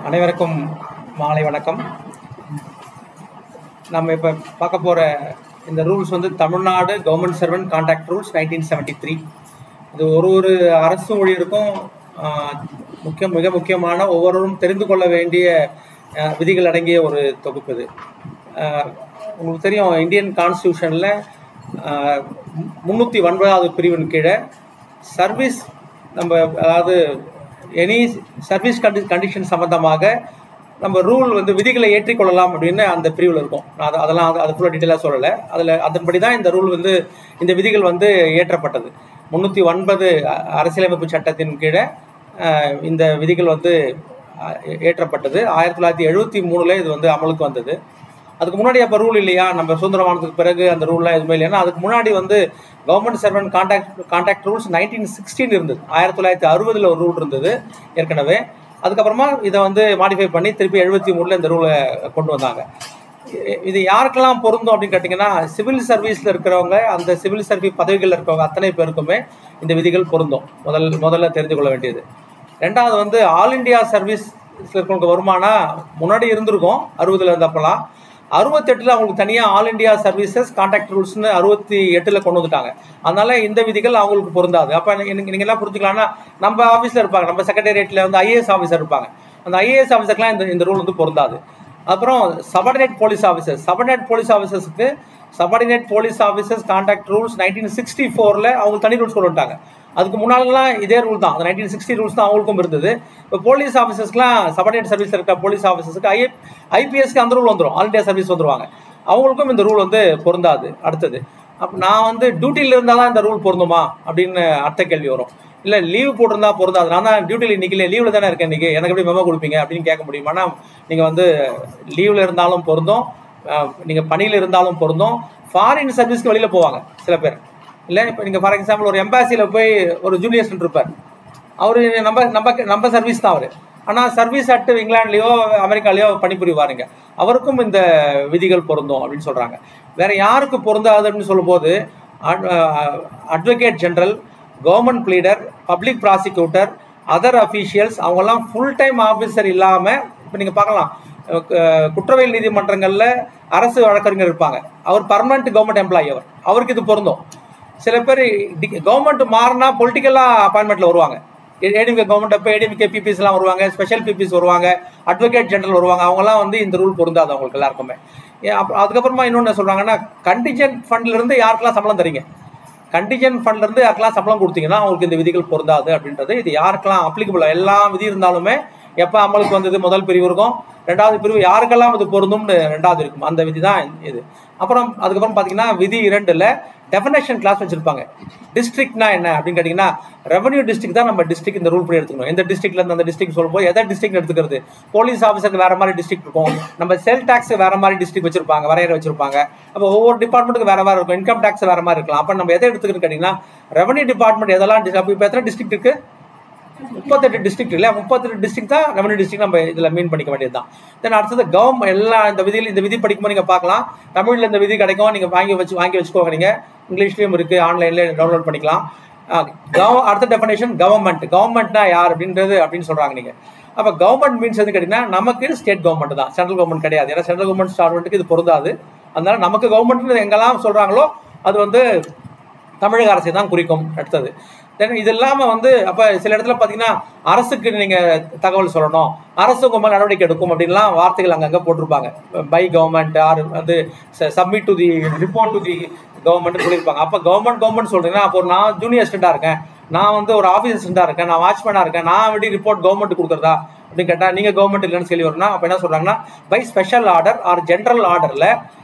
அனைவருக்கும் மாலை வணக்கம். நம்ம இப்போ பார்க்க போகிற இந்த ரூல்ஸ் வந்து Tamil Nadu government servant contract rules 1973. இது ஒரு அரசு ஊழியருக்கும் மிக முக்கியமான ஒவ்வொருவரும் தெரிந்து கொள்ள வேண்டிய விதிகள் அடங்கிய ஒரு தொகுப்பு இது. உங்களுக்கு தெரியும், இந்தியன் கான்ஸ்டியூஷனில் 309வது பிரிவின் கீழே சர்வீஸ் அதாவது எனி சர்வீஸ் கண்டிஷன் சம்மந்தமாக நம்ம ரூல் வந்து விதிகளை ஏற்றிக்கொள்ளலாம் அப்படின்னு அந்த பிரிவில் இருக்கும். அதெல்லாம் அது ஃபுல்லாக டீட்டெயிலாக சொல்லலை. அதன்படி தான் இந்த ரூல் வந்து இந்த விதிகள் வந்து ஏற்றப்பட்டது. 309 அரசியலமைப்பு சட்டத்தின் கீழே இந்த விதிகள் வந்து ஏற்றப்பட்டது. 1973 இது வந்து அமலுக்கு வந்தது. அதுக்கு முன்னாடி அப்போ ரூல் இல்லையா, நம்ம சுதந்திரமானதுக்கு பிறகு அந்த ரூல்லாம் எதுவுமே இல்லைன்னா, அதுக்கு முன்னாடி வந்து கவர்மெண்ட் சர்வெண்ட் கான்ட்ராக்ட் ரூல்ஸ் 1916 இருந்தது. 1960 ஒரு ரூல் இருந்தது ஏற்கனவே. அதுக்கப்புறமா இதை வந்து மாடிஃபை பண்ணி திருப்பி 73 இந்த ரூலை கொண்டு வந்தாங்க. இது யாருக்கெல்லாம் பொருந்தும் அப்படின்னு கேட்டிங்கன்னா, சிவில் சர்வீஸில் இருக்கிறவங்க, அந்த சிவில் சர்வீஸ் பதவிகளில் இருக்கிறவங்க அத்தனை பேருக்குமே இந்த விதிகள் பொருந்தும். முதல்ல தெரிந்து கொள்ள வேண்டியது. ரெண்டாவது வந்து ஆல் இண்டியா சர்வீஸில் இருக்கிறவங்க வருமானம் முன்னாடி இருந்திருக்கும் 60 இருந்தப்பெல்லாம். 68 அவங்களுக்கு தனியாக ஆல் இண்டியா சர்வீசஸ் கான்ட்ராக்ட் ரூல்ஸ்னு 68 கொண்டு வந்துட்டாங்க. அதனால இந்த விதிகள் அவங்களுக்கு பொருந்தாது. அப்போ நீங்கள் எல்லாம் புரிஞ்சுக்கலாம்னா, நம்ம ஆஃபீஸில் இருப்பாங்க, நம்ம செக்ரட்டேரியட்டில் வந்து ஐஏஎஸ் ஆஃபீஸர் இருப்பாங்க. அந்த ஐஏஎஸ் ஆஃபீஸருக்குலாம் இந்த ரூல் வந்து பொருந்தாது. அப்புறம் சபார்டினேட் போலீஸ் ஆஃபீஸர்ஸுக்கு subordinate police officers contract rules 1964 அவங்க தனி ரூல்ஸ் கொண்டு வந்துட்டாங்க. அதுக்கு முன்னாடிலாம் இதே ரூல் தான், அந்த 1960 ரூல்ஸ் தான் அவங்களுக்கும் இருந்தது. இப்போ போலீஸ் ஆஃபீஸர்ஸ்க்குலாம் சபார்டினேட் சர்வீஸில் இருக்க போலீஸ் ஆஃபீஸர்ஸுக்கு ஐபிஎஸ்க்கு அந்த ரூல் வந்துடும், ஆல் இண்டியா சர்வீஸ் வந்துருவாங்க. அவங்களுக்கும் இந்த ரூல் வந்து பொருந்தாது. அடுத்தது, அப்போ நான் வந்து டியூட்டியில் இருந்தால் தான் இந்த ரூல் பொருந்துமா அப்படின்னு அடுத்த கேள்வி வரும். இல்லை லீவ் போட்டிருந்தா பொருந்தாது, நான் தான் டியூட்டியில் இன்றைக்கி லீவில் தானே இருக்கேன், இன்றைக்கி எனக்கு எப்படி மெமோ கொடுப்பீங்க அப்படின்னு கேட்க முடியுமானா, நீங்கள் வந்து லீவில் இருந்தாலும் பொருந்தும், நீங்கள் பணியில் இருந்தாலும் பொருந்தும். ஃபாரின் சர்வீஸ்க்கு வெளியில் போவாங்க சில பேர். இல்லை, இப்போ நீங்கள் ஃபார் எக்ஸாம்பிள் ஒரு எம்பாசியில் போய் ஒரு ஜூனியர் ஸ்டூடெண்ட் இருப்பார், அவர் நம்ம சர்வீஸ் தான் அவர், ஆனால் சர்வீஸ் அட் இங்கிலாந்துலேயோ அமெரிக்காலேயோ பணிபுரிவாருங்க, அவருக்கும் இந்த விதிகள் பொருந்தும் அப்படின்னு சொல்கிறாங்க. வேறு யாருக்கு பொருந்தாது அப்படின்னு சொல்லும்போது, advocate general, government pleader, public prosecutor, other officials, அவங்கெல்லாம் ஃபுல் டைம் ஆஃபீஸர் இல்லாமல், இப்போ நீங்கள் பார்க்கலாம் குற்றவியல் நீதிமன்றங்களில் அரசு வழக்கறிஞர் இருப்பாங்க, அவர் பர்மனெண்ட் கவர்மெண்ட் எம்ப்ளாயி, அவருக்கு இது பொருந்தும். சில பேர் கவர்மெண்ட் மாறினா பொலிட்டிக்கலாக அப்பாயின்மெண்ட்டில் வருவாங்க. ஏடிஎம்கே கவர்மெண்ட் அப்போ ஏடிஎம்கே பிபிஸ்லாம் வருவாங்க, ஸ்பெஷல் பிபிஸ் வருவாங்க, அட்வொகேட் ஜெனரல் வருவாங்க. அவங்கலாம் வந்து இந்த ரூல் பொருந்தாது அவங்களுக்கு எல்லாருக்குமே. அதுக்கப்புறமா இன்னொன்று சொல்கிறாங்கன்னா, கண்டிஜென்ட் ஃபண்ட்லேருந்து யாருக்கெல்லாம் சம்பளம் தரீங்க, கண்டிஜென்ட் ஃபண்ட்லேருந்து யாருக்கெல்லாம் சம்பளம் கொடுத்தீங்கன்னா அவங்களுக்கு இந்த விதிகள் பொருந்தாது அப்படின்றது. இது யாருக்கெல்லாம் அப்ளிகபிள், எல்லா விதி இருந்தாலுமே எப்போ அமலுக்கு வந்தது முதல் பிரிவு இருக்கும், ரெண்டாவது பிரிவு யாருக்கெல்லாம் இது பொருந்தும்னு ரெண்டாவது இருக்கும், அந்த விதி தான் இது. அதுக்கப்புறம் பார்த்தீங்கன்னா விதி 2ல் டெஃபினேஷன் கிளாஸ் வச்சிருப்பாங்க. டிஸ்ட்ரிக்ட்னா என்ன அப்படின்னு கேட்டிங்கன்னா, ரெவன்யூ டிஸ்ட்ரிக்ட் தான் நம்ம டிஸ்ட்ரிக்ட் இந்த ரூல் படி எடுத்துக்கணும். எந்த டிஸ்ட்ரிக்ட்லேருந்து அந்த டிஸ்ட்ரிக்ட் சொல்லும்போது எதை டிஸ்ட்ரிக்ட் எடுத்துக்கிறது, போலீஸ் ஆஃபீஸருக்கு வேறு மாதிரி டிஸ்ட்ரிக்ட் இருக்கும், நம்ம செல் டேக்ஸ் வேறு மாதிரி டிஸ்ட்ரிக்ட் வச்சிருப்பாங்க, வரையறை வச்சிருப்பாங்க. அப்போ ஒவ்வொரு டிபார்ட்மெண்ட்டுக்கு வேறு இருக்கும், இன்கம் டேக்ஸ் வேறு மாதிரி இருக்கலாம். அப்போ நம்ம எதை எடுத்துக்கிறது கேட்டிங்கன்னா, ரெவன்யூ டிபார்ட்மெண்ட் எதெல்லாம், இப்போ எத்தனை டிஸ்ட்ரிக்ட் இருக்குது, 38 டிஸ்ட்ரிக்ட் இல்லை, 38 டிஸ்ட்ரிக்ட் தான் ரெவன்யூ டிஸ்ட்ரிக்ட் நம்ம இதில் மீன் பண்ணிக்க வேண்டியது தான். தென் அடுத்தது கவர்மெண்ட் எல்லா இந்த விதி படிக்கும்போது நீங்கள் பார்க்கலாம், தமிழில் இந்த விதி கிடைக்கும், நீங்கள் வாங்கி வச்சுக்கோங்க. நீங்கள் இங்கிலீஷ்லேயும் இருக்குது, ஆன்லைனில் டவுன்லோட் பண்ணிக்கலாம். அடுத்த டெஃபினேஷன் கவர்மெண்ட்னா யார் அப்படின்னு சொல்கிறாங்க நீங்கள். அப்போ கவர்மெண்ட் மீன்ஸ் எது கேட்டிங்கன்னா, நமக்கு ஸ்டேட் கவர்மெண்ட் தான், சென்ட்ரல் கவர்மெண்ட் கிடையாது. ஏன்னா சென்ட்ரல் கவர்மெண்ட் கவர்மெண்ட்டுக்கு இது பொருந்தாது. அதனால நமக்கு கவர்மெண்ட் எங்கெல்லாம் சொல்கிறாங்களோ அது வந்து தமிழக அரசை தான் குறிக்கும். அடுத்தது தென் இது இல்லாமல் வந்து அப்போ சில இடத்துல பார்த்தீங்கன்னா, அரசுக்கு நீங்கள் தகவல் சொல்லணும், அரசு உங்கள் மேலே நடவடிக்கை எடுக்கும் அப்படின்லாம் வார்த்தைகள் அங்கங்கே போட்டிருப்பாங்க. பை கவர்மெண்ட் ஆர் வந்து submit to the report to the கவர்மெண்ட்னு சொல்லியிருப்பாங்க. அப்போ கவர்மெண்ட் சொல்கிறீங்கன்னா, அப்போ நான் ஜூனியர் அசிஸ்டண்டாக இருக்கேன், நான் வந்து ஒரு ஆஃபீஸ் அசிஸ்டண்டாக இருக்கேன், நான் வாட்ச்மேனாக இருக்கேன், நான் எப்படி ரிப்போர்ட் கவர்மெண்ட் கொடுக்குறதா அப்படின்னு கேட்டால், நீங்கள் கவர்மெண்ட் இல்லைன்னு சொல்லி வரணும்னா அப்போ என்ன சொல்கிறாங்கன்னா, by special order or general ஆர்டரில்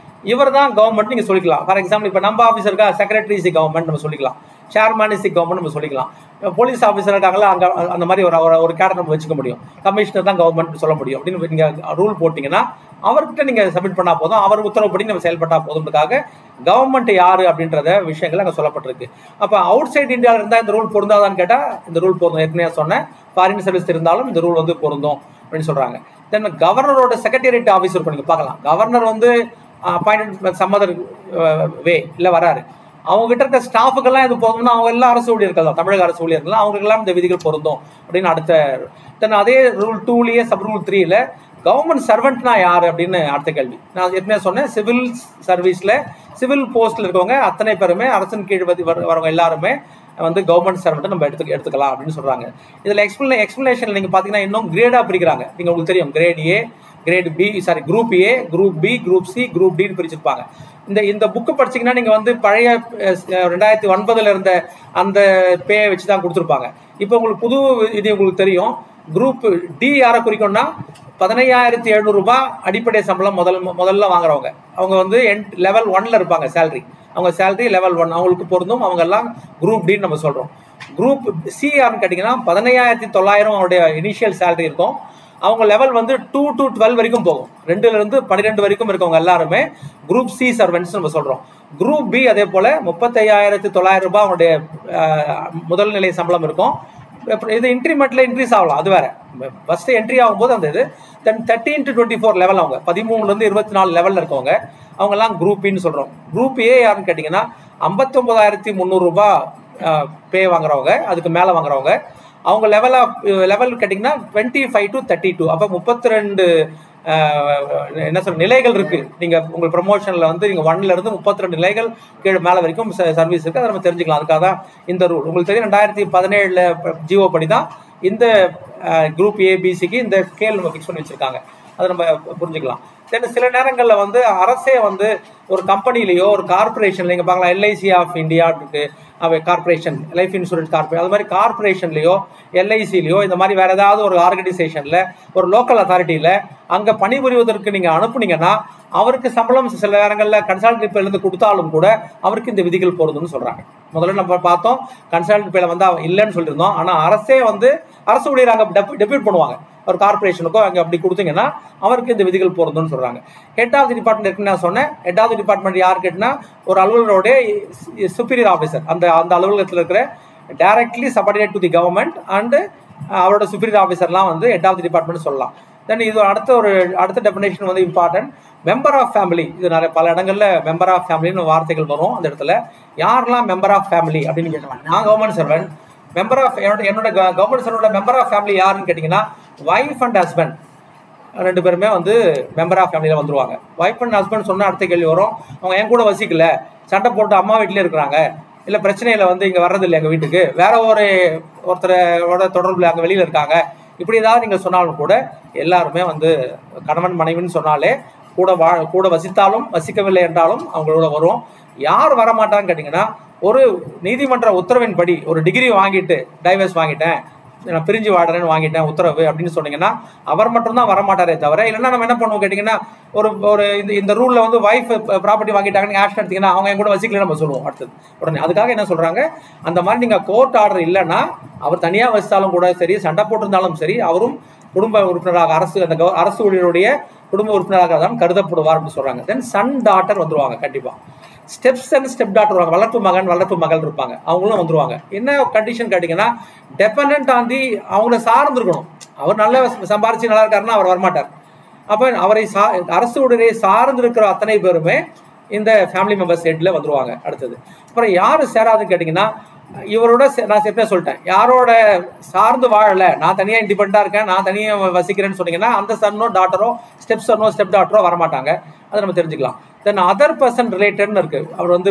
இவர் தான் கவர்மெண்ட் நீங்கள் சொல்லிக்கலாம். ஃபார் எக்ஸாம்பிள் இப்போ நம்ம ஆஃபீஸர் இருக்கா, செக்ரட்டரி இஸ் தி கவர்மெண்ட் நம்ம சொல்லிக்கலாம், சேர்மேன் இஸ் தி கவர்மெண்ட் நம்ம சொல்லிக்கலாம். போலீஸ் ஆஃபீஸர் இருக்காங்களா, அங்கே அந்த மாதிரி ஒரு கேடர் நம்ம வச்சுக்க முடியும், கமிஷனர் தான் கவர்மெண்ட் சொல்ல முடியும் அப்படின்னு நீங்கள் ரூல் போட்டிங்கன்னா, அவர்கிட்ட நீங்கள் சப்மிட் பண்ணால் போதும், அவர் உத்தரவுப்படி நம்ம செயல்பட்டால் போதும்ன்றதுக்காக கவர்மெண்ட் யார் அப்படின்றத விஷயங்கள் அங்கே சொல்லப்பட்டிருக்கு. அப்போ அவுட் சைட் இந்தியாவில் இருந்தால் இந்த ரூல் பொருந்தாதான்னு கேட்டால் இந்த ரூல் பொருந்தும். ஏற்கனவே சொன்னேன், ஃபாரின் சர்வீஸ் இருந்தாலும் இந்த ரூல் வந்து பொருந்தும் அப்படின்னு சொல்கிறாங்க. தென் கவர்னரோட செக்ரட்டேரியட் ஆஃபீஸர் இப்போ நீங்கள் பார்க்கலாம், கவர்னர் வந்து அப்பாயின்மெண்ட் சம் அதர் வே இல்லை வராரு, அவங்க கிட்ட இருக்க ஸ்டாஃபுக்கெல்லாம் இது போதும்னா அவங்க எல்லாம் அரசு ஊழியர்கள் தான், தமிழக அரசு ஊழியர்கள், அவங்களுக்கெல்லாம் இந்த விதிகள் பொருந்தும் அப்படின்னு அடுத்த அதே ரூல் 2லயே சப் ரூல் 3ல கவர்மெண்ட் சர்வெண்ட்னா யாரு அப்படின்னு அடுத்த கேள்வி. நான் ஏற்கனவே சொன்னேன், சிவில் சர்வீஸ்ல சிவில் போஸ்ட்ல இருக்கவங்க அத்தனை பேருமே அரசின் கீழ் வரவங்க எல்லாருமே வந்து கவர்மெண்ட் சர்வெண்ட் நம்ம எடுத்துக்கலாம் அப்படின்னு சொல்றாங்க. இதுல எக்ஸ்பிளனேஷன் நீங்க பாத்தீங்கன்னா இன்னும் கிரேடா பிரிக்கிறாங்க. நீங்க உங்களுக்கு தெரியும், grade A, grade B, sorry group A, group B, group C, group டின்னு பிரிச்சிருப்பாங்க. இந்த புக்கு படிச்சீங்கன்னா நீங்க வந்து பழைய 2009 இருந்த அந்த பே வச்சு தான் கொடுத்துருப்பாங்க. இப்போ உங்களுக்கு புது இது உங்களுக்கு தெரியும். குரூப் டி யாரை குறிக்கும்னா 15,700 ரூபாய் அடிப்படை சம்பளம் முதல்ல வாங்குறவங்க. அவங்க வந்து லெவல் 1ல இருப்பாங்க சேலரி. அவங்க சேலரி லெவல் 1 அவங்களுக்கு பொருந்தும். அவங்க எல்லாம் குரூப் டின்னு நம்ம சொல்றோம். குரூப் சி யாருன்னு கேட்டீங்கன்னா 15,900 அவங்களுடைய இனிஷியல் சேலரி இருக்கும். அவங்க லெவல் வந்து 2 to 12 வரைக்கும் போகும். 2ல இருந்து 12 வரைக்கும் இருக்கவங்க எல்லாருமே குரூப் சி சர்வெண்ட்ஸ் நம்ம சொல்றோம். குரூப் பி அதே போல 35,900 ரூபாய் அவங்களுடைய முதல் நிலை சம்பளம் இருக்கும். இது இன்க்ரிமெண்ட்ல இன்க்ரீஸ் ஆகலாம், அது வேற. ஃபர்ஸ்ட் என்ட்ரி ஆகும்போது அந்த இது 13 to 24 லெவல், அவங்க 13ல இருந்து 24 லெவல்ல இருக்கவங்க அவங்க எல்லாம் குரூப் பின்னு சொல்றோம். குரூப் ஏ யாருன்னு கேட்டீங்கன்னா 59,300 ரூபாய் பே வாங்குறவங்க, அதுக்கு மேல வாங்குறவங்க. அவங்க லெவல் கேட்டீங்கன்னா 25 to 32. அப்ப 32 என்ன சொல்ற நிலைகள் இருக்கு. நீங்க உங்க ப்ரமோஷன்ல வந்து நீங்க 1ல இருந்து 32 நிலைகள் கீழே மேல வரைக்கும் சர்வீஸ் இருக்கு. அதை நம்ம தெரிஞ்சுக்கலாம். அதுக்காக தான் இந்த ரூல். உங்களுக்கு தெரியும் 2017 ஜிஓ படி தான் இந்த குரூப் ஏபிசிக்கு இந்த ஸ்கேல் நம்ம ஃபிக்ஸ் பண்ணி வச்சிருக்காங்க. அதை நம்ம புரிஞ்சுக்கலாம். தென் சில நேரங்களில் வந்து அரசே வந்து ஒரு கம்பெனிலேயோ ஒரு கார்பரேஷன்ல நீங்க பார்க்கலாம், எல்ஐசி ஆஃப் இந்தியா இருக்கு, அவை கார்பரேஷன், லைஃப் இன்சூரன்ஸ் கார்பரேஷன், அது மாதிரி கார்பரேஷன்லயோ எல்ஐசிலையோ இந்த மாதிரி வேற ஏதாவது ஒரு ஆர்கனைசேஷன்ல ஒரு லோக்கல் அத்தாரிட்டியில அங்க பணிபுரிவதற்கு நீங்க அனுப்புனீங்கன்னா அவருக்கு சம்பளம் சில நேரங்களில் கன்சல்டன்ட் பேல இருந்து கொடுத்தாலும் கூட அவருக்கு இந்த விதிகள் பொருந்தும்னு சொல்றாங்க. முதல்ல நம்ம பார்த்தோம் கன்சல்டன்ட் பேல வந்து இல்லைன்னு சொல்லியிருந்தோம். ஆனா அரசே வந்து அரசு ஊழியர் அங்க டெபியூட் பண்ணுவாங்க. ஒரு கார்பரேஷனுக்கோ அங்கே அப்படி கொடுத்தீங்கன்னா அவருக்கு இந்த விதிகள் பொருந்தும்னு சொல்றாங்க. ஹெட் ஆஃப் தி டிபார்ட்மெண்ட் இருக்குன்னு நான் சொன்னேன். ஹெட் ஆஃப் தி டிபார்ட்மெண்ட் யாரு கேட்டினா ஒரு அலுவலரோட சுப்பீரியர் ஆஃபீஸர், அந்த அலுவலகத்தில் இருக்கிற directly subordinate to the government and அவரோட சுப்பீரியர் ஆஃபீஸர்லாம் வந்து ஹெட் ஆஃப் தி டிபார்ட்மெண்ட் சொல்லலாம். தென் இது அடுத்த டெஃபினேஷன் வந்து இம்பார்ட்டன்ட், மெம்பர் ஆஃப் ஃபேமிலி. இது நிறைய பல இடங்கள்ல மெம்பர் ஆஃப் ஃபேமிலின்னு வார்த்தைகள் வரும். அந்த இடத்துல யாரெல்லாம் மெம்பர் ஆஃப் ஃபேமிலி அப்படின்னு கேட்கலாம். நான் கவர்மெண்ட் சர்வெண்ட், மெம்பர் ஆஃப் என்னோட கவர்மெண்ட் சர்வெண்டோட மெம்பர் ஆஃப் ஃபேமிலி யாருன்னு கேட்டீங்கன்னா வைஃப் அண்ட் ஹஸ்பண்ட் 2 பேருமே வந்து மெம்பர் ஆஃப் ஃபேமிலியில வந்துருவாங்க. வைஃப் அண்ட் ஹஸ்பண்ட் சொன்னா அடுத்த கேள்வி வரும், அவங்க என் கூட வசிக்கல, சண்டை போட்டு அம்மா வீட்டிலே இருக்கிறாங்க, இல்லை பிரச்சனையில வந்து இங்க வர்றதில்லை எங்க வீட்டுக்கு, வேற ஒருத்தரோட தொடர்புல அங்க வெளியில இருக்காங்க, இப்படி ஏதாவது நீங்க சொன்னாலும் கூட எல்லாருமே வந்து கணவன் மனைவின்னு சொன்னாலே கூட வசித்தாலும் வசிக்கவில்லை என்றாலும் அவங்களோட வரும். யார் வரமாட்டான்னு கேட்டீங்கன்னா ஒரு நீதிமன்ற உத்தரவின்படி ஒரு டிகிரி வாங்கிட்டு டைவர்ஸ் வாங்கிட்டேன், நான் பிரிஞ்சு வாடுறேன்னு வாங்கிட்டேன் உத்தரவு அப்படின்னு சொன்னீங்கன்னா அவர் மட்டும் தான் வரமாட்டாரே தவிர, இல்லைன்னா நம்ம என்ன பண்ணுவோம் கேட்டீங்கன்னா ஒரு இந்த ரூல்ல வந்து வைஃப் ப்ராப்பர்ட்டி வாங்கிட்டாங்கன்னு ஆக்ஷன் எடுத்தீங்கன்னா அவங்க என் கூட வசிக்கல நம்ம சொல்லுவோம் அடுத்தது உடனே. அதுக்காக என்ன சொல்றாங்க, அந்த மாதிரி நீங்க கோர்ட் ஆர்டர் இல்லைன்னா அவர் தனியா வசித்தாலும் கூட சரி, சண்டை போட்டிருந்தாலும் சரி, அவரும் குடும்ப உறுப்பினராக அரசு ஊழியருடைய குடும்ப உறுப்பினராக தான் கருதப்படுவார் அப்படின்னு சொல்றாங்க. தென் சன் டாட்டர் வந்துருவாங்க கண்டிப்பா. ஸ்டெப்ஸ் அண்ட் ஸ்டெப் டாட்டர் வருவாங்க, வளர்ப்பு மகன் வளர்ப்பு மகள் இருப்பாங்க, அவங்களும் வந்துருவாங்க. என்ன கண்டிஷன் கேட்டீங்கன்னா டெபெண்டன்ட் ஆன் தி அவங்கள சார்ந்து இருக்கணும். அவர் நல்ல சம்பாரிச்சு நல்லா இருக்காருன்னா அவர் வரமாட்டார். அப்ப அவரை அரசு ஊழியரை சார்ந்து இருக்கிற அத்தனை பேருமே இந்த ஃபேமிலி மெம்பர்ஸ் ஹெட்ல வந்துருவாங்க. அடுத்தது அப்புறம் யாரு சேராதுன்னு கேட்டீங்கன்னா இவரோட நான் சேர்த்தே சொல்லிட்டேன், யாரோட சார்ந்து வாழல, நான் தனியா இண்டிபெண்டா இருக்கேன், நான் தனியா வசிக்கிறேன்னு சொன்னீங்கன்னா அந்த சன்னோ டாட்டரோ ஸ்டெப் சன்னோ ஸ்டெப் டாட்டரோ வரமாட்டாங்க. அதை நம்ம தெரிஞ்சுக்கலாம். தென் அதர் பர்சன் ரிலேட்டட்னு இருக்கு. அவர் வந்து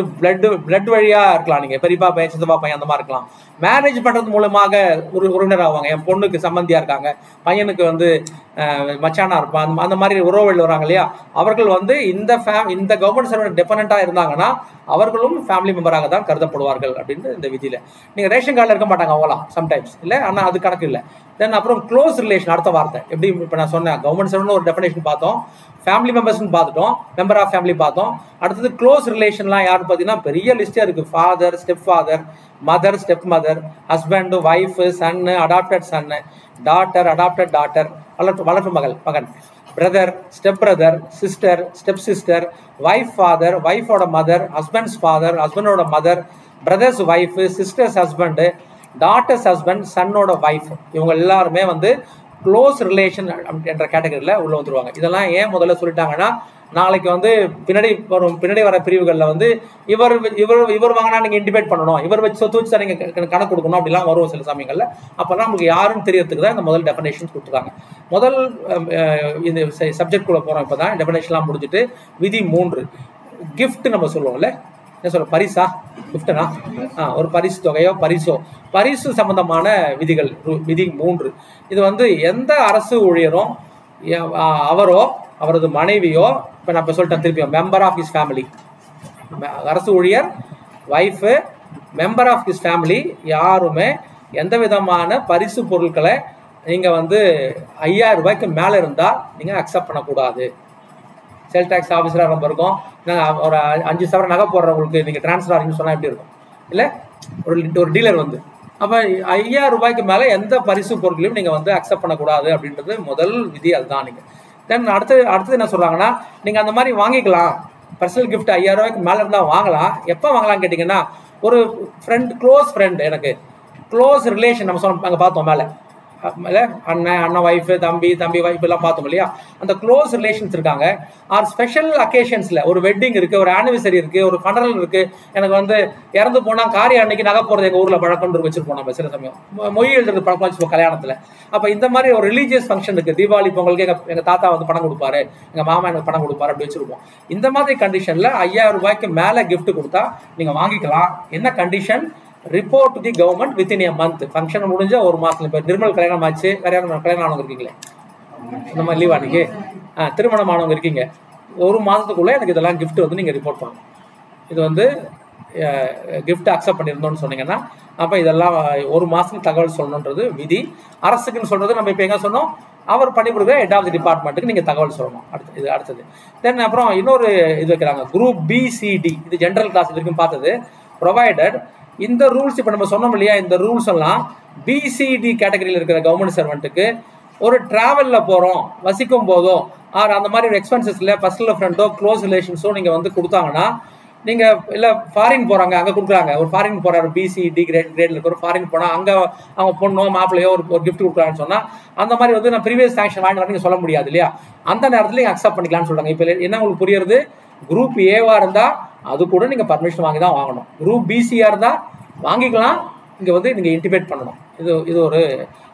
பிளட் வழியா இருக்கலாம், நீங்க பெரியப்பா பையன் சித்தப்பா பையன் அந்த மாதிரி இருக்கலாம். மேரேஜ் பண்றது மூலமாக ஒரு உறவினர் ஆவாங்க. என் பொண்ணுக்கு சம்பந்தியா இருக்காங்க, பையனுக்கு வந்து மச்சானா இருப்பான், அந்த மாதிரி உறவுகள் வராங்க இல்லையா, அவர்கள் வந்து இந்த கவர்மெண்ட் சர்வெண்ட் டிபெண்டா இருந்தாங்கன்னா அவர்களும் ஃபேமிலி மெம்பராக தான் கருதப்படுவார்கள் அப்படின்னு இந்த விதியில. நீங்க ரேஷன் கார்டில் இருக்க மாட்டாங்க அவங்களாம் சம்டைம்ஸ் இல்லை, ஆனா அது கணக்கு இல்லை. தென் அப்புறம் க்ளோஸ் ரிலேஷன் அடுத்த வார்த்தை. எப்படி இப்போ நான் சொன்னேன் கவர்மெண்ட் சர்வெண்ட் ஒரு டெஃபினேஷன் பார்த்தோம், ஃபேமிலி மெம்பர்ஸ்னு பார்த்துட்டோம், மெம்பர் ஆஃப் ஃபேமிலி பார்த்தோம். அடுத்தது க்ளோஸ் ரிலேஷன்லாம் யாருன்னு பார்த்தீங்கன்னா பெரிய லிஸ்டே இருக்கு. Father, step father, mother, step mother, husband, wife, son, adopted son, daughter, adopted daughter, வளர்ப்பு மகன், brother, step brother, sister, step sister, wife father, ஒய்ஃபோட மதர், ஹஸ்பண்ட்ஸ் ஃபாதர், ஹஸ்பண்டோட mother, brother's wife, sister's husband, daughter's husband, சன்னோட wife, இவங்க எல்லாருமே வந்து close relation என்ற கேட்டகரியில் உள்ள வந்துருவாங்க. இதெல்லாம் ஏன் முதல்ல சொல்லிட்டாங்கன்னா, நாளைக்கு வந்து பின்னாடி வர பிரிவுகளில் வந்து இவர் வாங்கினா நீங்கள் இன்டிபேட் பண்ணணும், இவர் வச்சு சொத்து வச்சு தான் நீங்கள் கணக்கு கொடுக்கணும் அப்படிலாம் வரும் சில சமயங்களில். அப்போல்லாம் நமக்கு யாருன்னு தெரியறதுக்கு தான் இந்த முதல் டெஃபினேஷன்ஸ் கொடுத்துருக்காங்க. முதல் இந்த சப்ஜெக்ட் குள்ள போகிறோம். இப்போ தான் டெஃபினேஷன்லாம் முடிச்சுட்டு விதி 3 கிஃப்ட் நம்ம சொல்லுவோம்ல, என்ன சொல்ல, பரிசா கிஃப்ட்னா ஒரு பரிசு தொகையோ பரிசு சம்பந்தமான விதிகள் விதி 3. இது வந்து எந்த அரசு ஊழியரும் அவரோ அவரது மனைவியோ, இப்போ நான் இப்போ சொல்லிட்டேன் திருப்பியும், மெம்பர் ஆஃப் ஹிஸ் ஃபேமிலி, அரசு ஊழியர் wife member of his family யாருமே எந்த விதமான பரிசு பொருட்களை நீங்கள் வந்து 5000 ரூபாய்க்கு மேலே இருந்தால் நீங்கள் அக்செப்ட் பண்ணக்கூடாது. சேல் டேக்ஸ் ஆஃபீஸராக ரொம்ப இருக்கும், ஒரு 5 சவரன் நகை போடுறவங்களுக்கு நீங்கள் ட்ரான்ஸ்ஃபர் ஆகிங்கன்னு சொன்னால் எப்படி இருக்கும் இல்லை, ஒரு டீலர் வந்து அப்போ 5000 ரூபாய்க்கு மேலே எந்த பரிசு பொருட்களையும் நீங்கள் வந்து அக்செப்ட் பண்ணக்கூடாது அப்படின்றது முதல் விதி. அதுதான். நீங்கள் தென் அடுத்தது என்ன சொல்கிறாங்கன்னா, நீங்கள் அந்த மாதிரி வாங்கிக்கலாம், பர்சனல் கிஃப்ட் 5000 ரூபாய்க்கு மேலே இருந்தால் வாங்கலாம். எப்போ வாங்கலாம்னு கேட்டிங்கன்னா, ஒரு க்ளோஸ் ஃப்ரெண்ட், எனக்கு க்ளோஸ் ரிலேஷன் நம்ம சொன்ன அங்கே பார்த்தோம் மேலே அண்ணன் ஒய்ஃபு, தம்பி ஒய்ஃப் எல்லாம் பார்த்தோம் இல்லையா, அந்த க்ளோஸ் ரிலேஷன்ஸ் இருக்காங்க. ஆர் ஸ்பெஷல் அக்கேஷன்ஸில் ஒரு வெட்டிங் இருக்குது, ஒரு ஆனிவர்சரி இருக்குது, ஒரு ஃபனரல் இருக்குது, எனக்கு வந்து இறந்து போனால் காரிய அன்னைக்கு நகை போகிறது எங்கள் ஊரில் பழக்கம்னு வச்சுருப்போம் நம்ம சில சமயம், மொழி எழுதுறது பழக்கம் வச்சுப்போம் கல்யாணத்தில். அப்போ இந்த மாதிரி ஒரு ரிலீஜியஸ் ஃபங்க்ஷன் இருக்குது, தீபாவளி பொங்கலுக்கு எங்கள் தாத்தா வந்து பணம் கொடுப்பாரு, எங்கள் மாமா எனக்கு பணம் கொடுப்பாரு அப்படி வச்சுருப்போம். இந்த மாதிரி கண்டிஷனில் 5000 ரூபாய்க்கு மேலே கிஃப்ட் கொடுத்தா நீங்கள் வாங்கிக்கலாம். என்ன condition? Report to the government within A month. Function முடிஞ்ச ஒரு மாதத்துல. இப்போ நிர்மல் கல்யாணம் ஆச்சு, கல்யாணம் ஆனவங்க இருக்கீங்களே, இந்த மாதிரி லீவ் அன்னைக்கு திருமணம் ஆனவங்க இருக்கீங்க, ஒரு மாதத்துக்குள்ளே எனக்கு இதெல்லாம் கிஃப்ட் வந்து நீங்கள் ரிப்போர்ட் பண்ணணும். இது வந்து கிஃப்ட் அக்செப்ட் பண்ணியிருந்தோம்னு சொன்னீங்கன்னா, அப்போ இதெல்லாம் ஒரு மாதத்துக்கு தகவல் சொல்லணுன்றது விதி. அரசுக்குன்னு சொல்கிறது நம்ம இப்போ எங்கே சொன்னோம், அவர் பண்ணிவிடுற ஹெட் ஆஃப் தி டிபார்ட்மெண்ட்டுக்கு நீங்கள் தகவல் சொல்லணும். அடுத்தது தென் அப்புறம் இன்னொரு இது வைக்கிறாங்க, குரூப் BCD. இது ஜென்ரல் கிளாஸ் வரைக்கும் பார்த்தது. ப்ரொவைடட் இந்த ரூல்ஸ் இப்போ நம்ம சொன்னோம் இல்லையா, இந்த ரூல்ஸ் எல்லாம் BCD கேட்டகரியில் இருக்கிற கவர்மெண்ட் சர்வெண்ட்டுக்கு ஒரு ட்ராவலில் போகிறோம், வசிக்கும் போதோ ஆர் அந்த மாதிரி ஒரு எக்ஸ்பென்சஸில் பர்சனல் ஃப்ரெண்டோ க்ளோஸ் ரிலேஷன்ஸோ நீங்கள் வந்து கொடுத்தாங்கன்னா, நீங்கள் இல்லை ஃபாரின் போகிறாங்க, அங்கே கொடுக்குறாங்க, ஒரு ஃபாரின் போகிறாரு BCD கிரேடில் இருக்கிற ஒரு ஃபாரின் போனால் அங்கே அவங்க பொண்ணோ மாப்பிள்ளையோ ஒரு கிஃப்ட் கொடுக்குறான்னு சொன்னால், அந்த மாதிரி வந்து நான் ப்ரீவியஸ் சாங்ஷன் வாங்கிட்டு நீங்கள் சொல்ல முடியாது இல்லையா, அந்த நேரத்தில் நீங்கள் அக்செப்ட் பண்ணிக்கலாம்னு சொல்கிறாங்க. இப்போ என்ன உங்களுக்கு புரியுறது, குரூப் ஏவாக இருந்தால் அது கூட நீங்கள் பர்மிஷன் வாங்கி தான் வாங்கணும். குரூப் BCயாக இருந்தால் வாங்கிக்கலாம், இங்கே வந்து நீங்கள் இன்டிமேட் பண்ணணும். இது ஒரு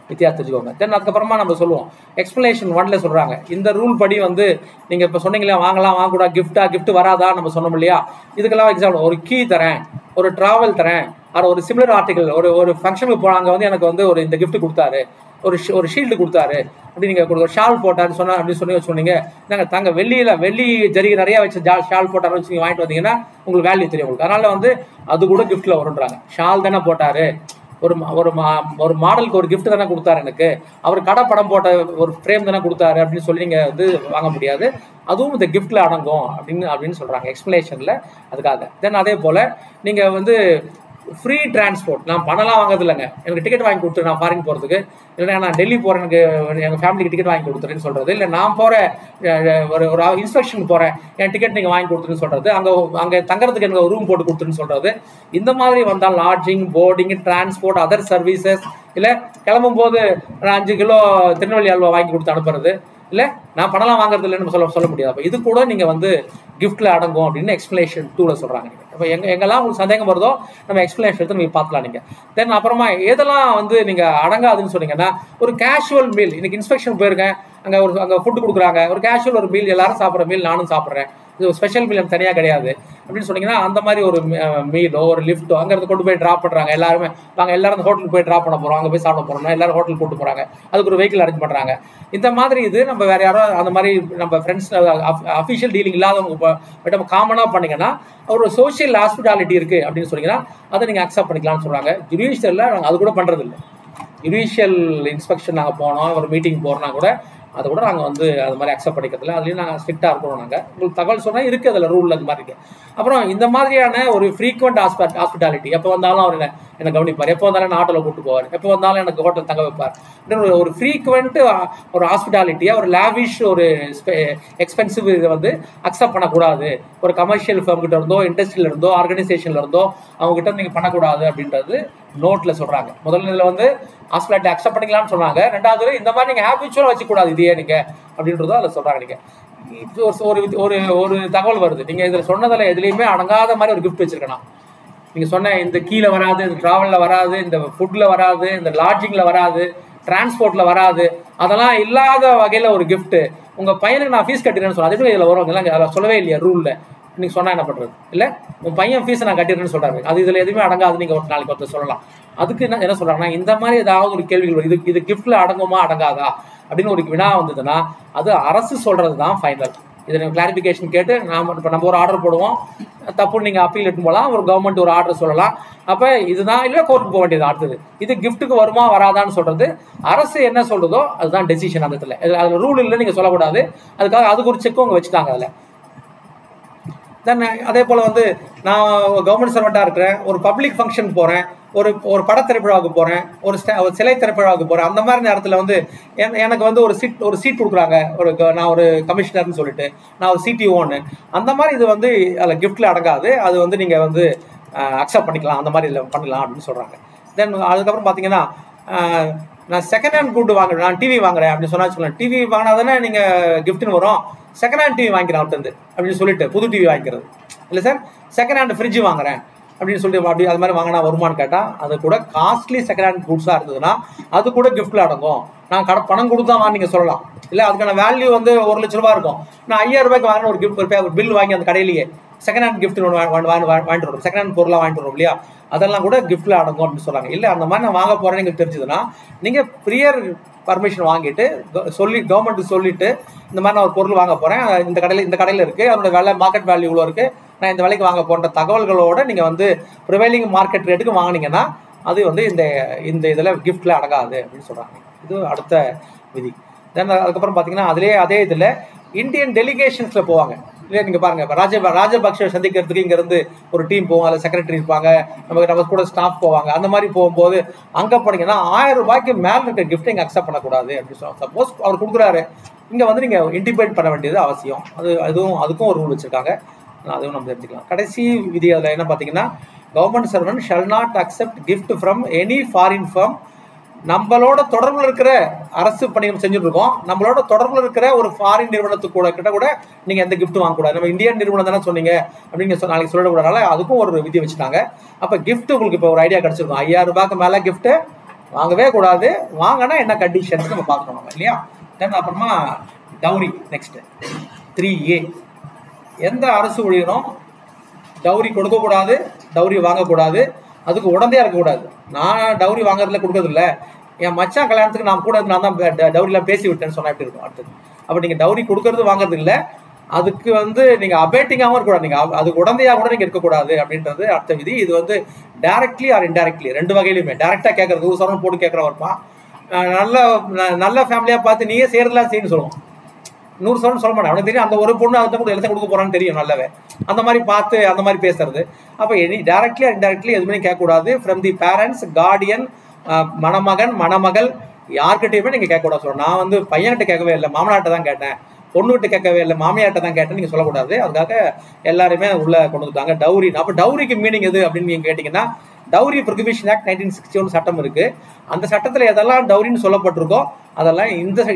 வித்தியாசம் தெரிஞ்சுக்கோங்க. தென் அதுக்கப்புறமா நம்ம சொல்லுவோம், எக்ஸ்பிளனேஷன் 1ல சொல்கிறாங்க, இந்த ரூல் படி வந்து நீங்கள் இப்போ சொன்னீங்களா வாங்கலாம் வாங்கக்கூடாது, கிஃப்ட் வராதா நம்ம சொன்னோம் இல்லையா, இதுக்கெல்லாம் எக்ஸாம்பிள் ஒரு கீ தரேன், ஒரு ட்ராவல் தரேன், அது ஒரு சிமிலர் ஆர்டிகல், ஒரு ஃபங்க்ஷனுக்கு போனாங்க வந்து எனக்கு வந்து ஒரு இந்த கிஃப்ட் கொடுத்தாரு, ஒரு ஷீல்டு கொடுத்தாரு, அப்படி நீங்கள் ஒரு ஷால் போட்டாருன்னு சொன்னால் அப்படின்னு சொன்னீங்க, நாங்கள் தாங்க வெள்ளி ஜரிகை நிறையா வச்சு ஷால் போட்டாருன்னு வச்சு நீங்கள் வாங்கிட்டு வந்தீங்கன்னா உங்களுக்கு வேல்யூ தெரியும் உங்களுக்கு. அதனால் வந்து அது கூட கிஃப்ட்டில் வரும்ன்றாங்க. ஷால் தானே போட்டார், ஒரு மாடலுக்கு ஒரு கிஃப்ட் தானே கொடுத்தாரு, எனக்கு அவர் கடை படம் போட்ட ஒரு ஃப்ரேம் தானே கொடுத்தாரு அப்படின்னு சொல்லி நீங்கள் வந்து வாங்க முடியாது, அதுவும் இந்த கிஃப்ட்டில் அடங்கும் அப்படின்னு சொல்கிறாங்க எக்ஸ்பிளேஷனில். அதுக்காக தென் அதே போல் நீங்கள் வந்து ஃப்ரீ டிரான்ஸ்போர்ட், நான் பணம்லாம் வாங்குறது இல்லைங்க, எனக்கு டிக்கெட் வாங்கி கொடுத்துரு நான் ஃபாரின் போகிறதுக்கு, இல்லைன்னா நான் டெல்லி போகிறேன் எனக்கு எங்கள் ஃபேமிலிக்கு டிக்கெட் வாங்கி கொடுத்துருன்னு சொல்கிறது, இல்லை நான் போகிறேன் ஒரு இன்ஸ்பெக்ஷன் போகிறேன் என் டிக்கெட் நீங்கள் வாங்கி கொடுத்துருன்னு சொல்கிறது, அங்கே தங்குறதுக்கு எனக்கு ரூம் போட்டு கொடுத்துருன்னு சொல்கிறது. இந்த மாதிரி வந்தால் lodging, boarding, transport, other services, இல்லை கிளம்பும் போது 5 கிலோ திருநெல்வேலி அல்வா வாங்கி கொடுத்து அனுப்புறது, இல்லை நான் பணம்லாம் வாங்குறது இல்லைன்னு சொல்ல முடியாது. அப்போ இது கூட நீங்கள் வந்து கிஃப்ட்டில் அடங்கும் அப்படின்னு எக்ஸ்பிளனேஷன் 2ல சொல்கிறாங்க. நீங்கள் இப்போ எங்கெல்லாம் உங்களுக்கு சந்தேகம் வருதோ நம்ம எக்ஸ்பிளனேஷன் எடுத்து நீங்கள் பார்க்கலாம். நீங்கள் தென் அப்புறமா எதெல்லாம் வந்து நீங்கள் அடங்காதுன்னு சொன்னீங்கன்னா, ஒரு கேஷுவல் மீல், இன்னைக்கு இன்ஸ்பெக்ஷன் போயிருக்கேன், அங்கே ஃபுட்டு கொடுக்குறாங்க, ஒரு கேஷுவல் ஒரு மீல், எல்லாரும் சாப்பிட்ற மீல் நானும் சாப்பிட்றேன், இது ஒரு ஸ்பெஷல் மீல் எனக்கு தனியாக கிடையாது அப்படின்னு சொன்னீங்கன்னா, அந்த மாதிரி ஒரு மீலோ ஒரு லிஃப்ட்டோ அங்கேருந்து கொண்டு போய் ட்ராப் பண்ணுறாங்க, எல்லாருமே நாங்கள் எல்லாரும் அந்த ஹோட்டலுக்கு போய் ட்ராப் பண்ண போகிறோம், அங்கே போய் சாப்பிட போகிறோம்னா எல்லாரும் ஹோட்டல் கூட்டு போகிறாங்க, அதுக்கு ஒரு வெஹிக்கிள் அரேஞ்ச் பண்ணுறாங்க. இந்த மாதிரி இது நம்ம வேறு யாரோ அந்த மாதிரி நம்ம ஃப்ரெண்ட்ஸ் அஃபிஷியல் டீலிங் இல்லாதவங்க நம்ம காமனாக பண்ணிங்கன்னா, ஒரு சோஷியல் ஹாஸ்பிட்டாலிட்டி இருக்குது அப்படின்னு சொன்னீங்கன்னா அதை நீங்கள் அக்செப்ட் பண்ணிக்கலாம்னு சொல்கிறாங்க. ஜுடிஷியலில் நாங்கள் அது கூட பண்ணுறது இல்லை. ஜுடிஷியல் இன்ஸ்பெக்ஷன் நாங்கள் போனோம், ஒரு மீட்டிங் போகிறோன்னா கூட அதை கூட நாங்கள் வந்து அது மாதிரி அக்செப்ட் பண்ணிக்கிறதுல அதுலேயும் நாங்கள் ஸ்ட்ரிக்டாக இருக்கணும். நாங்கள் உங்களுக்கு தகவல் சொன்னால் இருக்குது அதில் ரூல் அது மாதிரி இருக்குது. அப்புறம் இந்த மாதிரியான ஒரு ஃப்ரீக்வெண்ட் ஹாஸ்பிட்டாலிட்டி, எப்போ வந்தாலும் அவர் என்னை கவனிப்பார், எப்போ வந்தாலும் என்ன ஆட்டோவில் கூப்பிட்டு போவார், எப்போ வந்தாலும் எனக்கு ஹோட்டல் தங்க வைப்பார் அப்படின்னு ஒரு ஃப்ரீக்வெண்ட் ஒரு ஹாஸ்பிட்டாலிட்டியாக ஒரு லேவிஷ் ஒரு எக்ஸ்பென்சிவ் இதை வந்து அக்செப்ட் பண்ணக்கூடாது. ஒரு கமர்ஷியல் ஃபேம் கிட்ட இருந்தோ, இண்டஸ்ட்ரியில இருந்தோ, ஆர்கனைசேஷன்ல இருந்தோ அவங்ககிட்ட நீங்கள் பண்ணக்கூடாது அப்படின்றது நோட்டில் சொல்கிறாங்க. முதல்ல இதில் வந்து ஹாஸ்பிட்டாலிட்டி அக்செப்ட் பண்ணிக்கலாம்னு சொன்னாங்க. ரெண்டாவது இந்த மாதிரி நீங்கள் ஹேபிச்சுவலாக வச்சுக்கூடாது இதையே நீங்கள் அப்படின்றதும் அதில் சொல்கிறாங்க. நீங்கள் இது ஒரு ஒரு தகவல் வருது, நீங்கள் இதில் சொன்னதில் எதுலேயுமே அடங்காத மாதிரி ஒரு கிஃப்ட் வச்சுருக்கணும். நீங்கள் சொன்ன இந்த கீழே வராது, இந்த ட்ராவலில் வராது, இந்த ஃபுட்டில் வராது, இந்த லாட்ஜிங்கில் வராது, டிரான்ஸ்போர்ட்டில் வராது, அதெல்லாம் இல்லாத வகையில் ஒரு கிஃப்ட்டு. உங்கள் பையனுக்கு நான் ஃபீஸ் கட்டிடுறேன்னு சொன்னேன், அதுக்கு இதில் வரும், இதெல்லாம் அதில் சொல்லவே இல்லையா ரூலில்? நீங்கள் சொன்னால் என்ன பண்ணுறது? இல்லை உன் பையன் ஃபீஸை நான் கட்டிடுறேன்னு சொல்கிறாரு, அது இதில் எதுவுமே அடங்காது. நீங்கள் ஒரு நாளைக்கு ஒருத்தர் சொல்லலாம். அதுக்கு என்ன சொல்கிறாங்கன்னா, இந்த மாதிரி ஏதாவது ஒரு கேள்விகள் வரும், இது கிஃப்ட்டில் அடங்குமா அடங்காதா அப்படின்னு ஒரு வினா வந்ததுன்னா அது அரசு சொல்கிறது தான் ஃபைனல். இதை நீங்கள் கிளாரிஃபிகேஷன் கேட்டு இப்போ நம்ம ஒரு ஆர்டர் போடுவோம், தப்புன்னு நீங்கள் அப்பீல் எடுத்து போகலாம், ஒரு கவர்மெண்ட் ஒரு ஆர்டர் சொல்லலாம். அப்போ இதுதான் இல்லை கோர்ட்டுக்கு போக வேண்டியது. அடுத்தது இது கிஃப்ட்டுக்கு வருமா வராதான்னு சொல்கிறது அரசு என்ன சொல்கிறதோ அதுதான் டெசிஷன். அந்த இடத்துல அதில் ரூல் இல்லை, நீங்கள் சொல்லக்கூடாது. அதுக்காக அதுக்கு ஒரு செக்கும் அவங்க வச்சுட்டாங்க அதில். தென் அதே போல் வந்து நான் கவர்மெண்ட் சர்வெண்ட்டாக இருக்கிறேன், ஒரு பப்ளிக் ஃபங்க்ஷன் போகிறேன், ஒரு படத்திரைப்பழாவுக்கு போகிறேன், ஒரு சிலை திரைப்பழாவுக்கு போகிறேன். அந்த மாதிரி நேரத்தில் வந்து எனக்கு வந்து ஒரு சீட் கொடுக்குறாங்க, நான் ஒரு கமிஷனர்னு சொல்லிட்டு, நான் ஒரு சிடிஓன்னு. அந்த மாதிரி இது வந்து அதில் கிஃப்ட்டில் அடங்காது. அது வந்து நீங்கள் வந்து அக்செப்ட் பண்ணிக்கலாம், அந்த மாதிரி இதில் பண்ணலாம் அப்படின்னு சொல்கிறாங்க. தென் அதுக்கப்புறம் பார்த்தீங்கன்னா, நான் செகண்ட் ஹேண்ட் கூட்டு வாங்குறேன், நான் டிவி வாங்குறேன் அப்படின்னு சொன்னா சொல்லலாம். டிவி வாங்கினா தானே நீங்கள் கிஃப்ட்னு வரும். செகண்ட் ஹேண்ட் டிவி வாங்கிக்கிறேன் அவர்கிட்ட அப்படின்னு சொல்லிட்டு புது டிவி வாங்கிக்கிறது இல்லை சார். செகண்ட் ஹேண்ட் ஃப்ரிட்ஜ் வாங்குறேன் அப்படின்னு சொல்லிட்டு அப்படி அது மாதிரி வாங்கினா வருமானு கேட்டால் அது கூட காஸ்ட்லி செகண்ட் ஹேண்ட் குட்ஸாக இருந்ததுன்னா அது கூட கிஃப்ட்டில் அடங்கும். நான் பணம் கொடுத்தா வாங்க நீங்கள் சொல்லலாம். இல்லை அதுக்கான வேல்யூ வந்து 1 லட்ச ரூபா இருக்கும். நான் 5000 ரூபாய்க்கு வாங்கின ஒரு கிஃப்ட் ஒரு பில் வாங்கி அந்த கடையிலேயே செகண்ட் ஹேண்ட் கிஃப்ட் வாங்கிட்டு வரும், செகண்ட் ஹேண்ட் பொருளாக வாங்கிட்டு வரும் இல்லையா, அதெல்லாம் கூட கிஃப்ட்டில் அடங்கும் அப்படின்னு சொல்கிறாங்க. இல்லை அந்த மாதிரி நான் வாங்க போகிறேன்னு எனக்கு தெரிஞ்சதுன்னா நீங்கள் ப்ரியர் பர்மிஷன் வாங்கிட்டு கவர்மெண்ட்டு சொல்லிட்டு இந்த மாதிரி நான் ஒரு பொருள் வாங்க போகிறேன், இந்த கடையில் இருக்குது, அதோட விலை மார்க்கெட் வேல்யூ இவ்வளோ இருக்குது, நான் இந்த விலைக்கு வாங்க போன்ற தகவல்களோட நீங்கள் வந்து ப்ரிவைலிங் மார்க்கெட் ரேட்டுக்கு வாங்கினீங்கன்னா அது வந்து இந்த இதில் கிஃப்ட்டில் அடங்காது அப்படின்னு சொல்கிறாங்க. இது அடுத்த விதி. தென் அதுக்கப்புறம் பார்த்தீங்கன்னா அதே இதில் இந்தியன் டெலிகேஷன்ஸில் போவாங்க இல்லையா. நீங்கள் பாருங்கள், இப்போ ராஜபக்ஷ சந்திக்கிறதுக்கு இங்கேருந்து ஒரு டீம் போவோம், அதில் செக்ரட்டரி இருப்பாங்க, நம்ம கூட ஸ்டாஃப் போவாங்க. அந்த மாதிரி போகும்போது அங்கே போனீங்கன்னா 1000 ரூபாய்க்கு மேலே இருக்க கிஃப்ட் இங்கே அக்செப்ட் பண்ணக்கூடாது அப்படின்னு சொல்லுவாங்க. சப்போஸ் அவர் கொடுக்குறாரு, இங்கே வந்து நீங்கள் இன்டிபேட் பண்ண வேண்டியது அவசியம். அதுக்கும் ஒரு ரூல் வச்சுருக்காங்க, அதுவும் நம்ம தெரிஞ்சுக்கலாம். கடைசி விதி அதில் என்ன பார்த்தீங்கன்னா, government servant shall not accept gift from any foreign firm. நம்மளோட தொடர்பில் இருக்கிற அரசு பணி செஞ்சுட்டு இருக்கோம், நம்மளோட தொடர்பில் இருக்கிற ஒரு ஃபாரின் நிறுவனத்துக்கு கூட நீங்கள் எந்த கிஃப்ட் வாங்கக்கூடாது. நம்ம இந்தியன் நிறுவனம் தானே சொன்னீங்க அப்படின்னு நாளைக்கு சொல்லக்கூடாதுனால அதுக்கும் ஒரு விதி வச்சுட்டாங்க. அப்போ கிஃப்ட் உங்களுக்கு இப்போ ஒரு ஐடியா கிடச்சிருக்கும், 5000 ரூபாய்க்கு மேலே கிஃப்ட்டு வாங்கவே கூடாது. வாங்கினா என்ன கண்டிஷன்ஸ் நம்ம பார்க்கணும் இல்லையா. தென் அப்புறமா டவுரி நெக்ஸ்ட் 3A. எந்த அரசு ஊழியரும் டவுரி கொடுக்கக்கூடாது, டவுரி வாங்கக்கூடாது, அதுக்கு உடந்தையாக இருக்கக்கூடாது. நான் டவுரி வாங்குறதுல கொடுக்கறதில்ல, என் மச்சான் கல்யாணத்துக்கு நான் கூட நான் தான் டவுரிலாம் பேசி விட்டேன்னு சொன்னால் எப்படி இருக்கும் அடுத்தது. அப்போ நீங்கள் டவுரி கொடுக்கறது வாங்குறது இல்லை, அதுக்கு வந்து நீங்கள் அபேட்டிங்காகவும் இருக்கக்கூடாது, நீங்கள் அதுக்கு உடந்தையாக கூட நீங்கள் இருக்கக்கூடாது அப்படின்றது அடுத்த விதி. இது வந்து டைரக்ட்லி ஆர் இன்டைரக்ட்லி ரெண்டு வகையிலுமே. டைரெக்டாக கேட்கறது 100 போட்டு கேட்குறவன் இருப்பான், நல்ல ஃபேமிலியாக பார்த்து நீயே செய்கிறதுலாம் செய்யணும்னு சொல்லுவோம். 100 சொல்ல மாட்டேன், அவனுக்கு தெரியும் அந்த ஒரு பொண்ணு அதை கூட எல்லாத்தையும் கொடுக்க போறான்னு தெரியும் நல்லவே. அந்த மாதிரி பார்த்து அந்த மாதிரி பேசுறது. அப்போ டைரக்ட்லி இன்டைரக்ட்லி எதுவுமே கேட்கக்கூடாது. ஃப்ரம் தி பேரண்ட்ஸ், கார்டியன், மணமகன் மணமகள் யார்கிட்டையுமே நீங்கள் கேட்கக்கூடாது. சொல்லணும், நான் வந்து பையன்கிட்ட கேட்கவே இல்லை, மாமனாட்ட தான் கேட்டேன், பொண்ணுகிட்ட கேட்கவே இல்லை, மாமியார்ட்ட தான் கேட்டேன்னு நீங்கள் சொல்லக்கூடாது. அதுக்காக எல்லாருமே உள்ளே கொண்டு வந்துட்டாங்க டவுரி. அப்போ டவுரிக்கு மீனிங் எது அப்படின்னு நீங்கள் கேட்டிங்கன்னா, டவுரி ப்ரொஹிபிஷன் ஆக்ட் 1961 சட்டம் இருக்குது. அந்த சட்டத்தில் எதெல்லாம் டவுரின்னு சொல்லப்பட்டிருக்கோ அதெல்லாம்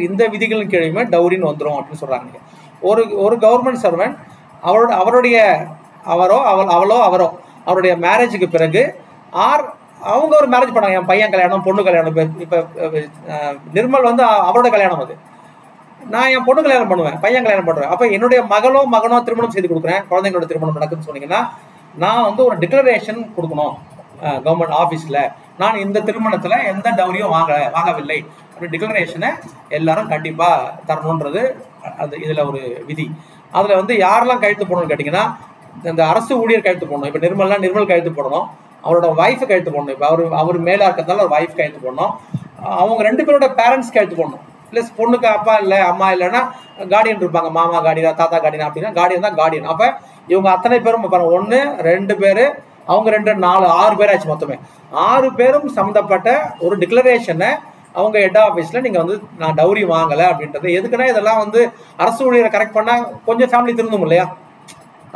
இந்த விதிகளின் கீழே டவுரின்னு வந்துடும் அப்படின்னு சொல்கிறாங்க. ஒரு கவர்மெண்ட் சர்வெண்ட் அவரோ அவருடைய மேரேஜுக்கு பிறகு அவங்க ஒரு மேரேஜ் பண்ணாங்க, என் பையன் கல்யாணம், பொண்ணு கல்யாணம். இப்போ நிர்மல் வந்து அவரோட கல்யாணம், அது நான் என் பொண்ணு கல்யாணம் பண்ணுவேன், பையன் கல்யாணம் பண்ணுவேன். அப்போ என்னுடைய மகனோ திருமணம் செய்து கொடுக்குறேன், குழந்தைங்களோட திருமணம் நடக்குதுன்னு சொன்னீங்கன்னா நான் வந்து ஒரு டிக்ளரேஷன் கொடுக்கணும் கவர்மெண்ட் ஆஃபீஸில், நான் இந்த திருமணத்தில் எந்த டவுரியும் வாங்கவில்லை அப்படி டிக்ளரேஷனை எல்லாரும் கண்டிப்பாக தரணுன்றது இதில் ஒரு விதி. அதில் வந்து யாரெல்லாம் கையெழுத்து போடணும்னு கேட்டிங்கன்னா, இந்த அரசு ஊழியர் கையெழுத்து போடணும். இப்போ நிர்மல் கையெழுத்து போடணும், அவரோட ஒய்ஃபு கையெழுத்து போடணும். இப்போ அவர் மேலே இருக்கிறதால ஒரு ஒய்ஃப் கையெழுத்து போடணும், அவங்க 2 பேரோட பேரண்ட்ஸ் கையெழுத்து போடணும். ப்ளஸ் பொண்ணுக்கு அப்பா இல்லை அம்மா இல்லைன்னா கார்டியன் இருப்பாங்க, மாமா கார்டியனா தாத்தா கார்டியனா அப்படின்னா கார்டியன் தான் கார்டியன். அப்போ இவங்க அத்தனை பேரும் 1 2 பேர் அவங்க 2 4 6 பேர் ஆச்சு. மொத்தமே 6 பேரும் சம்மந்தப்பட்ட ஒரு டிக்ளரேஷனை அவங்க ஹெட் ஆஃபீஸில் நீங்கள் வந்து நான் டவுரி வாங்கலை அப்படின்றது. எதுக்குன்னா இதெல்லாம் வந்து அரசு ஊழியரை கரெக்ட் பண்ணால் கொஞ்சம் ஃபேமிலி திருந்தும் இல்லையா.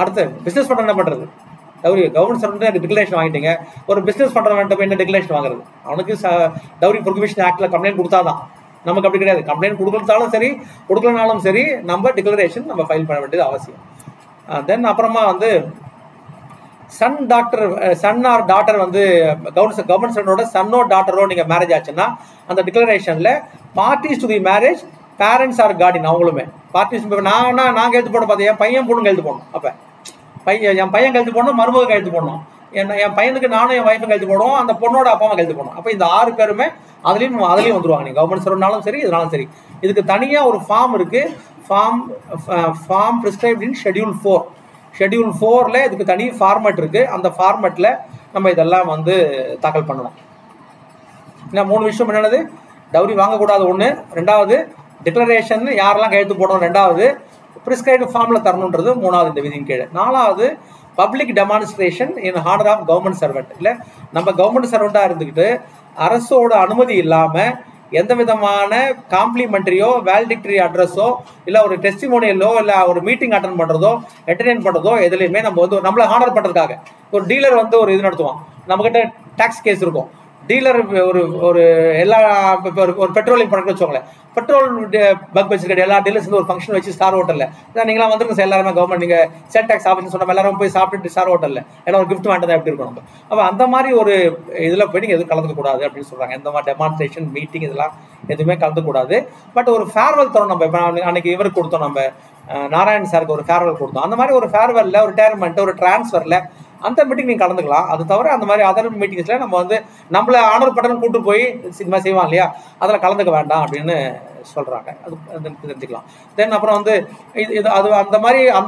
அடுத்து பிஸ்னஸ் பண்ண என்ன பண்ணுறது, டவுரி கவர்மெண்ட் சர்வெண்ட் டிக்ளரேஷன் வாங்கிட்டீங்க. ஒரு பிஸ்னஸ் பண்ணுறவன்ட்ட போய் என்ன டிக்ளரேஷன் வாங்குறது? அவனுக்கு டவுரி ப்ரொஹிபிஷன் ஆக்டில் கம்ப்ளைண்ட் கொடுத்தாதான். நமக்கு அப்படி கிடையாது. கம்ப்ளைண்ட் கொடுக்கறதாலும் சரி கொடுக்கலனாலும் சரி நம்ம டிக்ளரேஷன் நம்ம ஃபைல் பண்ண வேண்டியது அவசியம். தென் அப்புறமா வந்து சன் ஆர் டாட்டர் வந்து கவர்மெண்ட் சர்வெண்டோட சன்னோ டாட்டரோ நீங்கள் மேரேஜ் ஆச்சுன்னா அந்த டிக்ளரேஷனில் parties to the marriage parents or guardian அவங்களுமே பார்ட்டிஸ். நான் கழுத்து போட பார்த்தேன், என் பையன் பொண்ணு கழுத்து போடணும். அப்போ என் பையன் கழுத்து போடணும், மருமக கழுத்து போடணும். என் பையனுக்கு நானும் என் வைஃபும் கழுத்து போடுவோம், அந்த பொண்ணோட அப்பா அம்மா கழுத்து போடணும். அப்போ இந்த 6 பேருமே அதுலேயும் வந்துருவாங்க. நீங்கள் கவர்மெண்ட் சர்வெண்ட்னாலும் சரி இதனாலும் சரி. இதுக்கு தனியாக ஒரு ஃபார்ம் இருக்குது. ஃபார்ம் ப்ரிஸ்கிரைப்ட் இன் ஷெட்யூல் 4. ஷெட்யூல் 4ல் இதுக்கு தனி ஃபார்மேட் இருக்குது. அந்த ஃபார்மேட்டில் நம்ம இதெல்லாம் வந்து தாக்கல் பண்ணணும். ஏன்னா 3 விஷயம் என்னது? டவுரி வாங்கக்கூடாது ஒன்று, 2வது டிக்ளரேஷன் யாரெல்லாம் கையெழுத்து போடணும், 2வது ப்ரிஸ்கிரைப்டு ஃபார்மில் தரணுன்றது 3வது இந்த விதியின் கீழே. 4வது public demonstration in honour of government servant. இல்லை நம்ம கவர்மெண்ட் சர்வெண்ட்டாக இருந்துக்கிட்டு அரசோட அனுமதி இல்லாமல் எந்த விதமான காம்ப்ளிமெண்ட்ரியோ வேலிடிக்டரி அட்ரஸோ இல்லை ஒரு டெஸ்டிமோனியலோ இல்லை ஒரு மீட்டிங் அட்டன் பண்ணுறதோ என்டர்டெயின் பண்ணுறதோ எதுலையுமே நம்ம வந்து நம்மளை ஹானர் பண்ணுறதுக்காக ஒரு டீலர் வந்து ஒரு இது நடத்துவான். நம்மக்கிட்ட டேக்ஸ் கேஸ் இருக்கும். டீலர் ஒரு எல்லா ஒரு பெட்ரோலிங் ப்ராடக்ட் வச்சுக்கோங்களேன், பெட்ரோல் பங்க் வச்சிருக்க எல்லா டீலர்ஸ் வந்து ஒரு ஃபங்க்ஷன் வச்சு ஸ்டார் ஹோட்டலில் நீங்களாம் வந்துருங்க சார் எல்லாருமே கவர்மெண்ட் நீங்கள் சேல் டேக்ஸ் ஆஃபீஸ் சொன்னால் எல்லாரும் போய் சாப்பிட்டு ஸ்டார் ஹோட்டலில் எல்லாம் ஒரு கிஃப்ட் வாண்டதா எப்படி இருக்கும் நம்ம. அப்போ அந்த மாதிரி ஒரு இதில் போய் நீங்கள் எதுவும் கலந்துக்கூடாது அப்படின்னு சொல்கிறாங்க. எந்த மாதிரி டெமான்ஸ்ட்ரேஷன் மீட்டிங் இதெல்லாம் எதுவுமே கலந்துக்கூடாது. பட் ஒரு ஃபேர்வெல் தரோம் நம்ம. இப்போ அன்னைக்கு இவருக்கு கொடுத்தோம், நம்ம நாராயண் சாருக்கு ஒரு ஃபேர்வெல் கொடுத்தோம். அந்த மாதிரி ஒரு ஃபேர்வெல்ல ஒரு ரிட்டையர்மெண்ட் ஒரு டிரான்ஸ்ஃபரில் அந்த மீட்டிங் நீங்கள் கலந்துக்கலாம். அது தவிர அந்த மாதிரி அதர் மீட்டிங்ஸில் நம்ம வந்து நம்மளை ஆனர் பட்டன் கூட்டு போய் இது மாதிரி செய்வாங்க இல்லையா, அதில் கலந்துக்க வேண்டாம் அப்படின்னு சொல்கிறாங்க. அது தெரிஞ்சுக்கலாம். தென் அப்புறம் வந்து அது அந்த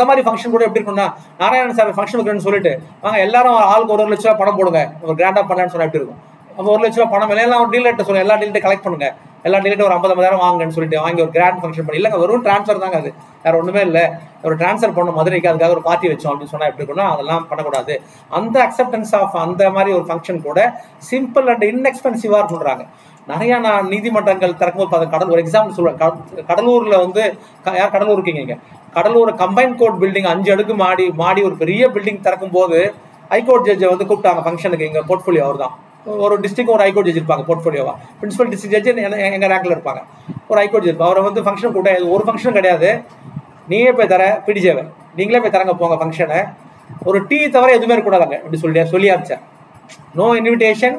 மாதிரி ஃபங்க்ஷன் கூட எப்படி இருக்கும்னா, நாராயணன் சார் ஃபங்க்ஷன் வைக்கிறேன்னு சொல்லிட்டு வாங்க எல்லாரும் ஆளுக்கு 1 லட்ச ரூபா பணம் போடுங்க ஒரு கிராண்டாக பண்ணலான்னு சொன்னால் எப்படி இருக்கும்? அப்போ 1 லட்ச ரூபா பணம் எல்லாம் ஒரு டீலர்கிட்ட சொல்லுங்கள், எல்லா டீலர்கிட்ட கலெக்ட் பண்ணுங்க, எல்லா டீலர்கிட்ட ஒரு 50,000 வாங்கன்னு சொல்லிட்டு வாங்கி ஒரு கிராண்ட் ஃபங்க்ஷன் பண்ணி. இல்லைங்க வெறும் ட்ரான்ஸ்ஃபர் தாங்க, அது வேறு ஒன்றுமே இல்லை. ஒரு ட்ரான்ஸ்ஃபர் பண்ண மதுரைக்கு அதுக்காக ஒரு பார்ட்டி வச்சோம் அப்படின்னு சொன்னால் எப்படி இருக்குன்னா அதெல்லாம் பண்ணக்கூடாது. அந்த அக்செப்டன்ஸ் ஆஃப் அந்த மாதிரி ஒரு ஃபங்க்ஷன் கூட சிம்பிள் அண்ட் இன்எக்ஸ்பென்சிவாக இருக்குன்றாங்க. நிறையா நான் நீதிமன்றங்கள் திறக்கும்போது ஒரு எக்ஸாம்பிள் சொல்லுவேன். கடலூரில் வந்து யார் கடலூர் இருக்கீங்க? கடலூர் கம்பைன் கோர்ட் பில்டிங் 5 அடுக்கு மாடி ஒரு பெரிய பில்டிங் திறக்கும் போது ஹைகோர்ட் ஜட்ஜை வந்து கூப்பிட்டாங்க ஃபங்க்ஷனுக்கு. எங்கள் போர்ட்ஃபோலியோ அவர் தான். ஒரு டிஸ்ட்ரிக்ட் ஒரு ஹைகோர்ட் ஜட்ஜ் இருப்பாங்க போர்ட்ஃபோலியோவா. பிரின்சிபல் டிஸ்ட்ரிக்ட் ஜட்ஜ் எங்கள் ரேங்கில் இருப்பாங்க. ஒரு ஹைகோர்ட் ஜட்ஜ் அவரை வந்து ஃபங்க்ஷன் கூட்ட ஒரு ஃபங்க்ஷன் கிடையாது, நீயே போய் தர பிடிஜேவை நீங்களே போய் தரங்க போங்க ஃபங்க்ஷனை, ஒரு டீ தவிர எதுவுமே இருக்கக்கூடாதாங்க அப்படி சொல்லி ஆரம்பிச்சேன். நோ இன்விடேஷன்,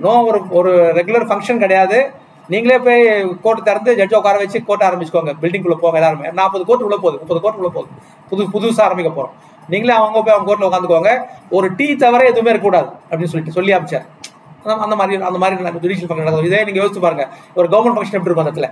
நோ ஒரு ரெகுலர் ஃபங்க்ஷன் கிடையாது. நீங்களே போய் கோர்ட் திறந்து ஜட்ஜை உட்கார வச்சு கோர்ட் ஆரம்பிச்சுக்கோங்க. பில்டிங்குள்ளே போங்க எல்லாருமே. 40 கோர்ட் உள்ள போகுது, 30 கோர்ட் உள்ள போகுது, புதுசாக ஆரம்பிக்க போகிறோம். நீங்களே அவங்க போய் அவங்க கோர்ட்டில் உட்காந்துக்கோங்க, ஒரு டீ தவிர எதுவுமே இருக்கக்கூடாது அப்படின்னு சொல்லி ஆரம்பிச்சார். அந்த மாதிரி ஜுடிஷியல் ஃபங்க்ஷன் நடக்கும். இதே நீங்கள் யோசிச்சு பாருங்க, ஒரு கவர்மெண்ட் ஃபங்க்ஷன் எப்படி இருக்கும் அந்த இடத்துல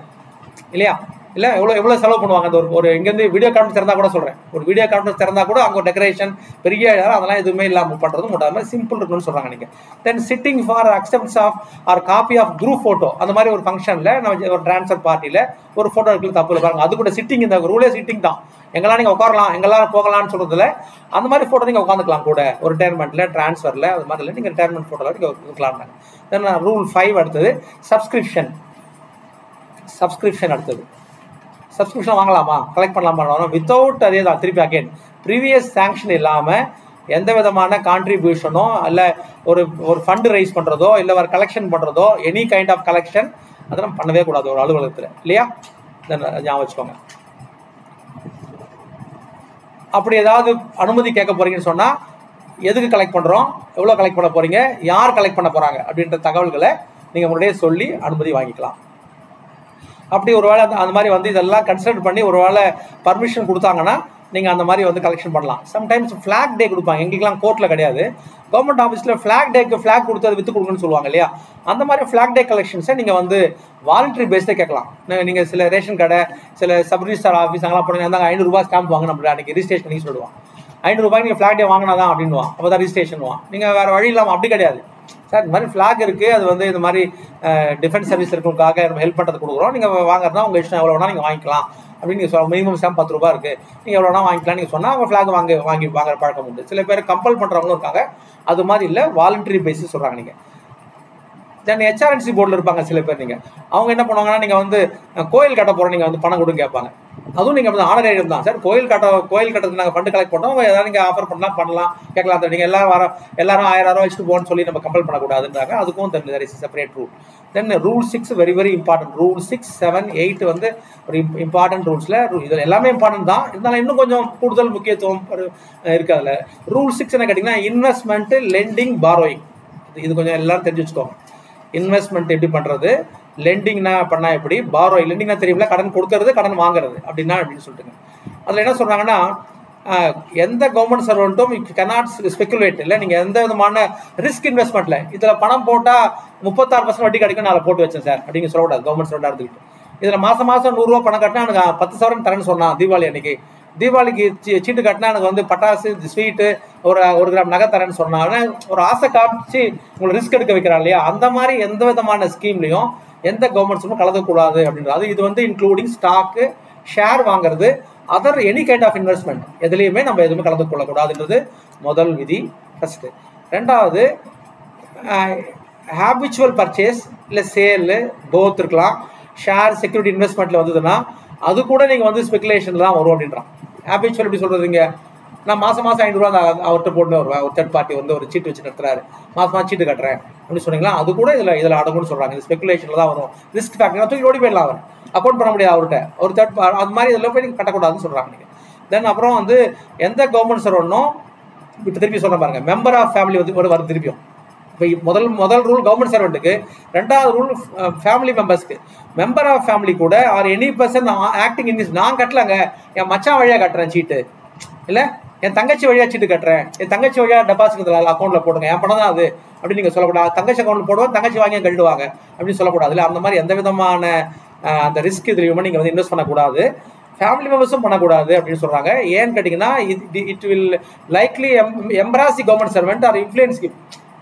இல்லையா? இல்லை எவ்வளோ செலவு பண்ணுவாங்க. அந்த ஒரு இங்கேருந்து வீடியோ கான்ஃபரன்ஸ் திறந்தா கூட சொல்கிறேன், ஒரு வீடியோ கான்ஃபரன்ஸ் திறந்தா கூட அங்கே டெக்கரேஷன் பெரிய அதெல்லாம் எதுவுமே இல்லாமல் பண்ணுறது முடியாமல் சிம்பிள் இருக்கணும்னு சொல்கிறாங்க. நீங்கள் then sitting for acceptance of or copy of group photo அந்த மாதிரி ஒரு ஃபங்க்ஷனில் நம்ம ஒரு ட்ரான்ஸ்ஃபர் பார்ட்டியில் ஒரு ஃபோட்டோ எடுக்கல தப்பு இல்லை பாருங்க. அது கூட சிட்டிங், இந்த ரூலே சிட்டிங் தான். எங்கெல்லாம் நீங்கள் உட்காரலாம் எங்கெல்லாம் போகலான்னு சொல்கிறதுல அந்த மாதிரி ஃபோட்டோ நீங்கள் உட்காந்துக்கலாம் கூட. ஒரு ரிட்டையர்மெண்ட்டில் ட்ரான்ஸ்ஃபரில் அது மாதிரி இல்லை, நீங்கள் ரிட்டையர்மெண்ட் ஃபோட்டோவில் நீங்கள் இருக்கலாம்னாங்க. தென் ரூல் 5 அடுத்தது சப்ஸ்கிரிப்ஷன் அடுத்தது சப்ஸ்கிரிப்ஷன் வாங்கலாமா கலெக்ட் பண்ணலாமா வித்தவுட் அதே தான் திருப்பி அகெயின் ப்ரீவியஸ் சாங்ஷன் இல்லாமல் எந்த விதமான கான்ட்ரிபியூஷனோ இல்லை ஒரு ஃபண்டு ரைஸ் பண்ணுறதோ இல்லை ஒரு கலெக்ஷன் பண்ணுறதோ எனி கைண்ட் ஆஃப் கலெக்ஷன் அதெல்லாம் பண்ணவே கூடாது ஒரு அலுவலகத்தில் இல்லையா? ஞாபகம் வச்சுக்கோங்க. அப்படி ஏதாவது அனுமதி கேட்க போறீங்கன்னு சொன்னால் எதுக்கு கலெக்ட் பண்ணுறோம், எவ்வளோ கலெக்ட் பண்ண போகிறீங்க, யார் கலெக்ட் பண்ண போகிறாங்க அப்படின்ற தகவல்களை நீங்கள் முன்னாடியே சொல்லி அனுமதி வாங்கிக்கலாம். அப்படி ஒரு வேளை அந்த மாதிரி வந்து இதெல்லாம் கன்சிடர் பண்ணி ஒரு வேளை பர்மிஷன் கொடுத்தாங்கன்னா நீங்கள் அந்த மாதிரி வந்து கலெக்ஷன் பண்ணலாம். சம்டைம்ஸ் ஃப்ளாக் டே கொடுப்பாங்க, எங்களுக்கெல்லாம் கோர்ட்டில் கிடையாது, கவர்மெண்ட் ஆஃபீஸில் ஃப்ளாக் டேக்கு ஃப்ளாக் கொடுத்து அதை விற்று கொடுக்குன்னு சொல்லுவாங்க இல்லையா? அந்த மாதிரி ஃப்ளாக் டே கலெக்ஷன்ஸை நீங்கள் வந்து வாலண்டரி பேஸில் கேட்கலாம். நீங்கள் சில ரேஷன் கடை சில சப் ரிஜிஸ்டர் ஆஃபீஸ் அங்கெல்லாம் போனீங்கன்னா 500 ரூபா ஸ்டாம்ப் வாங்க நம்ம அன்றைக்கி ரிஜிஸ்ட்ரேஷன் பண்ணி சொல்லுவான். 500 ரூபாய்க்கு நீங்கள் ஃப்ளாக் டே வாங்கினா தான் அப்படின்னுவான், அப்போ தான் ரிஜிஸ்ட்ரேஷன்வான். நீங்கள் வேறு வழி இல்லாமல் அப்படி கிடையாது சார், இந்த மாதிரி ஃப்ளாக் இருக்குது, அது வந்து இந்த மாதிரி டிஃபென்ஸ் சர்வீஸ் இருக்கிறதுக்காக நம்ம ஹெல்ப் பண்ணுறது கொடுக்குறோம், நீங்கள் வாங்குறதுனா உங்கள் இஷ்டம் எவ்வளோ வேணால் நீங்கள் வாங்கிக்கலாம் அப்படின்னு நீங்கள் சொல்ல. மினிமம் ஸ்டாம்ப் 10 ரூபா இருக்குது, நீங்கள் எவ்வளோனா வாங்கிக்கலாம் நீங்கள் சொன்னால் அவங்க ஃப்ளாக் வாங்குற பழக்கம் உண்டு. சில பேர் கம்பல் பண்ணுறவங்களும் இருக்காங்க, அது மாதிரி இல்லை வாலண்டரி பேஸிஸ் சொல்கிறாங்க. நீங்கள் தென் ஹெச்ஆர்என்சி போர்டில் இருப்பாங்க சில பேர், அவங்க என்ன பண்ணுவாங்கன்னா நீங்கள் வந்து கோயில் கட்ட போகிறோம், நீங்கள் வந்து பணம் கொடுங்க கேட்பாங்க. அதுவும் நீங்கள் ஆனரேரியம் தான் சார். கோயில் கட்டுறதுக்கு நாங்கள் ஃபண்டு கலெக்ட் பண்ணோம், ஏதாவது நீங்கள் ஆஃபர் பண்ணலாம் கேட்கலாம். நீங்கள் எல்லாரும் 1000 ரூபா வச்சுட்டு போகணும்னு சொல்லி நம்ம கம்பல் பண்ணக்கூடாதுன்றாங்க. அதுக்கும் there is separate rule. Then rule 6 very important. Rule 6, 7, 8 வந்து ஒரு இம்பார்ட்டன்ட் ரூல்ஸில். இதில் எல்லாமே இம்பார்ட்டன்ட் தான், இருந்தாலும் இன்னும் கொஞ்சம் கூடுதல் முக்கியத்துவம் இருக்குது அதில். ரூல் 6 என்ன கேட்டிங்கன்னா, இன்வெஸ்ட்மெண்ட்டு, லெண்டிங், பாரோயிங். இது கொஞ்சம் எல்லாரும் தெரிஞ்சு வச்சுக்கோங்க. இன்வெஸ்ட்மெண்ட் எப்படி பண்ணுறது, லெண்டிங்னா பண்ணால் எப்படி, பாரோயிங் லெண்டிங்னா தெரியுமில்ல, கடன் கொடுக்கறது கடன் வாங்குறது அப்படின்னா அப்படின்னு சொல்லிட்டுங்க. அதில் என்ன சொல்கிறாங்கன்னா, எந்த கவர்மெண்ட் சர்வெண்ட்டும் cannot ஸ்பெகுலேட் இல்லை. நீங்கள் எந்த விதமான ரிஸ்க் இன்வெஸ்ட்மெண்ட்டில் இதில் பணம் போட்டால் 36% வட்டி கிடைக்கும், நான் போட்டு வச்சேன் சார் அப்படிங்க சொல்லக்கூடாது. கவர்மெண்ட் சர்வெண்டாக இருந்துக்கிட்டு இதில் மாதம் 100 ரூபா பணம் கட்டினா எனக்கு 10,000 தரேன்னு சொன்னான் தீபாவளி அன்னைக்கு. தீபாவளிக்கு சீட்டு கட்டினா எனக்கு வந்து பட்டாசு, ஸ்வீட்டு, ஒரு கிராம் நகை தரேன்னு சொன்னாங்க. ஒரு ஆசை காமிச்சு உங்களை ரிஸ்க் எடுக்க வைக்கிறான் இல்லையா, அந்த மாதிரி எந்த விதமான ஸ்கீம்லையும் எந்த கவர்மெண்ட்ஸும் கலந்துக்கூடாது அப்படின்றது. இது வந்து இன்க்ளூடிங் ஸ்டாக்கு, ஷேர் வாங்குறது, other any kind of investment எதுலேயுமே நம்ம எதுவுமே கலந்து கொள்ளக்கூடாதுன்றது முதல் விதி ஃபஸ்ட்டு. ரெண்டாவது, ஹேபிச்சுவல் பர்ச்சேஸ் இல்லை சேலு போத் இருக்கலாம். ஷேர், செக்யூரிட்டி இன்வெஸ்ட்மெண்ட்டில் வந்ததுன்னா அது கூட நீங்கள் வந்து ஸ்பெகுலேஷன் தான் வரும் அப்படின்றான். ஹேபிச்சுவல் எப்படி சொல்கிறதுங்க, நான் மாதம் 500 ரூபா அவர்கிட்ட போட்டு வருவேன். ஒரு தேர்ட் பார்ட்டி வந்து ஒரு சீட்டு வச்சு நடத்துறாரு, மாதம் சீட்டு கட்டுறேன் அப்படின்னு சொன்னீங்களா, அது கூட இதில் அடங்குன்னு சொல்கிறாங்க. இது ஸ்பெகுலேஷனில் தான் வரும். ரிஸ்க் ஃபேக்டர் தூக்கி ஓடி போயிடலாம், அவர் அக்கௌண்ட் பண்ண முடியாது அவர்கிட்ட. ஒரு தேர்ட் அது மாதிரி இதில் போய் நீங்கள் கட்டக்கூடாதுன்னு சொல்கிறாங்க நீங்கள். தென் அப்புறம் வந்து எந்த கவர்மெண்ட் சர்வெண்ட்டும் இப்போ திருப்பி சொல்ல பாருங்க, மெம்பர் ஆஃப் ஃபேமிலி வந்து வருது திருப்பியும். இப்போ முதல் ரூல் கவர்மெண்ட் சர்வெண்ட்டுக்கு, ரெண்டாவது ரூல் ஃபேமிலி மெம்பர்ஸ்க்கு. மெம்பர் ஆஃப் ஃபேமிலி கூட or any person acting in this, நான் கட்டலங்க, என் மச்சான் வழியாக கட்டுறேன் சீட்டு, இல்லை என் தங்கச்சி வழியாக சீட்டு கட்டுறேன், என் தங்கச்சி வழியாக டெபாசிட் அக்கௌண்ட்டில் போடுங்க, என் பணம் தான் அது அப்படின்னு நீங்கள் சொல்லக்கூடாது. தங்கச்சி அக்கௌண்ட்டில் போடுவோம், தங்கச்சி வாங்கி கட்டுவாங்க அப்படின்னு சொல்லக்கூடாது. இல்லை அந்த மாதிரி எந்த விதமான அந்த ரிஸ்க் இதுலையுமே நீங்கள் வந்து இன்வெஸ்ட் பண்ணக்கூடாது. ஃபேமிலி மெம்பர்ஸும் பண்ணக்கூடாது அப்படின்னு சொல்கிறாங்க. ஏன்னு கேட்டிங்கன்னா, it will likely embarrass the government servant or influence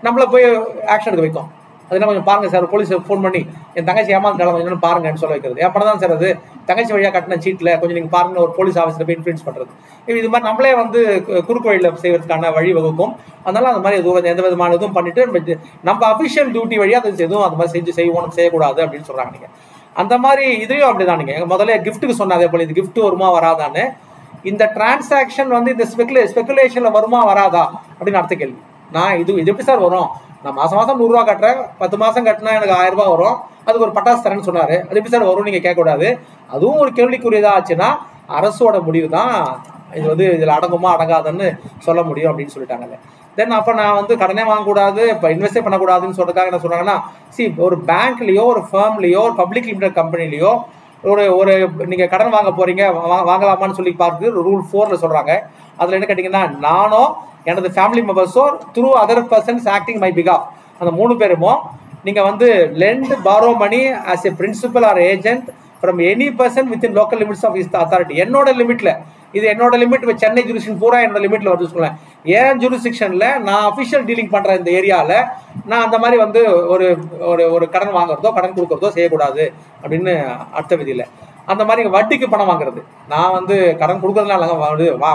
நம்மளை போய் ஆக்ஷன் எடுக்க வைக்கும். அதெல்லாம் கொஞ்சம் பாருங்க சார், போலீஸ் ஃபோன் பண்ணி என் தங்கச்சி ஏமாந்தாலும் கொஞ்சம் பாருங்கன்னு சொல்ல வைக்கிறது. என் பணம் தான் சார் அது, தங்கச்சி வழியாக கட்டின சீட்டில் கொஞ்சம் நீங்கள் பாருங்க, ஒரு போலீஸ் ஆஃபீஸில் போய் இன்ஃப்ளூயன்ஸ் பண்ணுறது. இது மாதிரி நம்மளே வந்து குறுக்கு வழியில் செய்வதற்கான வழி வகுக்கும். அதனால அந்த மாதிரி எதுவும் எந்த விதமான இதுவும் பண்ணிட்டு நம்ம அஃபிஷியல் டியூட்டி வழியாக அது எதுவும் அந்த மாதிரி செய்வோம் செய்யக்கூடாது அப்படின்னு சொல்கிறாங்க. நீங்கள் அந்த மாதிரி இதுலையும் அப்படி தான். நீங்கள் முதல்ல கிஃப்ட்டுக்கு சொன்ன அதே போல், இது கிஃப்ட் வருமா வராதான்னு, இந்த டிரான்சாக்ஷன் வந்து இந்த ஸ்பெகுலேஷனில் வருமா வராதா அப்படின்னு அடுத்த கேள்வி. நான் இது எப்படி சார் வரும், நான் மாதம் 100 ரூபா கட்டுறேன், 10 மாதம் கட்டினா எனக்கு 1000 ரூபா வரும், அதுக்கு ஒரு பட்டாசு தரேன்னு சொன்னார், அது எப்படி சார் வரும் நீங்கள் கேட்கக்கூடாது. அதுவும் ஒரு கேள்விக்குரியதாக ஆச்சுன்னா அரசோட முடிவு தான் இது வந்து இதில் அடங்குமா அடங்காதுன்னு சொல்ல முடியும் அப்படின்னு சொல்லிட்டாங்கல்ல. தென் அப்போ நான் வந்து கடனே வாங்கக்கூடாது, இப்போ இன்வெஸ்டே பண்ணக்கூடாதுன்னு சொல்றதுக்காக என்ன சொல்கிறாங்கன்னா, ஒரு பேங்க்லேயோ ஒரு ஃபேர்ம்லேயோ ஒரு பப்ளிக் லிமிடெட் கம்பெனிலையோ ஒரு நீங்கள் கடன் வாங்க போகிறீங்க, வாங்கலாமான்னு சொல்லி பார்த்து ரூல் 4 சொல்கிறாங்க. அதில் என்ன கேட்டிங்கன்னா, நானோ எனது ஃபேமிலி மெம்பர்ஸோ through other persons acting my பிகாஃப், அந்த 3 பேருமோ நீங்கள் வந்து lend borrow money as a principal or agent from any person within local limits of his authority. என்னோட லிமிட்டில், இது என்னோட லிமிட், இப்போ சென்னை ஜூரிஸ்டிக்ஷன் பூரா என்னோட லிமிட்டில் வருது சொல்லுவேன். ஏன் ஜூரிஸ்டிக்ஷனில் நான் அஃபிஷியல் டீலிங் பண்ணுற இந்த ஏரியாவில் நான் அந்த மாதிரி வந்து ஒரு கடன் வாங்குறதோ கடன் கொடுக்குறதோ செய்யக்கூடாது அப்படின்னு அடுத்த விதியில். அந்த மாதிரி வட்டிக்கு பணம் வாங்குறது, நான் வந்து கடன் கொடுக்குறதுனாலங்க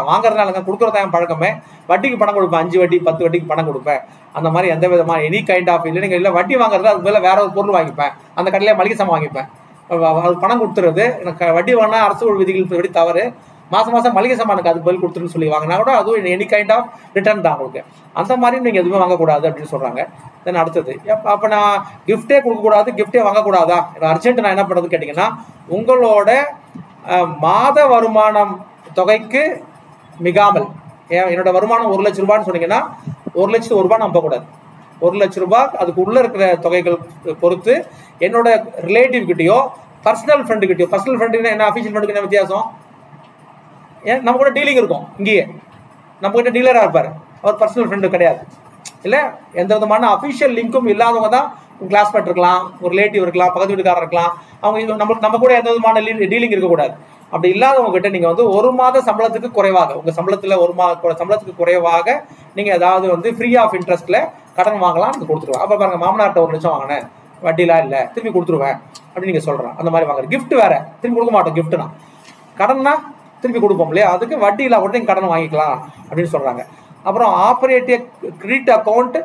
வாங்குறதுனாலங்க, கொடுக்குறதா என் பழக்கமே. வட்டிக்கு பணம் கொடுப்பேன், 5 வட்டி 10 வட்டிக்கு பணம் கொடுப்பேன். அந்த மாதிரி எந்த விதமான எனி கைண்ட் ஆஃப் இல்லை, நீங்கள் இல்லை வட்டி வாங்குறது, அது மேலே வேற ஒரு பொருள் வாங்கிப்பேன், அந்த கடையில் மளிகை சாமான் வாங்கிப்பேன், அது பணம் கொடுத்துறது. எனக்கு வட்டி வாங்கினா அரசு விதிகள் படி தவறு, மாதம் மளிகை சாமானுக்கு அது பதில் கொடுத்துருன்னு சொல்லி வாங்கினா கூட அதுவும் எனி கைண்ட் ஆஃப் ரிட்டர்ன் தான் உங்களுக்கு. அந்த மாதிரி நீங்கள் எதுவுமே வாங்கக்கூடாது அப்படின்னு சொல்கிறாங்க. தென் அடுத்தது, அப்போ நான் கிஃப்டே கொடுக்கக்கூடாது, கிஃப்டே வாங்கக்கூடாதா, அர்ஜென்ட் நான் என்ன பண்ணுறது கேட்டிங்கன்னா, உங்களோட மாத வருமானம் தொகைக்கு மிகாமல், என்னோட வருமானம் 1 லட்ச ரூபான்னு சொன்னீங்கன்னா 1 லட்சத்து 1 ரூபாய் நான் போகக்கூடாது. 1 லட்ச ரூபாய் அதுக்கு உள்ளே இருக்கிற தொகைகள் பொறுத்து என்னோட ரிலேட்டிவ் கிட்டேயோ பர்சனல் ஃப்ரெண்டுக்கிட்டேயோ, பர்சனல் ஃப்ரெண்டுக்கு என்ன அஃபிஷியல் ஃப்ரெண்டுக்கு என்ன வித்தியாசம், நம்ம கூட டீலிங் இருக்கும், இங்கேயே நம்ம கிட்ட டீலராக இருப்பார், அவர் பர்சனல் ஃப்ரெண்டு கிடையாது. இல்லை எந்த விதமான அஃபிஷியல் லிங்க்கும் இல்லாதவங்க தான் கிளாஸ்மேட் இருக்கலாம், ஒரு ரிலேட்டிவ் இருக்கலாம், பக்கத்து வீட்டுக்காரர் இருக்கலாம், அவங்க நம்ம கூட எந்த விதமான டீலிங் இருக்கக்கூடாது. அப்படி இல்லாதவங்க கிட்ட நீங்கள் வந்து 1 மாத சம்பளத்துக்கு குறைவாக, உங்கள் சம்பளத்தில் 1 மாத சம்பளத்துக்கு குறைவாக நீங்கள் ஏதாவது வந்து ஃப்ரீ ஆஃப் இன்ட்ரெஸ்ட்டில் கடன் வாங்கலாம், நீங்கள் கொடுத்துருவேன். அப்போ பாருங்கள், மாமனார்ட்ட 1 லட்சம் வாங்கினேன், வட்டிலாம் இல்லை, திருப்பி கொடுத்துருவேன் அப்படின்னு நீங்கள் சொல்கிறேன். அந்த மாதிரி வாங்குறேன். கிஃப்ட் வேறு திருப்பி கொடுக்க மாட்டோம், கிஃப்ட்னா கடன்னா திருப்பி கொடுப்போம் இல்லையா, அதுக்கு வட்டி இல்லை கூட நீங்கள் கடன் வாங்கிக்கலாம் அப்படின்னு சொல்கிறாங்க. அப்புறம் operate a credit account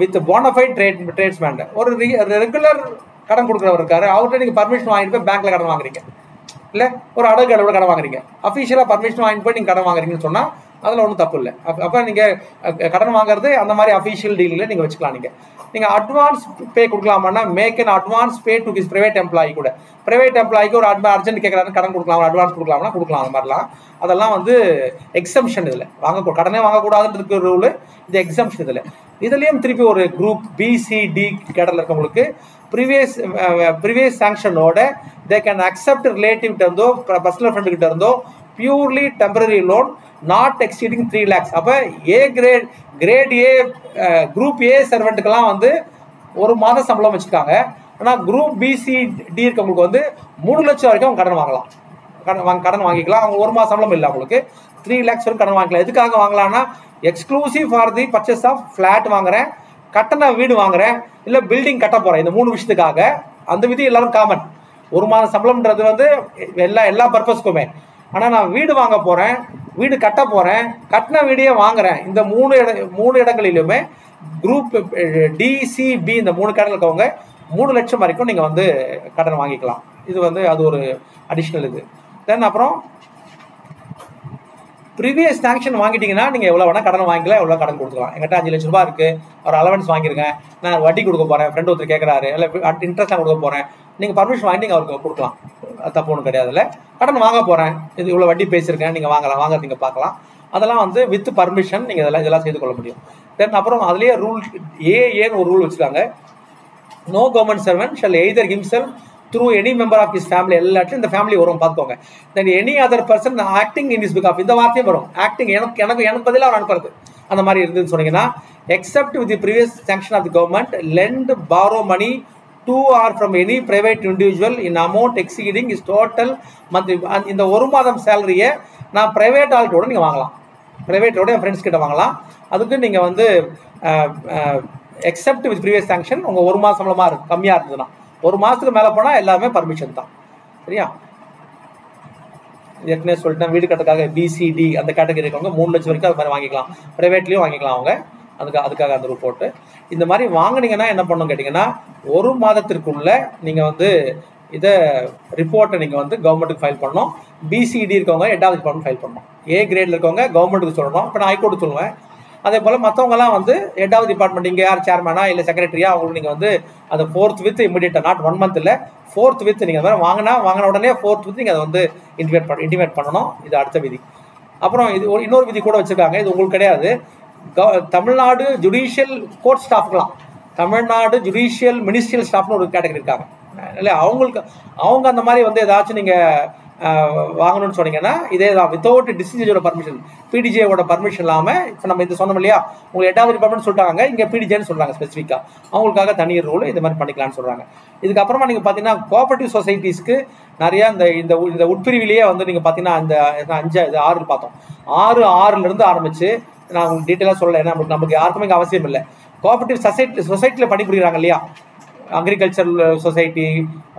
with bonafide tradesman, ஒரு ரெகுலர் கடன் கொடுக்குறவர் இருக்காரு, அவர்கிட்ட நீங்கள் பர்மிஷன் வாங்கிட்டு போய் பேங்க்கில் கடன் வாங்குறீங்க. இல்லை ஒரு அடகு கடையோட கடன் வாங்குறீங்க, அஃபீஷியலாக பர்மிஷன் வாங்கிட்டு போய் நீங்கள் கடன் வாங்குறீங்கன்னு சொன்னால் அதில் ஒன்றும் தப்பு இல்லை. அப்போ நீங்கள் கடன் வாங்குறது அந்த மாதிரி அஃபீஷியல் டீலில் நீங்கள் வச்சுக்கலாம். நீங்கள் அட்வான்ஸ் பே கொடுக்கலாமான்னா make an advance pay to his private employee கூட. ப்ரைவேட் எம்ப்ளாய்க்கு ஒரு அர்ஜென்ட் கேட்குறாரு கடன் கொடுக்கலாம், அட்வான்ஸ் கொடுக்கலாம்னா கொடுக்கலாம். அந்த மாதிரிலாம் அதெல்லாம் வந்து எக்ஸம்ஷன். இதில் கடனே வாங்கக்கூடாதுன்றதுக்கு ஒரு ரூலு, இது எக்ஸம்ஷன். இதுலேயும் திருப்பி ஒரு குரூப் பிசிடி கேடரில் இருக்கவங்களுக்கு ப்ரீவியஸ் சாங்ஷனோட தே கேன் அக்செப்ட் ரிலேட்டிவ்கிட்ட இருந்தோ பர்சனல் ஃப்ரெண்டுகிட்ட இருந்தோ purely temporary loan not exceeding 3 lakhs. அப்போ கிரேட் ஏ குரூப் ஏ சர்வெண்ட்டுக்கெல்லாம் வந்து 1 மாத சம்பளம் வச்சுருக்காங்க. ஆனால் குரூப் பிசிடி இருக்கவங்களுக்கு வந்து 3 லட்சம் வரைக்கும் அவங்க கடன் வாங்கலாம், கடன் வாங்கிக்கலாம். அவங்க 1 மாத சம்பளம் இல்லை, அவங்களுக்கு 3 lakhs வரைக்கும் கடன் வாங்கிக்கலாம். எதுக்காக வாங்கலாம்னா exclusive for the purchase of flat வாங்குறேன், கட்டண வீடு வாங்குறேன், இல்லை பில்டிங் கட்ட போகிறேன். இந்த 3 விஷயத்துக்காக அந்த விதி எல்லாரும் காமன். 1 மாத சம்பளம்ன்றது வந்து எல்லா பர்பஸ்க்குமே. ஆனால் நான் வீடு வாங்க போகிறேன், வீடு கட்ட போகிறேன், கட்டின வீடையே வாங்குறேன், இந்த 3 இடங்களிலுமே குரூப் டிசிபி இந்த 3 கடன் இருக்கவங்க 3 லட்சம் வரைக்கும் நீங்கள் வந்து கடன் வாங்கிக்கலாம். இது வந்து அது ஒரு அடிஷ்னல் இது. தென் அப்புறம் ப்ரீவியஸ் சாங்ஷன் வாங்கிட்டீங்கன்னா நீங்கள் எவ்வளோ வேணால் கடன் வாங்கிக்கலாம், எவ்வளோ கடன் கொடுத்துக்கலாம். எங்கிட்ட 5 லட்ச ரூபா இருக்குது, ஒரு அலவன்ஸ் வாங்கியிருக்கேன், நான் வட்டி கொடுக்க போகிறேன், ஃப்ரெண்ட் ஒருத்தர் கேட்குறாரு, இல்லை இன்ட்ரெஸ்ட்டாக கொடுக்க போகிறேன், நீங்கள் பர்மிஷன் வாங்கி நீங்கள் அவருக்கு கொடுக்கலாம், தப்பு ஒன்றும் கிடையாது. இல்லை கடன் வாங்க போகிறேன், இது இவ்வளோ வட்டி பேசியிருக்கேன், நீங்கள் வாங்குறது நீங்கள் பார்க்கலாம். அதெல்லாம் வந்து வித் பர்மிஷன் நீங்கள் இதெல்லாம் செய்து கொள்ள முடியும். தென் அப்புறம் அதுலேயே ரூல் ஏன்னு ஒரு ரூல் வச்சுருக்காங்க. No government servant shall either himself through any member of his family, எல்லாத்தையும் இந்த ஃபேமிலி வரும் பார்த்துக்கோங்க. Then any other person acting in his பிகாஃப், இந்த வார்த்தையும் வரும். ஆக்டிங் எனக்கு பதிலாக அவர் அனுப்புறது அந்த மாதிரி இருந்துன்னு சொன்னீங்கன்னா except with the previous sanction of the government lend borrow money to or from any private individual in amount exceeding is total monthly. இந்த 1 மாதம் சேலரியை நான் ப்ரைவேட் ஆள்கிட்டோட நீங்கள் வாங்கலாம், ப்ரைவேட்டோட என் ஃப்ரெண்ட்ஸ் கிட்ட வாங்கலாம். அதுக்கு நீங்கள் வந்து எக்ஸப்ட் வித் ப்ரீவியஸ் சாங்ஷன் உங்கள் 1 மாதம் சம்பளமாக கம்மியாக இருந்ததுன்னா 1 மாதத்துக்கு மேலே போனால் எல்லாமே பர்மிஷன் தான். சரியா? ஏற்கனவே சொல்லிட்டேன், வீடு கட்டுறதுக்காக பிசிடி அந்த கேட்டகரி இருக்கவங்க 3 லட்சம் வரைக்கும் அது மாதிரி வாங்கிக்கலாம், ப்ரைவேட்லேயும் வாங்கிக்கலாம் அவங்க. அதுக்காக அந்த ரூல் போட்டு இந்த மாதிரி வாங்கினீங்கன்னா என்ன பண்ணணும் கேட்டிங்கன்னா 1 மாதத்திற்குள்ள நீங்கள் வந்து இதை ரிப்போர்ட்டை நீங்கள் வந்து கவர்மெண்ட்டுக்கு ஃபைல் பண்ணணும். பிசிடி இருக்கவங்க 8வது டிபார்ட்மெண்ட் ஃபைல் பண்ணணும். ஏ கிரேடில் இருக்கவங்க கவர்மெண்ட்டுக்கு சொல்லணும். இப்போ நான் ஹைகோர்ட்டு சொல்லுவேன். அதே போல் மற்றவங்கலாம் வந்து 8வது டிபார்ட்மெண்ட் இங்கே யார் சேர்மனா இல்லை செக்ரட்டரியா அவங்களுக்கு நீங்கள் வந்து அதை 4th வித் இமிடியேட்டாக, நாட் 1 month இல்லை, 4th வித் நீங்கள் அந்த மாதிரி வாங்கின உடனே 4th வித் நீங்கள் அதை வந்து இன்டிமேட் பண்ணணும். இது அடுத்த விதி. அப்புறம் இது இன்னொரு விதி கூட வச்சுருக்காங்க, இது உங்களுக்கு கிடையாது. தமிழ்நாடு ஜுடிஷியல் கோர்ட் ஸ்டாஃப்லாம், தமிழ்நாடு ஜுடிஷியல் மினிஸ்ட்ரியல் ஸ்டாஃப்னு ஒரு கேட்டகரி இருக்காங்க இல்லை, அவங்க அந்த மாதிரி வந்து ஏதாச்சும் நீங்கள் வாங்கணும்னு சொன்னீங்கன்னா இதே தான், வித்தவுட் டிசிஜியோட பர்மிஷன், பிடிஜேவோட பர்மிஷன் இல்லாமல். இப்போ நம்ம இது சொன்னோம் இல்லையா, உங்களுக்கு 8வது டிபார்ட்மெண்ட் சொல்லிட்டாங்க, இங்கே பிடிஜேன்னு சொல்கிறாங்க ஸ்பெசிஃபிக்காக, அவங்களுக்காக தனி ரூல் இது மாதிரி பண்ணிக்கலாம்னு சொல்கிறாங்க. இதுக்கப்புறமா நீங்கள் பார்த்தீங்கன்னா கோஆபரேட்டிவ் சொசைட்டிஸ்க்கு நிறையா இந்த உட்பிரிவிலேயே வந்து நீங்கள் பார்த்தீங்கன்னா இந்த 6 பார்த்தோம், 6 ஆரம்பிச்சு நான் உங்களுக்கு டீட்டெயிலாக சொல்லலை, ஏன்னா நமக்கு யாருக்குமே இங்கே அவசியம் இல்லை. கோஆபரேட்டிவ் சொசைட்டியில் பணிபுரிகிறாங்க இல்லையா, அக்ரிகல்ச்சரல் சொசைட்டி,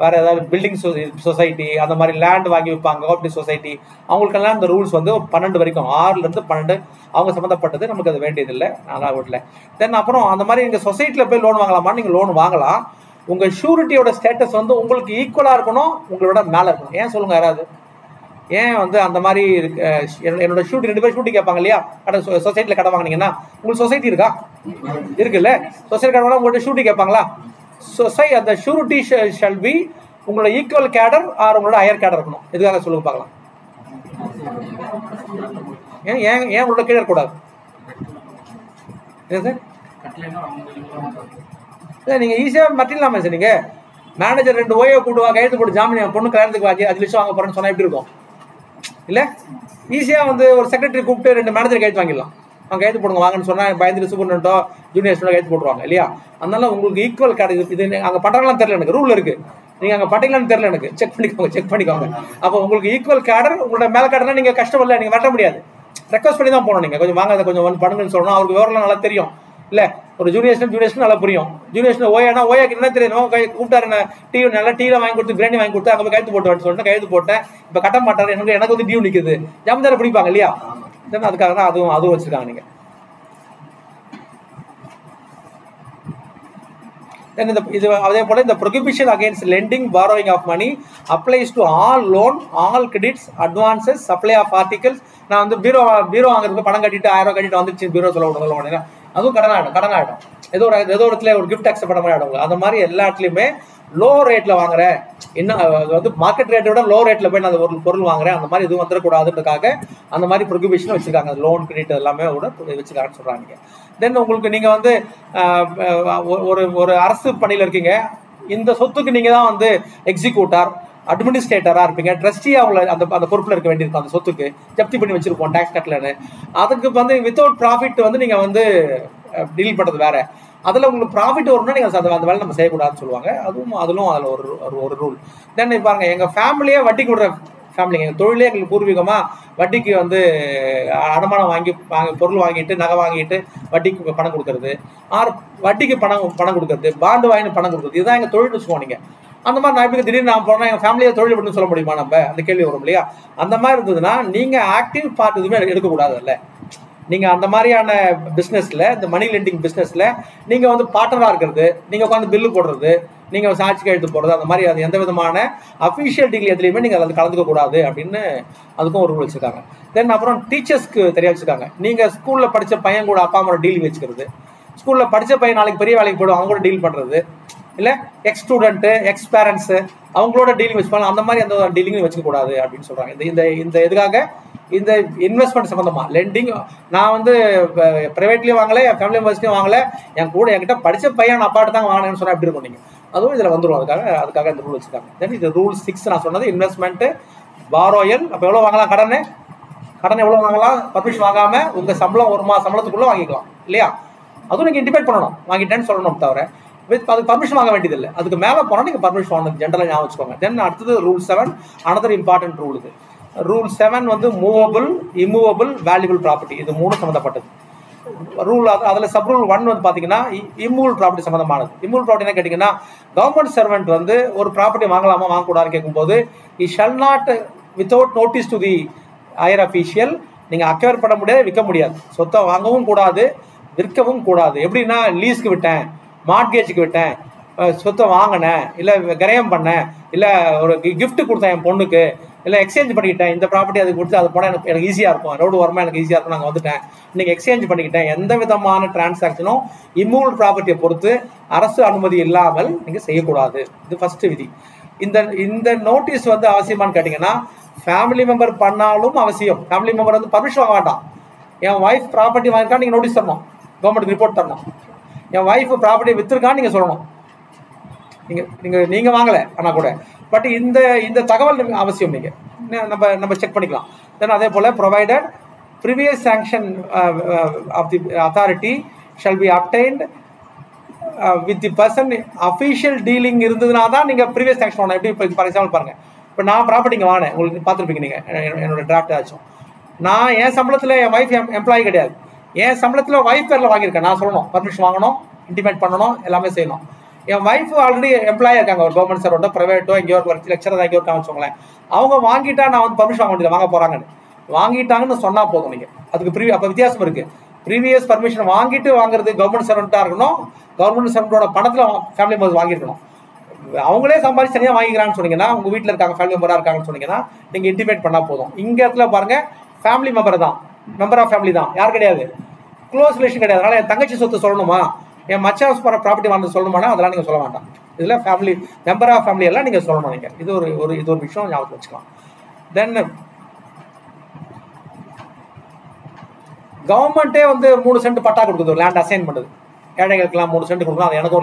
வேறு ஏதாவது பில்டிங் சொசைட்டி, அந்த மாதிரி லேண்ட் வாங்கி வைப்பாங்க கோஆபரேட்டிவ் சொசைட்டி, அவங்களுக்கெல்லாம் இந்த ரூல்ஸ் வந்து 12 வரைக்கும், 6 to 12 அவங்க சம்மந்தப்பட்டது, நமக்கு அது வேண்டியதில்லை நான் வீட்டில். தென் அப்புறம் அந்த மாதிரி நீங்கள் சொசைட்டியில் போய் லோன் வாங்கலாமா, நீங்கள் லோன் வாங்கலாம். உங்கள் ஷூரிட்டியோட ஸ்டேட்டஸ் வந்து உங்களுக்கு ஈக்குவலாக இருக்கணும், உங்களோட மேலே இருக்கணும். ஏன் சொல்லுங்கள் யாராவது, ஏன் வந்து அந்த மாதிரி என்னோட ஷூட்டி 2 பேர் ஷூட்டி கேட்பாங்க இல்லையா, சொசைட்டியில் கடை வாங்கினீங்கன்னா உங்களுக்கு சொசைட்டி இருக்கா, இருக்குல்ல, சொசைட்டி கடை வாங்க உங்கள்கிட்ட ஷூட்டி கேட்பாங்களா? அந்த ஷூரிட்டி ஷால் பி உங்களோட ஈக்குவல் கேடர் ஆர் உங்களோட ஹையர் கேடர் இருக்கணும். எதுக்காக சொல்லுங்க பார்க்கலாம். ஏன் உங்களோட கீழே இருக்கக்கூடாது? சார் நீங்கள் ஈஸியாக மட்டிடலாமா சார்? நீங்கள் மேனேஜர் 2 ஓய்வை கூடுவா கையெழுத்து போட்டு ஜாமீன் பொண்ணு கல்யாணத்துக்கு 5 லட்சம் வாங்க போகிறேன்னு சொன்னால் எப்படி இருக்கும்? இல்லை, ஈஸியாக வந்து ஒரு செக்ரட்டரி கூப்பிட்டு 2 மேனேஜர் கையெழுத்து வாங்கிடலாம். அவங்க கையெழுத்து போடுங்க வாங்கன்னு சொன்னால் பயந்துட்டு சூப்பர்னோ ஜூனியர்ஸ்டோ கையெழுத்து போட்டுருவாங்க இல்லையா. அதனால உங்களுக்கு ஈக்குவல் கிடையாது. இது அங்கே பண்ணுறாங்களான்னு தெரியல, எனக்கு ரூல் இருக்குது, நீங்கள் அங்கே பட்டீங்களான்னு தெரியல, எனக்கு செக் பண்ணிக்கோங்க. அப்போ உங்களுக்கு ஈக்குவல் கேடர் உங்களோட மேலே கேடர்னா நீங்கள் கஷ்டம் இல்லை, நீங்கள் வெட்ட முடியாது, ரெக்வஸ்ட் பண்ணி தான் போகணும். நீங்கள் கொஞ்சம் வாங்க, அதை கொஞ்சம் பண்ணுங்கன்னு சொல்லணும். அவருக்கு விவரம் நல்லா தெரியும் இல்லை, ஒரு ஜூனியர்ஸ்க்கு நல்லா புரியும். ஜூனியர்ஸ் ஓயாக்கு என்ன தெரியும், கூப்பிட்டாரு என்ன டிவி நல்லா டீலாம் வாங்கி கொடுத்து பிரியாணி வாங்கி கொடுத்து அங்கே போய் கையெழுத்து போட்டு சொல்லிட்டு கையெழுத்து போட்டேன், இப்போ கட்ட மாட்டாரு, எனக்கு வந்து டியூ நிற்குது, ஜாமீன்தாரை பிடிப்பாங்க இல்லையா. அதுக்காக தான் அதுவும் வச்சுருக்காங்க. நீங்கள் தென் இது அதே போல் இந்த prohibition against lending borrowing of money applies to all loan, all credits, advances, supply of articles. நான் வந்து பீரோ வாங்குறதுக்கு பணம் கட்டிட்டு 1000 ரூபா கட்டிட்டு வந்துச்சு பீரோ சொல்ல விடுங்க, அதுவும் கடன் ஆகிடும். ஏதோ இடத்துல ஒரு கிஃப்ட் அக்செப்ட் பண்ண மாதிரி ஆகிடும். அந்த மாதிரி எல்லா இடத்துலையுமே லோ ரேட்டில் வாங்குறேன், இன்னும் வந்து மார்க்கெட் ரேட்டை விட லோ ரேட்டில் போய் நான் ஒரு பொருள் வாங்குறேன், அந்த மாதிரி எதுவும் வந்துடக்கூடாதுன்றதுக்காக அந்த மாதிரி ப்ரொஹிபிஷன் வச்சுருக்காங்க. லோன் கிரெடிட் எல்லாமே கூட வச்சுருக்காங்கன்னு சொல்கிறாங்க. தென் உங்களுக்கு நீங்கள் வந்து ஒரு அரசு பணியில் இருக்கீங்க, இந்த சொத்துக்கு நீங்கள் தான் வந்து எக்ஸிக்யூட்டார், அட்மினிஸ்ட்ரேட்டராக இருப்பீங்க, ட்ரஸ்டியாக அவங்கள அந்த பொறுப்பில் இருக்க வேண்டியிருக்கும். அந்த சொத்துக்கு ஜப்தி பண்ணி வச்சுருப்போம் டேக்ஸ் கட்டலன்னு, அதுக்கு வந்து வித்தவுட் ப்ராஃபிட் வந்து நீங்கள் வந்து டீல் பண்ணுறது வேறு. அதில் உங்களுக்கு ப்ராஃபிட் வரும்னா நீங்கள் அந்த வேலை நம்ம செய்யக்கூடாதுன்னு சொல்லுவாங்க. அதில் ஒரு ரூல். தென் பாருங்கள், எங்கள் ஃபேமிலியே வட்டிக்கு விடுற ஃபேமிலிங்க, எங்கள் தொழிலே எங்களுக்கு பூர்வீகமாக வட்டிக்கு வந்து அடமானம் வாங்கி பொருள் வாங்கிட்டு நகை வாங்கிட்டு வட்டிக்கு பணம் கொடுக்கறது, வட்டிக்கு பணம் கொடுக்கறது, பாண்டு வாங்கி பணம் கொடுக்குறது, இதுதான் எங்கள் தொழில் வச்சுக்கோங்க. நீங்கள் அந்த மாதிரி நான் இப்போ திடீர்னு நான் போனால் எங்கள் ஃபேமிலியை தொழில் பண்ணு சொல்ல முடியுமா? நம்ம அந்த கேள்வி வரும் இல்லையா? அந்த மாதிரி இருந்ததுன்னா நீங்கள் ஆக்டிவ் பார்ட் எதுவுமே எடுக்கக்கூடாது. இல்லை, நீங்கள் அந்த மாதிரியான பிஸ்னஸில், இந்த மணி லெண்டிங் பிஸ்னஸில் நீங்கள் வந்து பார்ட்னராக இருக்கிறது, நீங்கள் உட்காந்து பில்லு போடுறது, நீங்கள் சாட்சி கையெழுத்து போடுறது, அந்த மாதிரி அது எந்த விதமான அஃபிஷியல் டீல் எதுலையுமே நீங்கள் அதில் கலந்துக்கக்கூடாது அப்படின்னு அதுக்கும் ஒரு ரூல் வச்சுருக்காங்க. தென் அப்புறம் டீச்சர்ஸ்க்கு தெரிய வச்சுருக்காங்க. நீங்கள் ஸ்கூலில் படித்த பையன் கூட அப்பா அம்மாவோட டீலிங் வச்சுக்கிறது, ஸ்கூலில் படித்த பையன் நாளைக்கு பெரிய வேலைக்கு போய்டும் அவங்க கூட டீல் பண்ணுறது, இல்லை எக்ஸ் ஸ்டூடெண்ட்டு, எக்ஸ் பேரண்ட்ஸு அவங்களோட டீலிங் வச்சுப்பாங்க, அந்த மாதிரி எந்த டீலிங்கும் வச்சுக்கக்கூடாது அப்படின்னு சொல்கிறாங்க. இந்த எதுக்காக? இந்த இன்வெஸ்ட்மெண்ட் சம்மந்தமாக லெண்டிங். நான் வந்து ப்ரைவேட்லேயும் வாங்கலை, என் ஃபேமிலி மெம்பர்ஸ்லையும் வாங்கலை, என்கிட்ட படித்த பையன் நான் அப்பாட்டு தான் வாங்கினேன்னு சொன்னால் எப்படி இருக்கும்? நீங்கள் அதுவும் இதில் வந்துடும். அதுக்காக இந்த ரூல் வச்சுருக்காங்க. தென் இது ரூல் 6 நான் சொன்னது இன்வெஸ்ட்மெண்ட்டு, பாரோயல். அப்போ எவ்வளோ வாங்கலாம்? கடன் எவ்வளோ வாங்கலாம்? பர்மிஷன் வாங்காமல் உங்கள் சம்பளம் 1 மாதம் சம்பளத்துக்குள்ளே வாங்கிக்கலாம் இல்லையா? அதுவும் நீங்கள் இன்டிமேட் பண்ணணும், வாங்கிட்டேன்னு சொல்லணும். தவிர அதுக்கு பர்மிஷன் வாங்க வேண்டியதில்லை. அதுக்கு மேலே போனால் நீங்கள் பர்மிஷன் வாங்கணும், ஜென்ரலாக ஞாபகம் வச்சுக்கோங்க. தென் அடுத்தது ரூல் 7, அனதர் இம்பார்ட்டன்ட் ரூல். இது ரூல் 7 வந்து மூவபிள், இம்மூவபிள், வேல்யூபிள் ப்ராப்பர்ட்டி, இது 3 சம்மந்தப்பட்டது ரூல். அதில் சப் ரூல் 1 வந்து பார்த்தீங்கன்னா இம்மூவபிள் ப்ராப்பர்ட்டி சம்மந்தமானது. இம்மூவபிள் ப்ராப்பர்ட்டி என்ன கேட்டிங்கன்னா, கவர்மெண்ட் சர்வெண்ட் வந்து ஒரு ப்ராப்பர்ட்டி வாங்கலாமா வாங்கக்கூடாதுன்னு கேட்கும்போது, he shall not without notice to the higher official, நீங்கள் அக்வயர் பண்ண முடியாது, விற்க முடியாது, சொத்தை வாங்கவும் கூடாது, விற்கவும் கூடாது. எப்படின்னா, லீஸ்க்கு விட்டேன், மார்ட்கேஜுக்கு விட்டேன், சொத்தை வாங்கினேன், இல்லை கிரயம் பண்ணேன், இல்லை ஒரு கிஃப்ட் கொடுத்தேன் என் பொண்ணுக்கு, இல்லை எக்ஸ்சேஞ்ச் பண்ணிக்கிட்டேன், இந்த ப்ராப்பர்ட்டி அதுக்கு கொடுத்து அது போனால் எனக்கு ஈஸியாக இருக்கும், ரோடு வரமா எனக்கு ஈஸியாக இருக்கும், நாங்கள் வந்துட்டேன், நீங்கள் எக்ஸ்சேஞ்ச் பண்ணிக்கிட்டேன். எந்த விதமான டிரான்சாக்ஷனும் இம்மூவபிள் ப்ராப்பர்ட்டியை பொறுத்து அரசு அனுமதி இல்லாமல் நீங்கள் செய்யக்கூடாது. இது ஃபர்ஸ்ட் விதி. இந்த நோட்டீஸ் வந்து அவசியமானு கேட்டிங்கன்னா, ஃபேமிலி மெம்பர் பண்ணாலும் அவசியம். ஃபேமிலி மெம்பர் வந்து பர்மிஷன் வாங்க வேண்டாம். என் ஒய்ஃப் ப்ராப்பர்ட்டி வாங்கிட்டா நீங்கள் நோட்டீஸ் தரணும், கவர்மெண்ட்டுக்கு ரிப்போர்ட் தரணும். என் ஒய்ஃப் ப்ராப்பர்ட்டி விற்றுருக்கான்னு நீங்கள் சொல்லணும். நீங்கள் வாங்கலை ஆனால் கூட, பட் இந்த தகவல் அவசியம். நீங்கள் நம்ம செக் பண்ணிக்கலாம். தென் அதே போல் provided previous sanction of the authority shall be obtained with the person. Official dealing இருந்ததுனா தான் நீங்கள் ப்ரீவியஸ் சாங்ஷன் பண்ணணும். எப்படி இப்போ ஃபார் எக்ஸாம்பிள் பாருங்கள், இப்போ நான் ப்ராப்பர்ட்டிங்க வாங்கினேன், உங்களுக்கு பார்த்துருப்பீங்க நீங்கள் என்னோட டிராஃப்ட் ஆச்சும். நான் என் சம்பளத்தில், என் ஒய்ஃப் எம்ப்ளாயி கிடையாது, என் சம்பளத்தில் ஒய்ஃப் பேரில் வாங்கியிருக்கேன். நான் சொல்லணும், பர்மிஷன் வாங்கணும், இன்டிமேட் பண்ணணும், எல்லாமே செய்யணும். என் ஒய்ஃப் ஆல்ரெடி எம்ப்ளாயாக இருக்காங்க, ஒரு கவர்மெண்ட் சர்வெண்ட்டோ ப்ரைவேட்டோ எங்கேயோ ஒரு லெக்சராக எங்கேயோ இருக்காங்க வச்சுக்கோங்களேன். அவங்க வாங்கிட்டா நான் வந்து பர்மிஷன் வாங்க வேண்டியது, வாங்க போகிறாங்கன்னு வாங்கிட்டாங்கன்னு சொன்னால் போதும். நீங்கள் அதுக்கு அப்போ வித்தியாசம் இருக்குது. ப்ரீவியஸ் பர்மிஷன் வாங்கிட்டு வாங்குறது கவர்மெண்ட் சர்வெண்ட்டாக இருக்கணும், கவர்மெண்ட் சர்வெண்ட்டோட பணத்தில் ஃபேமிலி மெம்பர்ஸ் வாங்கியிருக்கணும். அவங்களே சம்பாதிச்சு தனியாக வாங்கிக்கிறான்னு சொன்னீங்கன்னா, உங்கள் வீட்டில் இருக்காங்க ஃபேமிலி மெம்பராக இருக்காங்கன்னு சொன்னீங்கன்னா நீங்கள் இன்டிமேட் பண்ணால் போதும். இங்கே இடத்துல பாருங்கள், ஃபேமிலி மெம்பர் தான், மெம்பர் ஆஃப் ஃபேமிலி தான், யார் கிடையாது, க்ளோஸ் ரிலேஷன் கிடையாது. அதனால் என் தங்கச்சி சொத்து சொல்லணுமா, என் மச்சான் ப்ராப்பர்ட்டி வாங்க சொல்லணுமானா அதெல்லாம் நீங்கள் சொல்ல வேண்டாம். இதில் ஃபேமிலி மெம்பர் ஆஃப் ஃபேமிலி எல்லாம் நீங்கள் சொல்லணும். நீங்கள் இது ஒரு விஷயம் ஞாபகம் வச்சுக்கலாம். தென் கவர்மெண்ட்டே வந்து 3 சென்ட் பட்டா கொடுக்குது, லேண்ட் அசைன் பண்ணுது. ஏழைகளுக்குலாம் 3 சென்ட் கொடுக்கணும், அது எனக்கு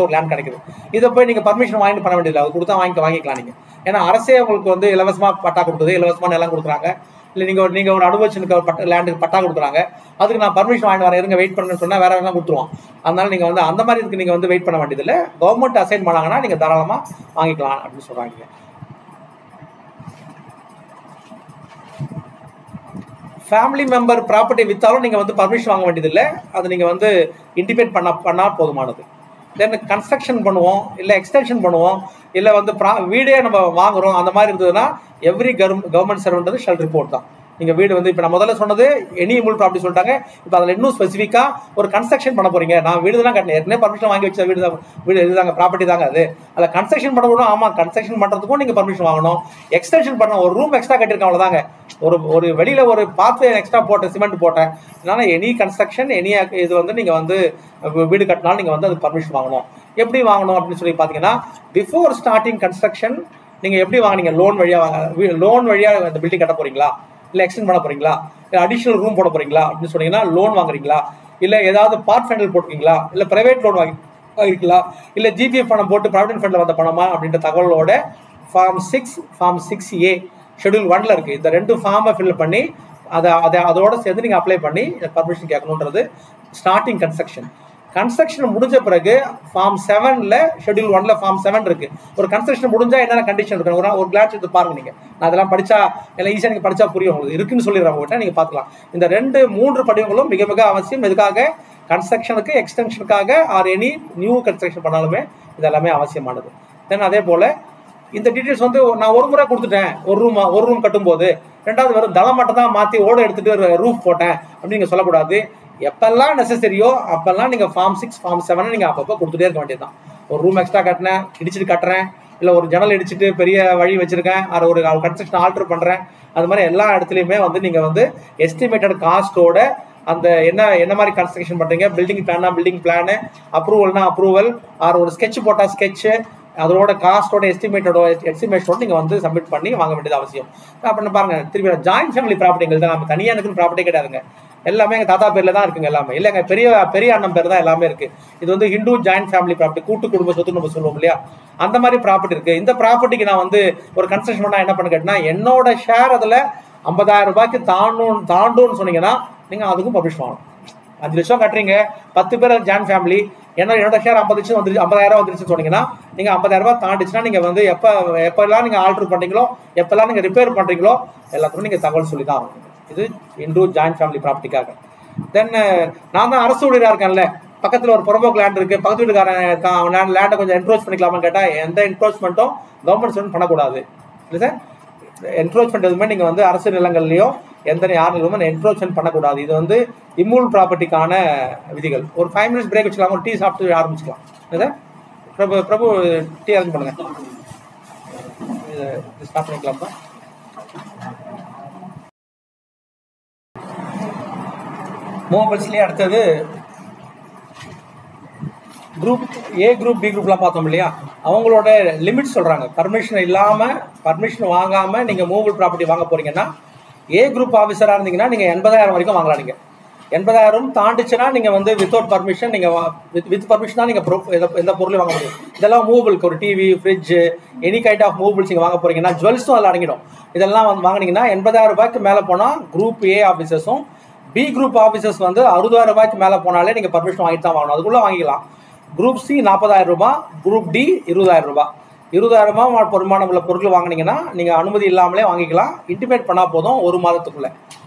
ஒரு லேண்ட் கிடைக்குது. இதை போய் நீங்கள் பர்மிஷன் வாங்கிட்டு பண்ண வேண்டியதில்லை, அது கொடுத்தா வாங்கிக்கலாம் நீங்கள். ஏன்னா அரசே உங்களுக்கு வந்து இலவசமாக பட்டா கொடுக்குது, இலவசமாக நிலம் கொடுக்குறாங்க. இல்லை நீங்கள் ஒரு அனுபவிச்சுக்கு லேண்டுக்கு பட்டா கொடுக்குறாங்க, அதுக்கு நான் பர்மிஷன் வாங்கிட்டு வரேன், இருங்க வெயிட் பண்ணுன்னு சொன்னால் வேறு எல்லாம் கொடுத்துருவோம். அதனால் நீங்கள் வந்து அந்த மாதிரி இதுக்கு நீங்கள் வந்து வெயிட் பண்ண வேண்டியதில்லை. கவர்மெண்ட் அசைன் பண்ணாங்கன்னா நீங்கள் தாராளமாக வாங்கிக்கலாம் அப்படின்னு சொல்கிறாங்க. ஃபேமிலி மெம்பர் ப்ராப்பர்ட்டி விற்றாலும் நீங்கள் வந்து பர்மிஷன் வாங்க வேண்டியதில்லை, அது நீங்கள் வந்து இன்டிமேட் பண்ணால் போதுமானது. தென் கன்ஸ்ட்ரக்ஷன் பண்ணுவோம், இல்லை எக்ஸ்டென்ஷன் பண்ணுவோம், இல்லை வந்து வீடே நம்ம வாங்குகிறோம், அந்த மாதிரி இருந்ததுன்னா எவ்ரி கவர்மெண்ட் சர்வெண்ட் வந்து ஷல் ரிப்போர்ட் தான். நீங்கள் வீடு வந்து இப்போ நான் முதல்ல சொன்னது எனி மூல் ப்ராப்பர்ட்டி சொல்லிட்டாங்க. இப்போ அதில் இன்னும் ஸ்பெசிஃபிக்காக ஒரு கன்ஸ்ட்ரக்ஷன் பண்ண போகிறீங்க. நான் வீடு தான் கட்டினேன், ஏற்கனவே பர்மிஷன் வாங்கி வச்ச வீடு தான், வீடு இதுதாங்க ப்ராப்பர்ட்டி தாங்க அது. அதில் கன்ஸ்ட்ரக்ஷன் பண்ண போகணும். ஆமாம், கன்ஸ்ட்ரக்ஷன் பண்ணுறதுக்கும் நீங்கள் பர்மிஷன் வாங்கணும். எக்ஸ்டென்ஷன் பண்ண ஒரு ரூம் எக்ஸ்ட்ரா கட்டியிருக்கேன் அவ்வளோதாங்க. ஒரு வெளியில் ஒரு பாத்வே எக்ஸ்ட்ரா போட்டேன், சிமெண்ட் போட்டேன். அதனால் எனி கன்ஸ்ட்ரக்ஷன் எனி இது வந்து நீங்கள் வந்து வீடு கட்டினாலும் நீங்கள் வந்து அது பர்மிஷன் வாங்கணும். எப்படி வாங்கணும் அப்படின்னு சொல்லி பார்த்தீங்கன்னா, பிஃபோர் ஸ்டார்டிங் கன்ஸ்ட்ரக்ஷன் நீங்கள் எப்படி வாங்கினீங்க? லோன் வழியாக அந்த பில்டிங் கட்ட போகிறீங்களா, இல்லை எக்ஸ்டெண்ட் பண்ண போகிறீங்களா, இல்லை அடிஷனல் ரூம் போட போகிறீங்களா அப்படின்னு சொன்னீங்கன்னா லோன் வாங்குறீங்களா, இல்லை ஏதாவது பார்ட் ஃபைனல் போட்டுருக்கீங்களா, இல்லை ப்ரைவேட் லோன் வாங்கிக்கலாம், இல்லை ஜிபிஎஃப் பணம் போட்டு ப்ராவிடன்ட் ஃபண்டில் வந்த பணமா அப்படின்ற தகவலோட ஃபார்ம் 6A ஷெட்யூல் 1ல் இருக்குது. இந்த 2 ஃபார்மை ஃபில் பண்ணி அதோட சேர்ந்து நீங்கள் அப்ளை பண்ணி பர்மிஷன் கேட்கணுன்றது ஸ்டார்டிங் கன்ஸ்ட்ரக்ஷன் முடிஞ்ச பிறகு ஃபார்ம் 7ல் ஷெட்யூல் 1ல் ஃபார்ம் 7 இருக்கு. ஒரு கன்ஸ்ட்ரக்ஷன் முடிஞ்சால் என்னென்ன கண்டிஷன் இருக்கு ஒரு கிளாஸ் எடுத்து பாருங்க. நீங்கள் நான் அதெல்லாம் படித்தா எல்லாம் ஈஸியாக நீங்கள் படித்தா புரியும், உங்களுக்கு இருக்குன்னு சொல்லிடுறேன் உங்கள்கிட்ட, நீங்கள் பார்த்துக்கலாம். இந்த 2-3 படிவங்களும் மிக மிக அவசியம். எதுக்காக? கன்ஸ்ட்ரக்ஷனுக்கு, எக்ஸ்டென்ஷனுக்காக, ஆர் எனி நியூ கன்ஸ்ட்ரக்ஷன் பண்ணாலுமே இது எல்லாமே அவசியமானது. தென் அதே போல் இந்த டீட்டெயில்ஸ் வந்து நான் ஒரு முறை கொடுத்துட்டேன். ஒரு ரூம் கட்டும்போது, ரெண்டாவது வெறும் தளம் மட்டும் தான் மாற்றி ஓட எடுத்துகிட்டு ரூஃப் போட்டேன் அப்படின்னு நீங்கள் சொல்லக்கூடாது. எப்பெல்லாம் நெசசரியோ அப்பெல்லாம் நீங்கள் ஃபார்ம் 6 ஃபார்ம் 7 நீங்கள் அப்பப்போ கொடுத்துட்டே இருக்க வேண்டியது தான். ஒரு ரூம் எக்ஸ்ட்ரா கட்டினேன், இடிச்சிட்டு கட்டுறேன், இல்லை ஒரு ஜன்னல் இடிச்சிட்டு பெரிய வழி வச்சுருக்கேன், அது ஒரு கன்ஸ்ட்ரக்ஷன் ஆல்டர் பண்ணுறேன், அது மாதிரி எல்லா இடத்துலையுமே வந்து நீங்கள் வந்து எஸ்டிமேட்டட் காஸ்ட்டோட அந்த என்ன மாதிரி கன்ஸ்ட்ரக்ஷன் பண்ணுறீங்க, பில்டிங் பிளானு, அப்ரூவல்னா அப்ரூவல், ஆர் ஒரு ஸ்கெட்ச் போட்டால் ஸ்கெட்சு, அதோட காஸ்டோட எஸ்டிமேஷனோட நீங்கள் வந்து சப்மிட் பண்ணி வாங்க வேண்டியது அவசியம். அப்படின்னு பாருங்க, திருப்பி ஜாயின்ட் ஃபேமிலி ப்ராப்பர்ட்டிகள் தான். நம்ம தனியாக எனக்கு ப்ராப்பர்ட்டி கிடையாதுங்க, எல்லாமே எங்கள் தாத்தா பேரில் தான் இருக்குங்க. எல்லாமே இல்லைங்க, பெரிய அண்ணன் பேர் தான் எல்லாமே இருக்குது. இது வந்து ஹிந்து ஜாயின்ட் ஃபேமிலி ப்ராப்பர்ட்டி, கூட்டு குடும்ப சொத்து நம்ம சொல்லுவோம் இல்லையா, அந்த மாதிரி ப்ராப்பர்ட்டி இருக்குது. இந்த ப்ராப்பர்ட்டிக்கு நான் வந்து ஒரு கன்ஸ்ட்ரக்ஷன் பண்ணால் என்ன பண்ண கேட்டினா, என்னோட ஷேர் அதில் 50,000 ரூபாய்க்கு தாண்டுன்னு சொன்னீங்கன்னா நீங்கள் அதுக்கும் பப்ளிஷ் வாங்கணும். 5 லட்சம் கட்டுறீங்க, 10 பேர் ஜாயின்ட் ஃபேமிலி, என்னோட ஷேர் 50 லட்சம் வந்துருச்சு, 50,000 வந்துருச்சுன்னு சொன்னீங்கன்னா நீங்கள் 50,000 ரூபாய் தாண்டிச்சுன்னா நீங்கள் வந்து எப்பெல்லாம் நீங்கள் ஆல்டர் பண்ணுறீங்களோ, எப்பெல்லாம் நீங்கள் ரிப்பேர் பண்ணுறீங்களோ எல்லாத்துக்கும் நீங்கள் தகவல் சொல்லி தான் ஆகணும். இது இந்து ஜாயின்ட் ஃபேமிலி ப்ராப்பர்ட்டிக்காக. தென் நான் தான் அரசு ஊழியராக இருக்கேன்ல, பக்கத்தில் ஒரு புறம்போக்கு லேண்ட் இருக்குது, பக்கத்து வீட்டுக்காரன் இருக்கான், அவன் லேண்டை கொஞ்சம் என்க்ரோச் பண்ணிக்கலாமான்னு கேட்டால் எந்த என்க்ரோச்மெண்ட்டும் கவர்மெண்ட் ஸ்டூடெண்ட் பண்ணக்கூடாது. இல்லை சார், என்க்ரோச்மெண்ட் எதுவுமே நீங்கள் வந்து அரசு நிலங்கள்லையோ யார் நிலமும் என்க்ரோச்மெண்ட் பண்ணக்கூடாது. இது வந்து இம்மூல் ப்ராப்பர்ட்டிக்கான விதிகள். ஒரு 5 மினிட்ஸ் பிரேக் வச்சுக்கலாம், ஒரு டீ சாப்பிட்டு ஆரம்பிச்சுக்கலாம். இல்லை பிரபு டீ அரேஞ்ச் பண்ணுங்க, ஸ்டாப் பண்ணிக்கலாம் தான். மூவபிள்ஸ்லேயே அடுத்தது குரூப் ஏ குரூப் பி குரூப்லாம் பார்த்தோம் இல்லையா, அவங்களோட லிமிட் சொல்கிறாங்க. பர்மிஷன் வாங்காமல் நீங்கள் மூவபிள் ப்ராப்பர்ட்டி வாங்க போகிறீங்கன்னா, ஏ குரூப் ஆஃபீஸராக இருந்தீங்கன்னா நீங்கள் 80,000 வரைக்கும் வாங்கலாம். நீங்கள் 80,000 தாண்டிச்சுன்னா நீங்கள் வந்து வித்தவுட் பர்மிஷன், நீங்கள் வித் பர்மிஷன் தான் நீங்கள் எந்த பொருளையும் வாங்க முடியும். இதெல்லாம் மூவபிளுக்கு ஒரு TV, fridge, any kind of movables நீங்கள் வாங்க போகிறீங்கன்னா, ஜுவல்ஸும் அதில் அடங்கிடும். இதெல்லாம் வந்து வாங்கினீங்கன்னா 80,000 ரூபாய்க்கு மேலே போனால் குரூப் ஏ ஆஃபீஸர்ஸும், பி குரூப் ஆஃபீஸர்ஸ் வந்து 60,000 ரூபாய்க்கு மேலே போனாலே நீங்கள் பர்மிஷன் வாங்கிட்டு தான் வாங்கணும். அதுக்குள்ளே வாங்கிக்கலாம். குரூப் சி 40,000 ரூபாய், குரூப் டி 20,000 ரூபாய். 20,000 ரூபாய் பெருமானம் உள்ள பொருள் வாங்கினீங்கன்னா நீங்கள் அனுமதி இல்லாமலே வாங்கிக்கலாம். இன்டிமேட் பண்ணால் போதும், 1 மாதத்துக்குள்ளே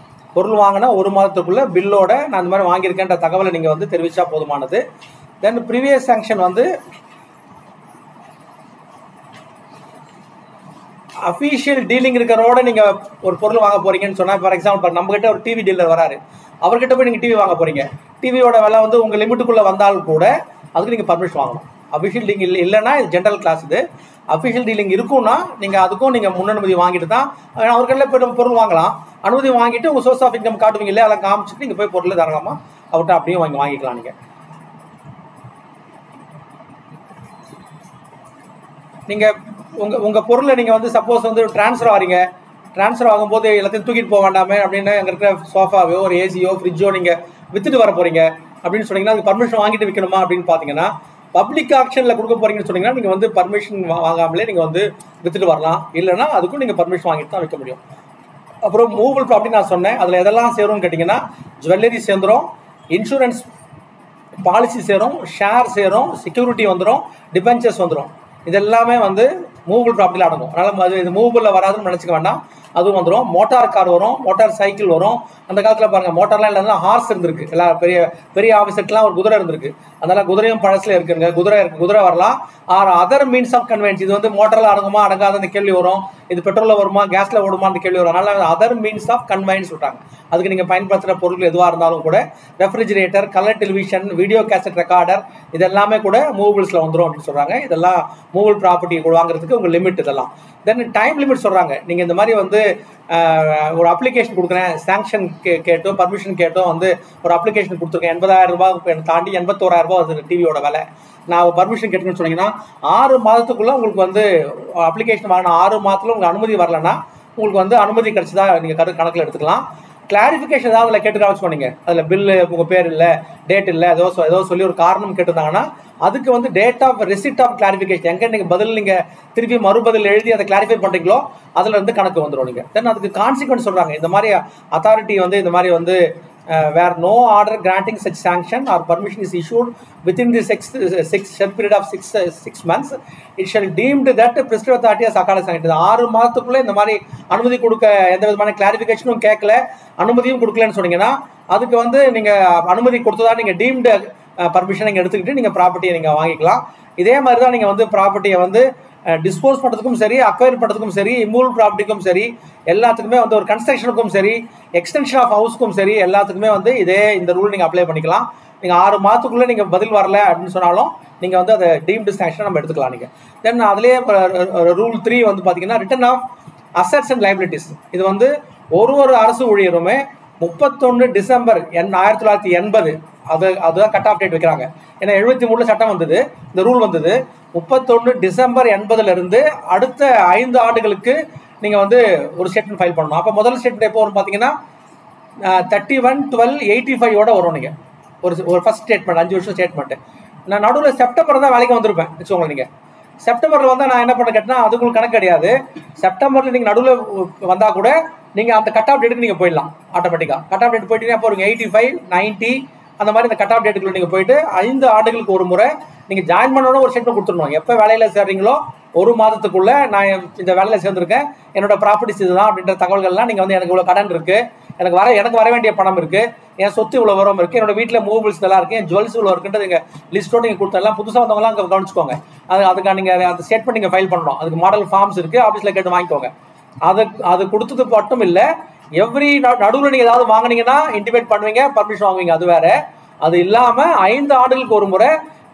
பொருள் வாங்கினா 1 மாதத்துக்குள்ளே பில்லோட நான் இந்த மாதிரி வாங்கியிருக்கேன்ற தகவலை நீங்கள் வந்து தெரிவித்தா போதுமானது. தென் ப்ரீவியஸ் சாங்ஷன் வந்து அஃபீஷியல் டீலிங் இருக்கிறோட நீங்கள் ஒரு பொருள் வாங்க போகிறீங்கன்னு சொன்னால், ஃபார் எக்ஸாம்பிள் நம்மகிட்ட ஒரு டிவி டீலர் வராரு, அவர்கிட்ட போய் நீங்கள் டிவி வாங்க போகிறீங்க. டிவியோட விலை வந்து உங்கள் லிமிட்டுக்குள்ளே வந்தாலும் கூட அதுக்கு நீங்கள் பர்மிஷன் வாங்கணும். அஃபிஷியல் டீலிங் இல்லைன்னா இது ஜென்ரல் கிளாஸ். இது அஃபிஷியல் டீலிங் இருக்குன்னா நீங்கள் அதுக்கும் நீங்கள் முன்னனுமதி வாங்கிட்டு தான் அவர்களில் போய் பொருள் வாங்கலாம். அனுமதி வாங்கிட்டு உங்கள் சோர்ஸ் ஆஃப் இன்கம் காட்டுவீங்க இல்லையா, அதை காமிச்சிட்டு நீங்கள் போய் பொருள் தாராளமாக அவர்கிட்ட அப்படியே வாங்கிக்கலாம். நீங்கள் உங்கள் பொருளை நீங்கள் வந்து சப்போஸ் வந்து ட்ரான்ஸ்ஃபர் ஆகிறீங்க, ட்ரான்ஸ்ஃபர் ஆகும்போது எல்லாத்தையும் தூக்கிட்டு போக வேண்டாமே அப்படின்னு அங்கே இருக்கிற சோஃபாவோ ஒரு ஏசியோ ஃப்ரிட்ஜோ நீங்கள் விற்றுட்டு வர போகிறீங்க அப்படின்னு சொன்னீங்கன்னா, அதுக்கு பர்மிஷன் வாங்கிட்டு விற்கணுமா அப்படின்னு பார்த்தீங்கன்னா, பப்ளிக் ஆக்ஷனில் கொடுக்க போகிறீங்கன்னு சொன்னீங்கன்னா நீங்கள் வந்து பர்மிஷன் வாங்காமலே நீங்கள் வந்து விற்றுட்டு வரலாம். இல்லைனா அதுக்கும் நீங்கள் பர்மிஷன் வாங்கிட்டு தான் விற்க முடியும். அப்புறம் மூவபிள் ப்ராப்பர்ட்டி நான் சொன்னேன், அதில் எதெல்லாம் சேரும்னு கேட்டிங்கன்னா, ஜுவல்லரி சேர்ந்துடும், இன்சூரன்ஸ் பாலிசி சேரும், ஷேர் சேரும், செக்யூரிட்டி வந்துடும், டிபென்ச்சர்ஸ் வந்துடும். இது எல்லாமே வந்து மூவபிள் ப்ராப்பர்ட்டியில் அடங்கும். அதனால் இது மூவபிளில் வராதுன்னு நினச்சிக்க வேண்டாம். அதுவும் வந்துடும். மோட்டார் கார் வரும், மோட்டார் சைக்கிள் வரும். அந்த காலத்தில் பாருங்கள் மோட்டார்லாம் இல்லைன்னா ஹார்ஸ் இருந்திருக்கு. எல்லா பெரிய பெரிய ஆஃபீஸர்க்கெலாம் ஒரு குதிரை இருந்திருக்கு. அதனால் குதிரையும் பழசில் இருக்குங்க. குதிரை வரலாம். Or other means of conveyance. இது வந்து மோட்டரில் அடங்குமா அடங்காத அந்த கேள்வி வரும். இது பெட்ரோலில் வருமா கேஸில் ஓடுமா அந்த கேள்வி வரும். அதனால் அதர் மீன்ஸ் ஆஃப் கன்வென்ஸ் சொல்கிறாங்க. அதுக்கு நீங்கள் பயன்படுத்துகிற பொருட்கள் எதுவாக இருந்தாலும் கூட refrigerator, colour television, video cassette recorder இது எல்லாமே கூட மூவபிள்ஸில் வந்துடும் அப்படின்னு சொல்கிறாங்க. இதெல்லாம் மூவபிள் ப்ராப்பர்ட்டி வாங்குறதுக்கு உங்கள் லிமிட் இதெல்லாம். தென் டைம் லிமிட் சொல்கிறாங்க. நீங்கள் இந்த மாதிரி வந்து ஒரு அப்ளிகேஷன் கொடுக்குறேன், சாங்ஷன் கேட்டோ பர்மிஷன் கேட்டோ வந்து ஒரு அப்ளிகேஷன் கொடுத்துருக்கேன், 80,000 ரூபாய் தாண்டி 81,000 ரூபாய் அது டிவியோட விலை. நான் பர்மிஷன் கேட்டுன்னு சொன்னீங்கன்னா 6 மாதத்துக்குள்ளே உங்களுக்கு வந்து அப்ளிகேஷன் வாங்கினா 6 மாதத்தில் உங்களுக்கு அனுமதி வரலன்னா உங்களுக்கு வந்து அனுமதி கிடச்சதா நீங்கள் கணக்கில் எடுத்துக்கலாம். கிளாரிஃபிகேஷன் ஏதாவது அதில் கேட்டுக்காக சொன்னீங்க, அதில் பில்லு உங்கள் பேர் இல்லை, டேட் இல்லை, ஏதோ சொல்லி ஒரு காரணம் கேட்டிருந்தாங்கன்னா அதுக்கு வந்து date of receipt of clarification எங்கே நீங்கள் பதில் நீங்கள் திருப்பி மறுபதில் எழுதி அதை கிளாரிஃபை பண்ணுறீங்களோ அதில் இருந்து கணக்கு வந்துடும். நீங்கள் தென் அதுக்கு கான்சிக்வன்ஸ் சொல்கிறாங்க. இந்த மாதிரி அத்தாரிட்டி வந்து இந்த மாதிரி வந்து where no order granting such sanction or permission is issued within the six period of six months, it shall deemed that prescribed authority has accorded sanction. 6 மாதத்துக்குள்ளே இந்த மாதிரி அனுமதி கொடுக்க எந்த விதமான கிளாரிஃபிகேஷனும் கேட்கல, அனுமதியும் கொடுக்கலன்னு சொன்னீங்கன்னா அதுக்கு வந்து நீங்கள் அனுமதி கொடுத்ததா நீங்கள் டீம்டு பர்மிஷன் நீங்கள் எடுத்துக்கிட்டு நீங்கள் ப்ராப்பர்ட்டியை நீங்கள் வாங்கிக்கலாம். இதே மாதிரி தான் நீங்கள் வந்து ப்ராப்பர்ட்டியை வந்து டிஸ்போஸ் பண்ணுறதுக்கும் சரி, அக்வயர் பண்ணுறதுக்கும் சரி, இம்மூவல் ப்ராப்பர்ட்டிக்கும் சரி, எல்லாத்துக்குமே வந்து ஒரு கன்ஸ்ட்ரக்ஷனுக்கும் சரி, எக்ஸ்டென்ஷன் ஆஃப் ஹவுஸ்க்கும் சரி, எல்லாத்துக்குமே வந்து இந்த ரூல் நீங்கள் அப்ளை பண்ணிக்கலாம். நீங்கள் 6 மாதத்துக்குள்ளே நீங்கள் பதில் வரல அப்படின்னு சொன்னாலும் நீங்கள் வந்து அதை டீம்டு சாங்ஷன் நம்ம எடுத்துக்கலாம். நீங்கள் தென் அதுலேயே ரூல் 3 வந்து பார்த்தீங்கன்னா return of assets and liabilities. இது வந்து ஒரு அரசு ஊழியருமே 31 டிசம்பர் 1980 அதுதான் கட் ஆஃப் டேட் வைக்கிறாங்க. ஏன்னா 73 சட்டம் வந்தது, இந்த ரூல் வந்தது. 31 டிசம்பர் 80 அடுத்த 5 ஆண்டுகளுக்கு நீங்கள் வந்து ஒரு ஸ்டேட்மெண்ட் ஃபைல் பண்ணணும். அப்போ முதல் ஸ்டேட்மெண்ட் எப்போ வரும் பார்த்தீங்கன்னா 31/12/85 வரும். நீங்கள் ஒரு ஃபர்ஸ்ட் ஸ்டேட்மெண்ட் 5 வருஷம் ஸ்டேட்மெண்ட்டு. நான் நடுவில் செப்டம்பர் தான் வேலைக்கு வந்திருப்பேன் வச்சுக்கோங்க. நீங்கள் செப்டம்பரில் வந்தால் நான் என்ன பண்ண கேட்டேன்னா அதுக்கு கணக்கு கிடையாது. செப்டம்பரில் நீங்கள் நடுவில் வந்தால் கூட நீங்கள் அந்த கட் ஆஃப் டேட்டுக்கு நீங்கள் போயிடலாம் ஆட்டோமேட்டிக்காக. கட் ஆஃப் டேட் போயிட்டீங்கன்னா அப்போ 85, 90 அந்த மாதிரி இந்த கட் ஆஃப் டேட்டுக்குள்ள நீங்கள் போயிட்டு 5 ஆண்டுகளுக்கு ஒரு முறை நீங்கள் ஜாயின் பண்ணோட ஒரு ஸ்டேட்மெண்ட் கொடுத்துடணும். எப்போ வேலையில் சேர்றீங்களோ 1 மாதத்துக்குள்ளே நான் இந்த வேலையில் சேர்ந்துருக்கேன், என்னோட ப்ராப்பர்ட்டிஸ் இதுதான் அப்படின்ற தகவல்கள்லாம் நீங்கள் வந்து எனக்கு இவ்வளோ கடன் இருக்குது, எனக்கு வர வேண்டிய பணம் இருக்குது, என் சொத்து இவ்வளோ வரம் இருக்குது, என்னோட வீட்டில் மூவபிள்ஸ் இதெல்லாம் இருக்குது, என் ஜுவல்ஸ் இவ்வளோ இருக்குன்றது நீங்கள் லிஸ்ட்டோடு நீங்கள் கொடுத்தலாம். புதுசாக வந்தவங்களாம் அங்கே கவனிச்சுக்கோங்க. அதுக்காக நீங்கள் அந்த ஸ்டேட்மெண்ட் நீங்கள் ஃபைல் பண்ணணும். அதுக்கு மாடல் ஃபார்ம்ஸ் இருக்குது, ஆஃபீஸில் கேட்டு வாங்கிக்கோங்க. அது கொடுத்தது மட்டும் இல்லை, எவ்ரி நடுவில் நீங்கள் ஏதாவது வாங்கினீங்கன்னா இன்டிமேட் பண்ணுவீங்க, பர்மிஷன் வாங்குவீங்க, அது வேறு. அது இல்லாமல் 5 ஆண்டுகளுக்கு ஒரு முறை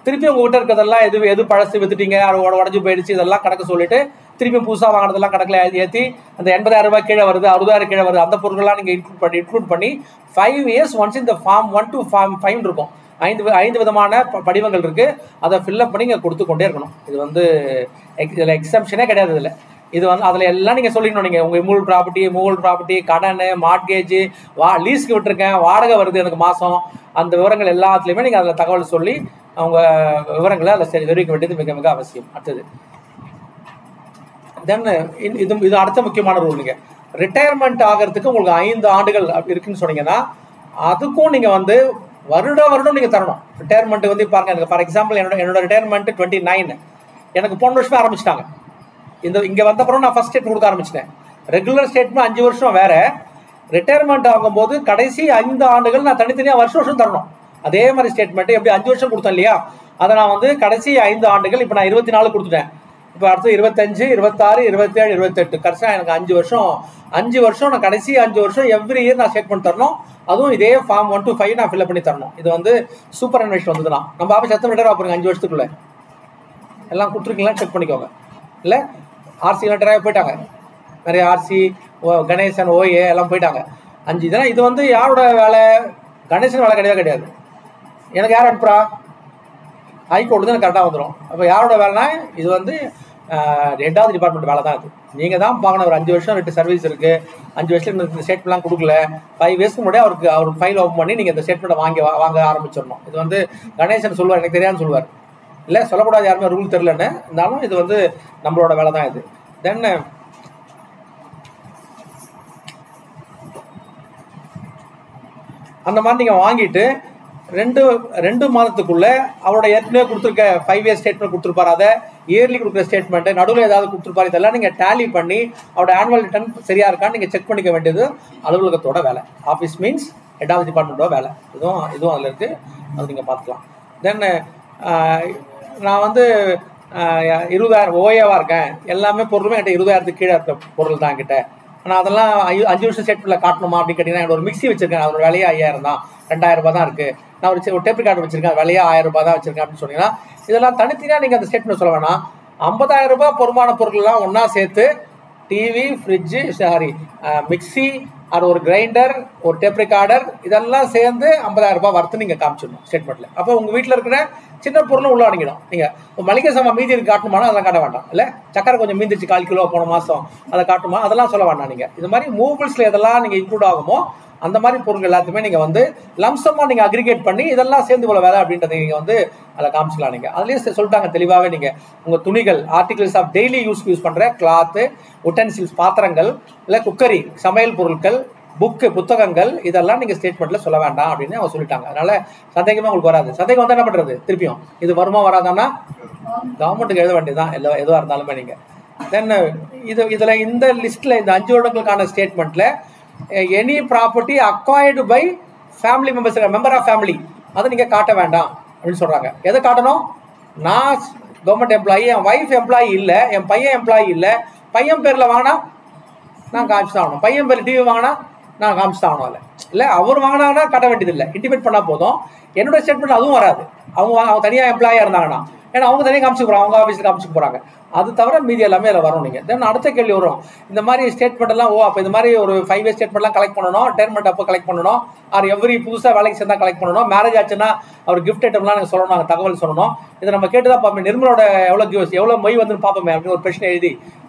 திருப்பி உங்ககிட்ட இருக்கிறதெல்லாம் எது பழசு வித்துட்டீங்க, உடஞ்சி போயிடுச்சு, இதெல்லாம் கணக்கு சொல்லிட்டு திருப்பி புதுசாக வாங்கினதெல்லாம் கணக்கில் ஏற்றி அந்த 80,000 ரூபாய் கீழே வருது, 60,000 கீழே வருது, அந்த பொருட்கள்லாம் நீங்கள் இன்க்ளூட் பண்ணி 5 years ஒன்ஸ் இந்த ஃபார்ம் 1 to Form 5 இருக்கும். 5 விதமான படிவங்கள் இருக்குது. அதை ஃபில்அப் பண்ணி இங்கே கொடுத்து கொண்டே இருக்கணும். இது வந்து இதில் எக்ஸம்ஷனே கிடையாது. இது வந்து அதில் எல்லாம் நீங்கள் சொல்லிக்கணும். நீங்கள் உங்கள் மூவல் ப்ராப்பர்ட்டி, கடன், மார்ட்கேஜ், லீஸ்க்கு விட்டுருக்கேன், வாடகை வருது எனக்கு மாதம், அந்த விவரங்கள் எல்லாத்துலேயுமே நீங்கள் அதில் தகவல் சொல்லி அவங்க விவரங்களை அதில் தெரிவிக்க வேண்டியது மிக மிக அவசியம். அடுத்தது தென் இது அடுத்த முக்கியமான ரூல். நீங்கள் ரிட்டையர்மெண்ட் ஆகிறதுக்கு உங்களுக்கு 5 ஆண்டுகள் இருக்குன்னு சொன்னீங்கன்னா அதுக்கும் நீங்கள் வந்து வருடம் நீங்கள் தரணும். ரிட்டையர்மெண்ட் வந்து பாருங்க, எனக்கு ஃபார் எக்ஸாம்பிள் என்னோட ரிட்டையர்மெண்ட் 29, எனக்கு போன வருஷமே ஆரம்பிச்சிட்டாங்க. இங்கே வந்தப்பறம் நான் ஃபர்ஸ்ட் ஸ்டேட்மெண்ட் கொடுக்க ஆரம்பிச்சிட்டேன். ரெகுலர் ஸ்டேட்மெண்ட் 5 வருஷம் வேற, ரிட்டையர்மெண்ட் ஆகும்போது கடைசி 5 ஆண்டுகள் நான் தனித்தனியாக வருஷம் தரணும். அதே மாதிரி ஸ்டேட்மெண்ட் எப்படி 5 வருஷம் கொடுத்தேன் இல்லையா, அதை நான் வந்து கடைசி 5 ஆண்டுகள் இப்போ நான் 24 கொடுத்துட்டேன். இப்போ அடுத்து 25, 26, 27, 28 கடைசியாக எனக்கு 5 வருஷம் நான் கடைசி 5 வருஷம் எவ்ரி இயர் நான் ஸ்டேட்மெண்ட் தரணும். அதுவும் இதே ஃபார்ம் 1 to 5 நான் ஃபில்அப் பண்ணி தரணும். இது வந்து சூப்பர் அன்வேஷன் வந்ததுன்னா நம்ம ஆஃபீஸ் எத்தனை ரிட்டையர் ஆகுங்க 5 வருஷத்துக்குள்ளே எல்லாம் கொடுத்துருக்கீங்களா செக் பண்ணிக்கோங்க. இல்லை ஆர்சி ரிட்டையர் போயிட்டாங்க, நிறைய ஆர்சி, கணேசன், ஓஏ எல்லாம் போயிட்டாங்க. 5 இதெல்லாம் இது வந்து யாரோட வேலை? கணேசன் வேலை கிடையாது. எனக்கு யார் அனுப்புறா? ஹைகோர்ட்டு தான் எனக்கு கரெக்டாக வந்துடும். அப்போ யாரோட வேலைனா இது வந்து 2வது டிபார்ட்மெண்ட் வேலை தான். இது நீங்கள் தான் பார்க்கணும். ஒரு 5 வருஷம் 2 சர்வீஸ் இருக்குது, 5 வருஷத்துல இந்த ஸ்டேட்மெண்ட்லாம் கொடுக்கல, 5 இயர்ஸ்க்கு முன்னாடி அவருக்கு ஃபைல் ஓப்பன் பண்ணி நீங்கள் இந்த ஸ்டேட்மெண்ட்டை வாங்க ஆரம்பிச்சிடணும். இது வந்து கணேசன் சொல்லுவார், எனக்கு தெரியாதுன்னு சொல்லுவார். இல்லை சொல்லக்கூடாது, யாருமே ரூல் தெரிலன்னு இருந்தாலும் இது வந்து நம்மளோட வேலை தான் இது. தென் அந்த மாதிரி நீங்கள் வாங்கிட்டு 2 மாதத்துக்குள்ளே அவரோட ஏற்கனவே கொடுத்துருக்க 5 இயர் ஸ்டேட்மெண்ட் கொடுத்துருப்பாரு, அதை இயர்லி கொடுக்குற ஸ்டேட்மெண்ட், நடுவில் ஏதாவது கொடுத்துருப்பாரு, இதெல்லாம் நீங்கள் டேலி பண்ணி அவரோட ஆனுவல் ரிட்டர்ன் சரியா இருக்கான்னு நீங்கள் செக் பண்ணிக்க வேண்டியது அலுவலகத்தோட வேலை. ஆஃபீஸ் மீன்ஸ் ஹெட் ஆஃப் டிபார்ட்மெண்ட்டோட வேலை. இதுவும் அதில் இருக்குது, அது நீங்கள் பார்த்துக்கலாம். தென் நான் வந்து 20,000 ஓஏவாக இருக்கேன், எல்லாமே பொருளுமே என்கிட்ட 20,000 கீழே இருக்க பொருள் தான் என்கிட்ட. ஆனால் அதெல்லாம் 5 வருஷம் ஸ்டேட்மெண்ட்டில் காட்டணுமா அப்படின்னு கேட்டிங்கன்னா, என்னோட ஒரு மிக்ஸி வச்சிருக்கேன், அதோட விலையே 5,000 தான், 2,000 ரூபாய் தான் இருக்குது. நான் ஒரு டேப் ரெக்கார்டு வச்சிருக்கேன், விலையே 1,000 ரூபாய் தான் வச்சிருக்கேன் அப்படின்னு சொன்னீங்கன்னா, இதெல்லாம் தனித்தனியாக நீங்கள் அந்த ஸ்டேட்மெண்ட் சொல்ல வேணாம். 50,000 ரூபாய் பொறுமான பொருட்கள்லாம் ஒன்றா சேர்த்து டிவி, ஃப்ரிட்ஜு, மிக்ஸி, அது ஒரு கிரைண்டர், ஒரு டேப் ரெக்கார்டர், இதெல்லாம் சேர்ந்து 50,000 ரூபாய் வரத்து நீங்கள் காமிச்சிடணும் ஸ்டேட்மெண்ட்டில். அப்போ உங்கள் வீட்டில் இருக்கிற சின்ன பொருளும் உள்ள அடங்கிடும். நீங்கள் மளிகை சாமான் மீதி இருக்கு காட்டணுமானா அதெல்லாம் காட்ட வேண்டாம். இல்லை சக்கரை கொஞ்சம் மீந்திச்சு 1/4 கிலோ போன மாதம் அதை காட்டுமா, அதெல்லாம் சொல்ல வேண்டாம். நீங்கள் இது மாதிரி மூவபிள்ஸில் எதெல்லாம் நீங்கள் இன்க்ளூட் ஆகுமோ அந்த மாதிரி பொருட்கள் எல்லாத்தையுமே நீங்கள் வந்து லம்சமாக நீங்கள் அக்ரிகேட் பண்ணி இதெல்லாம் சேர்ந்து போல வேலை அப்படின்றத நீங்கள் வந்து அதில் காமிச்சிக்கலாம். நீங்கள் அதுலேயே சொல்லிட்டாங்க தெளிவாகவே. நீங்கள் உங்கள் துணிகள், ஆர்டிகல்ஸ் ஆஃப் டெய்லி யூஸ் பண்ணுற கிளாத்து, உட்டன்சில்ஸ், பாத்திரங்கள், இல்லை குக்கரி, சமையல் பொருட்கள், புக்கு, புத்தகங்கள், இதெல்லாம் நீங்கள் ஸ்டேட்மெண்ட்டில் சொல்ல வேண்டாம் அப்படின்னு அவங்க சொல்லிட்டாங்க. அதனால் சந்தேகமே உங்களுக்கு வராது. சந்தேகம் வந்து என்ன பண்ணுறது, திருப்பியும் இது வருமா வராதான்னா கவர்மெண்ட்டுக்கு எழுத வேண்டியதுதான் எதுவாக இருந்தாலுமே. நீங்கள் தென் இதில் இந்த லிஸ்ட்டில் இந்த 5 வருடங்களுக்கான ஸ்டேட்மெண்ட்டில் any property acquired by family members, member of family, அதை நீங்கள் காட்ட வேண்டாம் அப்படின்னு சொல்கிறாங்க. எதை காட்டணும்? நான் கவர்மெண்ட் எம்ப்ளாயி, என் ஒய்ஃப் எம்ப்ளாயி இல்லை, என் பையன் எம்ப்ளாயி இல்லை, பையன் பேரில் வாங்கினா நான் காமிச்சு தான் ஆகணும், பையன் பேர் டிவி வாங்கினா நான் காமிச்சு தான் ஆகணும். இல்லை அவர் வாங்கினாங்கன்னா காட்ட வேண்டியதில்லை, இன்டிமேட் பண்ணால் போதும். என்னோட ஸ்டேட்மெண்ட் அதுவும் வராது. அவங்க தனியாக எம்ப்ளாயாக இருந்தாங்கன்னா, ஏன்னா அவங்க தனியாக காமிச்சு போகிறாங்க, அவங்க ஆஃபீஸில் காமிச்சு போகிறாங்க. அது தவிர மீதி எல்லாமே அதில் வரும். நீங்கள் தென் அடுத்த கேள்வி வரும், இந்த மாதிரி ஸ்டேட்மெண்ட் எல்லாம் அப்போ இந்த மாதிரி ஒரு 5 இயர் ஸ்டேட்மெண்ட்லாம் கலெக்ட் பண்ணணும், ரிட்டைர்மெண்ட் அப்போ கலெக்ட் பண்ணணும், ஆர் எவ்ரி புதுசாக வேலைக்கு சேர்ந்தா கலெக்ட் பண்ணணும், மேரேஜ் ஆச்சுன்னா அவர் கிஃப்ட் ஐட்டம்லாம் நாங்கள் சொல்லணும், நாங்கள் தகவல் சொல்லணும். இதை நம்ம கேட்டு தான் பார்ப்போம். நிர்மலோட எவ்வளோ மொய் வந்துன்னு பார்ப்போமே அப்படின்னு ஒரு பிரச்சனை எழுதி,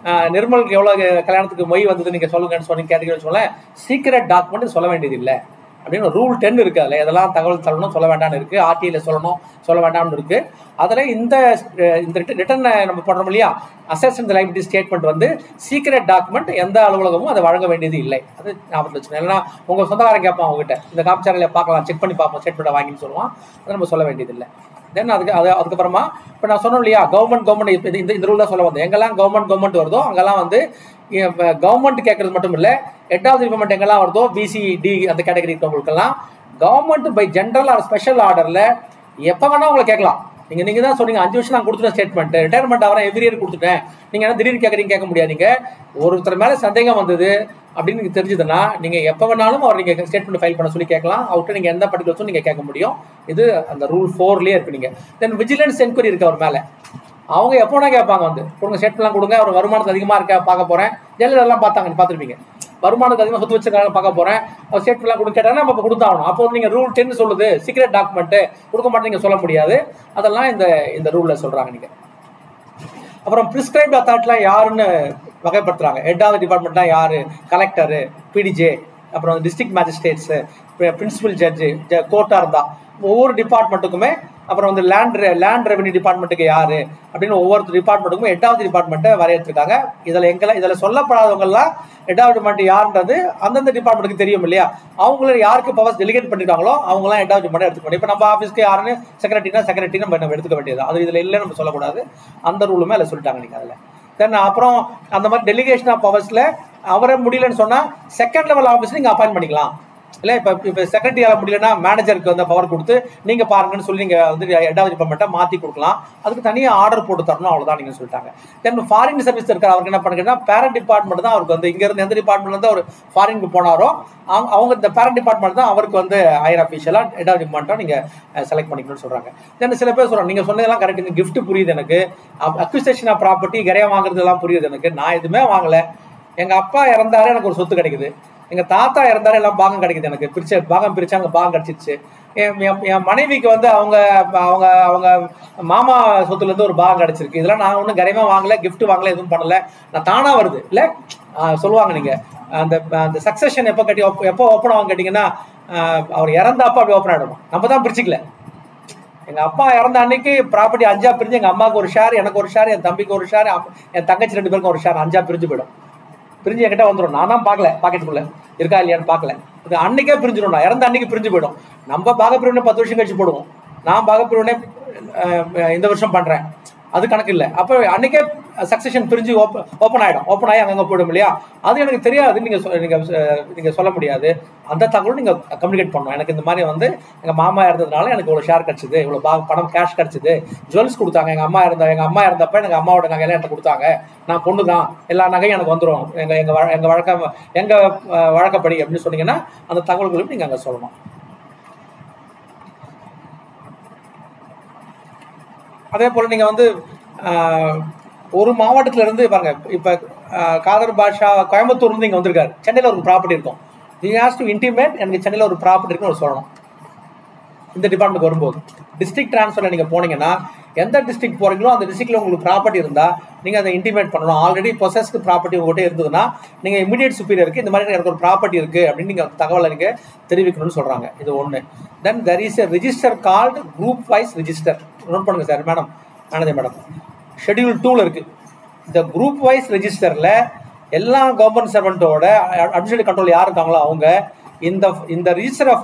நிர்மலுக்கு எவ்வளோ கல்யாணத்துக்கு மொய் வந்தது நீங்கள் சொல்லுங்கன்னு கேட்டீங்கன்னு சொல்ல, சீக்ரெட் டாக்குமெண்ட் சொல்ல வேண்டியது இல்லை அப்படின்னு ஒரு ரூல் 10 இருக்குது. அதில் இதெல்லாம் தகவல் சொல்லணும், சொல்ல வேண்டாம்னு இருக்குது. ஆர்டிஐயில் சொல்லணும், சொல்ல வேண்டாம்னு இருக்குது. அதில் இந்த ரிட்டர்னை நம்ம பண்ணுறோம் இல்லையா, அசெட்ஸ் அண்ட் லைபிலிட்டி ஸ்டேட்மெண்ட் வந்து சீக்ரெட் டாக்குமெண்ட், எந்த அலுவலகமும் அதை வழங்க வேண்டியது இல்லை. அது ஞாபகத்தில் வச்சுக்கணும். இல்லைன்னா உங்கள் சொந்தக்காரன் கேட்பான் அவங்ககிட்ட, இந்த காமிச்சாரில் பார்க்கலாம், செக் பண்ணி பார்ப்போம், ஸ்டேட்மெண்ட்டை வாங்கின்னு சொல்லுவான். அதை நம்ம சொல்ல வேண்டியது இல்லை. தென் அதுக்கப்புறமா இப்போ நான் சொன்னோம் இல்லையா, கவர்மெண்ட் இந்த ரூல் தான் சொல்ல வந்தேன். எங்கெல்லாம் கவர்மெண்ட் வருதோ அங்கெல்லாம் வந்து கவர்மெண்ட் கேட்கறது மட்டும் இல்லை, ஹெட் ஆஃப் டிபார்ட்மெண்ட் எங்கெல்லாம் வருதோ பிசிடி அந்த கேட்டகரி இருக்கவங்களுக்கெல்லாம் government by general or special ஆர்டரில் எப்போ வேணால் உங்களை கேட்கலாம். நீங்கள் தான் சொன்னீங்க 5 வருஷம் நான் கொடுத்துட்டேன் ஸ்டேட்மெண்ட், ரிட்டையர்மெண்ட் ஆகிறேன், எவ்ரி இயர் கொடுத்துட்டேன், நீங்கள் என்ன திடீர்னு கேட்க முடியாது. நீங்கள் ஒருத்தர் மேலே சந்தேகம் வந்தது அப்படின்னு நீங்கள் தெரிஞ்சதுன்னா நீங்கள் எப்போ வேணாலும் அவர் நீங்கள் ஸ்டேட்மெண்ட் ஃபைல் பண்ண சொல்லி கேட்கலாம். அவர்கிட்ட நீங்கள் எந்த பர்டிகுலர்ஸும் நீங்கள் கேட்க முடியும். இது அந்த ரூல் 4லேயே இருக்குது. நீங்கள் தென் விஜிலன்ஸ் என்கொயரி இருக்குது அவர் மேலே. அவங்க எப்போ வேணா கேட்பாங்க, வந்து கொடுங்க ஸ்டேட்மெண்ட்லாம் கொடுங்க, அவர் வருமானத்து அதிகமாக இருக்கா பார்க்க போகிறேன். ஜெயலலிதாலாம் பார்த்துருப்பீங்க, வருமானத்துக்கு அதிகமாக சொத்து வச்சிருக்காங்க பார்க்க போகிறேன், அவர் ஸ்டேட்மெண்ட்லாம் கொடுக்க கேட்டாங்கன்னா நம்ம இப்போ கொடுத்தாகணும். அப்போ வந்து நீங்கள் ரூல் 10 சொல்லுது சீக்ரெட் டாக்குமெண்ட்டு கொடுக்க மாட்டேன் நீங்கள் சொல்ல முடியாது. அதெல்லாம் இந்த ரூலில் சொல்கிறாங்க. நீங்கள் அப்புறம் ப்ரிஸ்கிரைப்ட் அத்தாரிட்டிலாம் யாருன்னு வகைப்படுத்துகிறாங்க. ஹெட் ஆஃப் டிபார்ட்மெண்ட்லாம் யார், கலெக்டரு, பிடிஜே, அப்புறம் டிஸ்ட்ரிக்ட் மேஜிஸ்ட்ரேட்ஸு, பிரின்சிபல் ஜட்ஜு, கோர்ட்டாக இருந்தால் ஒவ்வொரு டிபார்ட்மெண்ட்டுக்குமே, அப்புறம் வந்து லேண்ட் ரெவன்யூ டிபார்ட்மெண்ட்டுக்கு யார் அப்படின்னு ஒவ்வொரு டிபார்ட்மெண்ட்டுக்கும் ஹெட் ஆஃப் டிபார்ட்மெண்ட்டை வரையறுத்துருக்காங்க. இதில் சொல்லப்படாதவங்கலாம் ஹெட் ஆஃப் டிபார்ட்மெண்ட் யாருன்றது அந்தந்த டிபார்ட்மெண்ட்டுக்கு தெரியும் இல்லையா, அவங்கள யாருக்கு பவர்ஸ் டெலிகேட் பண்ணிட்டாங்களோ அவங்களாம் ஹெட் ஆஃப் டிபார்ட்மெண்ட் எடுத்துக்க முடியும். இப்போ நம்ம ஆஃபீஸ்க்கு யாருன்னு செக்ரட்டரி நம்ம எடுத்துக்க வேண்டியது, அது இதில் இல்லைன்னு நம்ம சொல்லக்கூடாது. அந்த ரூலுமே அதில் சொல்லிட்டாங்க. நீங்கள் அதில் தென் அப்புறம் அந்த மாதிரி டெலிகேஷன் ஆஃப் பவர்ஸில் அவரை முடியலன்னு சொன்னால் செகண்ட் லெவல் ஆஃபீஸ் நீங்கள் அப்பாயின்ட் பண்ணிக்கலாம். இல்லை இப்போ செக்ரட்டரியால் முடியலன்னா மேனேஜருக்கு வந்து பவர் கொடுத்து நீங்கள் பாருங்கன்னு சொல்லி நீங்கள் வந்து ஹெட் ஆஃப் டிபார்ட்மெண்ட்டை மாற்றி கொடுக்கலாம். அதுக்கு தனியாக ஆர்டர் போட்டு தரணும், அவ்வளோதான் நீங்கள் சொல்லிட்டாங்க. தென் ஃபாரின் சர்வீஸ் இருக்கிற அவருக்கு என்ன பண்ணுறீங்கன்னா, பேரண்ட் டிபார்ட்மெண்ட் தான் அவருக்கு வந்து இங்கேருந்து எந்த டிபார்ட்மெண்ட்லேருந்து அவர் ஃபாரினுக்கு போனாரோ அவங்க இந்த பேரண்ட் டிபார்ட்மெண்ட் தான் அவருக்கு வந்து ஹையர் அஃபீஷியலாக ஹெட் ஆஃப் டிபார்ட்மெண்ட்டாக நீங்கள் செலக்ட் பண்ணிக்கணும்னு சொல்கிறாங்க. தென் சில பேர் சொல்கிறாங்க, நீங்கள் சொன்னதெல்லாம் கரெக்டுங்க, கிஃப்ட் புரியுது எனக்கு, அக்விசேஷன் ஆஃப் ப்ராப்பர்ட்டி கரையா வாங்குறதுலாம் புரியுது எனக்கு, நான் எதுவுமே வாங்கலை, எங்கள் அப்பா இறந்தாரு எனக்கு ஒரு சொத்து கிடைக்குது, எங்கள் தாத்தா இறந்தாரு எல்லாம் பாகம் கிடைக்குது, எனக்கு பாகம் பிரித்து அங்கே பாகம் கிடச்சிச்சு, என் மனைவிக்கு வந்து அவங்க அவங்க அவங்க மாமா சொத்துலேருந்து ஒரு பாகம் கிடச்சிருக்கு, இதெல்லாம் நான் ஒன்றும் கரையமாக வாங்கலை, கிஃப்ட் வாங்கலை, எதுவும் பண்ணலை, நான் தானாக வருது இல்லை சொல்லுவாங்க. நீங்கள் அந்த சக்ஸஷன் எப்போ ஓப்பன் ஆகும் கேட்டிங்கன்னா, அவர் இறந்தாப்போ அப்படி ஓப்பன் ஆகிடும். நம்ம தான் பிரிச்சுக்கல. எங்கள் அப்பா இறந்த அன்னைக்கு ப்ராப்பர்ட்டி 5ஆக பிரிஞ்சு, எங்கள் அம்மாவுக்கு ஒரு ஷேர், எனக்கு ஒரு ஷேர், என் தம்பிக்கு ஒரு ஷேர், என் தங்கச்சி 2 பேருக்கும் ஒரு ஷேர், 5ஆக பிரிஞ்சு போயிடும். பிரிஞ்சு என்கிட்ட வந்துடும். நான் தான் பார்க்கல, பாக்கெட்டுக்குள்ளே இருக்கா இல்லையான்னு பார்க்கல. இது அன்னைக்கே பிரிஞ்சிடும். நான் இறந்த அன்னைக்கு பிரிஞ்சு போயிடும். நம்ம பாகப்பிரிவினை 10 வருஷம் கழிச்சு போடுவோம். நான் பாகப்பிரிவினை இந்த வருஷம் பண்ணுறேன், அது கணக்கு இல்லை. அப்போ அன்றைக்கே சக்ஸஷன் பிரிஞ்சு ஓப்பன் ஆகி அங்கங்கே போயிடும் இல்லையா? அது எனக்கு தெரியாது, நீங்கள் சொல்ல முடியாது. அந்த தகவலும் நீங்கள் கம்யூனிகேட் பண்ணணும். எனக்கு இந்த மாதிரி வந்து எங்கள் மாமா இருந்ததுனால எனக்கு இவ்வளோ ஷேர் கிடச்சிது, இவ்வளோ பணம் கேஷ் கிடச்சிது, ஜுவல்ஸ் கொடுத்தாங்க, எங்கள் அம்மா இருந்தப்போ எனக்கு அம்மாவோட நகையெல்லாம் எனக்கு கொடுத்தாங்க, நான் பொண்ணு தான், எல்லா நகையும் எனக்கு வந்துடும் எங்கள் வழக்கப்படி அப்படின்னு சொன்னீங்கன்னா அந்த தகவல்களும் நீங்கள் அங்கே சொல்லணும். அதே போல் நீங்கள் வந்து ஒரு மாவட்டத்திலேருந்து பாருங்க, இப்போ காதர் பாஷா கோயம்புத்தூர்லேருந்து இங்கே வந்திருக்காரு, சென்னையில் ஒரு ப்ராப்பர்ட்டி இருக்கும், ஹி ஹாஸ் டு இன்டிமேட் எனக்கு சென்னையில் ஒரு ப்ராப்பர்ட்டி இருக்குன்னு ஒரு சொல்லணும். இந்த டிபார்ட்மெண்ட் வரும்போது டிஸ்ட்ரிக்ட் ட்ரான்ஸ்ஃபரில் நீங்கள் போனீங்கன்னா எந்த டிஸ்ட்ரிக்ட் போகிறீங்களோ அந்த டிஸ்ட்ரிக்டில் உங்களுக்கு ப்ராப்பர்ட்டி இருந்தால் நீங்கள் அதை இன்டிமேட் பண்ணணும். ஆல்ரெடி பொசஸ்டு ப்ராப்பர்ட்டி உங்கள்கிட்ட இருந்ததுன்னா நீங்கள் இமீடியட் சுப்பீரியருக்கு இந்த மாதிரி எனக்கு ஒரு ப்ராப்பர்ட்டி இருக்குது அப்படின்னு நீங்கள் தகவலை நீங்கள் தெரிவிக்கணும்னு சொல்கிறாங்க. இது ஒன்று. Then there is a register called group wise register. Note பண்ணுங்கள் சார் மேடம், ஷெட்யூல் 2ல் இருக்குது. இந்த குரூப் வைஸ் ரெஜிஸ்டரில் எல்லா கவர்மெண்ட் சர்வெண்ட்டோட அட்மினிஸ்ட்ரேட்டிவ் கண்ட்ரோல் யார் இருக்காங்களோ அவங்க இந்த ரிஜிஸ்டரை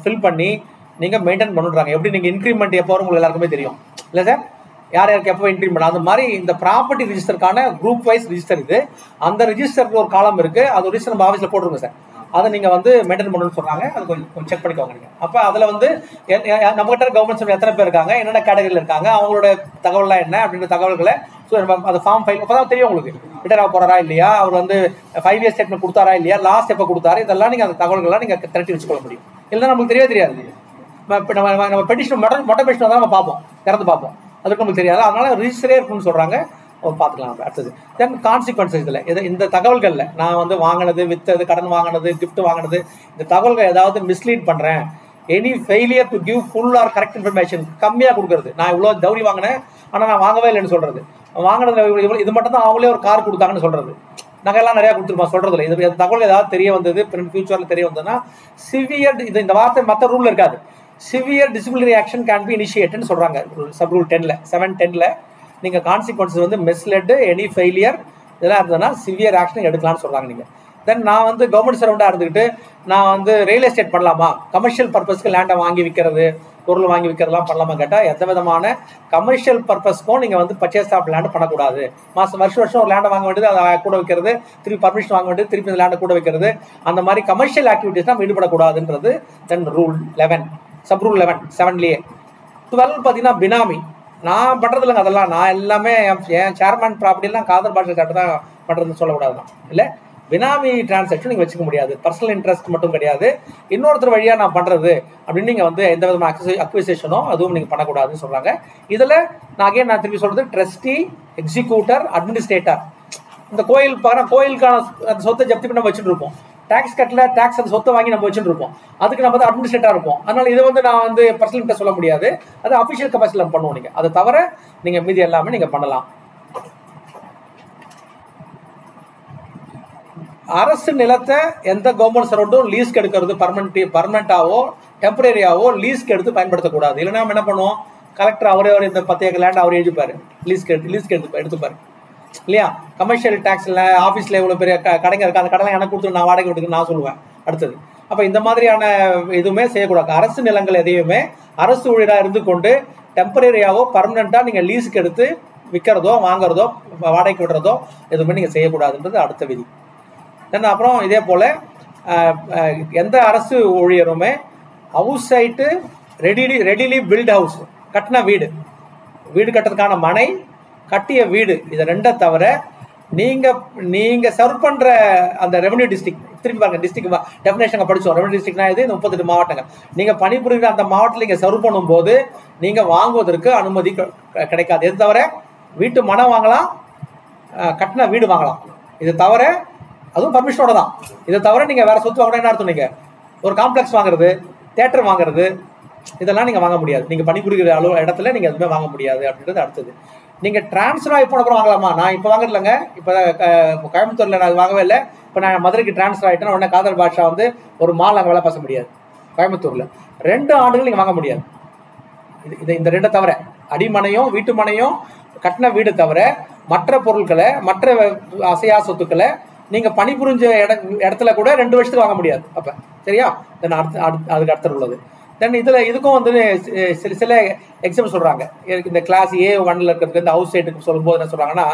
ஃபில் பண்ணி நீங்கள் மெயின்டைன் பண்ணுறாங்க. எப்படி நீங்கள் இன்க்ரிமெண்ட் எப்போ வரும் உங்களுக்கு எல்லாருக்குமே தெரியும் இல்லை சார், யார் யாருக்கு எப்போ இன்க்ரிமெண்ட், அந்த மாதிரி இந்த ப்ராப்பர்ட்டி ரிஜிஸ்டருக்கான குரூப் வைஸ் ரிஜிஸ்டர் இது. அந்த ரிஜிஸ்டருக்கு ஒரு காலம் இருக்குது, அது ரிஜிஸ்டர் நம்ம ஆஃபீஸில் போட்டுருங்க சார், அதை நீங்கள் வந்து மெயின்டைன் பண்ணணும்னு சொல்கிறாங்க. அது கொஞ்சம் செக் பண்ணிக்கோங்க நீங்கள். அப்போ அதில் வந்து நம்மகிட்ட கவர்மெண்ட் சர்வீஸ் எத்தனை பேர் இருக்காங்க, என்னென்ன கேட்டகரியில் இருக்காங்க, அவங்களோட தகவல்லாம் என்ன அப்படின்ற தகவல்களை அந்த ஃபார்ம் ஃபைல் அப்போ தான் தெரியும் உங்களுக்கு. ரிட்டையர் ஆக போகிறாரா இல்லையா, அவர் வந்து 5 இயர்ஸ் ஸ்டேட்மெண்ட் கொடுத்தாரா இல்லையா, லாஸ்ட் எப்போ கொடுத்தாரு, இதெல்லாம் நீங்கள் அந்த தகவல்கள்லாம் நீங்கள் திரட்டி வச்சுக்கொள்ள முடியும். இல்லைன்னா நமக்கு தெரியாது. இப்போ நம்ம பெட்டிஷன் மொட்டை பெட்டிஷன் தான் நம்ம பார்ப்போம், திறந்து பார்ப்போம், அதுக்கு நமக்கு தெரியாது. அதனால ரிஜிஸ்டரே இருக்குன்னு சொல்கிறாங்க, பார்த்துக்கலாம். அடுத்தது தென் கான்சிக்வன்சஸ். இதில் இந்த தகவல்களில் நான் வந்து வாங்கினது, விற்றது, கடன் வாங்கினது, கிஃப்ட் வாங்கினது, இந்த தகவல்கள் ஏதாவது மிஸ்லீட் பண்ணுறேன், any failure to give full are correct information, கம்மியாக கொடுக்குறது, நான் இவ்வளோ தௌரி வாங்கினேன் ஆனால் நான் வாங்கவே இல்லைன்னு சொல்கிறது, வாங்கினது இது மட்டும் தான் அவங்களே ஒரு கார் கொடுத்தாங்கன்னு சொல்கிறது, நகையெல்லாம் நிறையா கொடுத்துருப்பான் சொல்கிறதில்ல. இது தகவல் ஏதாவது தெரிய வந்தது, ஃபியூச்சரில் தெரிய வந்ததுன்னா சிவியர், இந்த வார்த்தை மற்ற ரூலில் இருக்காது, severe disciplinary action can be இனிஷியேட்னு சொல்கிறாங்க. சப் ரூல் 710ல் நீங்கள் கான்சிக்வன்சஸ் வந்து மிஸ்லெட், எனி ஃபெயிலியர் இதெல்லாம் இருந்ததுன்னா சிவியர் ஆக்ஷன் எடுக்கலாம்னு சொல்கிறாங்க. நீங்கள் தென் நான் வந்து கவர்மெண்ட் சர்வெண்ட்டாக இருந்துக்கிட்டு நான் வந்து ரியல் எஸ்டேட் பண்ணலாமா, கமர்ஷியல் பர்பஸ்க்கு லேண்டை வாங்கி விற்கிறது, பொருள் வாங்கி விற்கிறதுலாம் பண்ணலாமா கேட்டால் எந்த விதமான கமர்ஷியல் பர்பஸ்க்கும் நீங்கள் வந்து பர்ச்சேஸ் ஆஃப் லேண்டு பண்ணக்கூடாது. வருஷம் ஒரு லேண்டை வாங்க வேண்டியது, அதை கூட வைக்கிறது, திருப்பி பர்மிஷன் வாங்க வேண்டியது, திருப்பி இந்த லேண்டை கூட வைக்கிறது, அந்த மாதிரி கமர்ஷியல் ஆக்டிவிட்டிஸ் நம்ம ஈடுபடக்கூடாதுன்றது தென் ரூல் 11, சப் ரூல் 7லேயே. 12 பார்த்தீங்கன்னா பினாமி. நான் பண்ணுறது இல்லைங்க அதெல்லாம், நான் எல்லாமே என் சேர்மேன் ப்ராப்பர்ட்டிலாம் காதர் பாஷா சாட்டை தான் பண்ணுறதுன்னு சொல்லக்கூடாது தான். இல்லை, பினாமி டிரான்சாக்ஷன் நீங்கள் வச்சுக்க முடியாது, பர்சனல் இன்ட்ரெஸ்ட் மட்டும் கிடையாது, இன்னொருத்தர் வழியாக நான் பண்ணுறது அப்படின்னு நீங்கள் வந்து எந்த விதமான அக்விசேஷனோ அதுவும் நீங்கள் பண்ணக்கூடாதுன்னு சொல்கிறாங்க. இதில் நான் திருப்பி சொல்கிறது, ட்ரஸ்டி, எக்ஸிக்யூட்டர், அட்மினிஸ்ட்ரேட்டர். இந்த கோயிலுக்கான அந்த சொத்தை ஜப்தி பண்ணி நம்ம வச்சுட்டு இருப்போம், டேக்ஸ் கட்டல, டேக்ஸ் அந்த சொத்தை வாங்கி நம்ம வச்சுட்டு இருப்போம், அதுக்கு நம்ம வந்து அட்மினிஸ்ட்ரேட்டராக இருப்போம். அதனால் இதை வந்து நான் வந்து பர்சனல் இன்ட்ரெஸ்ட் சொல்ல முடியாது, அது அஃபிஷியல் கெப்பாசிட்டியில் நம்ம பண்ணுவோம். நீங்கள் அதை தவிர நீங்கள் மீதி எல்லாமே நீங்கள் பண்ணலாம். அரசு நிலத்தை எந்த கவர்மெண்ட் சர்வெண்ட்டும் லீஸ்க்கு எடுக்கிறது பர்மனெண்ட்டாவோ டெம்பரரியாவோ லீஸ்க்கு எடுத்து பயன்படுத்தக்கூடாது. இல்லைன்னா நம்ம என்ன பண்ணுவோம், கலெக்டர் அவரே இந்த 10 ஏக்கர் லேண்ட் அவரே எழுதிப்பாரு, லீஸ்க்கு எடுத்துப்பாரு இல்லையா. கமர்ஷியல் டேக்ஸில் ஆஃபீஸில் இவ்வளோ பெரிய கடைங்க இருக்குது, அந்த கடைலாம் எனக்கு கொடுத்து நான் வாடகை விட்டுக்கு நான் சொல்லுவேன் அடுத்தது. அப்போ இந்த மாதிரியான எதுவுமே செய்யக்கூடாது. அரசு நிலங்கள் எதையுமே அரசு ஊழியராக இருந்து கொண்டு டெம்பரரியாவோ பர்மனெண்ட்டாக நீங்கள் லீஸுக்கு எடுத்து விற்கிறதோ வாங்குறதோ வாடகைக்கு விடுறதோ எதுவுமே நீங்கள் செய்யக்கூடாதுன்றது அடுத்த விதி. தென் அப்புறம் இதே போல் எந்த அரசு ஊழியருமே house site readily built house, கட்டின வீடு கட்டுறதுக்கான மனை, கட்டிய வீடு, இதை ரெண்டை தவிர நீங்கள் சர்வ் பண்ணுற அந்த ரெவன்யூ டிஸ்ட்ரிக்ட், திருப்பி பாருங்க டிஸ்ட்ரிக்ட் டெஃபினேஷன் படித்தோம். ரெவன்யூ டிஸ்ட்ரிக்ட்னா இது 38 மாவட்டங்கள். நீங்கள் பணிபுரிகிற அந்த மாவட்டத்தில் நீங்கள் சர்வ் பண்ணும்போது நீங்கள் வாங்குவதற்கு அனுமதி கிடைக்காது. எது தவிர வீட்டு மனை வாங்கலாம், கட்டின வீடு வாங்கலாம், இது தவிர அதுவும் பர்மிஷனோட தான். இதை தவிர நீங்கள் வேறு சொத்து வாங்கினா என்ன அர்த்தம், நீங்கள் ஒரு காம்ப்ளெக்ஸ் வாங்குறது, தேட்டர் வாங்குறது, இதெல்லாம் நீங்கள் வாங்க முடியாது. நீங்கள் பணிபுரிகிற இடத்துல நீங்கள் எதுவுமே வாங்க முடியாது அப்படின்றது அடுத்தது. நீங்கள் ட்ரான்ஸ்ஃபர் ஆகி போன அப்புறம் வாங்கலாமா, நான் இப்போ வாங்கலைங்க, இப்போ கோயம்புத்தூரில் நான் வாங்கவே இல்லை, இப்போ நான் மதுரைக்கு ட்ரான்ஸ்ஃபர் ஆகிட்டேன்னா உடனே காதர் பாஷா வந்து ஒரு மால் அங்கே வேலை பேச முடியாது. கோயம்புத்தூரில் 2 ஆண்டுகள் நீங்கள் வாங்க முடியாது. இந்த 2 தவிர அடிமனையும் வீட்டு மனையும் கட்டின வீடு தவிர மற்ற பொருட்களை, மற்ற அசையா சொத்துக்களை நீங்கள் பணிபுரிஞ்ச இடத்துல கூட 2 வருஷத்துக்கு வாங்க முடியாது. அப்போ சரியா, அதுக்கு அடுத்த உள்ளது. தென் இதுக்கும் வந்து சில எக்ஸாம்பிள் சொல்கிறாங்க. இந்த கிளாஸ் A1 இருக்கிறதுக்கு இந்த அவுட் சைடுக்கு சொல்லும்போது என்ன சொல்கிறாங்கன்னா,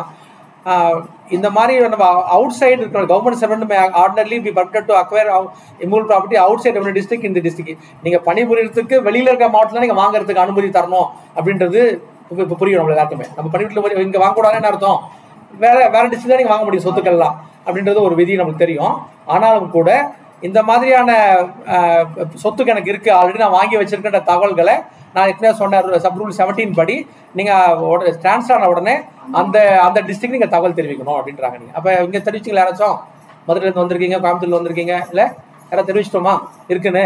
இந்த மாதிரி நம்ம அவுட் சைடு இருக்கிற government servant ordinarily be permitted to acquire immovable property outside every district இந்த டிஸ்ட்ரிக்ட். நீங்கள் பணிபுரியறதுக்கு வெளியில் இருக்கிற மாவட்டத்தில் நீங்கள் வாங்குறதுக்கு அனுமதி தரணும் அப்படின்றது இப்போ புரியும் நம்மளுக்கு எல்லாருக்குமே. நம்ம பணிபுரியத்தில் இங்கே வாங்கக்கூடாதுன்னு அர்த்தம், வேற டிஸ்ட்ரிக்ட் தான் நீங்கள் வாங்க முடியும் சொத்துக்கள்லாம் அப்படின்றது ஒரு விதி நமக்கு தெரியும். ஆனாலும் கூட இந்த மாதிரியான சொத்துக்கு எனக்கு இருக்குது, ஆல்ரெடி நான் வாங்கி வச்சிருக்கின்ற தகவல்களை நான் ஏற்கனவே சொன்ன சப் ரூல் 17 படி நீங்கள் ட்ரான்ஸ்ஃபர் ஆன உடனே அந்த டிஸ்ட்ரிக்ட் நீங்கள் தகவல் தெரிவிக்கணும் அப்படின்றாங்க. நீங்கள் அப்போ இங்கே தெரிவிச்சிங்களா யாராச்சும்? மதுரையிலேருந்து வந்திருக்கீங்க, கோயம்புத்தூர்ல வந்திருக்கீங்க, இல்லை யாராவது தெரிவிச்சிட்டோமா இருக்குன்னு?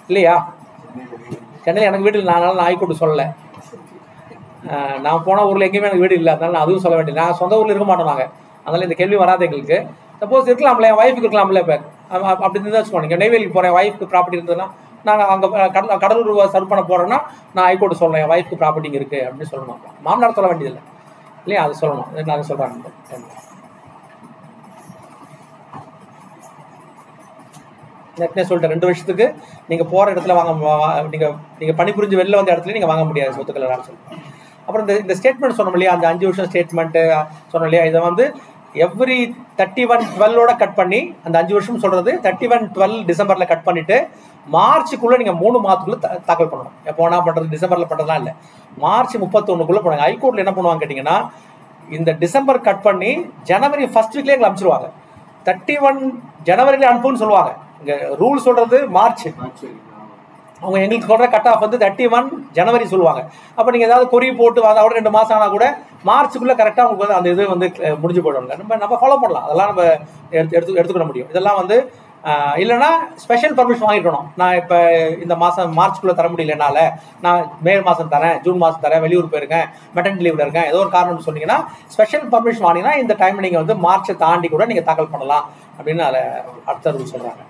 இல்லையா? சென்னையில் எனக்கு வீட்டில் நான் ஹைகோர்ட்டு சொல்லலை. நான் போன ஊரில் எங்கேயுமே எனக்கு வீடு இல்லை, அதனால நான் அதுவும் சொல்ல வேண்டியது. நான் சொந்த ஊரில் இருக்க மாட்டோம் நாங்கள், அதனால இந்த கேள்வி வராது எங்களுக்கு. சப்போஸ் இருக்கலாம்ல, என் ஒய்ஃபுக்கு இருக்கலாம்ல. இப்போ அப்படி இருந்தால் வச்சுக்கோங்க, நீங்கள் நெய்வேலிக்கு போகிறேன், ஒய்ஃபுக்கு ப்ராப்பர்ட்டி இருந்ததுன்னா நாங்கள் அங்கே கடலூர் சர்வ் பண்ண போகிறோன்னா நான் ஹைகோர்ட்டு சொல்லலாம் என் ஒய்ஃபுக்கு ப்ராப்பர்ட்டிங்க இருக்குது அப்படின்னு சொல்லணும். மாமனார் சொல்ல வேண்டியதில்லை இல்லையா? அது சொல்லணும். நான் சொல்கிறாங்க. ஏற்கனவே சொல்லிட்டேன், 2 வருஷத்துக்கு நீங்கள் போகிற இடத்துல நீங்கள் பணிபுரிஞ்சு வெளில வந்த இடத்துல நீங்கள் வாங்க முடியாது சொத்துக்கள் எல்லாம் சொல்லுங்கள். அப்புறம் இந்த ஸ்டேட்மெண்ட் சொன்னோம் இல்லையா, அந்த 5 வருஷம் ஸ்டேட்மெண்ட்டு சொன்னோம் இல்லையா, இதை வந்து எவ்ரி 31/12 கட் பண்ணி, அந்த 5 வருஷம் சொல்கிறது 31/12 டிசம்பரில் கட் பண்ணிவிட்டு மார்ச்சுக்குள்ளே நீங்கள் 3 மாதத்துக்குள்ளே தாக்கல் பண்ணணும். எப்போ வேணா பண்ணுறது, டிசம்பரில் பண்ணுறதுலாம் இல்லை, மார்ச் 31க்குள்ளே பண்ணுவாங்க. ஹைகோர்ட்டில் என்ன பண்ணுவாங்க கேட்டிங்கன்னா, இந்த டிசம்பர் கட் பண்ணி ஜனவரி 1st வீக்லேயே எங்களை அனுப்பிச்சிருவாங்க. 31 ஜனவரியில் அனுப்புன்னு சொல்லுவாங்க. இங்கே ரூல் சொல்கிறது மார்ச், அவங்க எங்களுக்கு சொல்கிற கட் ஆஃப் வந்து 31 ஜனவரி சொல்லுவாங்க. அப்போ நீங்கள் ஏதாவது கொரி போட்டு அதோட 2 மாதம் ஆனால் கூட மார்ச்சுக்குள்ளே கரெக்டாக உங்களுக்கு வந்து அந்த இது வந்து முடிஞ்சு போயிடுவாங்க. நம்ம ஃபாலோ பண்ணலாம், அதெல்லாம் நம்ம எடுத்துக்கிட முடியும். இதெல்லாம் வந்து இல்லைனா ஸ்பெஷல் பர்மிஷன் வாங்கிக்கணும். நான் இப்போ இந்த மாதம் மார்ச்சுக்குள்ளே தர முடியலனால நான் மே மாதம் தரேன், ஜூன் மாதம் தரேன், வெளியூர் போயிருக்கேன், மெட்டர்னிட்டி லீவில் இருக்கேன், ஏதோ ஒரு காரணம்னு சொன்னீங்கன்னா ஸ்பெஷல் பர்மிஷன் வாங்கினீங்கன்னா இந்த டைம் நீங்கள் வந்து மார்ச்சை தாண்டி கூட நீங்கள் தாக்கல் பண்ணலாம் அப்படின்னு அதில் அடுத்த ரூல் சொல்கிறாங்க.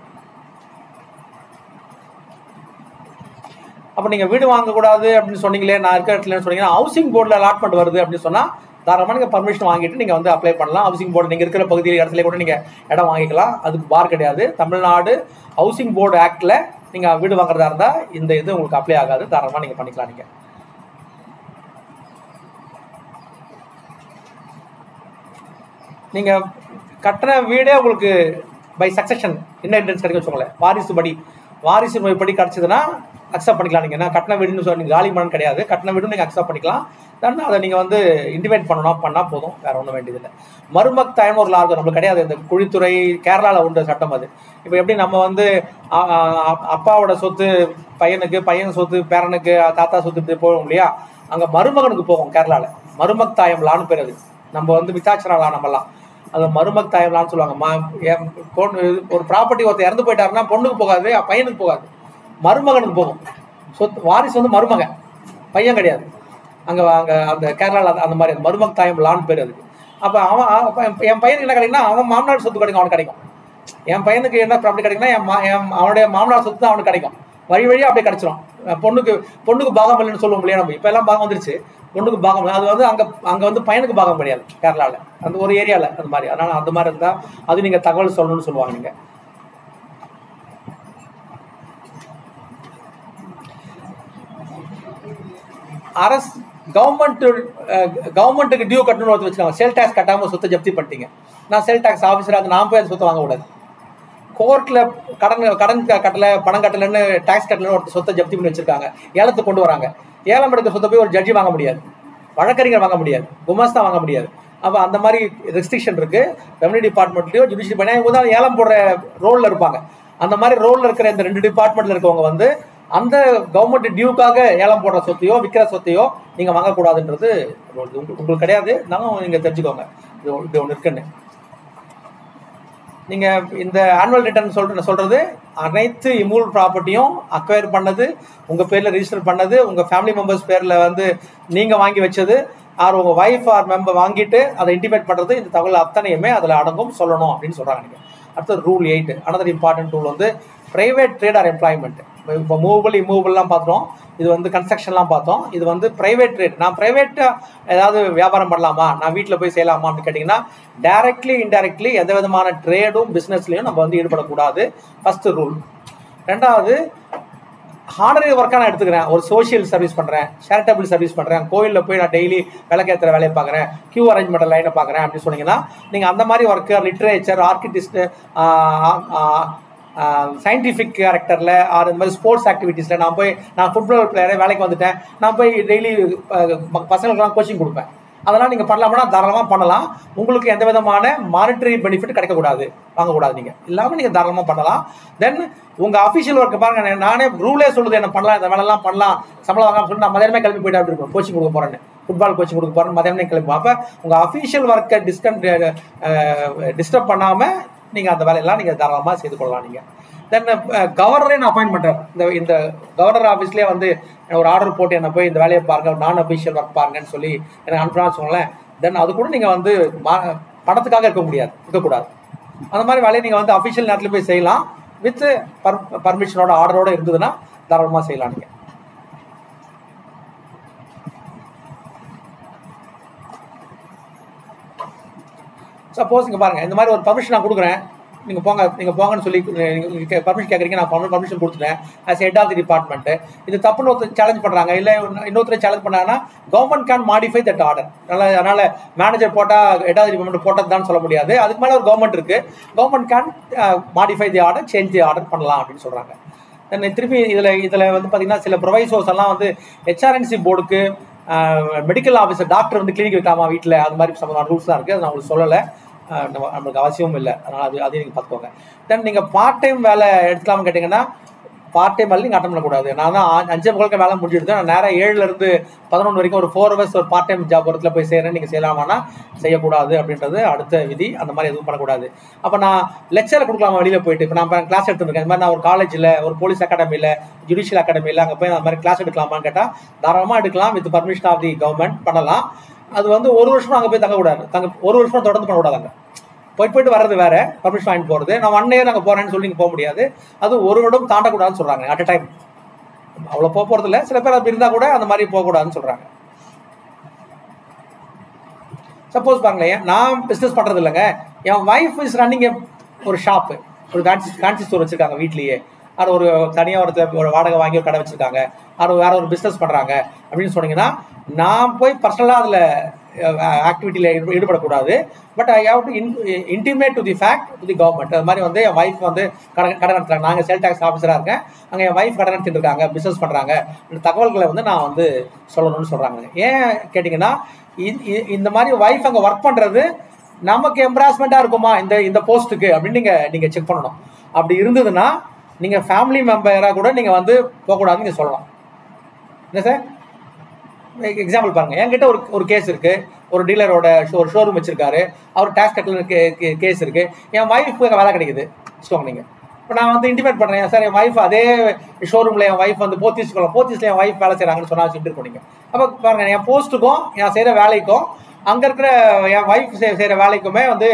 அப்போ நீங்கள் வீடு வாங்கக்கூடாது அப்படின்னு சொன்னீங்களே, நான் இருக்கிற இடத்துலன்னு சொன்னீங்கன்னா, ஹவுசிங் போர்டில் அலாட்மெண்ட் வருது அப்படின்னு சொன்னால் தாராளமாக நீங்கள் பர்மிஷன் வாங்கிட்டு நீங்கள் வந்து அப்ளை பண்ணலாம். ஹவுசிங் போர்டு நீங்கள் இருக்கிற பகுதியில் இடத்துல கூட நீங்கள் இடம் வாங்கிக்கலாம், அதுக்கு பார் கிடையாது. தமிழ்நாடு ஹவுசிங் போர்டு ஆக்டில் நீங்கள் வீடு வாங்குறதா இருந்தால் இந்த இது உங்களுக்கு அப்ளை ஆகாது, தாராளமாக நீங்கள் பண்ணிக்கலாம். நீங்கள் கட்டின வீடே உங்களுக்கு பை சக்சஷன் இன்ஹெரிட்டன்ஸ் கிடைக்கும் வச்சுக்கோங்களேன், வாரிசு முறைப்படி கிடச்சிதுன்னா அக்செப்ட் பண்ணிக்கலாம். நீங்கள் என்ன கட்டின வீடுன்னு சொல்லி நீங்கள் காலி பண்ணு கிடையாது, கட்டின வீடும் நீங்கள் அக்செப்ட் பண்ணிக்கலாம். தென் அதை நீங்கள் வந்து இன்டிமேட் பண்ணால் போதும், வேறு ஒன்றும் வேண்டியதில்லை. மருமக்தாயம்னு ஒரு லார்கம் நம்மளுக்கு கிடையாது, இந்த குழித்துறை கேரளாவில் உண்டு சட்டம் அது. இப்போ எப்படி நம்ம வந்து அப்பாவோட சொத்து பையனுக்கு, பையன் சொத்து பேரனுக்கு, தாத்தா சொத்து இப்படி போகும் இல்லையா, அங்கே மருமகனுக்கு போகும் கேரளாவில். மருமக்தாயம் லான்னு பேர் அது. நம்ம வந்து விசாச்சரா லா நம்மலாம் அது மருமக்தாயம் லான்னு சொல்லுவாங்க. பொண்ணு ஒரு ப்ராப்பர்ட்டி ஒருத்தர் இறந்து போயிட்டாருன்னா பொண்ணுக்கு போகாது, பையனுக்கு போகாது, மருமகனுக்கு போகும். சொத்து வாரிசு வந்து மருமகன், பையன் கிடையாது. அங்கே அந்த கேரளாவில் அந்த மாதிரி மருமக்தாயம் லான்னு பேர் அதுக்கு. அப்போ என் பையனுக்கு என்ன கிடைக்குன்னா அவன் மாமனார் சொத்து கிடைக்கும், அவனுக்கு கிடைக்கும். என் பையனுக்கு என்ன ப்ராப்பர்ட்டி கிடைக்குன்னா அவனுடைய மாமனார் சொத்து தான் அவனுக்கு கிடைக்கும், வழி அப்படியே கிடச்சிரும். பொண்ணுக்கு பாகம் இல்லைன்னு சொல்லுவோம் இல்லையா, நம்ம இப்போ எல்லாம் பாகம் வந்துருச்சு, பொண்ணுக்கு பாகம் இல்லை. அது வந்து அங்கே வந்து பையனுக்கு பாகம் கிடையாது கேரளாவில், அந்த ஒரு ஏரியாவில் அந்த மாதிரி. அதனால் அந்த மாதிரி இருந்தால் அது நீங்கள் தகவல் சொல்லணும்னு சொல்லுவாங்க. நீங்கள் அரசு கவர்மெண்ட்டுக்கு டியூ கட்டணும்னு ஒருத்தர் வச்சுருக்காங்க. சேல் டேக்ஸ் கட்டாமல் சொத்தை ஜப்தி பண்ணிட்டீங்க, நான் சேல் டேக்ஸ் ஆஃபீஸராக நான் போய் அந்த சொத்தை வாங்கக்கூடாது. கோர்ட்டில் கடன் கட்டலை, பணம் கட்டலைன்னு, டேக்ஸ் கட்டலைன்னு ஒருத்தர் சொத்தை ஜப்தி பண்ணி வச்சுருக்காங்க, ஏலத்துக்கு கொண்டு வராங்க. ஏலம் எடுக்க சொத்தை போய் ஒரு ஜட்ஜி வாங்க முடியாது, வழக்கறிஞர் வாங்க முடியாது, குமாஸ்தா வாங்க முடியாது. அப்போ அந்த மாதிரி ரெஸ்ட்ரிக்ஷன் இருக்குது ரெவன்யூ டிபார்ட்மெண்ட்லேயோ ஜுடிஷியல் பண்ணி. இவங்க தான் ஏலம் போடுற ரோலில் இருப்பாங்க. அந்த மாதிரி ரோலில் இருக்கிற இந்த 2 டிபார்ட்மெண்ட்டில் இருக்கவங்க வந்து அந்த கவர்மெண்ட் டியூக்காக ஏலம் போடுற சொத்தையோ விற்கிற சொத்தையோ நீங்கள் வாங்கக்கூடாதுன்றது உங்களுக்கு கிடையாது. இருந்தாலும் நீங்கள் தெரிஞ்சுக்கோங்க இது ஒன்று இருக்குன்னு. நீங்கள் இந்த ஆனுவல் ரிட்டர்ன் சொல்கிறது அனைத்து இம்மூவபிள் ப்ராப்பர்ட்டியும் அக்வயர் பண்ணது, உங்கள் பேரில் ரிஜிஸ்டர் பண்ணது, உங்கள் ஃபேமிலி மெம்பர்ஸ் பேரில் வந்து நீங்கள் வாங்கி வச்சது, ஆர் உங்கள் ஒய்ஃப் ஆர் மெம்பர் வாங்கிட்டு அதை இன்டிமேட் பண்ணுறது, இந்த தகவல் அத்தனையுமே அதில் அடங்கும் சொல்லணும் அப்படின்னு சொல்கிறாங்க. நீங்கள் அடுத்தது ரூல் 8 அனதர் இம்பார்ட்டன்ட் ரூல் வந்து ப்ரைவேட் ட்ரேட் ஆர் எம்ப்ளாய்மெண்ட். இப்போ மூவபிள் இம்மூவபிள்லாம் பார்த்தோம், இது வந்து கன்ஸ்ட்ரக்ஷன்லாம் பார்த்தோம். இது வந்து ப்ரைவேட் ட்ரேட். நான் ப்ரைவேட்டாக ஏதாவது வியாபாரம் பண்ணலாமா, நான் வீட்டில் போய் செய்யலாமா அப்படின்னு கேட்டிங்கன்னா, டைரக்ட்லி இன்டைரக்ட்லி எந்த விதமான ட்ரேடும் பிஸ்னஸ்லையும் நம்ம வந்து ஈடுபடக்கூடாது, ஃபஸ்ட்டு ரூல். ரெண்டாவது, ஹானரி ஒர்க்காக நான் எடுத்துக்கிறேன். ஒரு சோஷியல் சர்வீஸ் பண்ணுறேன், சேரிட்டபிள் சர்வீஸ் பண்ணுறேன், கோயிலில் போய் நான் டெய்லி விளக்கேற்றுற வேலையை பார்க்குறேன், கியூ அரேஞ்ச்மெண்ட் லைனை பார்க்குறேன் அப்படின்னு சொன்னீங்கன்னா நீங்கள் அந்த மாதிரி ஒர்க்கு லிட்ரேச்சர், ஆர்கிடெக்ட், சயின்டிஃபிக் கேரக்டரில் ஆர் இந்த மாதிரி ஸ்போர்ட்ஸ் ஆக்டிவிட்டீஸில் நான் ஃபுட்பால் பிளேயரே வேலைக்கு வந்துட்டேன், நான் போய் டெய்லி பசங்களுக்கெல்லாம் கோச்சிங் கொடுப்பேன், அதெல்லாம் நீங்கள் பண்ணலாம்னா தாராளமாக பண்ணலாம். உங்களுக்கு எந்த விதமான மானிட்டரி பெனிஃபிட் கிடைக்கக்கூடாது, வாங்கக்கூடாது. நீங்கள் இல்லாமல் நீங்கள் தாராளமாக பண்ணலாம். தென் உங்கள் அஃபிஷியல் ஒர்க்கு பாருங்க, நானே ரூலே சொல்லுது என்ன பண்ணலாம், இந்த வேலைலாம் பண்ணலாம், சம்பளம் வாங்க சொல்லி நான் மதியானமே கிளம்பி போயிட்டு அப்படி இருக்கும், கோச்சிங் கொடுக்க போகிறேன்னு, ஃபுட்பால் கோச்சிங் கொடுக்க போகிறேன்னு மதியானமே கிளம்பி. அப்போ உங்கள் அஃபிஷியல் ஒர்க்கை டிஸ்டர்ப் பண்ணாமல் நீங்கள் அந்த வேலையெல்லாம் நீங்கள் தாராளமாக செய்து கொள்ளலாம். நீங்கள் தென் கவர்னரே நான் அப்பாயின்ட் பண்ணுறேன். இந்த கவர்னர் ஆஃபீஸ்லேயே வந்து ஒரு ஆர்டர் போட்டு என்னை போய் இந்த வேலையை பாருங்க, நான் அஃபிஷியல் ஒர்க் பாருங்கன்னு சொல்லி எனக்கு அனுப்பினான்னு சொன்னேன். தென் அது கூட நீங்கள் வந்து பணத்துக்காக இருக்கக்கூடாது. அந்த மாதிரி வேலையை நீங்கள் வந்து அஃபிஷியல் நேரத்தில் போய் செய்யலாம். வித் பர்மிஷனோட ஆர்டரோட இருந்ததுன்னா தாராளமாக செய்யலாம். நீங்கள் சப்போஸ் இங்கே பாருங்கள், இந்த மாதிரி ஒரு பர்மிஷன் நான் கொடுக்குறேன், நீங்கள் போங்கன்னு சொல்லி நீங்கள் பர்மிஷன் கேட்குறீங்க, நான் பர்மிஷன் கொடுத்துட்டேன் as head of the department. இது தப்புன்னு ஒருத்தர் சேலஞ்ச் பண்ணுறாங்க, இல்லை இன்னொருத்தர் சேலஞ்ச் பண்ணாங்கன்னா government can modify that order. அதனால் மேனேஜர் போட்டால் ஹெட் ஆஃப் தி டிபார்ட்மெண்ட் போட்டது தான் சொல்ல முடியாது, அதுக்கு மேலே ஒரு கவர்மெண்ட் இருக்குது, government can modify the order, change the order பண்ணலாம் அப்படின்னு சொல்கிறாங்க. திருப்பி இதில் வந்து பார்த்தீங்கன்னா சில ப்ரொவைசோஸ் எல்லாம் வந்து ஹெச்ஆர்என்சி போர்டுக்கு, மெடிக்கல் ஆஃபீஸர், டாக்டர் வந்து கிளினிக் வைக்காமா வீட்டில், அது மாதிரி சம்பந்தமான ரூல்ஸ்லாம் இருக்குது. அது நான் உங்களுக்கு சொல்லலை, நம்மளுக்கு அவசியமும் இல்லை, அதனால் அதையும் நீங்கள் பார்த்துக்கோங்க. தென் நீங்கள் பார்ட் டைம் வேலை எடுத்துக்கலாம்னு கேட்டிங்கன்னா பார்ட் டைம் வேலை நீங்கள் அட்டன் பண்ணக்கூடாது. நான் தான் 5:15 வேலை முடிஞ்சிடுது, நான் நேராக 7லேருந்து 11 வரைக்கும் ஒரு 4 hours ஒரு பார்ட் டைம் ஜாப் ஒருத்தில் போய் செய்கிறேன், நீங்கள் செய்யலாமான்னா செய்யக்கூடாது அப்படின்றது அடுத்த விதி. அந்த மாதிரி எதுவும் பண்ணக்கூடாது. அப்போ நான் லெக்சரை கொடுக்கலாமா வெளியில் போயிட்டு? இப்போ நான் கிளாஸ் எடுத்துருக்கேன், இந்த மாதிரி நான் ஒரு காலேஜில், ஒரு போலீஸ் அகாடமியில், ஜுடிஷியல் அகாடமியில் அங்கே போய் அந்த மாதிரி கிளாஸ் எடுக்கலாமான்னு கேட்டால் தாராளமாக எடுக்கலாம், with permission of the government பண்ணலாம். அது வந்து 1 வருஷம் அங்கே போய் தங்கக்கூடாது, 1 வருஷம் தொடர்ந்து பண்ணக்கூடாது. அங்கே போயிட்டு வர்றது வேற, பர்மிஷன் வாங்கிட்டு போகிறது. நான் 1 year அங்கே போகிறேன்னு சொல்லி நீங்கள் போக முடியாது, அது 1 வருடம் தாண்டக்கூடாதுன்னு சொல்கிறாங்க. அட் அ டைம் அவ்வளோ போகிறது இல்லை, சில பேர் அப்படி இருந்தால் கூட அந்த மாதிரி போகக்கூடாதுன்னு சொல்கிறாங்க. சப்போஸ் பாருங்களேன், நான் பிஸ்னஸ் பண்ணுறது இல்லைங்க, என் ஒய்ஃப் இஸ் ரன்னிங் ஒரு ஷாப்பு, ஒரு ஃபேன்சி ஸ்டோர் வச்சுருக்காங்க வீட்லேயே, அது ஒரு தனியாக ஒரு வாடகை வாங்கி ஒரு கடை வச்சுருக்காங்க, அது வேற ஒரு பிஸ்னஸ் பண்ணுறாங்க அப்படின்னு சொன்னீங்கன்னா நான் போய் பர்சனலாக அதில் ஆக்டிவிட்டியில் ஈடுபடக்கூடாது. But I have to intimate to the fact to the government. அது மாதிரி வந்து என் ஒய்ஃப் வந்து கடை நடத்துகிறாங்க, நாங்கள் சேல் டேக்ஸ் ஆஃபீஸராக இருக்கேன், அங்கே என் ஒய்ஃப் கடை நடத்திட்டு இருக்காங்க, பிஸ்னஸ் பண்ணுறாங்க, இந்த தகவல்களை வந்து நான் வந்து சொல்லணும்னு சொல்கிறாங்க. ஏன் கேட்டிங்கன்னா இந்த மாதிரி ஒய்ஃப் அங்கே ஒர்க் பண்ணுறது நமக்கு எம்ப்ராஸ்மெண்ட்டாக இருக்குமா இந்த போஸ்ட்டுக்கு அப்படின்னு நீங்கள் செக் பண்ணணும். அப்படி இருந்ததுன்னா நீங்கள் ஃபேமிலி மெம்பராக கூட நீங்கள் வந்து போகக்கூடாதுன்னு நீங்கள் சொல்லலாம். என்ன சார், எக்ஸாம்பிள் பாருங்க, என்கிட்ட ஒரு கேஸ் இருக்கு, ஒரு டீலரோட ஒரு ஷோரூம் வச்சிருக்காரு, அவர் டேக்ஸ் கட்டல கேஸ் இருக்கு, என் ஒய்ஃப் வேலை கிடைக்குது வச்சுக்கோங்க. நீங்கள் இப்போ நான் வந்து இன்டிமேட் பண்ணுறேன், சார் என் ஒய்ஃப் அதே ஷோரூமில் என் ஒய்ஃப் வந்து போத்தீஸில் என் ஒய்ஃப் வேலை செய்கிறாங்கன்னு சொன்னால் சொல்லிட்டு இருக்கோம். நீங்கள் அப்போ பாருங்க, என் போஸ்ட்டுக்கும் நான் செய்கிற வேலைக்கும் அங்கே இருக்கிற என் ஒய்ஃப் செய்கிற வேலைக்குமே வந்து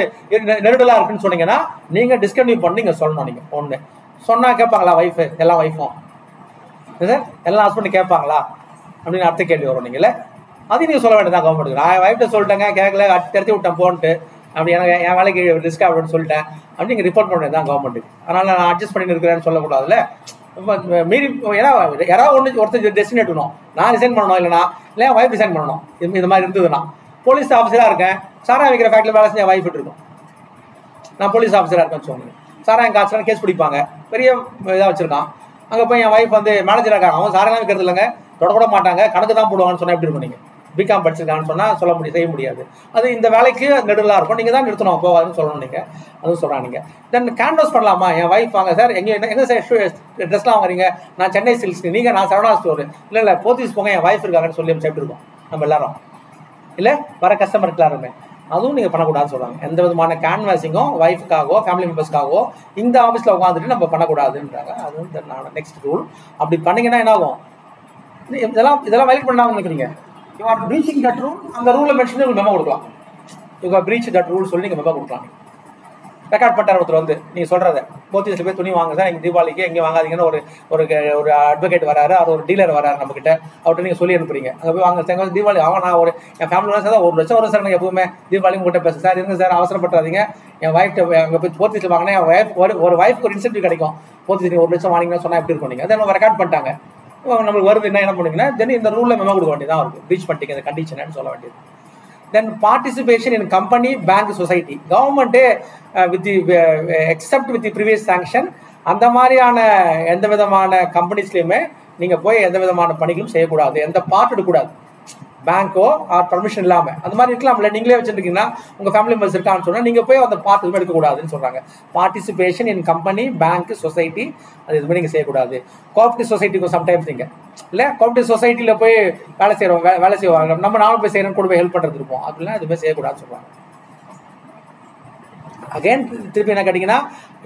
நெருடலாக இருக்குன்னு சொன்னீங்கன்னா நீங்கள் டிஸ்கன்டினியூ பண்ணி நீங்கள் சொல்லணும். நீங்கள் ஒன்று சொன்னால் கேட்பாங்களா ஒய்ஃபு? எல்லா ஒய்ஃபும் சார் எல்லா ஹஸ்பண்டும் கேட்பாங்களா அப்படின்னு அடுத்த கேள்வி வரும். நீங்களே அதையும் நீங்கள் சொல்ல வேண்டியதான் கவர்மெண்ட்டுக்கு. நான் ஒய்ஃப்ட்ட சொல்லிட்டேங்க, கேட்கல, திறத்தி விட்டேன் போன்ட்டு, அப்படி எனக்கு என் வேலைக்கு ரிஸ்க் ஆகுதுன்னு சொல்லிட்டேன் அப்படின்னு நீங்கள் ரிப்போர்ட் பண்ண வேண்டியது தான் கவர்மெண்ட்டுக்கு. அதனால் நான் அட்ஜஸ்ட் பண்ணி இருக்கிறேன்னு சொல்லக்கூடாதுல்ல. மீறி ஏன்னா யாராவது ஒருத்தர் டெஸ்டினேட் எடுக்கணும், நான் ரிசைன் பண்ணணும், இல்லைனா இல்லை ஒய்ஃப் ரிசைன் பண்ணணும். இது மாதிரி இருந்ததுன்னா போலீஸ் ஆஃபீஸராக இருக்கேன், சாராயம் வைக்கிற ஃபேக்ட்ரியில் வேலை செஞ்ச ஒய்ஃப் இருக்கும், நான் போலீஸ் ஆஃபீஸராக இருக்கேன்னு சொல்லுங்க, சாராயம் காய்ச்சலாம் கேஸ் பிடிப்பாங்க, பெரிய இதாக வச்சுருக்கான், அங்கே போய் என் ஒய்ஃப் வந்து மேனேஜராக இருக்காங்க, அவங்க சாராயம் வைக்கிறது இல்லைங்க, தொடக்கூட மாட்டாங்க, கணக்கு தான் போடுவாங்கன்னு சொன்னால் எப்படி இருக்கும்? நீங்கள் பிகாம் படிச்சிருக்காங்கன்னு சொன்னால் செய்ய முடியாது. அது இந்த வேலைக்கு நெடுலாக இருக்கும், நீங்கள் தான் நிறுத்தணும் போகாதுன்னு சொல்லணும். நீங்கள் அதுவும் சொல்கிறாங்க. நீங்கள் தென் கேன்வாஸ் பண்ணலாமா? என் ஒய்ஃப் வாங்க சார், எங்கே சார் ட்ரெஸ்லாம் வாங்குறீங்க? நான் சென்னை சில்க்ஸ், நீங்கள் நான் சரவணா ஸ்டோர், இல்லை போத்தீஸ் போங்க, என் ஒய்ஃப் இருக்காங்கன்னு சொல்லி எப்படி இருக்கும் நம்ம எல்லாரும்? இல்லை வர கஸ்டமருக்கு எல்லாருமே அதுவும் நீங்கள் பண்ணக்கூடாதுன்னு சொல்கிறாங்க. எந்த விதமான கேன்வாசிங்கும் ஒய்ஃபுக்காகவோ ஃபேமிலி மெம்பர்ஸ்க்காகவோ இந்த ஆஃபீஸில் உட்காந்துட்டு நம்ம பண்ணக்கூடாதுன்றாங்க. அதுவும் நெக்ஸ்ட் ரூல். அப்படி பண்ணிங்கன்னா என்ன ஆகும்? இதெல்லாம் வயலேட் பண்ணாமல் நினைக்கிறீங்க, you are breaching that rule. அந்த ரூலை மென்ஷன் உங்களுக்கு மெமோ கொடுக்கலாம், you are breach that rule சொல்லி நீங்கள் மெமோ கொடுக்கலாம். ரெக்கார்ட் பண்ணிட்டார் ஒருத்தர் வந்து நீங்கள் சொல்கிறத போத்தீஸில் போய் துணி வாங்க சார், எங்கள் தீபாவளிக்கு எங்கே வாங்காதீங்கன்னு ஒரு அட்வொகேட் வராரு, அவர் ஒரு டீலர் வராரு நம்மகிட்ட, அவர்கிட்ட நீங்கள் சொல்லி அனுப்புறீங்க. அங்கே போய் வாங்க சார் தீபாவளி ஆகும், நான் என் ஃபேமிலியோட சார் 1 லட்சம் வரும் சார், எனக்கு எப்பவுமே தீபாவளி உங்கள்கிட்ட பேசுகிறேன் சார், இருங்க சார் அவசரப்பட்டாதீங்க, என் ஒய்ஃப்ட்ட அங்கே போய் போத்தீஸில் வாங்கினா என் ஒய்ஃப்க்கு ஒரு இன்சென்டிவ் கிடைக்கும், போத்தீஸ் 1 லட்சம் வாங்கினீங்கன்னு சொன்னால் எப்படி இருக்கும் நீங்கள், அதை நம்ம ரெக்கார்ட் பண்ணிட்டாங்க, நம்மளுக்கு வருது என்ன பண்ணுவீங்கன்னா தென் இந்த ரூலில் மெமோ கொடுக்க வேண்டியதான் இருக்கும், ரீச் பண்ணிட்டீங்க இந்த கண்டிஷன் சொல்ல வேண்டியது. Then participation in company, bank, society. Government with the except with the previous sanction, அந்த மாதிரியான எந்த விதமான கம்பெனிஸ்லையுமே நீங்கள் போய் எந்த விதமான பணிகளும் செய்யக்கூடாது, எந்த பார்ட் எடுக்கக்கூடாது, பேங்க்கோ ஆர் பர்மிஷன் இல்லாமல். அந்த மாதிரி இருக்கலாம்ல, நீங்களே வச்சுருக்கீங்கன்னா உங்கள் ஃபேமிலி மெம்பர்ஸ் இருக்கான்னு சொன்னால் நீங்கள் போய் அந்த பார்ட் எதுவுமே எடுக்கக்கூடாதுன்னு சொல்கிறாங்க. பார்ட்டிசிபேஷன் இன் கம்பெனி, பேங்க், சொசைட்டி அது எதுவுமே நீங்கள் செய்யக்கூடாது. கோஆப்ரேட்டிவ் சொசைட்டிக்கும் சம்டைம்ஸ் நீங்கள் இல்லை கோஆப்ரேட்டிவ் சொசைட்டியில் போய் வேலை செய்வாங்க, நம்ம நானும் போய் செய்யணும் கூட போய் ஹெல்ப் பண்ணுறது இருப்போம், அப்படிலாம் எதுவுமே செய்யக்கூடாதுன்னு சொல்கிறாங்க. அகைன் திருப்பி என்ன கேட்டிங்கன்னா,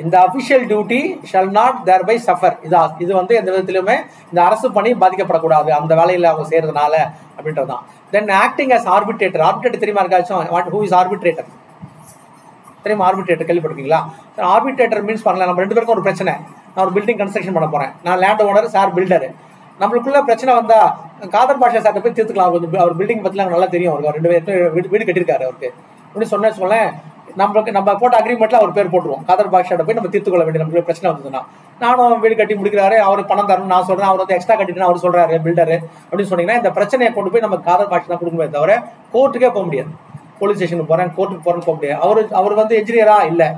இந்த official duty shall not thereby suffer, இது வந்து எந்த விதத்திலுமே இந்த அரசு பணி பாதிக்கப்படக்கூடாது அந்த வேலையில் அவங்க செய்கிறதுனால அப்படின்றது தான். தென் ஆக்டிங் அஸ் ஆர்பிட்ரேட்டர். ஆர்பிட்ரேட்டர் தெரியுமா இருக்காச்சும்? ஹூ இஸ் ஆர்பிட்ரேட்டர் தெரியுமா? ஆர்பிட்ரேட்டர் கேள்விப்பட்டிருக்கீங்களா? ஆர்பிட்ரேட்டர் மீன்ஸ் பண்ணலாம், நம்ம 2 பேருக்கும் ஒரு பிரச்சனை, நான் ஒரு பில்டிங் கன்ஸ்ட்ரக்ஷன் பண்ண போகிறேன், நான் லேண்ட் ஓனர், சார் பில்டரு, நம்மளுக்குள்ள பிரச்சனை வந்தால் காதர் பாஷா சார்ட்ட போய் தீர்த்துக்கலாம். அவர் பில்டிங் பற்றிலாம் நல்லா தெரியும், அவருக்கு 2 பேருக்கு வீடு கட்டியிருக்காரு அவருக்கு அப்படின்னு சொன்னேன்னு சொல்லேன். நம்ம போட்ட அக்ரிமெண்ட்ல அவர் பேர் போட்டுருவோம், காதர் பாஷாட்ட போய் நம்ம தீர்த்துக்கொள்ள வேண்டிய நமக்கு பிரச்சனை வந்ததுன்னா. நானும் வீடு கட்டி முடிக்கிறாரு, அவர் பணம் தரணும் நான் சொல்றேன், அவர் வந்து எக்ஸ்ட்ரா கட்டிட்டு அவர் சொல்றாரு பில்டர் அப்படின்னு சொன்னீங்கன்னா இந்த பிரச்சனையை கொண்டு போய் நம்ம காதர் பாஷா தான் கொடுக்கவே தவிர கோர்ட்டுக்கே போக முடியாது. போலீஸ் ஸ்டேஷனுக்கு போறேன், கோர்ட்டுக்கு போறேன்னு போக முடியாது. அவர் வந்து என்ஜினியரா இல்லை,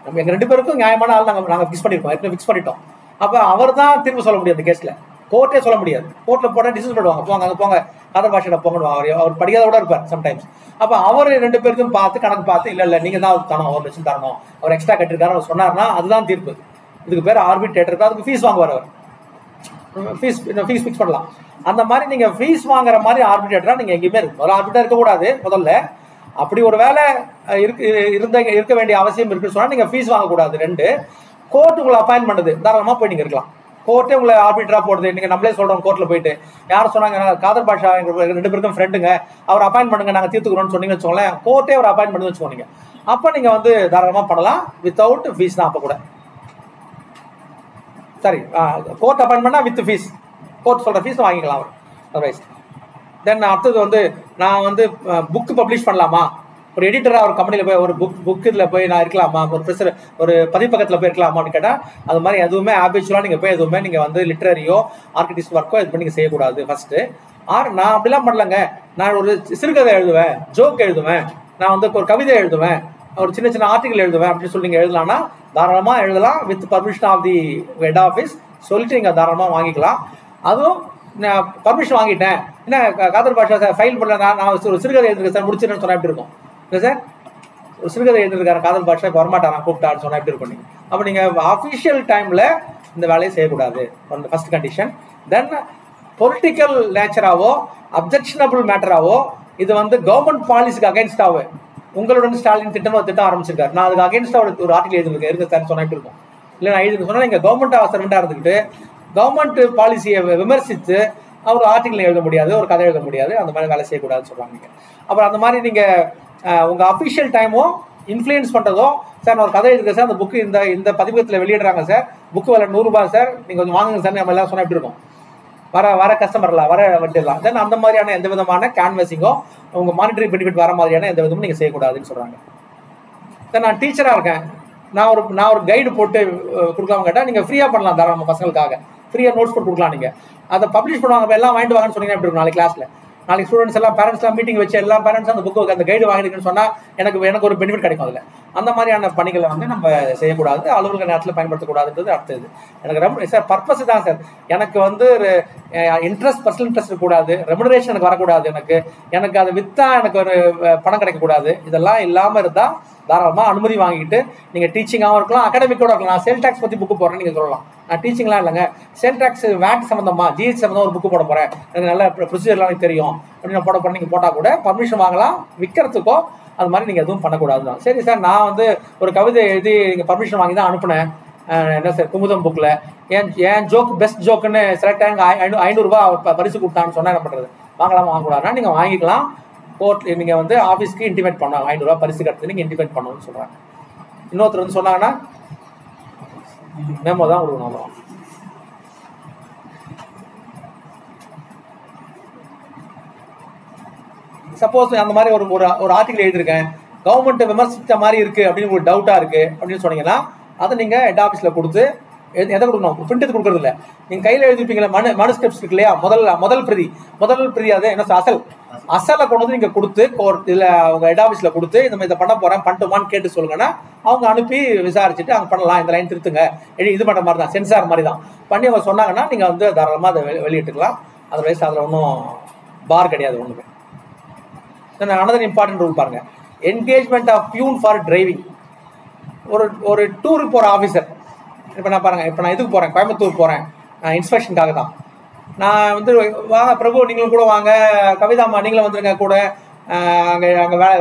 நம்ம எங்க 2 பேருக்கும் நியாயமான ஆள் நாங்கள் ஃபிக்ஸ் பண்ணிருக்கோம், ஏற்கனவே ஃபிக்ஸ் பண்ணிட்டோம். அப்போ அவர் தான் தீர்ப்பு சொல்ல முடியாது, கேஸ்ல கோர்ட்டே சொல்ல முடியாது. கோர்ட்டில் போனால் டிசிஷன் பண்ணுவாங்க, போங்க அங்கே போங்க காதர் பாஷையில போங்கன்னு. அவர் படிக்காத கூட இருப்பார் சம்டைம்ஸ். அப்போ அவர் 2 பேருக்கும் பார்த்து கணக்கு பார்த்து இல்லை நீங்கள் தான் அவருக்கு தரணும், 1 லட்சம் தரணும், அவர் எக்ஸ்ட்ரா கட்டிருக்காரு அவர் சொன்னார்னா அதுதான் தீர்ப்பு. இதுக்கு பேர் ஆர்பிட்ரேட்டர். அதுக்கு ஃபீஸ் வாங்குவார் அவர், ஃபீஸ் ஃபிக்ஸ் பண்ணலாம். அந்த மாதிரி நீங்கள் ஃபீஸ் வாங்குற மாதிரி ஆர்பிட்ரேட்டரா நீங்கள் எங்கேயுமே இருக்கு. ஒரு ஆர்பிட்ரேட்டர் இருக்கக்கூடாது முதல்ல. அப்படி ஒரு வேலை இருக்க வேண்டிய அவசியம் இருக்குன்னு சொன்னால் நீங்கள் ஃபீஸ் வாங்கக்கூடாது. 2 கோர்ட் உங்களை அப்பாயின் பண்ணுது, தாராளமாக போய் நீங்கள் இருக்கலாம். கோர்ட்டே உங்களை ஆர்பிட்ரா போடுது, நீங்கள் நம்மளே சொல்கிறோம் கோர்ட்டில் போயிட்டு யாரும் சொன்னாங்க காதர் பாஷா எங்கள் 2 பேருக்கும் ஃப்ரெண்டுங்க, அவர் அப்பாயின் பண்ணுங்க நாங்கள் தீர்த்துக்கிறோம்னு சொன்னீங்கன்னு வச்சுக்கோங்களேன், கோர்ட்டே அவர் அப்பாயின் பண்ணி வச்சுக்கோங்க. அப்போ நீங்கள் வந்து தாராளமாக பண்ணலாம், வித்தவுட் ஃபீஸ் தான். அப்போ கூட சரி, கோர்ட் அப்பாயின் பண்ணால் வித் ஃபீஸ், கோர்ட் சொல்கிற ஃபீஸ் வாங்கிக்கலாம் அவர் அதர்வைஸ். தென் அடுத்தது வந்து நான் வந்து புக்கு பப்ளிஷ் பண்ணலாமா, ஒரு எடிட்டராக ஒரு கம்பெனியில் போய் ஒரு புக் இதில் போய் நான் இருக்கலாமா, ஒரு பதிப்பகத்தில் போய் இருக்கலாமா அப்படின்னு கேட்டால் அது மாதிரி எதுவுமே ஆபிச்சுவலாக நீங்கள் போய் எதுவுமே நீங்கள் வந்து லிட்ரரியோ ஆர்கிடெக்ட் ஒர்க்கோ இது பண்ணி நீங்கள் செய்யக்கூடாது ஃபஸ்ட்டு. நான் அப்படிலாம் பண்ணலங்க, நான் ஒரு சிறுகதை எழுதுவேன், ஜோக் எழுதுவேன், நான் வந்து ஒரு கவிதை எழுதுவேன், ஒரு சின்ன ஆர்டிகல் எழுதுவேன் அப்படின்னு சொல்லி நீங்கள் எழுதலாம்னா தாராளமாக எழுதலாம், with permission of the head office சொல்லிட்டு நீங்கள் தாராளமாக வாங்கிக்கலாம். அதுவும் நான் பர்மிஷன் வாங்கிட்டேன், என்ன காதர் பாஷா சார் ஃபைல் பண்ணல, நான் ஒரு சிறுகதை எழுதுறேன் சார் முடிச்சுன்னு சொன்னால் எப்படி இருக்கும்? இல்லை சார் ஒரு சிறுகதை எழுதிருக்காரு காதர் பாஷா இப்போ வரமாட்டார் நான் கூப்பிட்டான்னு சொன்னால் எப்படி இருக்கும்? நீங்கள் அப்போ நீங்கள் அஃபிஷியல் டைமில் இந்த வேலையை செய்யக்கூடாது, ஃபர்ஸ்ட் கண்டிஷன். தென் பொலிட்டிக்கல் நேச்சராகவோ அப்ஜெக்ஷனபிள் மேட்டராகவோ இது வந்து கவர்மெண்ட் பாலிசிக்கு அகைன்ஸ்டாகவே உங்களுடன் ஸ்டாலின் திட்டம் ஆரம்பிச்சிருக்காரு, நான் அதுக்கு அகைன்ஸ்டாக ஒரு ஆர்டிகல் எழுதிருக்கேன் இருக்கு சார் சொன்னால் எப்படி இருக்கும்? இல்லை நான் எழுதுன்னு சொன்னால் நீங்கள் கவர்மெண்ட் சர்வெண்ட்டாக இருந்துக்கிட்டு கவர்மெண்ட் பாலிசியை விமர்சித்து அவர் ஆர்டிகல் எழுத முடியாது, ஒரு கதை எழுத முடியாது, அந்த மாதிரி வேலை செய்யக்கூடாதுன்னு சொல்கிறாங்க. நீங்கள் அப்புறம் அந்த மாதிரி நீங்கள் உங்கள் அஃபிஷியல் டைமோ இன்ஃப்ளூயன்ஸ் பண்ணுறதோ, சார் நான் ஒரு கதை எழுதுங்க சார், அந்த புக்கு இந்த பதிப்பகத்தில் வெளியிடுறாங்க சார், புக்கு விலை 100 ரூபாய் சார், நீங்கள் கொஞ்சம் வாங்குங்க சார், நம்ம எல்லாம் சொன்னால் எப்படி இருக்கும்? வர கஸ்டமர்லாம் வர வட்டிடலாம். தென் அந்த மாதிரியான எந்த விதமான கேன்வசிங்கோ உங்கள் மானிட்டரி பெனிஃபிட் வர மாதிரியான எந்த விதமும் நீங்கள் செய்யக்கூடாதுன்னு சொல்கிறாங்க. தென் நான் டீச்சராக இருக்கேன், நான் ஒரு கைடு போட்டு கொடுக்காம கேட்டால் நீங்கள் ஃப்ரீயாக பண்ணலாம், தாராளமாக பசங்களுக்காக ஃப்ரீயாக நோட்ஸ் போட்டு கொடுக்கலாம். நீங்கள் அதை பப்ளிஷ் பண்ணுவாங்க, எல்லாம் வாங்கிட்டு வாங்கன்னு சொன்னீங்கன்னா எப்படி இருக்கும்? நாளைக்கு கிளாஸில் நாளைக்கு ஸ்டூடெண்ட்ஸ் எல்லாம் பேரண்ட்ஸ்லாம் மீட்டிங் வச்சு எல்லா பேரண்ட்ஸும் அந்த புக்கு அந்த கைடு வாங்கிடுங்கன்னு சொன்னால் எனக்கு ஒரு பெனிஃபிட் கிடைக்கும். அதில் அந்த மாதிரியான பணிகளை வந்து நம்ம செய்யக்கூடாது, அலுவலக நேரத்தில் பயன்படுத்தக்கூடாதுன்றது அடுத்தது. எனக்கு ரொம்ப சார் பர்பஸ் தான் சார், எனக்கு வந்து ஒரு இன்ட்ரெஸ்ட் பர்சனல் இன்ட்ரெஸ்ட் இருக்கக்கூடாது, ரெமுனரேஷன் எனக்கு வரக்கூடாது, எனக்கு அதை விற்றா எனக்கு ஒரு பணம் கிடைக்கக்கூடாது, இதெல்லாம் இல்லாமல் இருந்தால் தாராளமாக அனுமதி வாங்கிட்டு நீங்கள் டீச்சிங்காகவும் இருக்கலாம், அகாடமிக்கோட இருக்கலாம். நான் சேல் டேக்ஸ் பற்றி புக்கு போடுறேன்னு நீங்கள் சொல்லலாம், நான் டீச்சிங்லாம் இல்லைங்க, சேல் டேக்ஸ் வேட் சம்மந்தமாக ஜிஎஸ்டி சம்மந்தமாக ஒரு புக்கு போட போகிறேன், எனக்கு நல்ல ப்ரொசீஜர்லாம் எனக்கு தெரியும் அப்படின்னு போட போகிறேன், நீங்கள் போட்டால் கூட பர்மிஷன் வாங்கலாம், விற்கிறதுக்கோ அது மாதிரி நீங்கள் எதுவும் பண்ணக்கூடாது தான். சரி சார் நான் வந்து ஒரு கவிதை எழுதி நீங்கள் பர்மிஷன் வாங்கி தான் அனுப்புனேன், என்ன சார் குமுதம் புக்கில் ஏன் ஜோக் பெஸ்ட் ஜோக்குன்னு செலக்ட் ஆகி 500 ரூபாய் பரிசு கொடுத்தான்னு சொன்னால் என்ன பண்ணுறது? வாங்கலாமா வாங்கக்கூடாதுன்னா நீங்கள் வாங்கிக்கலாம், கோர்ட் நீங்கள் வந்து ஆஃபீஸ்க்கு இன்டிமேட் பண்ணலாம், 500 ரூபா பரிசு கட்டுறது நீங்கள் இன்டிமேட் பண்ணணும்னு சொல்கிறாங்க. இன்னொருத்தர் வந்து சொன்னாங்கன்னா மெமோ தான் கொடுக்கணும். அப்புறம் சப்போஸ் அந்த மாதிரி ஒரு ஆர்டிகல் எழுதியிருக்கேன், கவர்மெண்ட்டை விமர்சித்த மாதிரி இருக்குது அப்படின்னு ஒரு டவுட்டாக இருக்குது அப்படின்னு சொன்னீங்கன்னா அதை நீங்கள் ஹெட் ஆஃபீஸில் கொடுத்து எதை கொடுக்கணும், பிரிண்ட் எடுத்து கொடுக்குறது இல்லை. நீங்கள் கையில் எழுதிப்பீங்களா மனு ஸ்டெப்ஸ் இருக்கு இல்லையா, முதல் பிரதி அது என்ன அசலை கொண்டு வந்து நீங்கள் கொடுத்து இதில் அவங்க ஹெட் ஆஃபீஸில் கொடுத்து இதை பண்ண போகிறேன் பண்ணிட்டுமான்னு கேட்டு சொல்லுங்கன்னா அவங்க அனுப்பி விசாரிச்சுட்டு அவங்க பண்ணலாம், இந்த லைன் திருத்துங்க இது பண்ணுற மாதிரி தான், சென்சார் மாதிரி தான் பண்ணி அவங்க சொன்னாங்கன்னா நீங்கள் வந்து தாராளமாக அதை வெளியிட்டுக்கலாம். அதர்வைஸ் அதில் ஒன்றும் பார் கிடையாது. ஒன்றுமே அனதர் இம்பார்ட்டன்ட் ரூல் பாருங்கள், engagement of peon for driving. ஒரு டூருக்கு போகிற ஆஃபீஸர், இப்போ நான் பாருங்கள், இப்போ நான் இதுக்கு போகிறேன், கோயம்புத்தூர் போகிறேன் இன்ஸ்பெக்ஷனுக்காக தான். நான் வந்து வாங்க பிரபு நீங்களும் கூட வாங்க, கவிதாம்மா நீங்களும் வந்துருங்க கூட, அங்கே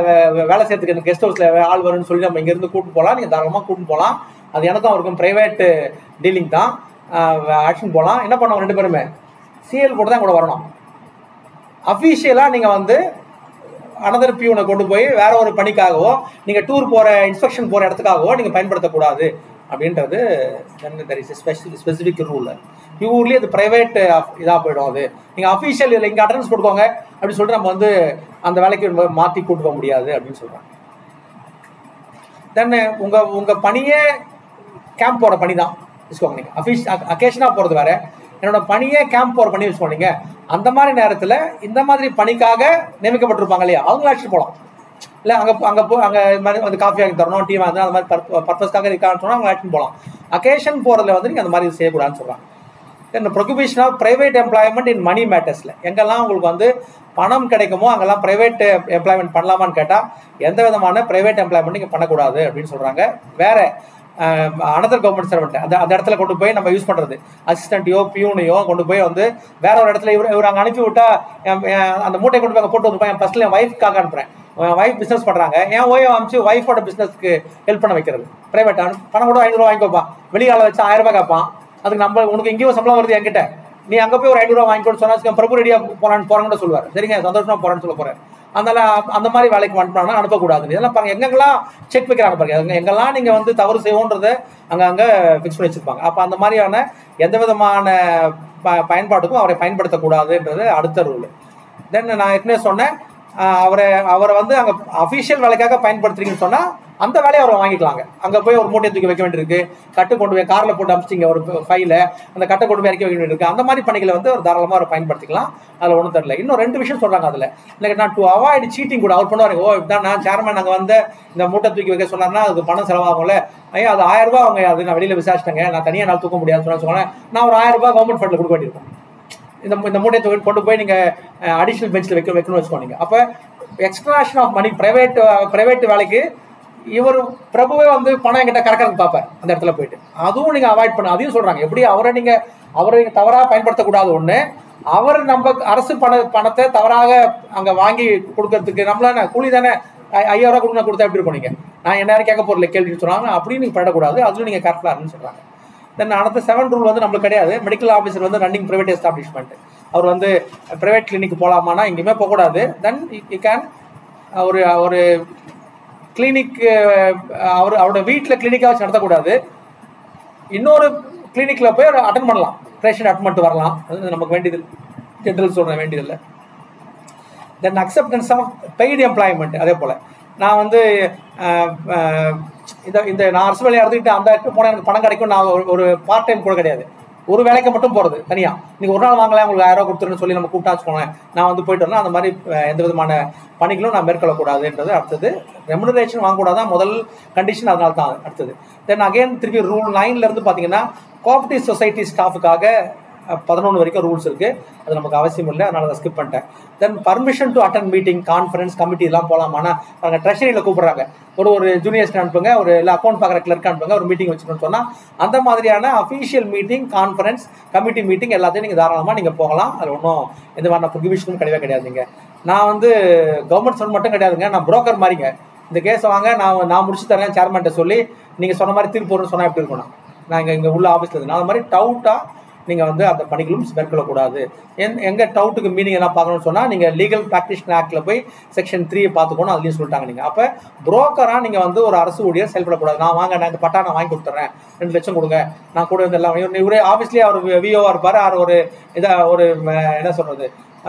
வேலை செய்யறதுக்கு எனக்கு கெஸ்ட் ஹவுஸில் ஆள் வரும்னு சொல்லி நம்ம இங்கேருந்து கூப்பிட்டு போகலாம். நீங்கள் தாராளமாக கூப்பிட்டு போகலாம். அது எனக்கும் அவருக்கும் ப்ரைவேட் டீலிங் தான், ஆக்ஷன் போகலாம். என்ன பண்ணுவோம், 2 பேருமே சிஎல் போட்டு தான் கூட வரணும். அஃபீஷியலாக நீங்கள் வந்து அனதர் பியூனை கொண்டு போய் வேற ஒரு பணிக்காகவோ நீங்கள் டூர் போகிற இன்ஸ்பெக்ஷன் போகிற இடத்துக்காகவோ நீங்கள் பயன்படுத்தக்கூடாது அப்படின்றது ஸ்பெசிஃபிக் ரூல். பியூர்லி அது ப்ரைவேட் இதாக போயிடும். அது நீங்கள் அஃபீஷியல் இல்லை இங்கே அட்டண்டன்ஸ் கொடுக்கோங்க அப்படின்னு சொல்லிட்டு நம்ம வந்து அந்த வேலைக்கு மாற்றி கூட்டு போக முடியாது அப்படின்னு சொல்கிறாங்க. தென் உங்கள் பணியே கேம்ப் போகிற பணி தான் வச்சுக்கோங்க. நீங்கள் அக்கேஷனாக போகிறது வேறு, என்னோட பணியே கேம்ப் போகிற பண்ணி வச்சுக்கோங்க. அந்த மாதிரி நேரத்தில் இந்த மாதிரி பணிக்காக நியமிக்கப்பட்டிருப்பாங்க இல்லையா, அவங்கள அழைச்சிட்டு போகலாம். இல்லை அங்கே மாதிரி வந்து காஃபி வாங்கி தரணும், டீ வாங்கி அந்த மாதிரி பர்பஸ்க்காக இருக்கான்னு சொன்னால் அவங்க அழைச்சிட்டு போகலாம். அக்கேஷன் போகிறதுல வந்து நீங்கள் அந்த மாதிரி செய்யக்கூடாதுன்னு சொல்கிறாங்க. இந்த prohibition of private employment in money மேட்டர்ஸில் எங்கெல்லாம் உங்களுக்கு வந்து பணம் கிடைக்குமோ அங்கெல்லாம் பிரைவேட் எம்ப்ளாய்மெண்ட் பண்ணலாமான்னு கேட்டால் எந்த விதமான பிரைவேட் எம்ப்ளாய்மெண்ட் நீங்கள் பண்ணக்கூடாது அப்படின்னு சொல்கிறாங்க. வேறு அனதர் கவர்மெண்ட் சர்வெண்ட் அந்த இடத்துல கொண்டு போய் நம்ம யூஸ் பண்ணுறது, அசிஸ்டண்ட்டையோ பியூனையோ கொண்டு போய் வந்து வேற ஒரு இடத்துல இவர் அங்கே அனுப்பி விட்டா அந்த மூட்டை கொண்டு போய் அங்கே போட்டு வந்துருப்பேன். என் ஃபர்ஸ்ட்ல என் ஒய்ஃப்காக அனுப்புறேன், என் ஒய்ஃப் பிஸ்னஸ் பண்ணுறாங்க, என் ஓய்வை அனுப்பிச்சு ஒய்ஃபோட பிஸ்னஸ்க்கு ஹெல்ப் பண்ண வைக்கிறது. பிரைவேட் பணம் கூட 500 வாங்கிக்கோப்பா, வெளியால வச்சு 1000 ரூபாய் கேட்பான். அதுக்கு நம்ம உனக்கு எங்கேயோ சம்பளம் வருது என்கிட்ட, நீ அங்கே போய் ஒரு 500 ரூபா வாங்கிக்கோன்னு சொன்னா பிரபு ரெடியாக போறான்னு கூட சொல்லுவார். சரிங்க சந்தோஷமா போறான்னு சொல்ல போறேன். அதனால அந்த மாதிரி வேலைக்கு அனுப்பினா அனுப்பக்கூடாது. இதெல்லாம் பாருங்க எங்கெல்லாம் செக் வைக்கிறாங்க பாருங்க, எங்கெல்லாம் நீங்க வந்து தவறு செய்வோன்றதை அங்கங்கே ஃபிக்ஸ் பண்ணி வச்சிருப்பாங்க. அப்போ அந்த மாதிரியான எந்த விதமான பயன்பாட்டுக்கும் அவரை பயன்படுத்தக்கூடாதுன்றது அடுத்த ரூல். தென் நான் ஏற்கனவே சொன்னேன், அவரை வந்து அங்கே அஃபீஷியல் வேலைக்காக பயன்படுத்துறீங்கன்னு சொன்னால் அந்த வேலையை அவரை வாங்கிக்கலாங்க. அங்கே போய் ஒரு மூட்டையை தூக்கி வைக்க வேண்டியிருக்கு, கட்டு கொண்டு போய் காரில் போட்டு அமிச்சிங்க ஒரு ஃபைல, அந்த கட்டை கொண்டு போய் இறக்கி வைக்க வேண்டியிருக்கு. அந்த மாதிரி பணிகளை வந்து ஒரு தாராளமாக அவரை பயன்படுத்திக்கலாம். அதில் ஒன்றும் தெரியல. இன்னும் 2 விஷயம் சொல்கிறாங்க அதில். இல்லை நான் டு அவாய்ட் சீட்டிங் கூட அவர் பண்ணுவாங்க. இப்படிதான் நான் சேர்மன் அங்கே வந்து இந்த மூட்டை தூக்கி வைக்க சொன்னார்னா அதுக்கு பணம் செலவாகும்ல, ஐயா அது 1000 ரூபா அவங்க அது நான் வெளியில் விசாரிச்சிட்டேங்க, நான் தனியாக நான் தூக்க முடியாதுன்னு சொன்னேன். நான் ஒரு 1000 ரூபாய் கவர்மெண்ட் ஃபண்டில் கொடுக்க வேண்டியிருக்கும். இந்த மூட்டையை தூக்கி கொண்டு போய் நீங்கள் அடிஷ்னல் பெஞ்சில் வைக்கணும்னு வச்சுக்கோங்க. அப்போ எக்ஸ்ட்ராக்ஷன் ஆஃப் மணி பிரைவேட் வேலைக்கு இவர் பிரபுவே வந்து பணம் என்கிட்ட கறக்கிறதுக்கு பார்ப்பார் அந்த இடத்துல போயிட்டு. அதுவும் நீங்கள் அவாய்ட் பண்ண, அதையும் சொல்கிறாங்க. எப்படி அவரை நீங்கள் தவறாக பயன்படுத்தக்கூடாது. ஒன்று, அவர் நம்ம அரசு பணத்தை தவறாக அங்கே வாங்கி கொடுக்கறதுக்கு நம்மளான கூலி தானே 5000 ரூபா கொடுத்தா எப்படி இருக்கும், நீங்கள் நான் என்ன கேட்க போகிறல கேள்வின்னு சொன்னாங்க. அப்படின்னு நீங்கள் பண்ணக்கூடாது, அதுவும் நீங்கள் கேர்ஃபுல்லாக இருக்குன்னு சொல்கிறாங்க. தென் அடுத்த 7 ரூல் வந்து நம்மளுக்கு கிடையாது. மெடிக்கல் ஆஃபீஸர் வந்து ரன்னிங் பிரைவேட் எஸ்டாப்ளிஷ்மெண்ட், அவர் வந்து பிரைவேட் கிளினிக் போகலாமான்னா எங்கேயுமே போகக்கூடாது. தென் யூ கேன் ஒரு கிளினிக் அவரோட வீட்டில் கிளினிக்காக வச்சு நடத்தக்கூடாது. இன்னொரு கிளினிக்கில் போய் அட்டன் பண்ணலாம், பேஷண்ட் அட்டன் பண்ணிட்டு வரலாம். அது நமக்கு வேண்டியது, ஜென்ரல் சொல்ற வேண்டியதில்லை. தென் அக்செப்டன்ஸ் ஆஃப் பெய்டு எம்ப்ளாய்மெண்ட். அதே போல் நான் வந்து இந்த நான் அரசு வேலையை எடுத்துக்கிட்டு அந்த இடத்துக்கு போனால் எனக்கு பணம் கிடைக்கும், நான் ஒரு பார்ட் டைம் கூட கிடையாது, ஒரு வேலைக்கு மட்டும் போகிறது தனியாக. நீங்கள் ஒரு நாள் வாங்கலாம், உங்களுக்கு 1000 ரூபா கொடுத்துருன்னு சொல்லி நம்ம கூப்பிட்டா வச்சுக்கோங்க, நான் வந்து போயிட்டு வரலாம். அந்த மாதிரி எந்த விதமான பணிகளும் நான் மேற்கொள்ளக்கூடாதுன்றது அடுத்தது. ரெமுனரேஷன் வாங்கக்கூடாதான் முதல் கண்டிஷன், அதனால தான் அடுத்தது. தென் அகைன் திருப்பி ரூல் 9 பார்த்தீங்கன்னா கோஆப்ரேட்டிவ் சொசைட்டி ஸ்டாஃபுக்காக 11 வரைக்கும் ரூல்ஸ் இருக்குது. அது நமக்கு அவசியம் இல்லை, அதனால அதை ஸ்கிப் பண்ணிட்டேன். Then permission to attend meeting, conference, committee எல்லாம் போகலாமான்னா அவங்க ட்ரெஷரியில் கூப்பிட்றாங்க, ஒரு ஜூனியர்ஸ்க்கு அனுப்புங்க, ஒரு இல்லை அக்கௌண்ட் பார்க்குற கிளர்க் அனுப்புங்க, ஒரு மீட்டிங் வச்சுக்கணும்னு சொன்னால் அந்த மாதிரியான official meeting, conference, committee meeting எல்லாத்தையும் நீங்கள் தாராளமாக நீங்கள் போகலாம். அது ஒன்றும் எந்த மாதிரி ப்ரொகிபிஷனும் கிடையவே கிடையாதுங்க. நான் வந்து கவர்மெண்ட் சர்வெண்ட் மட்டும் கிடையாதுங்க, நான் புரோக்கர் மாதிரிங்க. இந்த கேஸை வாங்க நான் முடிச்சு தரேன் சேர்மன்ட்ட சொல்லி நீங்கள் சொன்ன மாதிரி தீர்ப்பு வரும்னு சொன்னால் எப்படி இருக்கணும், நான் இங்கே உள்ள ஆஃபீஸில் இருந்து அந்த மாதிரி டவுட்டாக நீங்கள் வந்து அந்த பணிகளும் மேற்கொள்ளக்கூடாது. எங்கள் டவுட்டுக்கு மீனிங் என்ன பார்க்கணும்னு சொன்னால் நீங்கள் லீகல் ப்ராக்டிஷனர் ஆக்டில் போய் செக்ஷன் 3 பார்த்துக்கணும், அதுலேயும் சொல்லிட்டாங்க. நீங்கள் அப்போ புரோக்கராக நீங்கள் வந்து ஒரு அரசு ஊழியர் செயல்படக்கூடாது. நான் வாங்க, நான் இந்த பட்டா நான் வாங்கி கொடுத்துட்றேன், 2 லட்சம் கொடுங்க, நான் கூட வந்து எல்லாம் இவரே ஆஃபீஸ்லேயே அவர் விஓவாக இருப்பார், அவர் ஒரு ஒரு என்ன சொல்கிறது,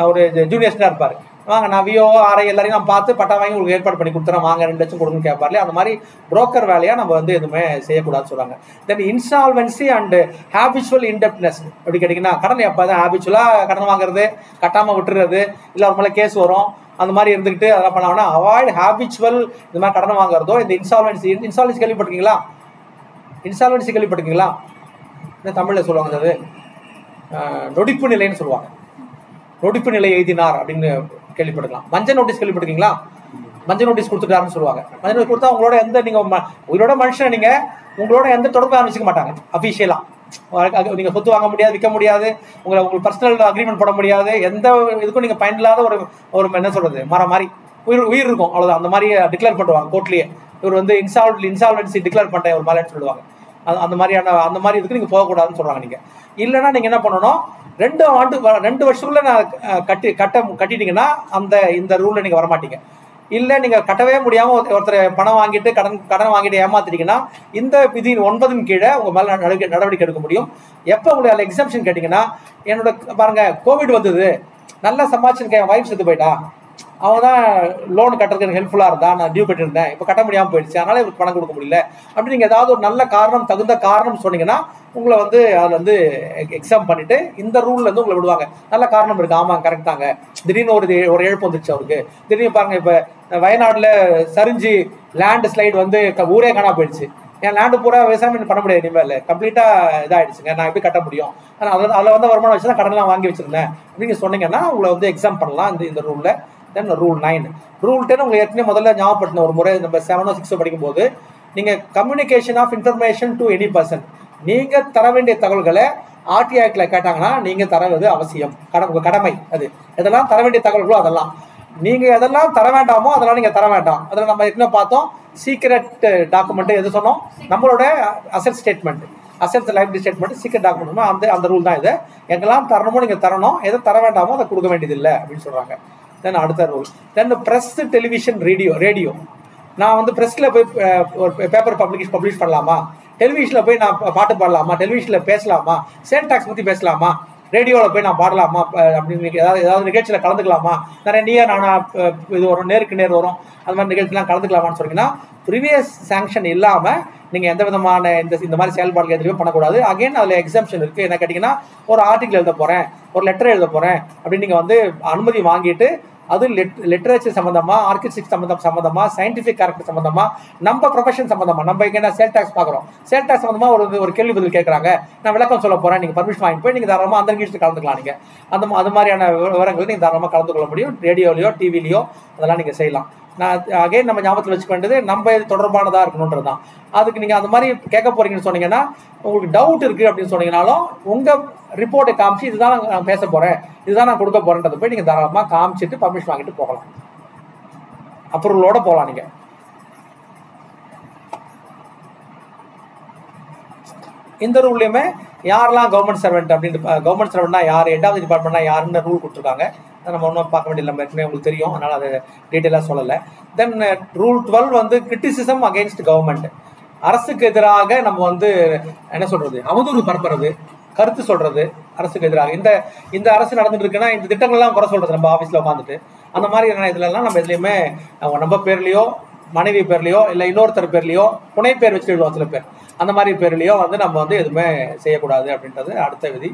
ஒரு ஜூனியர்ஸ்டாக இருப்பார். வாங்க, நான் விஓ ஆர்ஐ எல்லாரையும் நான் பார்த்து பட்டா வாங்கி உங்களுக்கு ஏற்பாடு பண்ணி கொடுத்துறேன், வாங்க 2 லட்சம் கொடுங்கன்னு கேட்பார்ல. அந்த மாதிரி புரோக்கர் வேலையாக நம்ம வந்து எதுவுமே செய்யக்கூடாதுன்னு சொல்கிறாங்க. தென் இன்சால்வன்சி அண்ட் ஹேபிச்சுவல் இன்டெப்ட்னஸ் அப்படி கேட்டிங்கன்னா, கடன் எப்போ தான் ஹேபிச்சுவலாக கடன் வாங்குறது, கட்டாமல் விட்டுறது, இல்லை ஒரு மேலே கேஸ் வரும், அந்த மாதிரி இருந்துக்கிட்டு அதெல்லாம் பண்ணாங்கன்னா அவாய்ட் ஹேபிச்சுவல் இந்த மாதிரி கடன் வாங்குறதோ. இந்த இன்சால்வன்சி கேள்விப்பட்டிருக்கீங்களா? இன்சால்வன்சி கேள்விப்பட்டிருக்கீங்களா? என்ன தமிழில் சொல்லுவாங்க, அது நொடிப்பு நிலைன்னு சொல்லுவாங்க. நொடிப்பு நிலை எழுதினார் அப்படின்னு கேள்விப்பட்டிருக்கலாம். மஞ்சள் நோட்டீஸ் கேள்விப்பட்டிருக்கீங்களா? மஞ்சள் நோட்டீஸ் கொடுத்துட்டாருன்னு சொல்லுவாங்க. மஞ்சள் நோட்டீஸ் கொடுத்தா உங்களோட எந்த நீங்கள் உங்களோட மனுஷனை நீங்கள் உங்களோட எந்த தொடர்பு ஆரம்பிச்சிக்க மாட்டாங்க. அஃபீஷியலாக நீங்கள் சொத்து வாங்க முடியாது, விற்க முடியாது, உங்களுக்கு பர்சனல் அக்ரிமெண்ட் போட முடியாது, எந்த இதுக்கும் நீங்கள் பயனில்லாத ஒரு என்ன சொல்கிறது, மரம் மாதிரி உயிர் இருக்கும், அவ்வளோதான். அந்த மாதிரி டிக்ளேர் பண்ணுவாங்க கோர்ட்லேயே. இவர் வந்து இன்சால்வன்சி டிக்ளேர் பண்ணிட்டேன் ஒரு மாதிரின்னு சொல்லுவாங்க. அந்த மாதிரி இதுக்கு நீங்கள் போகக்கூடாதுன்னு சொல்கிறாங்க. நீங்கள் இல்லைன்னா நீங்கள் என்ன பண்ணணும், 2 வருஷத்துக்குள்ள நான் கட்டிட்டீங்கன்னா இந்த ரூலில் நீங்கள் வரமாட்டீங்க. இல்லை நீங்கள் கட்டவே முடியாமல் ஒருத்தர் பணம் வாங்கிட்டு கடன் வாங்கிட்டு ஏமாத்திட்டீங்கன்னா இந்த விதி 9 கீழே உங்கள் மேலே நடவடிக்கை எடுக்க முடியும். எப்போ உங்களுக்கு அதில் எக்ஸம்ஷன் கேட்டிங்கன்னா, என்னோட பாருங்கள் கோவிட் வந்தது, நல்லா சம்பாதிச்சிருக்கேன், என் வைஃப் செத்து போயிட்டா, அவங்க தான் லோன் கட்டுறதுக்கு எனக்கு ஹெல்ப்ஃபுல்லாக இருந்தா, நான் டியூ கட்டியிருந்தேன், இப்போ கட்ட முடியாமல் போயிடுச்சு, அதனால் இவருக்கு பணம் கொடுக்க முடியல அப்படி நீங்கள் ஏதாவது ஒரு நல்ல காரணம், தகுந்த காரணம் சொன்னீங்கன்னா உங்களை வந்து அதில் வந்து எக்ஸாம் பண்ணிவிட்டு இந்த ரூல்லேருந்து உங்களை விடுவாங்க. நல்ல காரணம் இருக்குது, ஆமாம் கரெக்ட் தாங்க, திடீர்னு ஒரு இழப்பு வந்துருச்சு அவருக்கு, திடீர்னு பாருங்கள் இப்போ வயநாட்டில் சரிஞ்சு லேண்டு ஸ்லைடு வந்து ஊரே காணா போயிடுச்சு, என் லேண்டு பூரா விவசாயம் பண்ண முடியாது, இனிமேல் கம்ப்ளீட்டாக இதாகிடுச்சுங்க, நான் எப்படி கட்ட முடியும், ஆனால் அதில் வந்து வருமானம் வச்சு தான் கடன்லாம் வாங்கி வச்சுருந்தேன் அப்படின்னு சொன்னீங்கன்னா உங்களை வந்து எக்ஸாம் பண்ணலாம் இந்த ரூலில். தென் ரூல் 9. ரூல் 10 உங்களுக்கு ஏற்கனவே முதல்ல ஞாபகப்படுத்தின ஒரு முறை நம்ம 7 or 6 படிக்கும்போது, நீங்கள் communication of information to any person, நீங்கள் தர வேண்டிய தகவல்களை ஆர்டி ஆக்டில் கேட்டாங்கன்னா நீங்கள் தரவது அவசியம், உங்கள் கடமை. அது எதெல்லாம் தர வேண்டிய தகவல்களோ அதெல்லாம் நீங்கள் எதெல்லாம் தர வேண்டாமோ அதெல்லாம் நீங்கள் தர வேண்டாம். அதில் நம்ம ஏற்கனவே பார்த்தோம், சீக்ரெட் டாக்குமெண்ட் எது சொன்னோம், நம்மளோட asset statement, assets liability statement, secret document, அந்த ரூல் தான் இது. எங்கெல்லாம் தரணுமோ நீங்கள் தரணும், எதை தர வேண்டாமோ அதை கொடுக்க வேண்டியதில்லை அப்படின்னு சொல்கிறாங்க. தென் அடுத்த ரூல், தென் ப்ரெஸ், டெலிவிஷன், ரேடியோ. நான் வந்து ப்ரெஸ்ஸில் போய் ஒரு பேப்பர் பப்ளிஷ் பண்ணலாமா, டெலிவிஷனில் போய் நான் பாட்டு பாடலாமா, டெலிவிஷனில் பேசலாமா, சேல் டாக்ஸ் பற்றி பேசலாமா, ரேடியோவில் போய் நான் பாடலாமா, அப்படின்னு ஏதாவது நிகழ்ச்சியில் கலந்துக்கலாமா, நிறைய நீயா நானா இது வரும், நேருக்கு நேர் வரும், அந்த மாதிரி நிகழ்ச்சியெலாம் கலந்துக்கலாமான்னு சொன்னீங்கன்னா ப்ரீவியஸ் சாங்ஷன் இல்லாமல் நீங்கள் எந்த விதமான இந்த மாதிரி செயல்பாடுகள் எதுவுமே பண்ணக்கூடாது. அகைன் அதில் எக்ஸம்ஷன் இருக்குது. என்ன கேட்டிங்கன்னா, ஒரு ஆர்டிக்கல் எழுத போகிறேன், ஒரு லெட்டர் எழுத போகிறேன் அப்படின்னு நீங்கள் வந்து அனுமதி வாங்கிட்டு அது லிட்ரேச்சர் சம்மந்தமாக, ஆர்கிடெக்ட் சம்மந்தமாக, சயின்டிஃபிக் கேரக்டர் சம்மந்தமாக, நம்ம ப்ரொஃபஷன் சம்மந்தமாக, நம்ம இங்கே என்ன சேல் டாக்ஸ் பார்க்குறோம், சேல் டாக்ஸ் சம்மந்தமாக ஒரு கேள்வி பதில் கேட்குறாங்க, நான் விளக்கம் சொல்ல போகிறேன், நீங்கள் பர்மிஷன் வாங்கி போய் நீங்கள் தாராளமாக அந்த நிகழ்ச்சியில் கலந்துக்கலாம். நீங்கள் அது மாதிரியான விவரங்களை நீங்கள் தாராளமாக கலந்து கொள்ள முடியும். ரேடியோலையோ டிவிலையோ அதெல்லாம் நீங்கள் செய்யலாம். நான் அகைன் நம்ம ஞாபகத்தில் வச்சுக்க வேண்டியது நம்ம இது தொடர்பானதாக இருக்கணுன்றது தான். அதுக்கு நீங்கள் அந்த மாதிரி கேட்க போகிறீங்கன்னு சொன்னீங்கன்னா, உங்களுக்கு டவுட் இருக்குது அப்படின்னு சொன்னீங்கனாலும் உங்கள் ரிப்போர்ட்டை காமிச்சு இதுதான் நான் பேச போகிறேன், இதுதான் நான் கொடுக்க போகிறேன்றதை போய் நீங்கள் தாராளமாக காமிச்சிட்டு பர்மிஷன் வாங்கிட்டு போகலாம், அப்ரூவலோட போகலாம். நீங்கள் இந்த ரூல்லையுமே யாரெல்லாம் கவர்மெண்ட் சர்வெண்ட் அப்படின்ட்டு, கவர்மெண்ட் சர்வெண்ட்னா யார், 8வது டிபார்ட்மெண்ட்னா யாருன்னு ரூல் கொடுத்துருக்காங்க. நம்ம ஒன்றும் பார்க்க வேண்டிய நம்ம ஏற்கனவே உங்களுக்கு தெரியும், அதனால் அதை டீட்டெயிலாக சொல்லலை. தென் ரூல் 12 வந்து கிரிட்டிசிசம் அகெயின்ஸ்ட் கவர்மெண்ட், அரசுக்கு எதிராக நம்ம வந்து என்ன சொல்கிறது, அவதூறு பரப்புறது, கருத்து சொல்கிறது அரசுக்கு எதிராக. இந்த அரசு நடந்துட்டு இருக்குன்னா இந்த திட்டங்கள்லாம் குறை சொல்கிறது நம்ம ஆஃபீஸில் உட்காந்துட்டு, அந்த மாதிரி இதுலலாம் நம்ம எதுலேயுமே நம்ம பேர்லையோ, மனைவி பேர்லையோ, இல்லை இன்னொருத்தர் பேர்லையோ, புனை பேர் வச்சுட்டு எழுதுவோம் சில பேர், அந்த மாதிரி பேர்லையோ வந்து நம்ம வந்து எதுவுமே செய்யக்கூடாது அப்படின்றது அடுத்த விதி.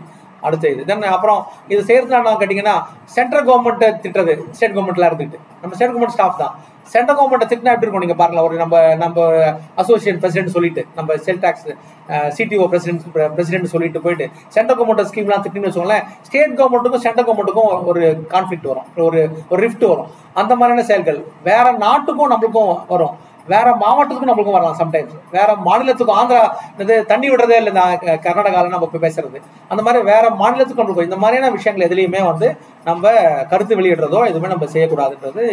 இது தென் அப்புறம் இது செய்யறதுனால கேட்டிங்கன்னா, சென்ட்ரல் கவர்மெண்ட்டை திட்டுறது, ஸ்டேட் கவர்மெண்ட்லாம் இருந்துட்டு, நம்ம ஸ்டேட் கவர்மெண்ட் ஸ்டாஃப் தான் சென்ட்ரல் கவர்மெண்ட்டை திட்டினா எப்படி இருக்கும் நீங்கள் பாருங்களா. ஒரு நம்ம அசோசியேட் பிரசிடென்ட் சொல்லிட்டு, நம்ம செல் டாக்ஸ் சிடிஓ பிரசிடென்ட் சொல்லிட்டு போயிட்டு சென்ட்ரல் கவர்மெண்ட் ஸ்கீம்லாம் திட்டின்னு வச்சுக்கோங்களேன், ஸ்டேட் கவர்மெண்ட்டுக்கும் சென்ட்ரல் கவர்மெண்ட்டுக்கும் ஒரு கான்ஃப்ளிக்ட் வரும், ஒரு ரிஃப்ட் வரும். அந்த மாதிரியான செயல்கள் வேற நாட்டுக்கும் நம்மளுக்கும் வரும், வேற மாவட்டத்துக்கும் நம்மளுக்கும் வரலாம், சம்டைம்ஸ் வேற மாநிலத்துக்கும். ஆந்திரா இது தண்ணி விடுறதே இல்லை, நான் கர்நாடகாவில் நம்ம இப்போ பேசுறது, அந்த மாதிரி வேற மாநிலத்துக்கும் நம்மளுக்கும். இந்த மாதிரியான விஷயங்கள் எதுலேயுமே வந்து நம்ம கருத்து வெளியிடுறதோ எதுவுமே நம்ம செய்யக்கூடாதுன்றது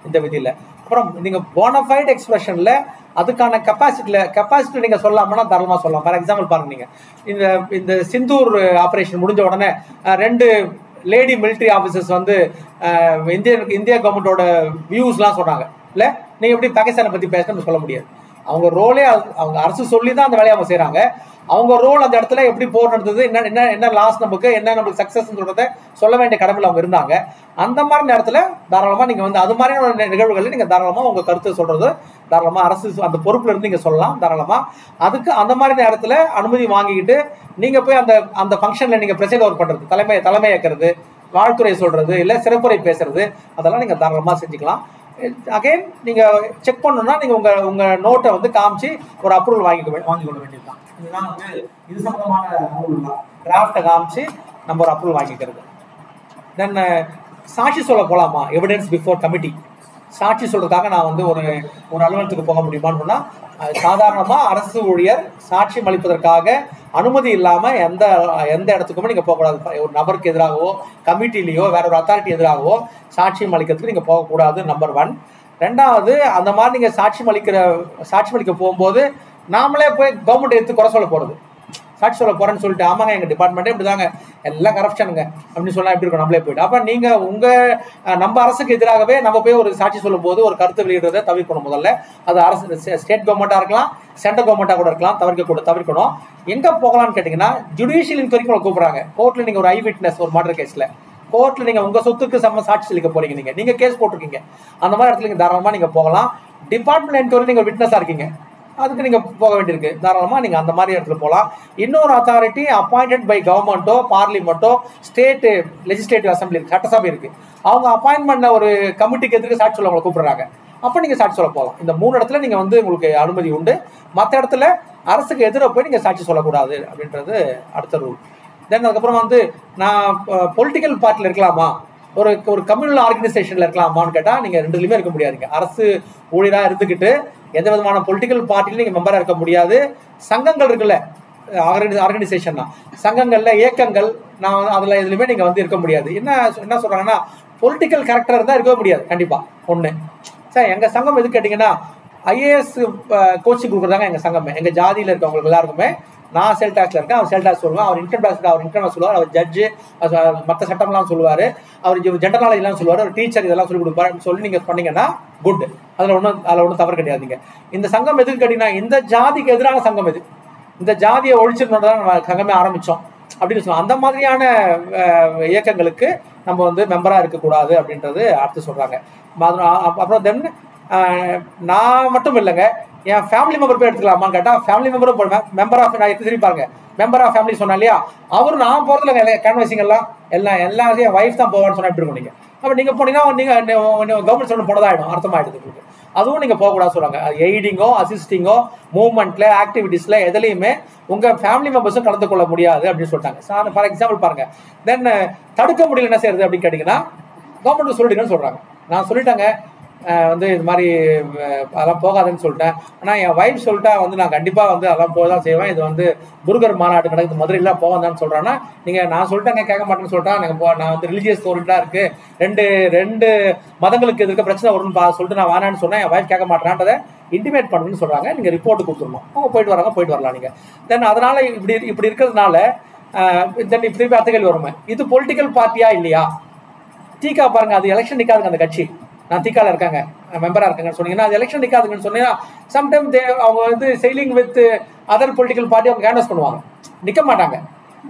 இந்த விதியில். அப்புறம் நீங்கள் போனஃபைட் எக்ஸ்பிரஷனில் அதுக்கான கெப்பாசிட்டி நீங்கள் சொல்லலாம்னா தாராளமாக சொல்லலாம். ஃபார் எக்ஸாம்பிள் பாருங்க, நீங்கள் இந்த சிந்தூர் ஆப்ரேஷன் முடிஞ்ச உடனே 2 லேடி மிலிட்ரி ஆஃபீஸர்ஸ் வந்து இந்திய கவர்மெண்ட்டோட வியூஸ்லாம் சொன்னாங்க. இல்லை நீங்கள் எப்படி பாகிஸ்தானை பற்றி பேசணும்னு சொல்ல முடியாது. அவங்க ரோலே அவங்க அரசு சொல்லி தான் அந்த வேலையை அவங்க செய்கிறாங்க. அவங்க ரோல் அந்த இடத்துல எப்படி போர் நடந்தது, என்ன லாஸ், நமக்கு நம்மளுக்கு சக்ஸஸ் சொல்றத சொல்ல வேண்டிய கடமையில் அவங்க இருந்தாங்க. அந்த மாதிரி நேரத்தில் தாராளமாக நீங்கள் வந்து அது மாதிரியான நிகழ்வுகளில் நீங்கள் தாராளமாக உங்கள் கருத்தை சொல்றது தாராளமாக அரசு அந்த பொறுப்புல இருந்து நீங்கள் சொல்லலாம் தாராளமாக. அதுக்கு அந்த மாதிரி நேரத்தில் அனுமதி வாங்கிக்கிட்டு நீங்கள் போய் அந்த ஃபங்க்ஷனில் நீங்கள் ப்ரெசைட் ஓவர் பண்ணுறது, தலைமை ஏற்கிறது, வாழ்த்துறை சொல்றது, இல்லை சிறப்புரை பேசுறது, அதெல்லாம் நீங்கள் தாராளமாக செஞ்சுக்கலாம். அகைன் நீங்கள் செக் பண்ணணும்னா நீங்கள் உங்கள் நோட்டை வந்து காமிச்சு ஒரு அப்ரூவல் வாங்கிக் கொள்ள வேண்டியதுதான். இதுதான் வந்து இது சம்பந்தமான ரூல் தான். டிராஃப்டை காமிச்சு நம்ம ஒரு அப்ரூவல் வாங்கிக்கிறது. தென் சாட்சி சொல்ல போகலாமா? Evidence before committee. சாட்சி சொல்றதுக்காக நான் வந்து ஒரு அலுவலகத்துக்கு போக முடியுமான்னு சொன்னால், சாதாரணமாக அரசு ஊழியர் சாட்சியம் அளிப்பதற்காக அனுமதி இல்லாமல் எந்த இடத்துக்குமே நீங்கள் போகக்கூடாது. ஒரு நபருக்கு எதிராகவோ கமிட்டிலேயோ வேற ஒரு அத்தாரிட்டி எதிராகவோ சாட்சியம் அளிக்கிறதுக்கு நீங்கள் போகக்கூடாது. நம்பர் 1. 2வது, அந்த மாதிரி நீங்கள் சாட்சியம் அளிக்க போகும்போது நாமளே போய் கவர்மெண்ட் எடுத்து குறை சொல்ல போகிறது. சாட்சி சொல்ல போறேன்னு சொல்லிட்டு, ஆமாங்க எங்கள் டிபார்ட்மெண்ட்டே இப்படி தாங்க, எல்லாம் கரப்ஷனுங்க அப்படின்னு சொன்னால் எப்படி இருக்கும்? நம்மளே போயிட்டு அப்போ நீங்கள் நம்ம அரசுக்கு எதிராகவே நம்ம போய் ஒரு சாட்சி சொல்லும் போது ஒரு கருத்து வெளியிடுறதை தவிர்க்கணும். முதல்ல அது அரசு ஸ்டேட் கவர்மெண்ட்டாக இருக்கலாம், சென்ட்ரல் கவர்மெண்ட்டாக கூட இருக்கலாம், தவிர்க்கணும். எங்கே போகலான்னு கேட்டிங்கன்னா, ஜுடிஷியல் இன்கொயரிக்கு உங்களை கூப்பிட்றாங்க. கோர்ட்டில் நீங்கள் ஒரு ஐ விட்னஸ், ஒரு மர்டர் கேஸில் கோர்ட்டில் நீங்கள் உங்கள் சொத்துக்கு சாட்சி சொல்லிக்க போறீங்க, நீங்கள் கேஸ் போட்டிருக்கீங்க, அந்த மாதிரி இடத்துல நீங்கள் தாராளமாக நீங்கள் போகலாம். டிபார்ட்மெண்ட் என்கொயரி நீங்கள் விட்னஸாக இருக்கீங்க, அதுக்கு நீங்கள் போக வேண்டியிருக்கு. தாராளமாக நீங்கள் அந்த மாதிரி இடத்துல போகலாம். இன்னொரு அத்தாரிட்டி அப்பாயிண்டட் பை கவர்மெண்ட்டோ பார்லிமெண்ட்டோ ஸ்டேட் லெஜிஸ்லேட்டிவ் அசம்பிளி இருக்குது, சட்டசபை இருக்குது, அவங்க அப்பாயின்ட் பண்ண ஒரு கமிட்டிக்கு எதிர்க்கு சாட்சி சொல்ல உங்களை கூப்பிடுறாங்க. அப்போ நீங்கள் சாட்சி சொல்ல போகலாம். இந்த 3 இடத்துல நீங்கள் வந்து உங்களுக்கு அனுமதி உண்டு. மற்ற இடத்துல அரசுக்கு எதிராக போய் நீங்கள் சாட்சி சொல்லக்கூடாது அப்படின்றது அடுத்த ரூல். தென் அதுக்கப்புறம் வந்து நான் பொலிட்டிக்கல் பார்ட்டியில் இருக்கலாமா, ஒரு கம்யூனல் ஆர்கனைசேஷனில் இருக்கலாமான்னு கேட்டால் நீங்கள் 2லையுமே இருக்க முடியாதுங்க. அரசு ஊழியராக இருந்துக்கிட்டு எந்த விதமான பொலிட்டிக்கல் பார்ட்டிலையும் நீங்கள் மெம்பராக இருக்க முடியாது. சங்கங்கள் இருக்குல்ல, ஆர்கனைசேஷன் தான், சங்கங்களில் இயக்கங்கள், நான் அதில் எதுலையுமே நீங்கள் வந்து இருக்க முடியாது. என்ன சொல்கிறாங்கன்னா, பொலிட்டிக்கல் கேரக்டர் இருந்தால் இருக்கவே முடியாது கண்டிப்பாக. ஒன்று சார், எங்கள் சங்கம் எது கேட்டிங்கன்னா, ஐஏஎஸ் கோச்சிங் கொடுக்குறதாங்க எங்கள் சங்கமே. எங்கள் ஜாதியில் இருக்கவங்களுக்கு எல்லாருக்குமே, நான் சேல் டாக்ஸில் இருக்கேன், அவர் சேல் டாக்ஸ் சொல்லுவேன், அவர் இன்கம் டாக்ஸ் சொல்லுவார், அவர் ஜட்ஜு மற்ற சட்டம்லாம் சொல்லுவார், அவர் ஜென்ரல் நாலேஜ்லாம் சொல்லுவார், ஒரு டீச்சர் இதெல்லாம் சொல்லிக் கொடுப்பாருன்னு சொல்லி நீங்கள் பண்ணீங்கன்னா குட். அதில் ஒன்றும் தவறு கிடையாதுங்க. இந்த சங்கம் எதுக்கு கேட்டிங்கன்னா, இந்த ஜாதிக்கு எதிரான சங்கம் எது, இந்த ஜாதியை ஒழிச்சிருந்தோம் தான் நம்ம சங்கமே ஆரம்பித்தோம் அப்படின்னு சொல்லுவோம். அந்த மாதிரியான இயக்கங்களுக்கு நம்ம வந்து மெம்பராக இருக்கக்கூடாது அப்படின்றது அடுத்து சொல்கிறாங்க. அப்புறம் தென் நான் மட்டும் இல்லைங்க, என் ஃபேமிலி மெம்பர் போய் எடுத்துக்கலாமான்னு கேட்டால் ஃபேமிலி மெம்பரும் போடுவேன். மெம்பர் ஆஃப், நான் திரும்பி பாருங்க, மெம்பர் ஆஃப் ஃபேமிலி சொன்னா இல்லையா, அவரும் நான் போகிறதுல கேன்வாசிங் எல்லாத்தையும் என் ஒய்ஃப் தான் போவான்னு சொன்னால் எப்படி இருக்கும் நீங்கள்? அப்போ நீங்கள் போனீங்கன்னா நீங்கள் கவர்மெண்ட் சொல்லி போனதாகிடும், அர்த்தமாகிடுது உங்களுக்கு. அதுவும் நீங்கள் போகக்கூடாது சொல்கிறாங்க. எய்டிங்கோ அசிஸ்டிங்கோ மூவ்மெண்ட்டில் ஆக்டிவிட்டீஸில் எதுலையுமே உங்கள் ஃபேமிலி மெம்பர்ஸும் கலந்து கொள்ள முடியாது அப்படின்னு சொல்லிட்டாங்க. ஃபார் எக்ஸாம்பிள் பாருங்கள், தென் தடுக்க முடியல என்ன செய்யறது அப்படின்னு கேட்டிங்கன்னா, கவர்மெண்ட் சொல்லிடுங்கன்னு சொல்கிறாங்க. நான் சொல்லிட்டாங்க வந்து இது மாதிரி அதெல்லாம் போகாதுன்னு சொல்லிட்டேன். ஆனால் என் ஒய்ஃப் சொல்லிட்டா வந்து நான் கண்டிப்பாக வந்து அதெல்லாம் போக தான் செய்வேன். இது வந்து முருகர் மாநாடு நடக்குது மதுரையில் போகாதான்னு சொல்கிறேன்னா, நீங்கள் நான் சொல்லிட்டேங்க கேட்க மாட்டேன்னு சொல்லிட்டா, நான் வந்து ரிலீஜியஸ் ஓரியண்டாக இருக்குது, ரெண்டு மதங்களுக்கு எதிர்க்க பிரச்சனை வரும்னு சொல்லிட்டு நான் வேணான்னு சொன்னேன், என் ஒய்ஃப் கேட்க மாட்டேன்றதை இன்டிமேட் பண்ணுன்னு சொல்கிறாங்க. நீங்கள் ரிப்போர்ட் கொடுத்துடணும், அவங்க போயிட்டு வரலாம் நீங்கள். தென் அதனால் இப்படி இருக்கிறதுனால தென் இப்படி வார்த்தைகள் வருமே, இது பொலிட்டிக்கல் பார்ட்டியா இல்லையா? தீகா பாருங்க, அது எலெக்ஷன் நிற்காதுங்க அந்த கட்சி. நான் தீக்கால இருக்காங்க, மெம்பராக இருக்காங்கன்னு சொன்னீங்கன்னா அது எலெக்ஷன் நிற்காதுங்கன்னு சொன்னீங்கன்னா, சம்டைம் அவங்க வந்து sailing with other political party அவங்க கேன்வஸ் பண்ணுவாங்க, நிற்க மாட்டாங்க.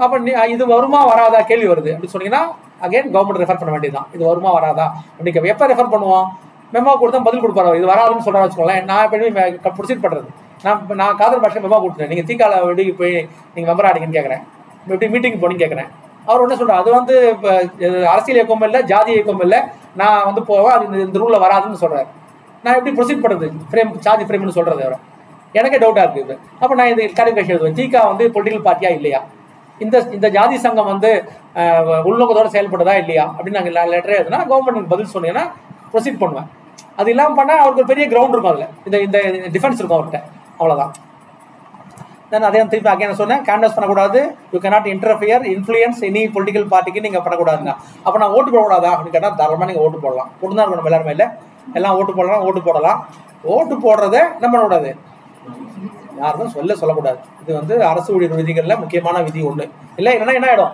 அப்போ இது வருமா வராதா கேள்வி வருது அப்படின்னு சொன்னீங்கன்னா, அகைன் கவர்மெண்ட் ரெஃபர் பண்ண வேண்டியதுதான். இது வருமா வராதா அப்படின்னு எப்போ ரெஃபர் பண்ணுவோம்? மெமோ கொடுத்தா பதில் கொடுப்பாரு, இது வராதுன்னு சொல்கிறான்னு வச்சுக்கோங்களேன். நான் இப்போ ப்ரொசீட் பண்ணுறது, நான் காதல் பாஷை மெமோ கொடுத்துட்டேன், நீங்கள் தீக்கால வெளியே போய் நீங்கள் மெம்பர் ஆடிங்கன்னு கேட்குறேன், எப்படி மீட்டிங் போனீங்கன்னு கேட்குறேன். அவர் ஒன்று சொல்கிறார், அது வந்து அரசியல் இயக்கம் இல்லை, ஜாதி இயக்கம் இல்லை, நான் வந்து போவேன், அது இந்த ரூலில் வராதுன்னு சொல்கிறார். நான் எப்படி ப்ரொசீட் பண்ணுறது? ஜாதி ஃப்ரேம்னு சொல்கிறது அவர் எனக்கே டவுட்டாக இருக்குது. அப்போ நான் இது கிளாரிஃபிகேஷன் எழுதுவேன், தீகா வந்து பொலிட்டிக்கல் பார்ட்டியா இல்லையா, இந்த ஜாதி சங்கம் வந்து உள்நோக்கத்தோடு செயல்படுதா இல்லையா அப்படின்னு நாங்கள் லெட்டரே எழுதுனா கவர்மெண்ட் பதில் சொன்னீங்கன்னா ப்ரொசீட் பண்ணுவேன். அது இல்லாமல் பண்ணால் அவருக்கு ஒரு பெரிய கிரவுண்ட் இருக்கும், அதில் இந்த டிஃபென்ஸ் இருக்கும் அவர்கிட்ட, அவ்வளோதான். தென் அதே திருப்பி அகைன் சொன்னேன், கேன்வஸ் பண்ணக்கூடாது, you cannot interfere influence any political பார்ட்டிக்கு நீங்கள் பண்ணக்கூடாதுங்க. அப்போ நான் ஓட்டு போடக்கூடாதா அப்படின்னு கேட்டால் தாராளமாக நீங்கள் ஓட்டு போடலாம், போட்டு தான் இருக்கணும் எல்லாருமே இல்லை. எல்லாம் ஓட்டு போடலாம், ஓட்டு போடலாம். ஓட்டு போடுறத என்ன பண்ணக்கூடாது, யாரும் சொல்லக்கூடாது. இது வந்து அரசு ஊழியர் விதிகளில் முக்கியமான விதி ஒன்று. இல்லை இல்லைன்னா என்ன ஆகிடும்,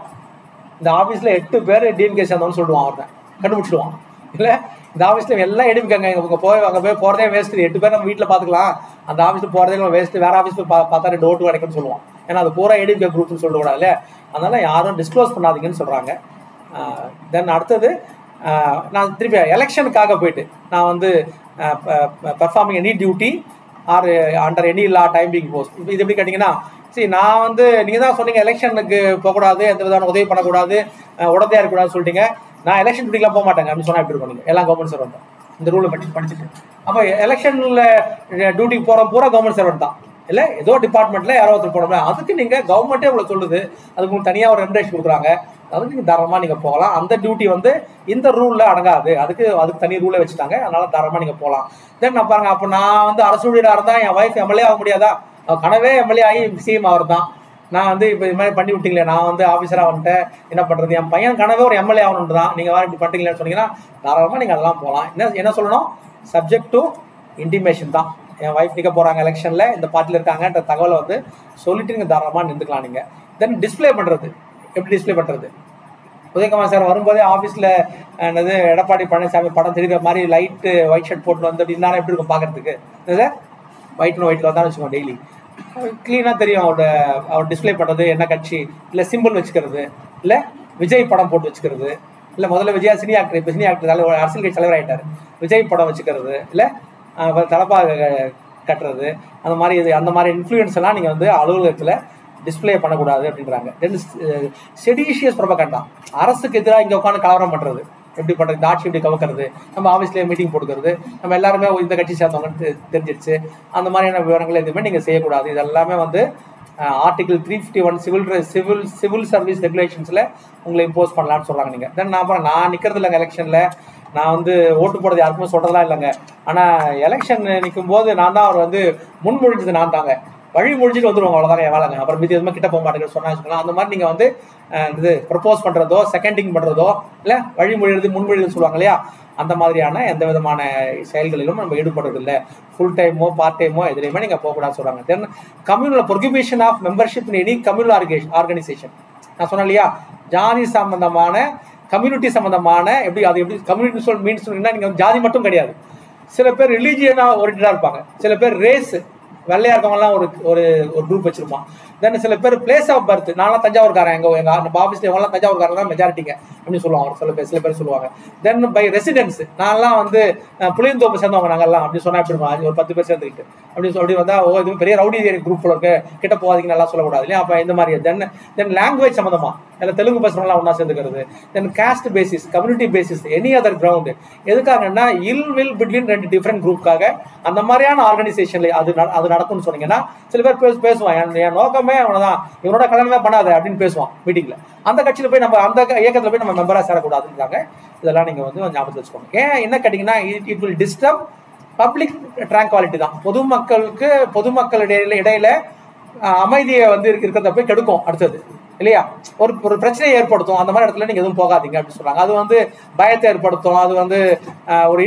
இந்த ஆஃபீஸில் 8 பேர் டிஎம்கே சேர்ந்தவன்னு சொல்லுவான், அவர்கிட்ட கண்டுபிடிச்சிடுவான். இல்லை இந்த ஆஃபீஸில் எல்லாம் எடுமிக்காங்க, இவங்க அங்கே போய் போகிறதே வேஸ்ட்டு, 8 பேர் நம்ம வீட்டில் பார்த்துக்கலாம், அந்த ஆஃபீஸில் போகிறதே வேஸ்ட்டு, வேறு ஆஃபீஸ் போய் பார்த்தா 2 ஓட்டு கிடைக்கும்னு சொல்லுவான். ஏன்னா அது பூரா ஏடிஎம்கே குரூப்னு சொல்லக்கூடாது இல்லை, அதனால யாரும் டிஸ்க்ளோஸ் பண்ணாதீங்கன்னு சொல்கிறாங்க. தென் அடுத்தது நான் திருப்பி எலெக்ஷனுக்காக போயிட்டு நான் வந்து performing any duty are under any law time being post. இது எப்படி கேட்டிங்கன்னா, சரி நான் வந்து நீங்கள் தான் சொன்னீங்க எலெக்ஷனுக்கு போகக்கூடாது, எந்த விதமான உதவி பண்ணக்கூடாது, உடந்தையாக இருக்கக்கூடாதுன்னு சொல்லிட்டீங்க, நான் எலெக்ஷன் டியூட்டிலாம் போக மாட்டேங்க அப்படின்னு சொன்னால் எப்படி இருக்கும், நீங்கள் எல்லாம் கவர்மெண்ட் சர்வெண்ட் தான் இந்த ரூலை படிச்சுட்டு. அப்போ எலெக்ஷனில் டியூட்டிக்கு போகிற பூரா கவர்மெண்ட் சர்வெண்ட் தான் இல்லை, ஏதோ டிபார்ட்மெண்ட்டில் யாரோ ஒருத்தர் போனோம்ல, அதுக்கு நீங்கள் கவர்மெண்ட்டே இவ்வளோ சொல்லுது, அதுக்கு உங்களுக்கு தனியாக ஒரு ரெமுனரேஷன் கொடுக்குறாங்க, அதுக்கு நீங்கள் தாராளமாக நீங்கள் போகலாம். அந்த டியூட்டி வந்து இந்த ரூலில் அடங்காது, அதுக்கு தனி ரூலை வச்சுட்டாங்க, அதனால தாராளமாக நீங்கள் போகலாம். தென் நான் பாருங்க, அப்போ நான் வந்து அரசு ஊழியராக இருந்தால் என் வைஃப் எம்எல்ஏ ஆக முடியாதா, கனவே எம்எல்ஏ ஆகி சிஎம் அவர் தான், நான் வந்து இப்போ இது மாதிரி பண்ணி விட்டீங்களே, நான் வந்து ஆஃபீஸராக வந்துட்டேன், என்ன பண்ணுறது, என் பையன் கனவே ஒரு எம்எல்ஏ ஆகணுன்ட்டு தான், நீங்கள் வேறு இப்படி பண்ணுறீங்களேன்னு சொன்னீங்கன்னா தாராளமாக நீங்கள் அதெல்லாம் போகலாம். என்ன சொல்லணும், சப்ஜெக்ட் டு இன்டிமேஷன் தான். என் ஒய்ஃப் நிற்க போகிறாங்க எலெக்ஷனில், இந்த பார்ட்டியில் இருக்காங்கன்ற தகவலை வந்து சொல்லிட்டு நீங்கள் தாராளமாக நின்றுக்கலாம். நீங்கள் தென் டிஸ்பிளே பண்ணுறது, எப்படி டிஸ்பிளே பண்ணுறது, உதயகுமார் சார் வரும்போதே ஆஃபீஸில் என்னது எடப்பாடி பழனிசாமி படம் தெரிகிற மாதிரி லைட்டு ஒயிட் ஷர்ட் போட்டு வந்து அப்படி இருந்தாலும் எப்படி இருக்கும் பார்க்குறதுக்கு, சார் ஒயிட் அண்ட் ஒயிட்டில் வந்தாலும் வச்சுக்கோங்க, டெய்லி க்ளீனாக தெரியும் அவர் டிஸ்பிளே பண்ணுறது, என்ன கட்சி, இல்லை சிம்பிள் வச்சுக்கிறது, இல்லை விஜய் படம் போட்டு வச்சுக்கிறது, இல்லை முதல்ல விஜயா சினி ஆக்டர், இப்போ சினி ஆக்டர் அரசியல் கட்சி தலைவர் ஆகிட்டார், விஜய் படம் வச்சுக்கிறது, இல்லை தலப்பாக கட்டுறது, அந்த மாதிரி இன்ஃப்ளூயன்ஸ் எல்லாம் நீங்கள் வந்து அலுவலகத்தில் டிஸ்பிளே பண்ணக்கூடாது அப்படின்றாங்க. தென் செடிஷியஸ் ப்ரொபகண்டா, அரசுக்கு எதிராக இங்கே உட்காந்து கலவரம் பண்ணுறது, எப்படி பண்ணுறது, இந்த ஆட்சி எப்படி கவக்கிறது, நம்ம ஆஃபீஸ்லேயே மீட்டிங் போட்டுக்கிறது, நம்ம எல்லாருமே இந்த கட்சி சேர்ந்தவங்கன்னு தெரிஞ்சிடுச்சு, அந்த மாதிரியான விவரங்கள் எதுவுமே நீங்கள் செய்யக்கூடாது. இது எல்லாமே வந்து ஆர்டிகல் 351 சிவில் சர்வீஸ் ரெகுலேஷன்ஸில் உங்களை இம்போஸ் பண்ணலான்னு சொல்கிறாங்க. நீங்கள் தென் நான் நிற்கிறது இல்லைங்க எலெக்ஷனில், நான் வந்து ஓட்டு போடுறது யாருக்குமே சொல்கிறதெல்லாம் இல்லைங்க, ஆனால் எலெக்ஷன் நிற்கும் போது நான் தான் அவர் வந்து முன்மொழிஞ்சது நான் தாங்க, வழி முடிஞ்சிட்டு வந்துடுவாங்க, அவ்வளோதாங்க என் வேலைங்க, அப்புறம் மீது எதுவுமே கிட்ட போக மாட்டேங்குன்னு சொன்னா வச்சுக்கலாம். அந்த மாதிரி நீங்கள் வந்து இது ப்ரப்போஸ் பண்ணுறதோ செகண்டிங் பண்ணுறதோ இல்லை வழிமொழிறது முன்மொழிது சொல்லுவாங்க இல்லையா, அந்த மாதிரியான எந்த விதமான செயல்களிலும் நம்ம ஈடுபடுறது இல்லை. ஃபுல் டைமோ பார்ட் டைமோ எதுலையுமே நீங்கள் போகக்கூடாது சொல்கிறாங்க. Then communal prohibition of membership in any communal organisation. நான் சொன்னேன் இல்லையா, ஜாதி சம்பந்தமான கம்யூனிட்டி சம்பந்தமான எப்படி கம்யூனிட்டி மீன்ஸ் சொன்னீங்கன்னா நீங்கள் ஜாதி மட்டும் கிடையாது, சில பேர் ரிலீஜியனாக ஓரியன்டாக இருப்பாங்க, சில பேர் ரேஸ் வெள்ளையா இருக்கவங்கலாம் ஒரு குரூப் வச்சிருப்பான். தென் சில பேர் பிளேஸ் ஆஃப் பர்த், நான்லாம் தஞ்சாவூர்காரன், எங்கள் ஆஃபீஸில் எவங்களாம் தஞ்சாவூர்காரன் தான் மெஜாரிட்டிங்க அப்படின்னு சொல்லுவாங்க சில பேர் சொல்லுவாங்க. தென் பை ரெசிடென்ஸ், நான்லாம் வந்து புளியந்தோப்பு சேர்ந்தவங்க நாங்கள்லாம் அப்படின்னு சொன்னால் எப்படி இருக்கும், ஒரு 10 பேர் சேர்ந்துக்கிட்டு அப்படி வந்தால் இது பெரிய ரவுடி குரூப்பில் இருக்கு, கிட்ட போகாதீங்க நல்லா சொல்லக்கூடாது இல்லையா. அப்போ இந்த மாதிரி தென் லாங்குவேஜ் சம்மந்தமாக இல்லை தெலுங்கு பேசுகிறவங்களாம் ஒன்றா சேர்ந்துக்கிறது. Then caste basis, community basis, any other ground, எதுக்காகன்னா இல் வில் பிட்வீன் 2 டிஃப்ரெண்ட் குரூப்புக்காக அந்த மாதிரியான ஆர்கனைசேஷன்ல அது நடக்கும்னு சொன்னீங்கன்னா சில பேர் பேசுவான், என் நோக்கமே அவனதான், இவனோட கல்யாணமே பண்ணாத அப்படின்னு பேசுவான் மீட்டிங்ல. அந்த கட்சியில் போய் நம்ம அந்த இயக்கத்தில் போய் நம்ம மெம்பராக சேரக்கூடாதுன்றாங்க. இதெல்லாம் நீங்கள் வந்து ஞாபகத்தில் வச்சுக்கோங்க. ஏன் என்ன கேட்டிங்கன்னா, இட் வில் டிஸ்டர்ப் பப்ளிக் ட்ராங்குவாலிட்டி தான், பொதுமக்கள் இடையில அமைதியை வந்து இருக்கிறத போய் கெடுக்கும் அடுத்தது இல்லையா, ஒரு பிரச்சனையை ஏற்படுத்தும். அந்த மாதிரி இடத்துல நீங்கள் எதுவும் போகாதீங்க அப்படின்னு சொல்கிறாங்க. அது வந்து பயத்தை ஏற்படுத்தும், அது வந்து ஒரு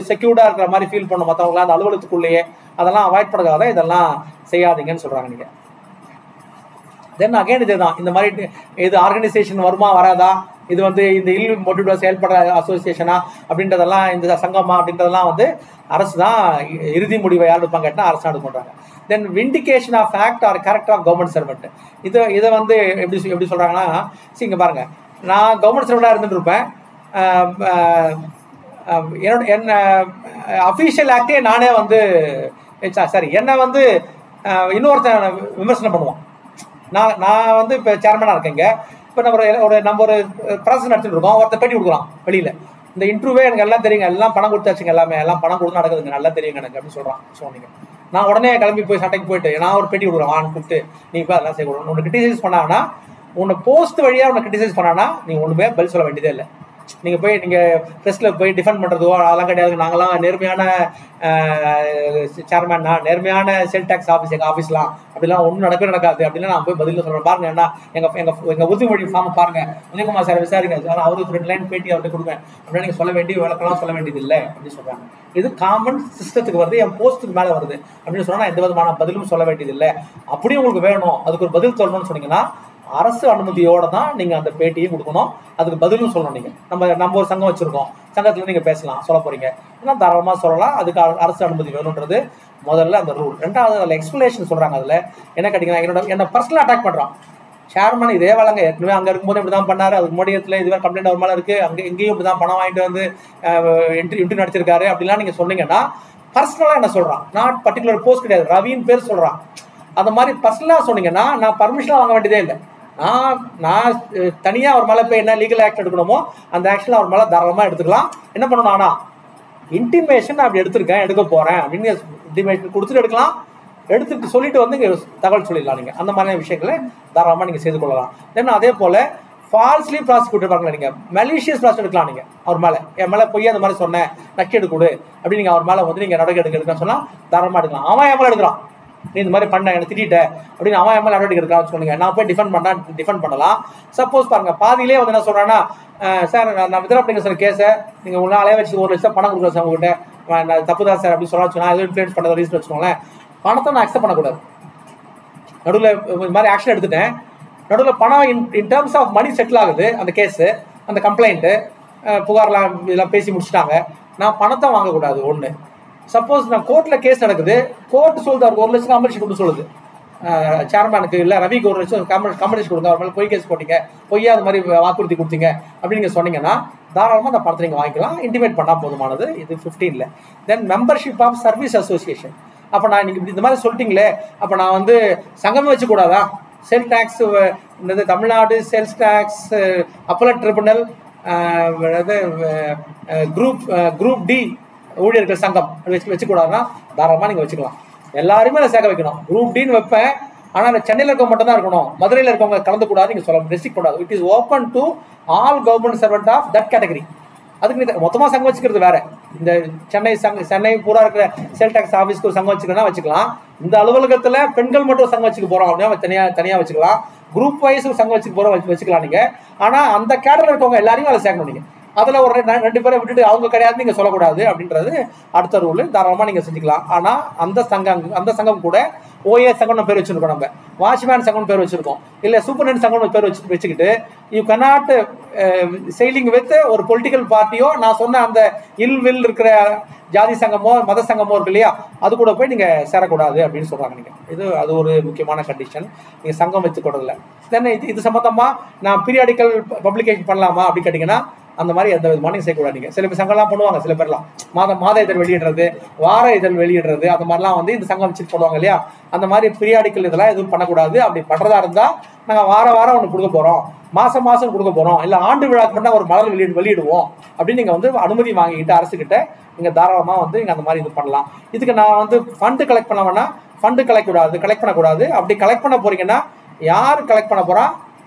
செக்யூர்டாக இருக்கிற மாதிரி ஃபீல் பண்ணும் மற்றவங்களா அந்த அலுவலகத்துக்குள்ளேயே. அதெல்லாம் அவாய்ட் பண்ணுறதுக்காக தான் இதெல்லாம் செய்யாதீங்கன்னு சொல்கிறாங்க நீங்கள். தென் அகைன் இதுதான், இந்த மாதிரி இது ஆர்கனைசேஷன் வருமா வராதா, இது வந்து இந்த இல் மோட்டிவ்ல செயல்படுற அசோசியேஷனா அப்படின்றதெல்லாம், இந்த சங்கமா அப்படின்றதெல்லாம் வந்து அரசு தான் இறுதி முடிவை யார் எடுப்பாங்க கேட்டால் அரசு தான் எடுக்கறாங்க. Then vindication of fact or character of government servant, இதை வந்து எப்படி சொல்றாங்கன்னா, இங்க பாருங்க, நான் கவர்மெண்ட் சர்வெண்டாக இருந்துட்டு இருப்பேன், என்ன அஃபீஷியல் ஆக்டே நானே வந்து என்னை வந்து இன்னொருத்தன் விமர்சனம் பண்ணுவான். நான் வந்து இப்போ சேர்மனாக இருக்கேங்க, இப்போ நம்ம ஒரு ப்ராசஸ் நடத்திட்டு இருக்கோம், ஒருத்தர் பேட்டி கொடுக்குறான் வெளியில், இந்த இன்டர்வியூவே எனக்கு எல்லாம் தெரியுங்க, எல்லாம் பணம் கொடுத்தாச்சுங்க, எல்லாம் பணம் கொடுத்து நடக்குதுங்க, நல்லா தெரியுங்க எனக்கு அப்படின்னு சொல்கிறான். சொன்னீங்க நான் உடனே கிளம்பி போய் சட்டைக்கு போயிட்டு நான் ஒரு பேட்டி கொடுக்குறேன், வான்னு கூப்பிட்டு நீ இப்போ அதெல்லாம் செய்யக்கூடாது. உன்னை கிரிட்டிசைஸ் பண்ணாங்கன்னா, உன்னை போஸ்ட் வழியாக உன்னை கிரிட்டிசைஸ் பண்ணானா நீ ஒன்றுமே பதில் சொல்ல வேண்டியதே இல்லை. நீங்கள் போய் நீங்கள் ப்ரெஸ்ஸில் போய் டிஃபெண்ட் பண்ணுறதோ அதெல்லாம் கிடையாது. நாங்களாம் நேர்மையான சேர்மேன்னா, நேர்மையான சேல் டேக்ஸ் ஆஃபீஸ் எங்கள் ஆஃபீஸ்லாம் அப்படிலாம் ஒன்றும் நடக்கவே நடக்காது அப்படின்னா நான் போய் பதில் சொல்கிறேன். பாருங்க, ஏன்னா எங்கள் உறுதிமொழி ஃபார்ம் பாருங்கள், உதயகுமார் சார் விசாரிங்க, அவருக்கு 2 லைன் பேட்டி அவர்கிட்ட கொடுப்பேன் அப்படின்னு நீங்கள் சொல்ல வேண்டிய விளக்கெல்லாம் சொல்ல வேண்டியது இல்லை அப்படின்னு சொல்கிறாங்க. இது காமன் சிஸ்டத்துக்கு வருது, என் போஸ்ட்டுக்கு மேலே வருது அப்படின்னு சொன்னால் நான் எந்த விதமான பதிலும் சொல்ல வேண்டியது இல்லை. அப்படியே உங்களுக்கு வேணும், அதுக்கு ஒரு பதில் சொல்லணும்னு சொன்னீங்கன்னா அரசு அனுமதியோடு தான் நீங்கள் அந்த பேட்டியும் கொடுக்கணும், அதுக்கு பதிலும் சொல்லணும். நீங்கள் நம்ம ஒரு சங்கம் வச்சுருக்கோம், சங்கத்தில் நீங்கள் பேசலாம், சொல்ல போகிறீங்க, ஏன்னா தாராளமாக சொல்லலாம். அதுக்கு அரசு அனுமதி வேணுன்றது முதல்ல அந்த ரூல். ரெண்டாவது அதில் எக்ஸ்பிளேஷன் சொல்கிறாங்க. அதில் என்ன கேட்டிங்கன்னா, என்னை பர்சனலாக அட்டாக் பண்ணுறான் சேர்மன், இதே வேலைங்க ஏற்கனவே அங்கே இருக்கும்போது இப்படி தான் பண்ணார், அதுக்கு முடியத்தில் இதுவே கம்ப்ளைண்ட் ஒரு மேலே இருக்குது, அங்கே எங்கேயும் இப்படி தான் பணம் வாங்கிட்டு வந்து இன்ட்ரி நடிச்சிருக்காரு அப்படிலாம் நீங்கள் சொன்னீங்கன்னா பர்சனலாக என்ன சொல்கிறான், நாட் பர்டிகுலர் போஸ்ட் கிடையாது, ரவின்னு பேர் சொல்கிறான். அந்த மாதிரி பர்சனலாக சொன்னீங்கன்னா நான் பர்மிஷனாக வாங்க வேண்டியதே இல்லை. நான் தனியாக அவர் மேலே போய் என்ன லீகல் ஆக்ஷன் எடுக்கணுமோ அந்த ஆக்ஷன் அவர் மேலே தாராளமாக எடுத்துக்கலாம். என்ன பண்ணணும், ஆனால் இன்டிமேஷன் அப்படி எடுத்திருக்கேன், எடுக்க போகிறேன் அப்படின்னு இன்டிமேஷன் கொடுத்துட்டு எடுக்கலாம். எடுத்துட்டு சொல்லிட்டு வந்து இங்கே தகவல் சொல்லிடலாம். நீங்கள் அந்த மாதிரியான விஷயங்களை தாராளமாக நீங்கள் செய்து கொள்ளலாம். ஏன்னா அதே போல் ஃபால்ஸ்லி ப்ராசிக்யூட்டர் பாருங்களேன், நீங்கள் மெலிஷியஸ் ப்ராசிக்யூட் எடுக்கலாம். நீங்கள் அவர் மேலே, என் மேலே பொய்யா அந்த மாதிரி சொன்னேன், நக்கி எடுக்கூடு அப்படின்னு நீங்கள் அவர் மேலே வந்து நீங்கள் நடவடிக்கை எடுக்கணும்னு சொன்னால் தாராளமாக எடுக்கலாம். அவன் என் மேலே எடுக்கிறான், நீ இந்த மாதிரி பண்ண எனக்கு திட்டிட்ட அப்படின்னு அவன் எம்எல் நடவடிக்கை எடுக்கலாம்னு சொன்னீங்க, நான் போய் டிஃபெண்ட் பண்ணலாம். சப்போஸ் பாருங்க பாதியிலே வந்து என்ன சொல்றேன்னா, சார் நான் வித்ரா பண்ணிங்க சார் கேஸை, நீங்கள் உங்களால் அலைய வச்சு 1 லட்சம் பணம் கொடுக்குறேன் சார் உங்ககிட்ட, நான் தப்பு தான் சார் அப்படின்னு சொன்னா எதுவும் இன்ஃப்ளூயன்ஸ் பண்ண ரீசன் வச்சுக்கோங்களேன், பணத்தை நான் அக்செப்ட் பண்ணக்கூடாது. நடுவில் இந்த மாதிரி ஆக்ஷன் எடுத்துட்டேன், நடுவில் பணம் in terms of money settle ஆகுது, அந்த கேஸு அந்த கம்ப்ளைண்ட்டு புகார்லாம் இதெல்லாம் பேசி முடிச்சுட்டாங்க, நான் பணத்தை வாங்கக்கூடாது. ஒன்று, சப்போஸ் நான் கோர்ட்டில் கேஸ் நடக்குது, கோர்ட் சொல்லுது அவருக்கு 1 லட்சம் காம்பன்சேஷன் கொடுத்து சொல்லுது, சேர்மனுக்கு இல்லை ரவிக்கு 1 லட்சம் காம்பன்சேஷன் கொடுங்க, அவர் மேலே பொய் கேஸ் போட்டீங்க, பொய்யா அது மாதிரி வாக்குறுதி கொடுத்தீங்க அப்படின்னு நீங்கள் சொன்னீங்கன்னா தாராளமாக அந்த பணத்தை நீங்கள் வாங்கிக்கலாம், இன்டிமேட் பண்ணால் போதுமானது. இது 15ல். தென் மெம்பர்ஷிப் ஆஃப் சர்வீஸ் அசோசியேஷன். அப்போ நான் இன்னைக்கு இந்த மாதிரி சொல்லிட்டீங்களே, அப்போ நான் வந்து சங்கமே வச்சுக்கூடாதா? சேல் டேக்ஸ் இந்த Tamil Nadu sales tax appellate tribunal group D ஊழியர்கள் சங்கம் வச்சுக்கூடாதுன்னா தாராளமாக நீங்கள் வச்சுக்கலாம். எல்லாருமே அதை சேர்க்க வைக்கணும். குரூப் டின்னு வைப்பேன், ஆனால் அந்த சென்னையில் இருக்கவங்க மட்டும் தான் இருக்கணும், மதுரையில் இருக்கவங்க கலந்துக்கூடாது நீங்கள் சொல்ல ரெஸ்ட்ரிக்ட் கூடாது. It is open to all government servant of that category. அதுக்கு நீ மொத்தமாக சங்கம் வச்சுக்கிறது வேற. இந்த சென்னை பூரா இருக்கிற சேல் டேக்ஸ் ஆஃபீஸ்க்கு ஒரு சங்கம் வச்சுக்கணும்னா வச்சுக்கலாம். இந்த அலுவலகத்தில் பெண்கள் மட்டும் சங்கம் வச்சுக்க போகிறோம் அப்படின்னா தனியாக வச்சுக்கலாம். குரூப் வைஸ் சங்கம் வச்சுக்க போகிறோம் வச்சுக்கலாம் நீங்கள். ஆனால் அந்த கேட்டகரியில் இருக்கவங்க எல்லாரையும் அதை சேர்க்கணும். நீங்கள் அதில் ஒரு 2 பேரை விட்டுட்டு அவங்க கிடையாது நீங்கள் சொல்லக்கூடாது அப்படின்றது அடுத்த ரூல். தாராளமாக நீங்கள் செஞ்சுக்கலாம். ஆனால் அந்த சங்கம் கூட ஓஏ சங்கம்னு பேர் வச்சுருக்கோம், நம்ம வாட்ச்மேன் சங்கம்னு பேர் வச்சுருக்கோம், இல்லை சூப்பர்டென்ட் சங்கம்னு பேர் வச்சுக்கிட்டு யூ கனாட் செயலிங் வித் ஒரு பொலிட்டிக்கல் பார்ட்டியோ நான் சொன்ன அந்த இல் இருக்கிற ஜாதி சங்கமோ மத சங்கமோ இருக்கு இல்லையா, அது கூட போய் நீங்கள் சேரக்கூடாது அப்படின்னு சொல்கிறாங்க. நீங்கள் அது ஒரு முக்கியமான கண்டிஷன், நீங்கள் சங்கம் வச்சுக்கூடதில்லை. தென் இது சம்மந்தமாக நான் பீரியாடிக்கல் பப்ளிகேஷன் பண்ணலாமா அப்படின்னு கேட்டிங்கன்னா அந்த மாதிரி எந்த விதமான நீங்கள் செய்யக்கூடாது. நீங்கள் சில பேர் சங்கம்லாம் பண்ணுவாங்க, சில பேர்லாம் மாத இதழ் வெளியிடுறது, வார இதழ் வெளியிடுறது, அந்த மாதிரிலாம் வந்து இந்த சங்கம் வச்சுட்டு போடுவாங்க இல்லையா, அந்த மாதிரி பீரியாடிக்கல் இதெல்லாம் எதுவும் பண்ணக்கூடாது. அப்படி பண்ணுறதா இருந்தால் நாங்கள் வாரம் ஒன்று கொடுக்க போகிறோம், மாதம் கொடுக்க போகிறோம், இல்லை ஆண்டு விழாக்கு பண்ணால் ஒரு மலர் வெளியிடுவோம் அப்படின்னு நீங்கள் வந்து அனுமதி வாங்கிக்கிட்டு அரசுக்கிட்ட நீங்கள் தாராளமாக வந்து நீங்கள் அந்த மாதிரி இது பண்ணலாம். இதுக்கு நான் வந்து ஃபண்டு கலெக்ட் பண்ண வேணா, ஃபண்டு கலெக்ட் பண்ணக்கூடாது. அப்படி கலெக்ட் பண்ண போகிறீங்கன்னா யார் கலெக்ட் பண்ண போகிறா,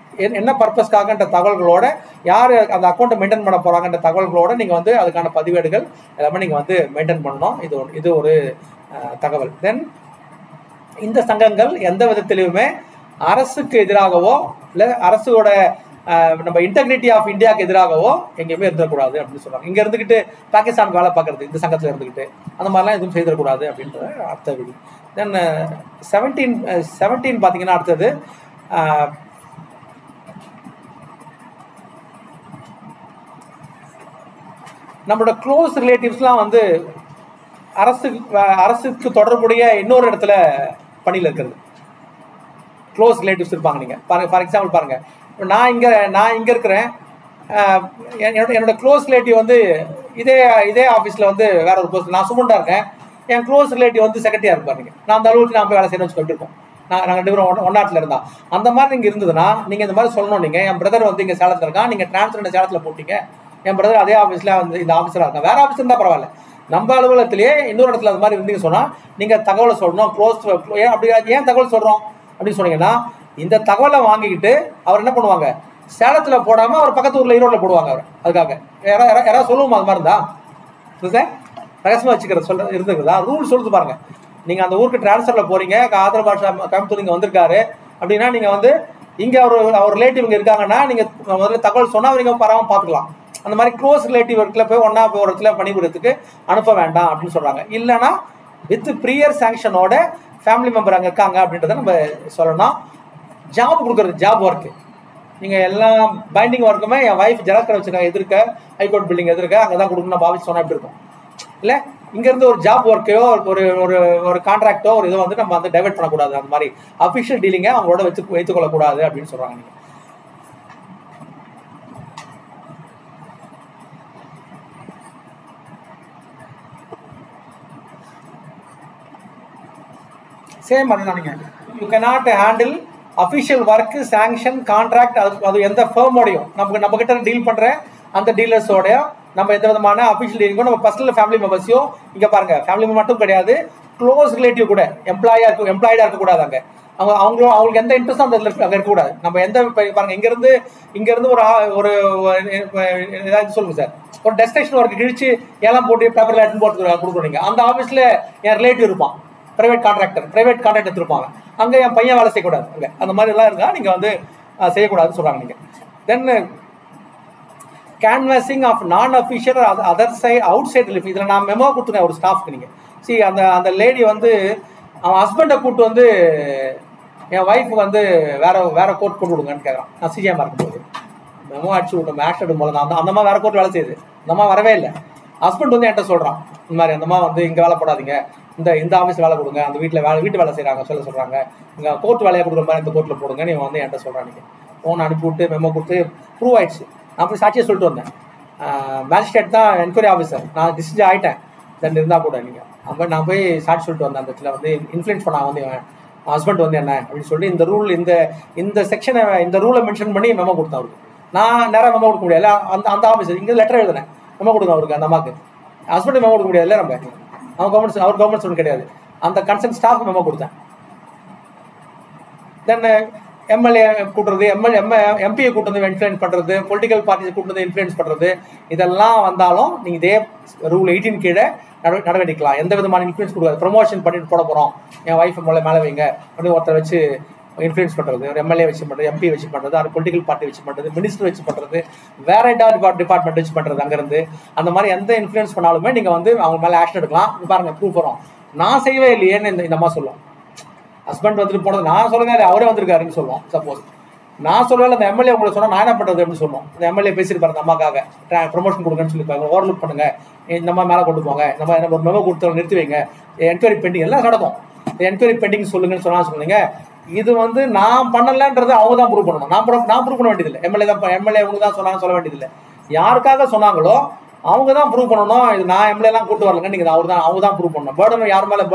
என்ன பர்பஸ்க்காகன்ற தகவல்களோட, யார் அந்த அக்கௌண்ட்டை மெயின்டைன் பண்ண போகிறாங்கன்ற தகவல்களோட நீங்கள் வந்து அதுக்கான பதிவேடுகள் எல்லாமே நீங்கள் வந்து மெயின்டைன் பண்ணணும். இது ஒரு தகவல். தென் இந்த சங்கங்கள் எந்த விதத்திலையுமே அரசுக்கு எதிராகவோ இல்லை அரசோட நம்ம இன்டெகிரிட்டி ஆஃப் இந்தியாவுக்கு எதிராகவோ எங்கேயுமே இருந்துடக்கூடாது அப்படின்னு சொல்கிறாங்க. இங்கே இருந்துக்கிட்டு பாகிஸ்தானுக்கு வேலை பார்க்குறது, இந்த சங்கத்தில் இருந்துக்கிட்டு அந்த மாதிரிலாம் எதுவும் செய்திடக்கூடாது அப்படின்ற அடுத்த விதி. தென் 17 பார்த்தீங்கன்னா அடுத்தது நம்மளோட க்ளோஸ் ரிலேட்டிவ்ஸ்லாம் வந்து அரசுக்கு தொடர்புடைய இன்னொரு இடத்துல பணியில் இருக்கிறது க்ளோஸ் ரிலேட்டிவ்ஸ் இருப்பாங்க. நீங்கள் பாருங்கள், ஃபார் எக்ஸாம்பிள் பாருங்கள், நான் இங்கே இருக்கிறேன், என்னோட க்ளோஸ் ரிலேட்டிவ் வந்து இதே ஆஃபீஸில் வந்து வேற ஒரு போஸ்ட், நான் சுமண்டாக இருக்கேன், என் க்ளோஸ் ரிலேட்டிவ் வந்து செக்ரட்டரியாக இருப்பாருங்க, நான் அந்த அளவுக்கு நான் போய் வேலை செய்யணும்னு சொல்லிட்டு இருக்கோம். நாங்கள் 2 பேரும் ஒன்னாட்டில் இருந்தால் அந்த மாதிரி நீங்கள் இருந்ததுன்னா நீங்கள் இந்த மாதிரி சொல்லணும். நீங்கள் என் பிரதர் வந்து இங்கே சேலத்தில் இருக்கான், நீங்கள் டிரான்ஸ்ஃபர் சேலத்தில் போட்டீங்க, என் பிரதர் அதே ஆஃபீஸில் வந்து இந்த ஆஃபீஸராக இருக்கான், வேறு ஆஃபீஸ் இருந்தால் பரவாயில்ல, நம்ம அலுவலகத்திலேயே இன்னொரு இடத்துல அந்த மாதிரி இருந்தீங்க சொன்னால் நீங்கள் தகவலை சொல்லணும். அப்படி ஏன் தகவல் சொல்கிறோம் அப்படின்னு சொன்னீங்கன்னா இந்த தகவலை வாங்கிக்கிட்டு அவர் என்ன பண்ணுவாங்க, சேலத்தில் போடாமல் அவர் பக்கத்து ஊரில் ஈரோட்டில் போடுவாங்க அவர். அதுக்காக யாராவது சொல்லுவோமா அது மாதிரி இருந்தா சார் ரகசியமாக வச்சுக்கிறது இருந்துக்குதா? ரூல் சொல்லுது பாருங்க. நீங்கள் அந்த ஊருக்கு டிரான்ஸ்ஃபரில் போகிறீங்க, ஆதர் பாஷா கோயம்புத்தூர் இங்கே வந்திருக்காரு அப்படின்னா நீங்கள் வந்து இங்கே அவர் ரிலேட்டிவ் இங்கே இருக்காங்கன்னா நீங்கள் முதல்ல தகவல் சொன்னால் அவங்க பரவாமல் பார்த்துக்கலாம். அந்த மாதிரி க்ளோஸ் ரிலேட்டிவ் இடத்துல போய் ஒன்றா போய் ஒரு இடத்துல பணிபுரியத்துக்கு அனுப்ப வேண்டாம் அப்படின்னு சொல்கிறாங்க. இல்லைனா வித் ப்ரியர் சாங்ஷனோட ஃபேமிலி மெம்பர் அங்கே இருக்காங்க அப்படின்றத நம்ம சொல்லணும். ஜாப் கொடுக்குறது, ஜாப் ஒர்க்கு, நீங்கள் எல்லாம் பைண்டிங் ஒர்க்குமே என் ஒய்ஃப் ஜெராக்ஸ் கடை வச்சுருக்காங்க எதிர்க்க, ஹைகோர்ட் பில்டிங் எதிர்க்க, அங்கே தான் கொடுக்கணும் நம்ம ஆஃபீஸ் சொன்னால் எப்படி இருக்கும் இல்லை? இங்கேருந்து ஒரு ஜாப் ஒர்க்கையோ ஒரு ஒரு ஒரு கான்ட்ராக்டோ ஒரு இதை வந்து நம்ம வந்து டைவெர்ட் பண்ணக்கூடாது. அந்த மாதிரி அஃபிஷியல் டீலிங்கை அவங்களோட வைத்துக்கொள்ளக்கூடாது அப்படின்னு சொல்கிறாங்க. நீங்கள் சேம் அதுதான். நீங்கள் you cannot handle official work, sanction, contract, அது எந்த ஃபேர்மோடையும் நம்ம கிட்ட டீல் பண்ணுற அந்த டீலர்ஸோடைய நம்ம எந்த விதமான அஃபிஷியல் டீலிங்கோ நம்ம பர்சனல் ஃபேமிலி மெம்பர்ஸையோ, இங்கே பாருங்கள் ஃபேமிலி மெம்பர் மட்டும் கிடையாது, க்ளோஸ் ரிலேட்டிவ் கூட எம்ப்ளாய்டாக இருக்கக்கூடாது. அங்கே அவங்களுக்கு எந்த இன்ட்ரெஸ்டும் அந்த இதில் அங்கே இருக்கக்கூடாது. நம்ம எந்த பாருங்கள் இங்கேருந்து ஒரு ஏதாவது சொல்லுங்கள் சார், ஒரு டெஸ்டினேஷன் ஒர்க்கு கிழிச்சு ஏலம் போட்டு பேப்பரில் எடுத்து போட்டு கொடுக்குறீங்க, அந்த ஆஃபீஸில் என் ரிலேட்டிவ் இருப்பான், ப்ரைவேட் கான்ட்ராக்ட் எடுத்துருப்பாங்க, அங்கே என் பையன் வேலை செய்யக்கூடாது. அங்கே அந்த மாதிரிலாம் இருந்தால் நீங்கள் வந்து செய்யக்கூடாதுன்னு சொல்கிறாங்க. நீங்கள் then canvassing of non official other side outside relief, இதில் நான் மெமோ கொடுத்துருக்கேன் ஒரு ஸ்டாஃப்க்கு. நீங்கள் அந்த லேடி வந்து அவன் ஹஸ்பண்டை கூப்பிட்டு வந்து என் ஒய்ஃபுக்கு வந்து வேற கோர்ட் கொண்டு விடுங்கன்னு கேட்குறான். நான் சிஜிஎம்மாக இருக்கும்போது மெமோ அடிச்சு விட்டோம், மேக்ஸ் எடுக்கும் போது அந்த அம்மா வேற கோர்ட் வேலை செய்யுது, அந்த அம்மா வரவே இல்லை. ஹஸ்பண்ட் வந்து என்கிட்ட சொல்கிறான், இந்த மாதிரி அந்த அம்மா வந்து இங்கே வேலை போடாதீங்க, இந்த ஆஃபீஸ் வேலை கொடுங்க, அந்த வீட்டு வேலை செய்கிறாங்க சொல்கிறாங்க, இங்கே கோர்ட் வேலையை கொடுக்குற மாதிரி இந்த கோர்ட்டில் போடுங்க நீ வந்து என்கிட்ட சொல்கிறான். நீங்கள் ஃபோன் அனுப்பிவிட்டு மெமோ கொடுத்து ப்ரூவ் ஆயிடுச்சு. நான் போய் சாட்சியை சொல்லிட்டு வந்தேன். மேஜிஸ்ட்ரேட் தான் என்கொயரி ஆஃபீஸர், நான் டிசிஷன் ஆகிட்டேன் தென் இருந்தால் கூட. நீங்கள் அப்போ நான் போய் சாட்சி சொல்லிட்டு வந்தேன். அந்த இடத்துல வந்து இன்ஃப்ளூயன்ஸ் பண்ண வந்து ஹஸ்பண்ட் வந்து என்ன அப்படின்னு சொல்லி இந்த ரூல் இந்த செக்ஷனை இந்த ரூலை மென்ஷன் பண்ணி மெமோ கொடுத்தேன் அவருக்கு. நான் நேராக மெமோ கொடுக்க முடியாது, அந்த ஆஃபீஸர் இங்கே லெட்டர் எழுதுனேன், மெமோ கொடுங்க அவருக்கு, அந்த அம்மாவுக்கு. ஹஸ்பண்ட் மெமோ கொடுக்க முடியாது இல்லை, நம்ம அவர் கவர்மெண்ட் ஸ்டூடெண்ட் கிடையாது, அந்த கன்சர்ன் ஸ்டாஃப் மெமோ கொடுத்தேன். தென் எம்எல்ஏ கூட்டுறது, எம்பியை கூட்டுறது இன்ஃப்ளூயன்ஸ் பண்ணுறது, பொலிட்டிக்கல் பார்ட்டிஸ் கூட்டுறது இன்ஃப்ளூயன்ஸ் பண்ணுறது, இதெல்லாம் வந்தாலும் நீங்கள் இதே ரூல் 18 கீழே நடவடிக்கலாம். எந்த விதமான இன்ஃப்ளூயன்ஸ் கொடுக்காது. ப்ரொமோஷன் பண்ணிட்டு போட போகிறோம், என் ஒய்ஃப் மேலே வைங்க அப்படின்னு ஒருத்தர் வச்சு இன்ஃப்ளூயன்ஸ் பண்ணுறது, ஒரு எம்எல்ஏ வச்சு பண்ணுறது, எம்பி வச்சு பண்ணுறது, அது பொலிட்டிக்கல் பார்ட்டி வச்சு பண்ணுறது, மினிஸ்டர் வச்சு பண்ணுறது, வேற ஏதாவது டிபார்ட்மெண்ட் வச்சு பண்ணுறது, அங்கேருந்து அந்த மாதிரி எந்த இன்ஃப்ளூயன்ஸ் பண்ணாலுமே நீங்கள் வந்து அவங்க மேலே ஆக்ஷன் எடுக்கலாம். பாருங்கள் ப்ரூஃப் வரும். நான் செய்யவே இல்லையேன்னு இந்த அம்மா சொல்லுவோம். ஹஸ்பண்ட் வந்துட்டு போனது நான் சொல்லவே இல்லை, அவரே வந்திருக்காருன்னு சொல்லுவோம். சப்போஸ் நான் சொல்லல, அந்த எம்எல்ஏ உங்களுக்கு சொன்னால் நான் என்ன பண்ணுறது அப்படின்னு சொல்லுவோம். அந்த எம்எல்ஏ பேசியிருப்பாரு அந்த அம்மாக்காக ப்ரொமோஷன் கொடுங்கன்னு சொல்லியிருப்பாங்க, ஓவர்லுக் பண்ணுங்க, இந்த மாதிரி மேலே கொண்டு போங்க, நம்ம ஒரு மெமோ கொடுத்து நிறுத்தி வைங்க, என்கொயரி பெண்டிங் எல்லாம் நடக்கும், என்கொயரி பெண்டிங் சொல்லுங்கன்னு சொன்னீங்க. இது வந்து நான் பண்ணலன்றது அவங்க தான் ப்ரூவ் பண்ணணும். நான் ப்ரூவ் பண்ண வேண்டியதில்லை. எம்எல்ஏ உங்களுக்கு தான் சொன்னாங்க சொல்ல வேண்டியதில்லை. யாருக்காக சொன்னாங்களோ அவங்க தான் ப்ரூவ் பண்ணணும். இது நான் எம்எல்ஏலாம் கூட்டு வரலங்க, நீங்கள் அவங்க தான் ப்ரூவ் பண்ணணும். பேர்டன் யார் மேலே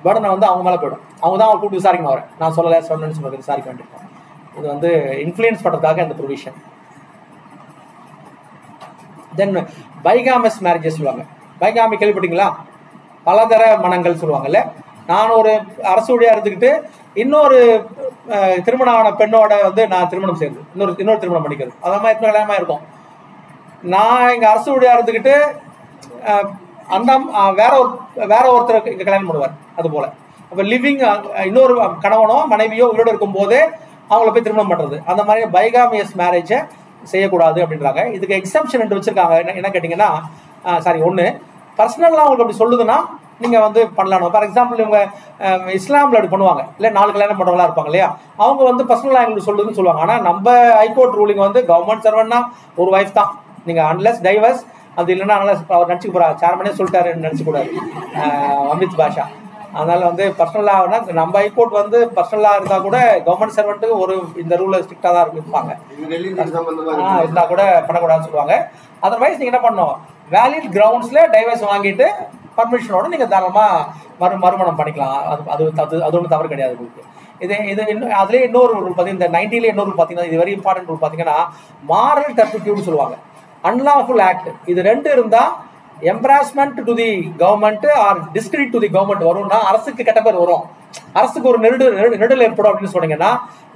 பேர்டனை வந்து அவங்க மேலே போய்டும். அவங்க தான் அவங்க கூட்டு விசாரிக்கணும். அவரை நான் சொன்னேன்னு சொல்றது விசாரிக்க வேண்டியிருக்கோம். இது வந்து இன்ஃப்ளூயன்ஸ் பண்ணுறதுக்காக இந்த ப்ரொவிஷன். தென் பைகாமஸ் மேரேஜஸ் சொல்லுவாங்க. பைகாமி கேள்விப்பட்டீங்களா? பலதர மனங்கள் சொல்லுவாங்கல்ல. நான் ஒரு அரசு ஊழியாக இருந்துக்கிட்டு இன்னொரு திருமணம் ஆன பெண்ணோட வந்து நான் திருமணம் செய்யுது, இன்னொரு திருமணம் பண்ணிக்கிறது, அந்த மாதிரி எத்தனை கல்யாணமாக இருக்கும். நான் இங்கே அரசு ஊழியாக இருந்துக்கிட்டு அந்த வேற ஒருத்தர் இங்கே கல்யாணம் பண்ணுவார். அதுபோல் அப்போ லிவிங் இன்னொரு கணவனோ மனைவியோ உயிரோடு இருக்கும் போதே அவங்கள போய் திருமணம் பண்ணுறது, அந்த மாதிரி பைகாமியஸ் மேரேஜை செய்யக்கூடாது அப்படின்றாங்க. இதுக்கு எக்ஸம்ஷன் ரெண்டு வச்சுருக்காங்க. என்ன கேட்டிங்கன்னா, ஒன்று பர்சனலாக அவங்களுக்கு அப்படி சொல்லுதுன்னா நீங்கள் வந்து பண்ணலாம். ஃபார் எக்ஸாம்பிள் இவங்க இஸ்லாமில் அப்படி பண்ணுவாங்க இல்லை, 4 கல்யாணம் பண்ணுறவங்களா இருப்பாங்க இல்லையா, அவங்க வந்து பர்சனலாக எங்களுக்கு சொல்லுதுன்னு சொல்லுவாங்க. ஆனால் நம்ம ஹைகோர்ட் ரூலிங் வந்து கவர்மெண்ட் சர்வெண்ட்னா ஒரு ஒய்ஃப் தான். நீங்கள் அன்லெஸ் டைவர்ஸ் அது இல்லைன்னா அன்லெஸ் அவர் நினச்சிக்க போகிறார், சேர்மனே சொல்லிட்டாருன்னு நினச்சிக்கூடாது அமித் பாஷா. அதனால் வந்து பர்சனலாகனா நம்ம ஹைகோர்ட் வந்து பர்சனலாக இருந்தால் கூட கவர்மெண்ட் சர்வெண்ட்டுக்கு ஒரு இந்த ரூலில் ஸ்ட்ரிக்டாக தான் இருப்பாங்க. இருந்தால் கூட பண்ணக்கூடாதுன்னு சொல்லுவாங்க. அதர்வைஸ் நீங்கள் என்ன பண்ணணும், வேலிட் கிரவுண்ட்ஸில் டைவர்ஸ் வாங்கிட்டு பர்மிஷனோட நீங்கள் தாராளமாக மறுமணம் பண்ணிக்கலாம். அது ஒன்றும் தவறு கிடையாது உங்களுக்கு. இது இன்னும் அதுலேயே இன்னொரு ரூல் பார்த்தீங்கன்னா, இந்த 90லேயே இன்னொரு பார்த்தீங்கன்னா, இது வெரி இம்பார்ட்டன்ட் ரூல் பார்த்தீங்கன்னா, மாரல் டர்பிட்யூட்னு சொல்லுவாங்க, அன்லாஃபுல் ஆக்ட். இது 2 இருந்தால் embarrassment to the government or discredit to the government வரும்னா அரசுக்கு கெட்ட பேர் வரும். அரசுக்கு ஒரு நெருடல் ஏற்படும் அப்படின்னு சொன்னீங்கன்னா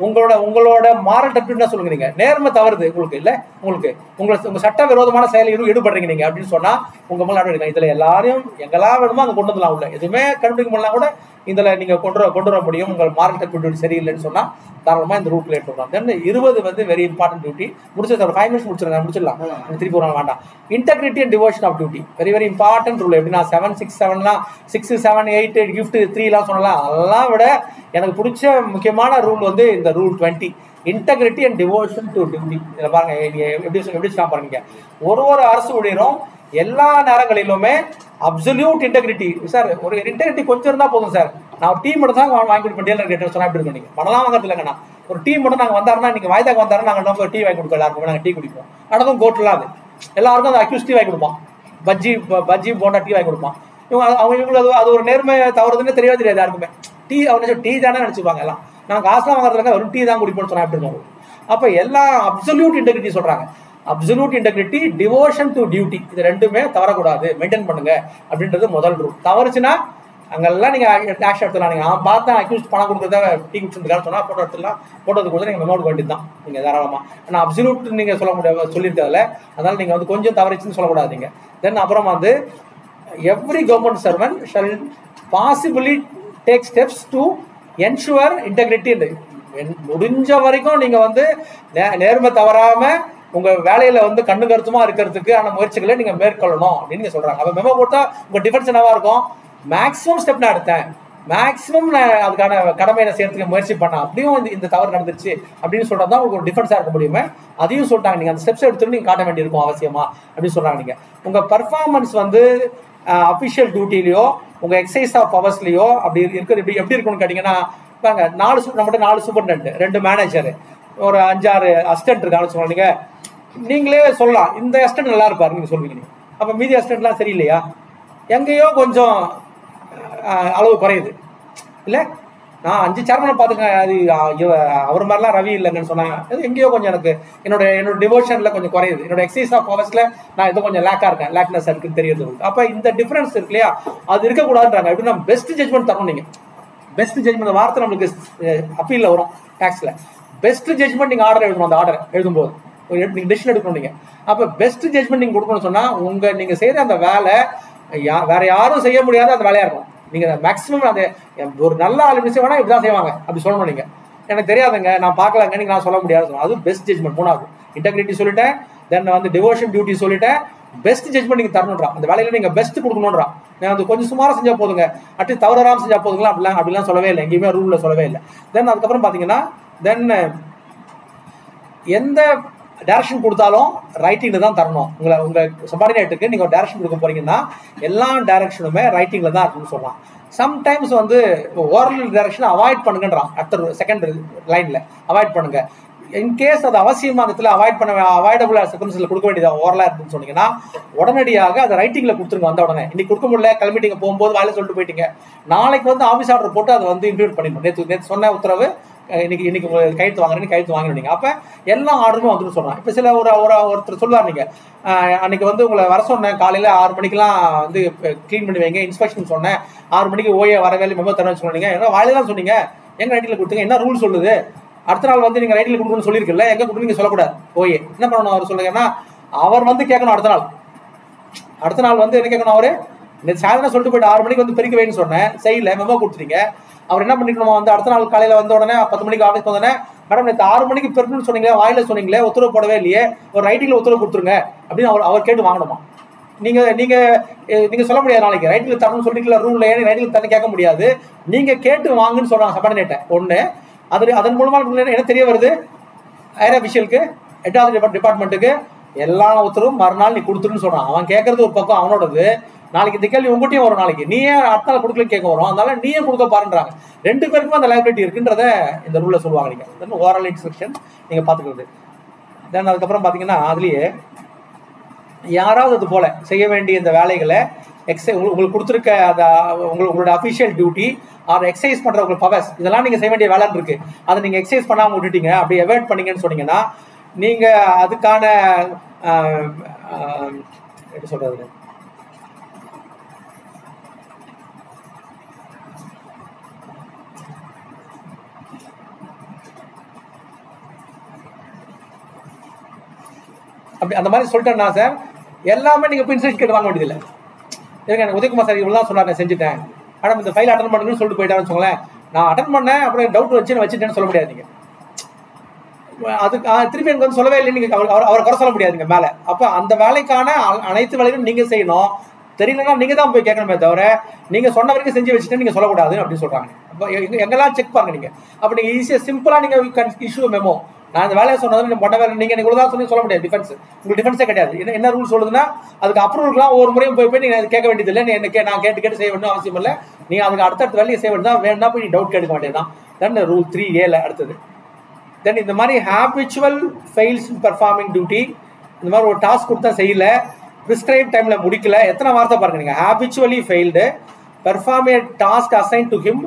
உங்களோட மாரல் டெப்டின்னு சொல்லுங்க. நீங்க நேர்மை தவறுது உங்களுக்கு இல்ல, உங்க சட்ட விரோதமான செயலில் ஈடுபடுறீங்க நீங்க அப்படின்னு சொன்னா உங்க மேல நடவடிக்கை. இதுல எல்லாரையும் எங்கெல்லாம் வேணுமோ அங்க கொண்டு வந்துடலாம். உள்ள எதுவுமே கண்டுபிடிக்க முடியலாம் கூட இதுல நீங்க கொண்டு வர முடியும். உங்கள் மாரல் டெப்டியூட்டி சரியில்லைன்னு சொன்னா தாராளமா இந்த ரூட்ல ஏற்படலாம். தென் 20 வந்து வெரி இம்பார்ட்டன்ட் டியூட்டி. முடிச்சது 5 மினிட்ஸ் முடிச்சிடலாம். திருப்பி ஒரு நாள் வேண்டாம். Integrity and devotion of duty very very important rule. எப்படின்னா 7, 6, 7லாம் 6, 7, 8 கிஃப்ட் 3லாம் சொல்லலாம். அதெல்லாம் விட எனக்கு பிடிச்ச முக்கியமான ரூல் வந்து இந்த rule 20 integrity and devotion to duty. இதில் பாருங்க எப்படி பாருங்க, ஒரு அரசு ஊழியரும் எல்லா நேரங்களிலுமே அப்சல்யூட் இன்டெகிரிட்டி. சார் ஒரு இன்டெகிரிட்டி கொஞ்சம் இருந்தால் போதும் சார், நான் டீம் மட்டும் தான் வாங்கி கொடுப்பேன் டீலர் கேட்டு சொன்னா எப்படி இருக்கும். நீங்கள் பணம்லாம் வாங்குறது இல்லைங்கண்ணா, ஒரு டீ மட்டும் நாங்கள் வந்தாருன்னா நீங்கள் வாய்தாக்கு வந்தாருன்னா நாங்கள் நம்ம டீ வாங்கி கொடுக்கலாம், எல்லாருக்குமே நாங்கள் டீ குடிப்போம். நடக்கும் கோர்ட்லாம் அது எல்லாருக்கும் அந்த அக்யூஸ் டீ வாங்கி கொடுப்பான், பஜ்ஜி போண்டா டீ வாங்கி கொடுப்பான். இவங்களுக்கு அது ஒரு நேர்மை தவறுதுன்னு தெரியவே தெரியாது யாருக்குமே. அவங்க டீ தானே நினச்சிப்பாங்க எல்லாம். நாங்கள் காசுலாம் வாங்குறதுல வெறும் டீ தான் குடிப்போம்னு சொன்னா எப்படி இருக்கும். அப்போ எல்லாம் அப்சல்யூட் இன்டெகிரிட்டி சொல்கிறாங்க. Absolute integrity, devotion to duty, இது ரெண்டுமே தவறக்கூடாது, மெயின்டைன் பண்ணுங்க அப்படின்றது முதல் ரூல். தவறுச்சுன்னா அங்கெல்லாம் நீங்கள் ஆக்ஷன் எடுத்துலாம். நீங்கள் பார்த்தா அக்யூஸ் பணம் கொடுக்குறத டீ குடிச்சிருக்காரு சொன்னால் போட்டோ எடுத்துலாம், போட்டோ கொடுத்தா நீங்கள் மெமோ எடுக்க வேண்டியது தான் நீங்கள் தாராளமாக. ஆனால் அப்சல்யூட் நீங்கள் சொல்ல முடியாது சொல்லியிருக்கிறதுல, அதனால் நீங்கள் வந்து கொஞ்சம் தவறிச்சுன்னு சொல்லக்கூடாது நீங்கள். தென் அப்புறம் வந்து every government servant shall possibly take steps to ensure integrity. முடிஞ்ச வரைக்கும் நீங்கள் வந்து நேர்மை தவறாமல் உங்கள் வேலையில் வந்து கண்ணு கருத்துமா இருக்கிறதுக்கு ஆன முயற்சிகளை நீங்கள் மேற்கொள்ளணும் அப்படின்னு நீங்கள் சொல்கிறாங்க. அப்போ மெமோ போட்டா உங்கள் டிஃபென்ஸ் என்னவா இருக்கும், மேக்ஸிமம் ஸ்டெப் நான் எடுத்தேன், மேக்ஸிமம் நான் அதுக்கான கடமையை செய்யறதுக்கு முயற்சி பண்ணேன், அப்படியும் இந்த தவறு நடந்துருச்சு அப்படின்னு சொல்கிறது தான் உங்களுக்கு ஒரு டிஃபென்ஸாக இருக்க முடியுமே. அதையும் சொல்லிட்டாங்க. நீங்கள் அந்த ஸ்டெப்ஸ் எடுத்துட்டு நீங்கள் காட்ட வேண்டியிருக்கும் அவசியமா அப்படின்னு சொல்கிறாங்க. நீங்கள் உங்கள் பர்ஃபார்மன்ஸ் வந்து அஃபிஷியல் டியூட்டிலையோ உங்கள் எக்ஸசைஸ் ஆஃப் பவர்ஸ்லையோ அப்படி இருக்கிறது எப்படி இருக்குன்னு கேட்டிங்கன்னா, பாருங்க 4 சூப்பர்டென்ட், 2 மேனேஜர், ஒரு 5-6 அசிஸ்டன்ட் இருக்காங்கன்னு சொல்லுவாங்க. நீங்களே சொல்லலாம் இந்த அசிஸ்டன்ட் நல்லா இருப்பாரு நீங்கள் சொல்வீங்க. நீங்கள் அப்போ மீதி அசிஸ்டன்ட்லாம் சரியில்லையா, எங்கேயோ கொஞ்சம் அளவு குறையுது இல்லை. நான் 5 சேர்மனை பார்த்துக்கேன், அது அவர் மாதிரிலாம் ரவி இல்லைங்கன்னு சொன்னாங்க. அது எங்கேயோ கொஞ்சம் எனக்கு என்னோட டிவோஷனில் கொஞ்சம் குறையுது, என்னோட எக்ஸசைஸ் ஆஃப் பவர்ஸில் நான் ஏதோ கொஞ்சம் லேக்னஸ் இருக்குன்னு தெரியுது. அப்போ இந்த டிஃபரன்ஸ் இருக்கு இல்லையா, அது இருக்கக்கூடாதுன்றாங்க. எப்படின்னா பெஸ்ட் ஜட்மெண்ட் தரணும். நீங்கள் பெஸ்ட் ஜட்மெண்ட் வார்த்தை நம்மளுக்கு அப்பீலில் வரும் டேக்ஸில். பெஸ்ட் ஜட்மெண்ட் நீங்கள் ஆர்டர் எழுதணும். அந்த ஆர்டர் எழுதும்போது நீங்கள் டெசிஷன் எடுக்கணும். நீங்கள் அப்போ பெஸ்ட் ஜட்மெண்ட் நீங்கள் கொடுக்கணும்னு சொன்னால் நீங்கள் செய்கிற அந்த வேலை வேற யாரும் செய்ய முடியாத அந்த வேலையாக இருக்கும். நீங்கள் மேக்ஸிமம் அந்த ஒரு நல்ல ஆள் விஷயம் வேணா இப்படிதான் செய்வாங்க அப்படி சொல்லணும். நீங்கள் எனக்கு தெரியாதுங்க, நான் பார்க்கலாங்க, நீங்கள் நான் சொல்ல முடியாது. அது பெஸ்ட் ஜட்மெண்ட். 3வது இன்டெகிரிட்டி சொல்லிட்டேன், தென் வந்து டிவோஷன் டியூட்டி சொல்லிட்டேன், பெஸ்ட் ஜட்மெண்ட் நீங்கள் தரணுன்றா. அந்த வேலையில் நீங்கள் பெஸ்ட் கொடுக்கணுன்றா. நான் வந்து கொஞ்சம் சுமாராக செஞ்சால் போதுங்க, அட்லீஸ்ட் தவறாமல் செஞ்சால் போதுங்களா, அப்படிலாம் சொல்லவே இல்லை, எங்கேயுமே ரூலில் சொல்லவே இல்லை. தென் அதுக்கப்புறம் பார்த்தீங்கன்னா தென் எந்த டைரக்ஷன் கொடுத்தாலும் ரைட்டிங்கில் தான் தரணும். உங்கள் சபார்டினேட்டுக்கு நீங்கள் ஒரு டைரக்ஷன் கொடுக்க போறீங்கன்னா எல்லா டைரக்ஷனுமே ரைட்டிங்கில் தான் இருக்குன்னு சொல்லலாம். சம்டைம்ஸ் வந்து ஓரல் டைரக்ஷனை அவாய்ட் பண்ணுங்கன்றான். அடுத்த செகண்ட் லைனில் அவாய்ட் பண்ணுங்க. இன்கேஸ் அது அவசியமாக இடத்துல அவாய்டபுள் சர்க்கம்ஸ்டன்ஸ்ல கொடுக்க வேண்டியது ஓரலாக இருக்குன்னு சொன்னீங்கன்னா உடனடியாக அதை ரைட்டிங்கில் கொடுத்துருங்க. வந்த உடனே இன்னைக்கு கொடுக்க முடியல, கிளம்பிட்டீங்க, போகும்போது வாயில சொல்லிட்டு போயிட்டீங்க, நாளைக்கு வந்து ஆஃபீஸ் ஆர்டர் போட்டு அதை வந்து இம்ப்ளிமெண்ட் பண்ணிடணும். நேற்று சொன்ன உத்தரவு இன்னைக்கு கையெழுத்து வாங்குறேன்னு நீங்கள் அப்போ எல்லா ஆர்டருமே வந்துட்டு சொல்கிறான். இப்போ சில ஒருத்தர் சொல்லுவார், நீங்கள் அன்னைக்கு வந்து உங்களை வர சொன்னேன், காலையில் 6 மணிக்கெலாம் வந்து க்ளீன் பண்ணி வைங்க, இன்ஸ்பெக்ஷன் சொன்னேன், 6 மணிக்கு ஓஏ வரவே மெமோ தரேன்னு சொன்னீங்க, ஏன்னா வாயில தான் சொன்னீங்க, எங்க ரைட்டில் கொடுத்தீங்க, என்ன ரூல் சொல்லுது, அடுத்த நாள் வந்து நீங்கள் ரைட்டில் கொடுக்கணும்னு சொல்லியிருக்கல, எங்கே கொடுத்து நீங்கள் சொல்லக்கூடாது. ஓஏ என்ன பண்ணணும் அவர் சொல்லுங்கன்னா, அவர் வந்து கேட்கணும் அடுத்த நாள் வந்து என்ன கேட்கணும், அவர் சாயந்தரம் சொல்லிட்டு போயிட்டு 6 மணிக்கு வந்து பெருக்க வைன்னு சொன்னேன், செய்யல, மெமோ கொடுத்துட்டீங்க. அவர் என்ன பண்ணிக்கணுமா, வந்து அடுத்த நாள் காலையில் வந்த உடனே 10 மணிக்கு ஆஃபீஸ் வந்தோடனே, மேடம் நேற்று 6 மணிக்கு பெருக்கணும்னு சொன்னீங்களே, வாயில சொன்னீங்களே, உத்தரவு போடவே இல்லையே, ஒரு ரைட்டிங்கில் உத்தரவு கொடுத்துருங்க அப்படின்னு அவர் கேட்டு வாங்கணுமா. நீங்க சொல்ல முடியாது, நாளைக்கு ரைட்டில் தரணும்னு சொல்லிக்கல ரூல்ல, ரைட்டில் தரணும் கேட்க முடியாது, நீங்க கேட்டு வாங்குன்னு சொல்றாங்க சபார்டினேட்டை. ஒன்று அதன் மூலமா என்ன தெரிய வருது, ஹையர் அஃபிஷியலுக்கு, 8வது டிபார்ட்மெண்ட்டுக்கு எல்லா உத்தரவும் மறுநாள் நீ கொடுத்துருன்னு சொல்றான். அவன் கேட்கறது ஒரு பக்கம் அவனோடது, நாளைக்கு இந்த கேள்வி உங்ககிட்டயும் வரும், நாளைக்கு நீயே அடுத்த நாள் கொடுக்கல கேட்க வரும், அதனால நீயே கொடுக்க பாருன்றாங்க. 2 பேருக்குமே அந்த லைபிலிட்டி இருக்குன்றத இந்த ரூல்ல சொல்லுவாங்க. நீங்க ஓரல் இன்ஸ்ட்ரக்ஷன் நீங்க பாத்துக்கிறது. தென் அதுக்கப்புறம் பாத்தீங்கன்னா அதுலயே யாராவது அது போல செய்ய வேண்டிய இந்த வேலைகளை உங்களுக்கு கொடுத்துருக்க அந்த உங்களோட அஃபிஷியல் டியூட்டி ஆர் எக்ஸசைஸ் பண்ற உங்களுக்கு பவர்ஸ், இதெல்லாம் நீங்க செய்ய வேண்டிய வேலை இருக்கு, அதை நீங்க எக்ஸசைஸ் பண்ணாம விட்டுட்டீங்க, அப்படி அவாய்ட் பண்ணீங்கன்னு சொன்னீங்கன்னா நீங்க அதுக்கான எப்படி சொல்றது, அப்படி அந்த மாதிரி சொல்லிட்டேன்னா சார் எல்லாமே நீங்கள் போய் இன்ஸ்ட்ரக்ஷன் வாங்க வேண்டியதில்லை. எனக்கு உதயகுமார் சார் இவ்வளோ சொன்னார், நான் செஞ்சுட்டேன், மேடம் இந்த ஃபைல் அட்டன் பண்ணுங்கன்னு சொல்லிட்டு போயிட்டான்னு வச்சுக்கோங்களேன், நான் அட்டன் பண்ணேன் அப்புறம் டவுட் வச்சுட்டேன்னு சொல்ல முடியாது. நீங்கள் அதுக்கு திருப்பி எனக்கு வந்து சொல்லவே இல்லை, நீங்கள் அவரை குறை சொல்ல முடியாதுங்க மேலே. அப்போ அந்த வேலைக்கான அனைத்து வேலைகளும் நீங்கள் செய்யணும். தெரியலன்னா நீங்கள் தான் போய் கேட்கணுமே தவிர நீங்கள் சொன்ன வரைக்கும் செஞ்சு வச்சுட்டு நீங்கள் சொல்லக்கூடாது அப்படின்னு சொல்கிறாங்க. அப்போ எங்கெல்லாம் செக் பாருங்க நீங்கள். அப்போ நீங்கள் ஈஸியாக சிம்பிளாக நீங்கள் இஷ்யூ மெமோ, நான் இந்த வேலையை சொன்னது நீங்கள் பண்ண வேலை நீங்கள் இவ்வளோ தான் சொல்லி சொல்ல முடியாது. டிஃபென்ஸ் உங்களுக்கு டிஃபென்ஸே கிடையாது. என்ன ரூல் சொல்லுதுன்னா அதுக்கு அப்ரூவல்லாம் ஒவ்வொரு முறையும் போய் நீங்கள் கேட்க வேண்டியதில்லை. நான் கேட்டு செய்ய வேண்டிய அவசியம் இல்லை. நீங்கள் அதுக்கு அடுத்தடுத்த வேலையை செய்ய வேண்டியதான். வேணும்னா போய் டவுட் கேட்க வேண்டியதுதான். தென் ரூல் 3A அடுத்தது. தென் இந்த மாதிரி ஹேபிச்சுவல் ஃபெயில்ஸ் இன் பெர்ஃபார்மிங் டியூட்டி. இந்த மாதிரி ஒரு டாஸ்க் கொடுத்தா செய்யல, ப்ரிஸ்கிரைப் டைமில் முடிக்கல, எத்தனை வார்த்தை பாருங்க நீங்கள். Habitually failed, perform a task assign to him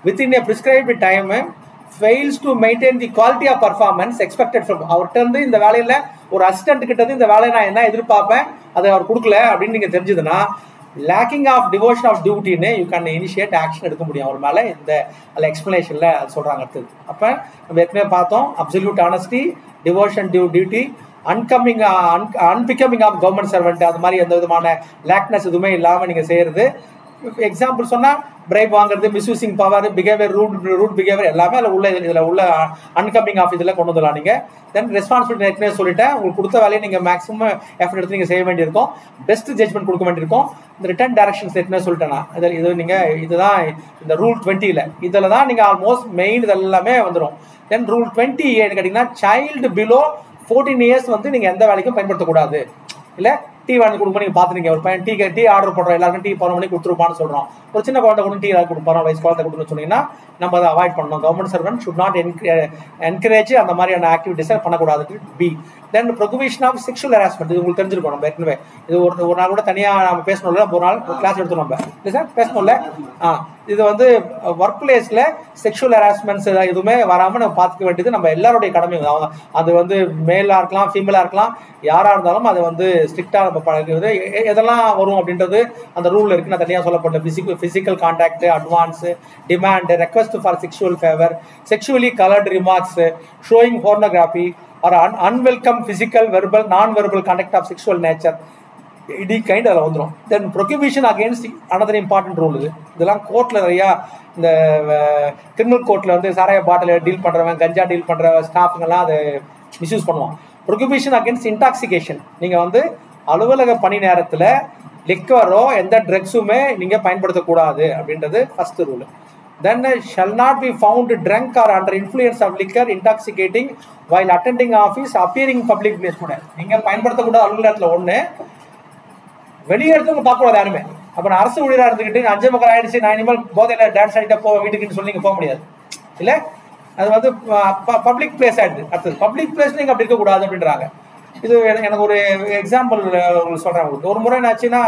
within a prescribed time, fails to maintain the quality of performance expected from. அவர்கிட்ட இருந்து இந்த வேலையில் ஒரு அசிஸ்டன்ட் கிட்ட இருந்து இந்த வேலையை நான் என்ன எதிர்பார்ப்பேன் அதை அவர் கொடுக்கல அப்படின்னு நீங்கள் தெரிஞ்சதுன்னா லேக்கிங் ஆஃப் டிவோஷன் ஆஃப் டியூட்டின்னு யூ கேன் இனிஷியேட் ஆக்ஷன் எடுக்க முடியும் அவர் மேலே. இந்த அதில் எக்ஸ்பிளனேஷனில் அது சொல்கிறாங்க. அடுத்தது அப்போ நம்ம ஏற்கனவே பார்த்தோம், absolute honesty, devotion duty, unbecoming of government servant, அது மாதிரி எந்த விதமான லேக்னஸ் எதுவுமே இல்லாமல் நீங்கள் செய்கிறது. எக்ஸாம்பிள் சொன்னால் பிரைப் வாங்குறது, misusing power, behaviour, rude behaviour எல்லாமே அதில் உள்ள இதில் உள்ள அன்கமிங் ஆஃப் இதில் கொண்டு வந்துடலாம் நீங்கள். தென் ரெஸ்பான்சிபிலிட்டி ஏற்கனவே சொல்லிட்டேன், உங்களுக்கு கொடுத்த வேலையை நீங்கள் மேக்ஸிமம் எஃபர்ட் எடுத்து நீங்கள் செய்ய வேண்டியிருக்கும், பெஸ்ட் ஜட்ஜ்மெண்ட் கொடுக்க வேண்டியிருக்கும். இந்த ரிட்டர்ன் டைரக்ஷன்ஸ் ஏற்கனவே சொல்லிட்டேன்னா இது நீங்கள் இதுதான் இந்த ரூல் 20 இதில் தான் நீங்கள் ஆல்மோஸ்ட் மெயின் இதெல்லாமே வந்துடும். தென் ரூல் 20A கேட்டிங்கன்னா சைல்டு பிலோ 14 years வந்து நீங்கள் எந்த வேலைக்கும் பயன்படுத்தக்கூடாது. இல்லை டீ வாங்கி கொடுக்க நீங்கள் பார்த்துருங்க, ஒரு பையன் டீ ஆர்டர் பண்ணுறோம், எல்லாருக்கும் டீ 11 மணிக்கு கொடுத்துருப்பான்னு சொல்கிறோம், ஒரு சின்ன குழந்தை கூட டீ ஏதாவது கொடுப்பாரோ, வயசு குழந்தை கொடுன்னு சொன்னீங்கன்னா நம்ம அதை அவாய்ட் பண்ணணும். Government servant should not encourage அந்த மாதிரியான ஆக்டிவிட்டிஸை பண்ணக்கூடாது. B then prohibition of sexual harassment. இது உங்களுக்கு தெரிஞ்சிருக்கும், நம்ம ஏற்கனவே இது ஒரு நாள் கூட தனியாக நம்ம பேசணும்ல, ஒரு நாள் ஒரு கிளாஸ் எடுத்தோம் நம்ம, இல்லை சார் பேசணும்ல. இது வந்து ஒர்க் பிளேஸில் செக்ஷுவல் ஹராஸ்மெண்ட்ஸ் எதுவுமே வராமல் நம்ம பார்த்துக்க வேண்டியது நம்ம எல்லாருடைய கடமை. அது வந்து மேலாக இருக்கலாம், ஃபீமேலாக இருக்கலாம், யாராக இருந்தாலும் அதை வந்து ஸ்ட்ரிக்டாக நம்ம பழகுறது. எதெல்லாம் வரும் அப்படின்றது அந்த ரூலில் இருக்குது. நான் தனியாக சொல்லப்பட்ட physical contact, advance, demand, request for sexual favour, sexually coloured remarks, showing pornography or unwelcome physical, verbal, non verbal contact of sexual nature, இடி கைண்ட் அதில் வந்துடும். Then prohibition against another important rule. இதெல்லாம் கோர்ட்டில் நிறையா இந்த கிரிமினல் கோர்ட்டில் வந்து சாராய பாட்டில் டீல் பண்ணுறவன், கஞ்சா டீல் பண்ணுற ஸ்டாஃபுங்கெல்லாம் அதை மிஸ்யூஸ் பண்ணுவான். Prohibition against intoxication. நீங்கள் வந்து அலுவலக பணி நேரத்தில் லிக்கரோ எந்த ட்ரக்ஸுமே நீங்கள் பயன்படுத்தக்கூடாது அப்படின்றது first rule. Then shall not be found drunk or under influence of liquor intoxicating while attending office, appearing public place. கூட நீங்கள் பயன்படுத்தக்கூடாத அலுவலகத்தில் ஒன்று, வெளியே எடுத்து பார்க்கக்கூடாது யாருமே. அப்போ நான் அரசு ஊழியராக இருந்துக்கிட்டு 5:30 ஆயிடுச்சு, நான் இனிமேல் போதையில் டான்ஸ் ஆகிட்டா வீட்டுக்குன்னு சொல்லி நீங்கள் போக முடியாது. இல்லை, அது வந்து பப்ளிக் பிளேஸ் ஆகிடுது. அடுத்தது பப்ளிக் பிளேஸ் நீங்கள் அப்படி இருக்கக்கூடாது அப்படின்றாங்க. இது எனக்கு ஒரு எக்ஸாம்பிள் உங்களுக்கு சொல்கிறேன். உங்களுக்கு ஒரு முறை என்னாச்சுன்னா,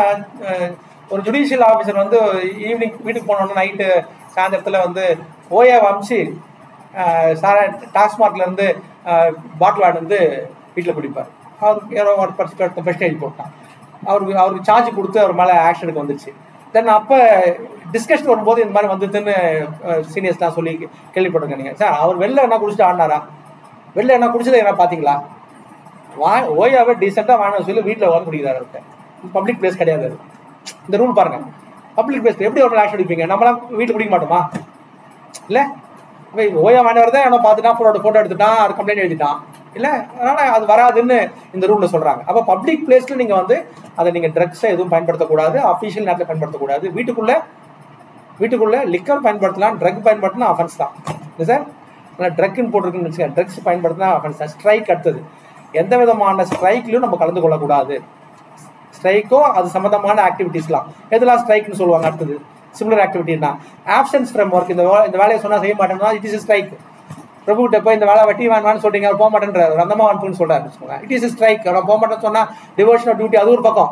ஒரு ஜுடிஷியல் ஆஃபீஸர் வந்து ஈவினிங் வீட்டுக்கு போனோன்னா நைட்டு சாயந்தரத்தில் வந்து ஓயாவை அமிச்சு டாஸ்மார்க்லேருந்து பாட்டில் வாங்கிட்டு வீட்டில் குடிப்பார். அவருக்கு யாரோ ஒரு பிரச்சனை போட்டான். அவருக்கு சார்ஜ் கொடுத்து அவர் மேலே ஆக்ஷன் எடுக்க வந்துச்சு. தென் அப்போ டிஸ்கஷன் வரும்போது இந்த மாதிரி வந்ததுன்னு சீனியர்ஸ்லாம் சொல்லி கேள்விப்பட்டிருக்கீங்க. சார் அவர் வெளில என்ன குடிச்சிட்டு ஆடினாரா? வெளில என்ன குடிச்சதை என்ன பார்த்தீங்களா? ஓயாவே டீசெண்டாக வாங்க சொல்லி வீட்டில் வந்து குடிக்கிறாரு. அவர்கிட்ட பப்ளிக் பிளேஸ் கிடையாது. இந்த ரூல் பாருங்கள், பப்ளிக் பிளேஸ் எப்படி ஒரு ஆக்ஷன் எடுப்பீங்க? நம்மளாம் வீட்டில் குடிக்க மாட்டோமா? இல்லை, ஓயா வாங்கினவர் தான் என்ன பார்த்துட்டான், ஃபோட்டோ எடுத்துட்டான், அது கம்ப்ளைண்ட் எழுதிட்டான். இல்லை, அதனால் அது வராதுன்னு இந்த ரூலில் சொல்கிறாங்க. அப்போ பப்ளிக் பிளேஸில் நீங்கள் வந்து அதை நீங்கள் ட்ரக்ஸை எதுவும் பயன்படுத்தக்கூடாது, அஃபிஷியல் நேரத்தில் பயன்படுத்தக்கூடாது. வீட்டுக்குள்ளே லிக்கர் பயன்படுத்தலாம், ட்ரக் பயன்படுத்தினா அஃபென்ஸ் தான். இல்லை சார், ஆனால் ட்ரக்குன்னு போட்டிருக்குன்னு வச்சுக்கோங்க, ட்ரக்ஸ் பயன்படுத்தினா அஃபென்ஸ் தான். ஸ்ட்ரைக் அடுத்தது, எந்த விதமான ஸ்ட்ரைக்லையும் நம்ம கலந்து கொள்ளக்கூடாது. ஸ்ட்ரைக்கோ அது சம்மந்தமான ஆக்டிவிட்டீஸ்லாம் எதெல்லாம் ஸ்ட்ரைக்னு சொல்லுவாங்க. அடுத்தது சிமிலர் ஆக்டிவிட்டின்னா ஆப்சன்ஸ் ஃப்ரம் ஒர்க். இந்த வேலையை சொன்னால் செய்ய மாட்டேன்னா இட் இஸ் ஸ்ட்ரைக். பிரபுகிட்ட போய் இந்த வேலை வெட்டி வாங்கன்னு சொல்றீங்க, போக மாட்டேன்றாரு, அந்தமா வான்னு சொல்றாரு, இட் இஸ் ஸ்ட்ரைக். நான் போக மாட்டேன்னு சொன்னா டிவோஷன் ஆஃப் டியூட்டி, அது ஒரு பக்கம்.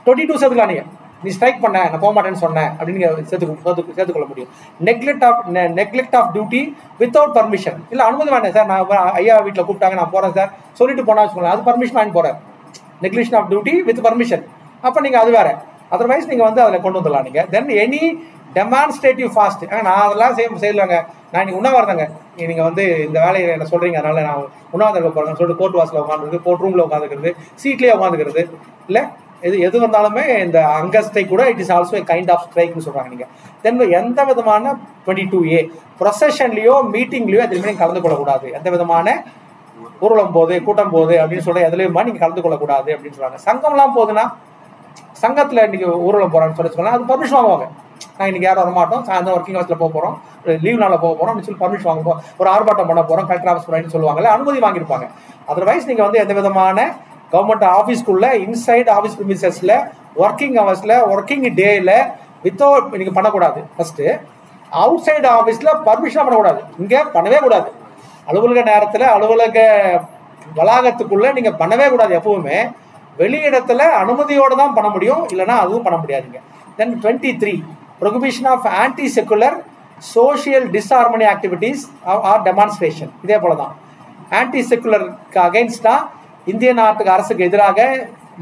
22 சேர்த்துக்கலாம். நீங்கள் நீ ஸ்ட்ரைக் பண்ண, நான் போக மாட்டேன்னு சொன்னேன் அப்படின்னு நீங்கள் சேர்த்துக்கொள்ள முடியும். Neglect of duty without permission. இல்லை அனுமதி வேண்டாம் சார், நான் ஐயா வீட்டில் கூப்பிட்டாங்க நான் போகிறேன் சார் சொல்லிட்டு போனா வச்சுக்கோங்க, அது பர்மிஷன் வாங்கி போகிறேன். நெக்லிஷன் ஆஃப் டியூட்டி வித் பர்மிஷன், அப்போ நீங்கள் அது வேறு. அதர்வைஸ் நீங்கள் வந்து அதில் கொண்டு வந்துடலாம். நீங்கள் தென் எனி டெமான்ஸ்ட்ரேட்டிவ் ஃபாஸ்ட், நான் அதெல்லாம் செய்யலாங்க, நான் இன்னைக்கு உண்ணா வரதாங்க, நீங்க வந்து இந்த வேலையை என்ன சொல்றீங்க, அதனால நான் உண்ணாவிரதம் போறேன்னு சொல்லிட்டு கோர்ட் வாசல உட்காந்துருக்கு, கோர்ட் ரூம்ல உட்காந்துக்கிறது, சீட்லயே உட்காந்துக்கிறது இல்ல, எது வந்தாலுமே இந்த அங்கஸ்டை கூட it is also kind of ஸ்ட்ரைக்னு சொல்றாங்க. நீங்க தென் எந்த விதமான 22A ப்ரொசஷன்லயோ மீட்டிங்லயோ எதுலையுமே நீங்க கலந்து கொள்ளக்கூடாது. எந்த விதமான ஊர்வலம் போகுது, கூட்டம் போகுது அப்படின்னு சொல்ல எதுலையுமா நீங்க கலந்து கொள்ளக்கூடாது அப்படின்னு சொல்றாங்க. சங்கம்லாம் போகுதுன்னா, சங்கத்துல இன்னைக்கு ஊர்வலம் போறான்னு சொல்லி அது பர்மிஷன் வாங்குவாங்க. நான் இன்னைக்கு யாரும் வரமாட்டோம், சாயந்தரம் ஒர்க்கிங் ஹவர்ஸ்ல போக போறோம், லீவ் நாளில் போக போறோம் அப்படின்னு சொல்லி பர்மிஷன் வாங்க போறோம், ஒரு ஆர்ப்பாட்டம் பண்ண போறோம், கலெக்டர் ஆஃபீஸ் போறேன்னு சொல்லுவாங்கல்ல, அனுமதி வாங்கியிருப்பாங்க. அதர்வைஸ் நீங்க வந்து எந்த விதமான கவர்மெண்ட் ஆஃபீஸ்க்குள்ள இன்சைட் ஆஃபீஸ் ப்ரிமிசஸ்ல ஒர்க்கிங் ஹவர்ஸ்ல ஒர்க்கிங் டேல வித்தவுட் நீங்க பண்ணக்கூடாது. ஃபர்ஸ்ட் அவுட் சைடு ஆஃபீஸ்ல பர்மிஷன் பண்ணக்கூடாது, இங்க பண்ணவே கூடாது. அலுவலக நேரத்துல அலுவலக வளாகத்துக்குள்ள நீங்க பண்ணவே கூடாது. எப்பவுமே வெளியிடத்துல அனுமதியோட தான் பண்ண முடியும், இல்லைன்னா அதுவும் பண்ண முடியாதுங்க. Then 23 prohibition of anti secular social disharmony activities or demonstration. இதே போலதான் ஆன்டி செக்குலருக்கு அகைன்ஸ்டா இந்திய நாட்டுக்கு அரசுக்கு எதிராக,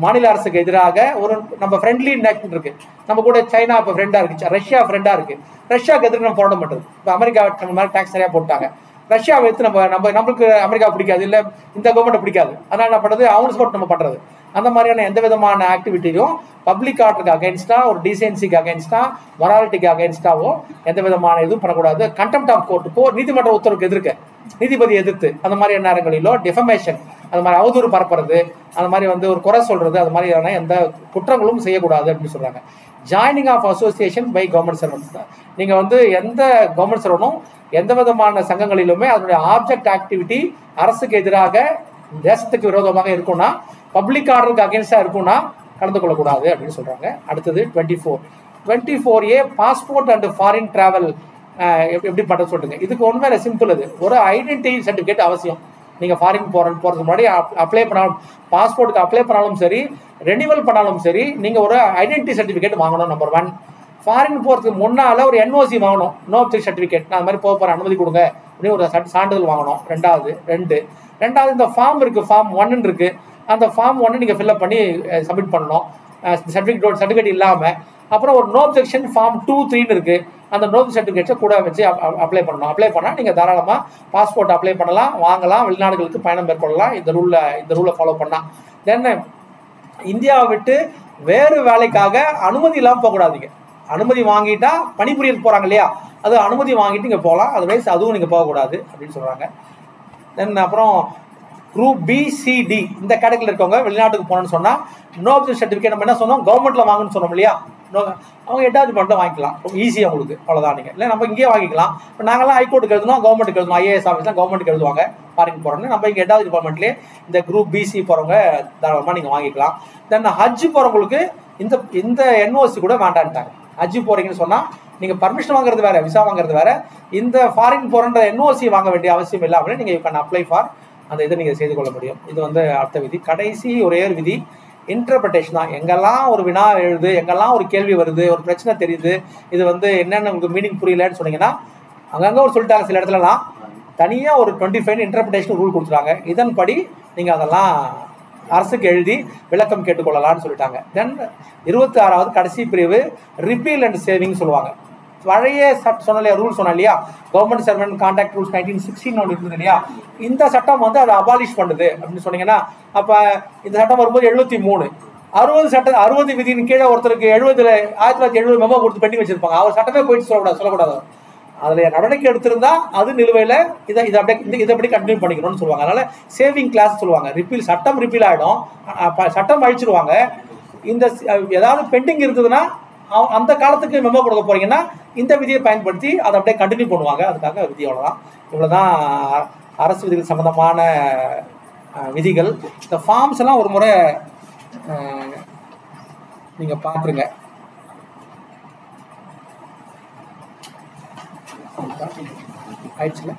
மாநில அரசுக்கு எதிராக ஒரு நம்ம ஃப்ரெண்ட்லி நேஷன் இருக்கு, நம்ம கூட சைனா இப்போ ஃப்ரெண்டா இருக்கு, ரஷ்யா ஃப்ரெண்டா இருக்கு, ரஷ்யாவுக்கு எதிர்த்து நம்ம போராட்டம் பண்றது. இப்போ அமெரிக்கா நம்ம மாதிரி டேக்ஸ் நிறையா போட்டாங்க, ரஷ்யாவை எடுத்து நம்மளுக்கு அமெரிக்கா பிடிக்காது, இல்லை இந்த கவர்மெண்ட் பிடிக்காது, அதனால என்ன பண்றது, அவங்க சப்போர்ட் நம்ம பண்றது. அந்த மாதிரியான எந்த விதமான ஆக்டிவிட்டியும் பப்ளிக் ஆர்டருக்கு அகைன்ஸ்டா, ஒரு டீசென்சிக்கு அகைன்ஸ்டா, மொராலிட்டிக்கு அகைன்ஸ்டாவோ எந்த விதமான இதுவும் பண்ணக்கூடாது. கண்டெம்ட் ஆஃப் கோர்ட்டுக்கோ நீதிமன்ற உத்தரவுக்கு எதிர்க்க, நீதிபதி எதிர்த்து அந்த மாதிரி நேரங்களிலோ டிஃபமேஷன், அது மாதிரி அவதூறு பரப்புறது, அந்த மாதிரி வந்து ஒரு குறை சொல்றது, அது மாதிரியான எந்த குற்றங்களும் செய்யக்கூடாது அப்படின்னு சொல்றாங்க. Joining of association by government servants, நீங்க வந்து எந்த கவர்மெண்ட் சர்வனும் எந்த விதமான சங்கங்களிலுமே அதனுடைய ஆப்ஜெக்ட் ஆக்டிவிட்டி அரசுக்கு எதிராக, தேசத்துக்கு விரோதமாக இருக்கும்னா, பப்ளிக் ஆர்டருக்கு அகேன்ஸ்டா இருக்கும்னா கலந்து கொள்ளக்கூடாது அப்படின்னு சொல்றாங்க. அடுத்தது 24A passport and foreign travel எப்படி பண்றது சொல்லுங்க. இதுக்கு ஒன்றுமே சிம்பிள், இது ஒரு ஐடென்டிட்டி சர்டிஃபிகேட் அவசியம். நீங்க ஃபாரின் போறதுக்கு முன்னாடி அப்ளை பண்ணாலும், பாஸ்போர்ட்டுக்கு அப்ளை பண்ணாலும் சரி, ரெனிவல் பண்ணாலும் சரி, நீங்க ஒரு ஐடென்டிட்டி சர்டிஃபிகேட் வாங்கணும். நம்பர் 1. ஃபாரின் போறதுக்கு முன்னால ஒரு NOC வாங்கணும், நோ ஆப்ஜெக்ட் சர்டிஃபிகேட், நான் அது மாதிரி போக போறேன் அனுமதி கொடுங்க அப்படின்னு ஒரு சான்றிதழ் வாங்கணும். ரெண்டாவது இந்த ஃபார்ம் இருக்கு, ஃபார்ம் 1 இருக்கு, அந்த ஃபார்ம் 1 நீங்க ஃபில்அப் பண்ணி சப்மிட் பண்ணணும், சர்டிஃபிகேட் இல்லாம. அப்புறம் ஒரு நோ அப்ஜெக்ஷன் ஃபார்ம் 2, 3 இருக்கு, அந்த நோ சர்டிஃபிகேட்ஸை கூட வச்சு அப்ளை பண்ணணும். அப்ளை பண்ணால் நீங்கள் தாராளமாக பாஸ்போர்ட் அப்ளை பண்ணலாம், வாங்கலாம், வெளிநாடுகளுக்கு பயணம் மேற்கொள்ளலாம், இந்த ரூலை ஃபாலோ பண்ணலாம். தென் இந்தியாவை விட்டு வேறு வேலைக்காக அனுமதி இல்லாமல் போகக்கூடாதுங்க. அனுமதி வாங்கிட்டா பணிபுரிய போகிறாங்க இல்லையா, அது அனுமதி வாங்கிட்டு நீங்கள் போகலாம், அதர்வைஸ் அதுவும் நீங்கள் போகக்கூடாது அப்படின்னு சொல்கிறாங்க. தென் அப்புறம் குரூப் BCD இந்த கேட்டகரியில் இருக்கவங்க வெளிநாட்டுக்கு போகணும்னு சொன்னால் நோ அப்ஜெக்ட் சர்டிஃபிகேட் நம்ம என்ன சொன்னோம், கவர்மெண்ட்டில் வாங்கணும்னு சொன்னோம் இல்லையா, அவங்க 8வது மட்டும் வாங்கிக்கலாம், ரொம்ப ஈஸியாக உங்களுக்கு, அவ்வளோதான். நீங்கள் இல்லை நம்ம இங்கேயே வாங்கிக்கலாம். இப்போ நாங்களாம் ஹைகோர்ட்டுக்கு எழுதணும், கவர்மெண்ட்டுக்கு எழுதணும், IAS ஆஃபீஸ்லாம் கவர்மெண்ட்டுக்கு எழுதுவாங்க ஃபாரின் போகிறோன்னு, நம்ம இங்கே 8வது டிபார்ட்மெண்ட்லேயே இந்த குரூப் BC போகிறவங்க தாராளமாக நீங்கள் வாங்கிக்கலாம். தென் ஹஜ் போகிறவங்களுக்கு இந்த NOC கூட வேண்டான்ட்டாங்க. ஹஜ் போகிறீங்கன்னு சொன்னால் நீங்கள் பர்மிஷன் வாங்குறது வேறு, விசா வாங்குறது வேறு, இந்த ஃபாரின் போகிற NOC வாங்க வேண்டிய அவசியம் இல்லாமல் நீங்கள் யூ கேன் அப்ளை ஃபார் அந்த இதை நீங்கள் செய்து கொள்ள முடியும். இது வந்து அடுத்த விதி. கடைசி ஒரே ஒரு விதி இன்டர்பிரேஷன் தான். எங்கெல்லாம் ஒரு வினா எழுது, எங்கெல்லாம் ஒரு கேள்வி வருது, ஒரு பிரச்சனை தெரியுது, இது வந்து என்னென்ன உங்களுக்கு மீனிங் புரியலன்னு சொன்னீங்கன்னா, அங்கங்கே ஒரு சொல்லிட்டாங்க, சில இடத்துலலாம் தனியாக ஒரு 25 இன்டர்பிரேஷன் ரூல் கொடுத்துட்டாங்க. இதன்படி நீங்கள் அதெல்லாம் அரசுக்கு எழுதி விளக்கம் கேட்டுக்கொள்ளலாம்னு சொல்லிட்டாங்க. தென் 26வது கடைசி பிரிவு ரிப்பீல் அண்ட் சேவிங் சொல்லுவாங்க. பழைய சொன்ன இல்லையா, ரூல் சொன்னா இல்லையா, கவர்மெண்ட் சர்வெண்ட் கான்ட்ராக்ட் ரூல்ஸ் 1916 ஒன்று இருக்குது இல்லையா, இந்த சட்டம் வந்து அதை அபாலிஷ் பண்ணுது அப்படின்னு சொன்னீங்கன்னா, அப்போ இந்த சட்டம் வரும்போது 73 60 விதியின் கீழே ஒருத்தருக்கு 1970 மெமோ கொடுத்து பெண்டிங் வச்சிருப்பாங்க, அவர் சட்டமே போயிட்டு சொல்லக்கூடாது. அதில் நடவடிக்கை எடுத்திருந்தா அது நிலுவையில் இதை அப்படி கண்டினியூ பண்ணிக்கணும்னு சொல்லுவாங்க. அதனால சேவிங் கிளாஸ் சொல்லுவாங்க. ரிப்பீல் சட்டம் ரிப்பீல் ஆகிடும், சட்டம் அழிச்சிருவாங்க. இந்த ஏதாவது பெண்டிங் இருந்ததுன்னா அந்த காலத்துக்கு மெமோ கொடுக்க போறீங்கன்னா இந்த விதியை பயன்படுத்தி அதை அப்படியே கண்டினியூ பண்ணுவாங்க. அதுக்காக விதி அவ்வளோதான். இவ்வளோதான் அரசு விதிகள் சம்பந்தமான விதிகள். இந்த ஃபார்ம்ஸ் எல்லாம் ஒரு முறை நீங்க பாத்துருங்க. ஆயிடுச்சுல.